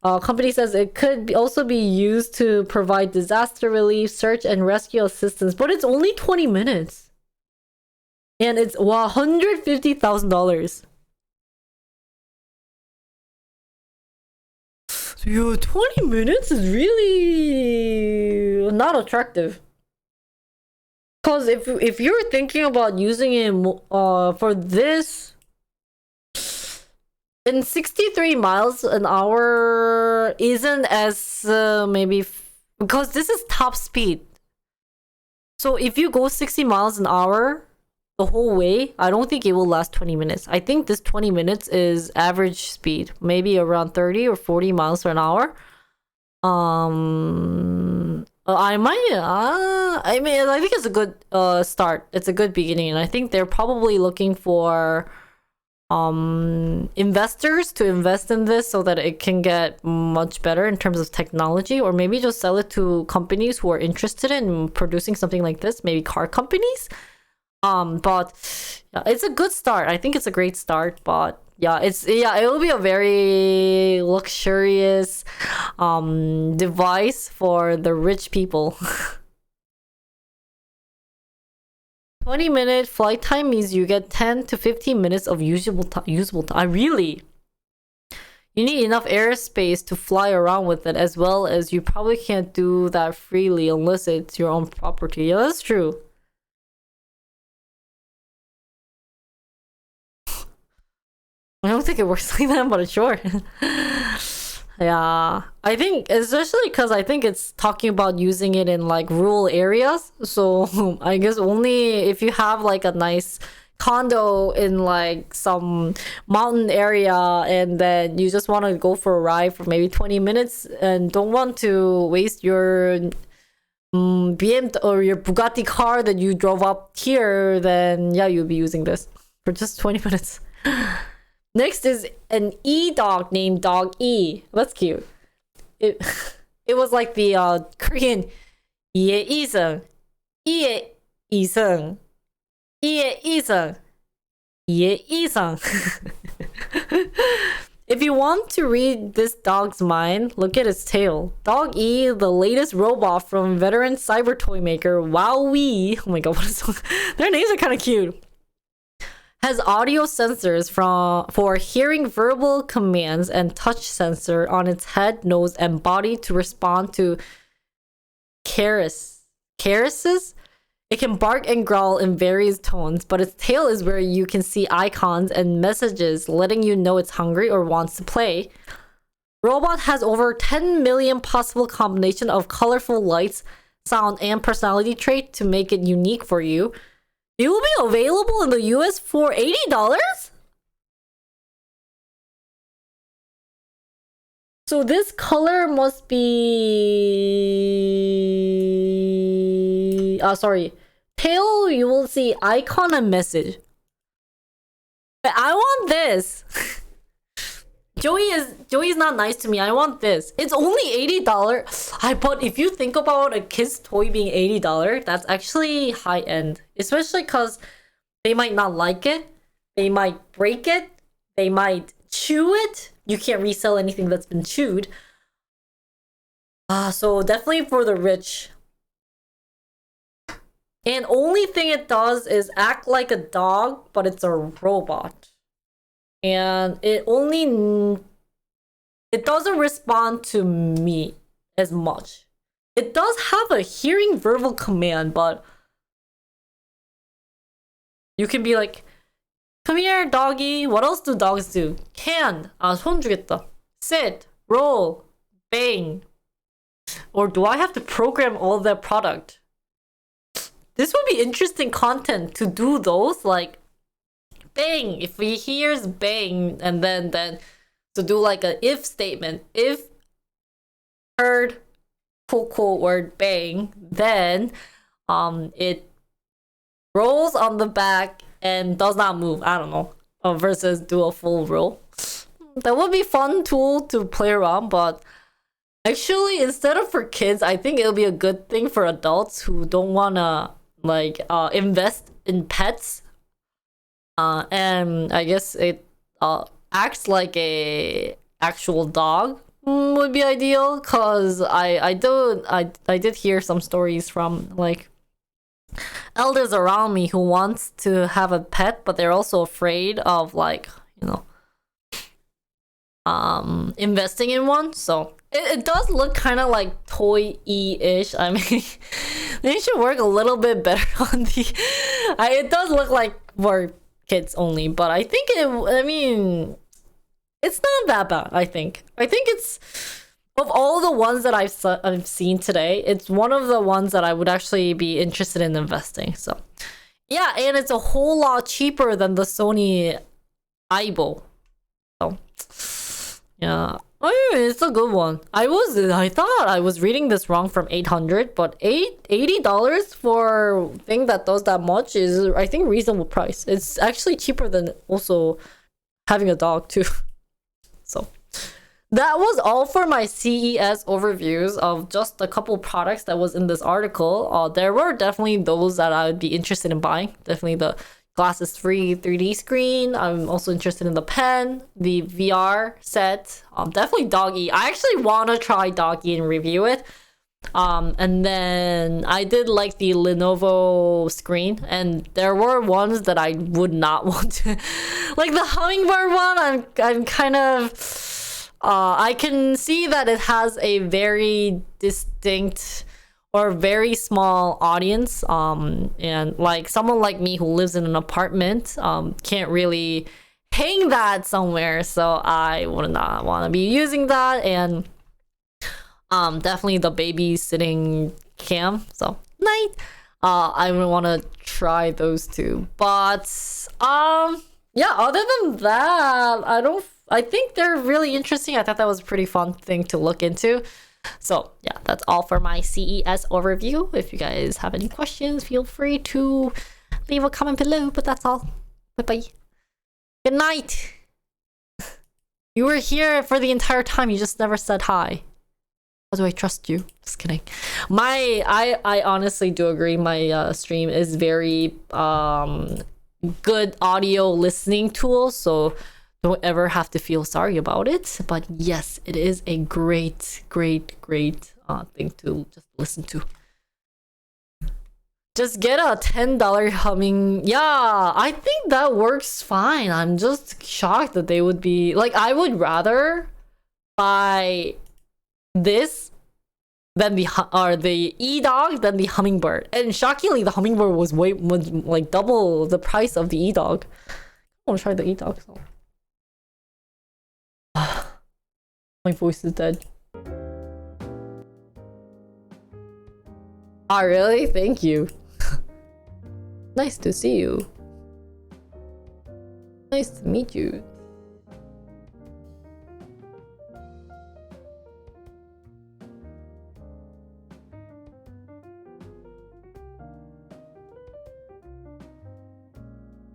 Company says it could also be used to provide disaster relief, search and rescue assistance, but it's only 20 minutes. And it's $150,000. So 20 minutes is really not attractive. Because if you're thinking about using it for this, in 63 miles an hour isn't as maybe because this is top speed. So if you go 60 miles an hour the whole way, I don't think it will last 20 minutes. I think this 20 minutes is average speed, maybe around 30 or 40 miles an hour. I think it's a good start. It's a good beginning, and I think they're probably looking for investors to invest in this so that it can get much better in terms of technology, or maybe just sell it to companies who are interested in producing something like this, maybe car companies. But yeah, it's a good start. I think it's a great start, but yeah, it will be a very luxurious device for the rich people. 20-minute flight time means you get 10 to 15 minutes of usable time. Really? You need enough airspace to fly around with it, as well as you probably can't do that freely unless it's your own property. Yeah, that's true. I don't think it works like that, but sure. Yeah, I think especially because I think it's talking about using it in like rural areas. So I guess only if you have like a nice condo in like some mountain area and then you just want to go for a ride for maybe 20 minutes and don't want to waste your BM or your Bugatti car that you drove up here, then yeah, you'll be using this for just 20 minutes. Next is an E-dog named Dog E. That's cute. It was like the Korean Ye Iseng. Ye Iseng. Ye Iseng. Ye Iseng. If you want to read this dog's mind, look at its tail. Dog E, the latest robot from veteran cyber toy maker WowWee. Oh my god, what is their names are kind of cute. Has audio sensors for hearing verbal commands and touch sensor on its head, nose, and body to respond to caresses. It can bark and growl in various tones, but its tail is where you can see icons and messages letting you know it's hungry or wants to play. Robot has over 10 million possible combination of colorful lights, sound, and personality trait to make it unique for you. It will be available in the US for $80? So this color must be... sorry. Tail, you will see icon and message. But I want this. Joey's not nice to me. I want this. It's only $80. But if you think about a kid's toy being $80, that's actually high end. Especially because they might not like it. They might break it. They might chew it. You can't resell anything that's been chewed. So definitely for the rich. And only thing it does is act like a dog, but it's a robot. And it doesn't respond to me as much. It does have a hearing verbal command, but you can be like, come here, doggy. What else do dogs do? Can. 손 주겠다. Sit, roll, bang. Or do I have to program all that product? This would be interesting content to do those, like, bang, if he hears bang, and then to do like a if statement. If heard cool word bang, then it rolls on the back and does not move. I don't know. Versus do a full roll. That would be fun tool to play around, but actually instead of for kids, I think it'll be a good thing for adults who don't wanna like invest in pets. And I guess it acts like a actual dog would be ideal, cause I did hear some stories from like elders around me who wants to have a pet, but they're also afraid of like, you know, investing in one. So it does look kind of like toy-y-ish. I mean, they should work a little bit better on the. It does look like for kids only, but I think it's not that bad. I think it's, of all the ones that I've seen today, it's one of the ones that I would actually be interested in investing. So yeah, and it's a whole lot cheaper than the Sony Aibo. So yeah, it's a good one. I thought I was reading this wrong from 800, but $80 for a thing that does that much is, I think, reasonable price. It's actually cheaper than also having a dog too. So that was all for my CES overviews of just a couple products that was in this article. There were definitely those that I would be interested in buying. Definitely the glasses free 3D screen. I'm also interested in the pen, the VR set. Definitely Doggy. I actually want to try Doggy and review it. And then I did like the Lenovo screen, and there were ones that I would not want to, like the hummingbird one. I'm kind of, I can see that it has a very distinct or very small audience. And like someone like me who lives in an apartment, can't really hang that somewhere, so I would not want to be using that. And definitely the babysitting cam. So night. I would want to try those two. But yeah, other than that, I think they're really interesting. I thought that was a pretty fun thing to look into. So yeah, that's all for my CES overview. If you guys have any questions, feel free to leave a comment below. But that's all. Bye bye. Good night. You were here for the entire time. You just never said hi. How do I trust you? Just kidding. I honestly do agree. My stream is very good audio listening tool, so don't ever have to feel sorry about it. But yes, it is a great thing to just listen to. Just get a $10 humming. Yeah, I think that works fine. I'm just shocked that they would be like, I would rather buy this than the e-dog than the hummingbird. And shockingly, the hummingbird was like double the price of the e-dog. I want to try the e-dog. So. My voice is dead. Ah, really? Thank you. Nice to see you. Nice to meet you.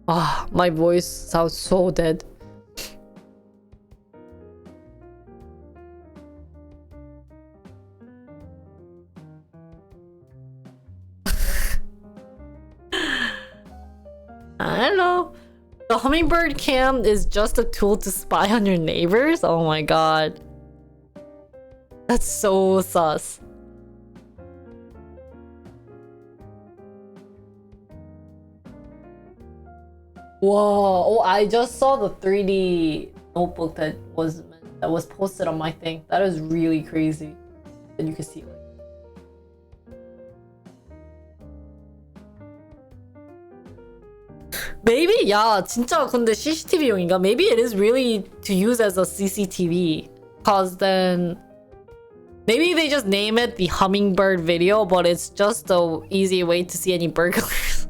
Ah, my voice sounds so dead. I don't know. The hummingbird cam is just a tool to spy on your neighbors? Oh my god. That's so sus. Whoa! Oh, I just saw the 3D notebook that was posted on my thing. That is really crazy. And you can see like. Maybe yeah, 진짜 근데 CCTV용인가? Maybe it is really to use as a CCTV. Cause then maybe they just name it the hummingbird video, but it's just a easy way to see any burglars.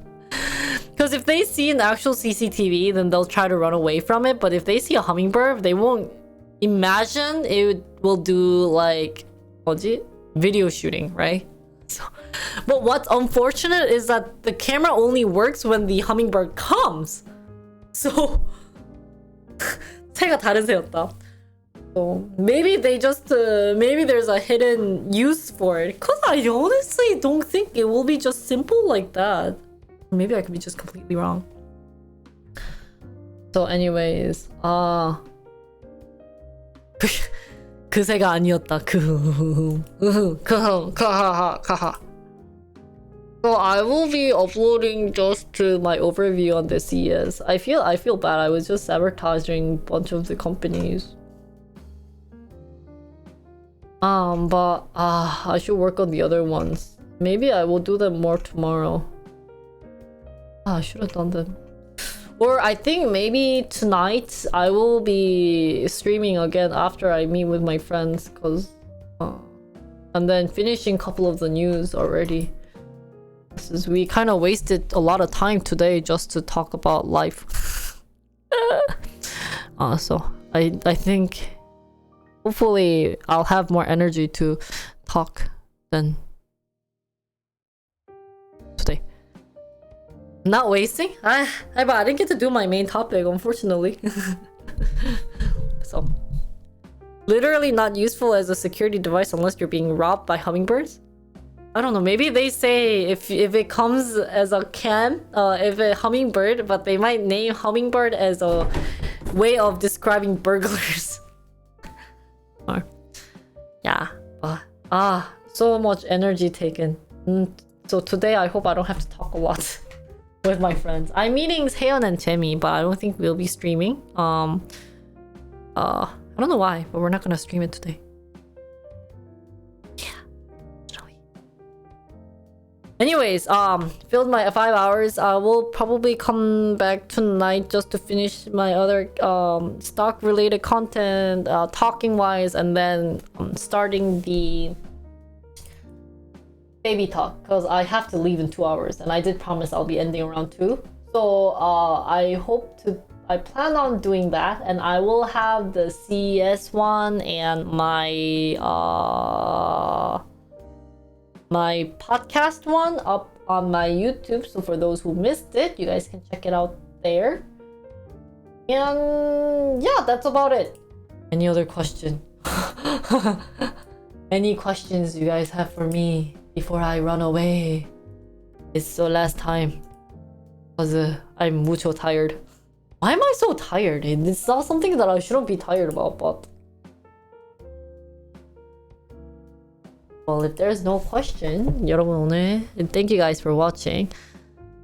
Because if they see an actual CCTV, then they'll try to run away from it. But if they see a hummingbird, they won't imagine it will do like video shooting, right? So, but what's unfortunate is that the camera only works when the hummingbird comes. So 새가 다른 새였다. So maybe they just maybe there's a hidden use for it. Cause I honestly don't think it will be just simple like that. Maybe I could be just completely wrong. So anyways, 그새가 아니었다. So I will be uploading just to my overview on the CES. I feel bad. I was just sabotaging a bunch of the companies. But I should work on the other ones. Maybe I will do them more tomorrow. I should have done them. Or I think maybe tonight I will be streaming again after I meet with my friends, cause and then finishing a couple of the news already. Since we kind of wasted a lot of time today just to talk about life. So I think hopefully I'll have more energy to talk than today. Not wasting? But I didn't get to do my main topic, unfortunately. So, literally not useful as a security device unless you're being robbed by hummingbirds. I don't know. Maybe they say if it comes as a if a hummingbird, but they might name hummingbird as a way of describing burglars. Or, yeah, but so much energy taken. So today I hope I don't have to talk a lot with my friends. I'm meeting Seon and Jemmy, but I don't think we'll be streaming. I don't know why, but we're not gonna stream it today. Anyways, filled my 5 hours. I will probably come back tonight just to finish my other stock related content, talking wise, and then starting the baby talk, because I have to leave in 2 hours, and I did promise I'll be ending around 2. So I plan on doing that, and I will have the CES one and my my podcast one up on my YouTube. So for those who missed it, you guys can check it out there. And yeah, that's about it. Any other question? Any questions you guys have for me before I run away? It's the last time, because I'm mucho tired. Why am I so tired? It's not something that I shouldn't be tired about, but well, if there's no question, 여러분 오늘 thank you guys for watching.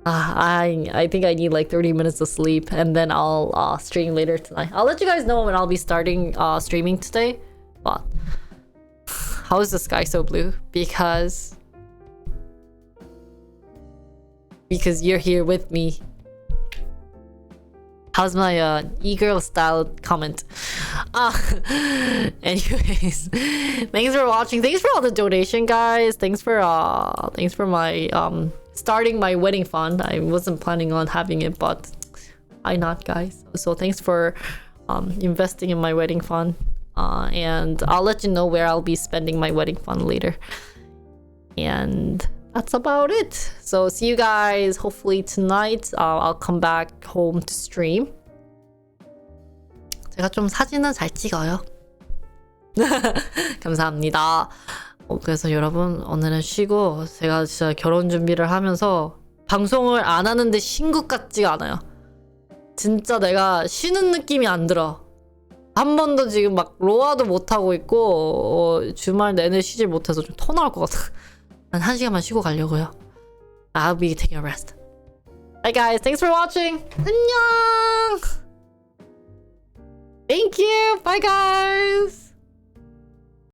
I think I need like 30 minutes of sleep, and then I'll stream later tonight. I'll let you guys know when I'll be starting streaming today. But how is the sky so blue? Because you're here with me. How's my e-girl style comment? Anyways, thanks for watching. Thanks for all the donation, guys. Thanks for my starting my wedding fund. I wasn't planning on having it, but why not, guys? So thanks for investing in my wedding fund. And I'll let you know where I'll be spending my wedding fund later. And that's about it. So see you guys hopefully tonight. I'll come back home to stream. 제가 좀 사진은 잘 찍어요. 감사합니다. 그래서 여러분 오늘은 쉬고, 제가 진짜 결혼 준비를 하면서 방송을 안 하는데 쉰 것 같지가 않아요. 진짜 내가 쉬는 느낌이 안 들어. 한 번도 지금 막 로아도 못하고 있고 주말 내내 쉬질 못해서 좀 토 나올 것 같아. 한 1시간만 쉬고 가려고요. I'll be taking a rest. Bye guys, thanks for watching. 안녕. Thank you. Bye guys.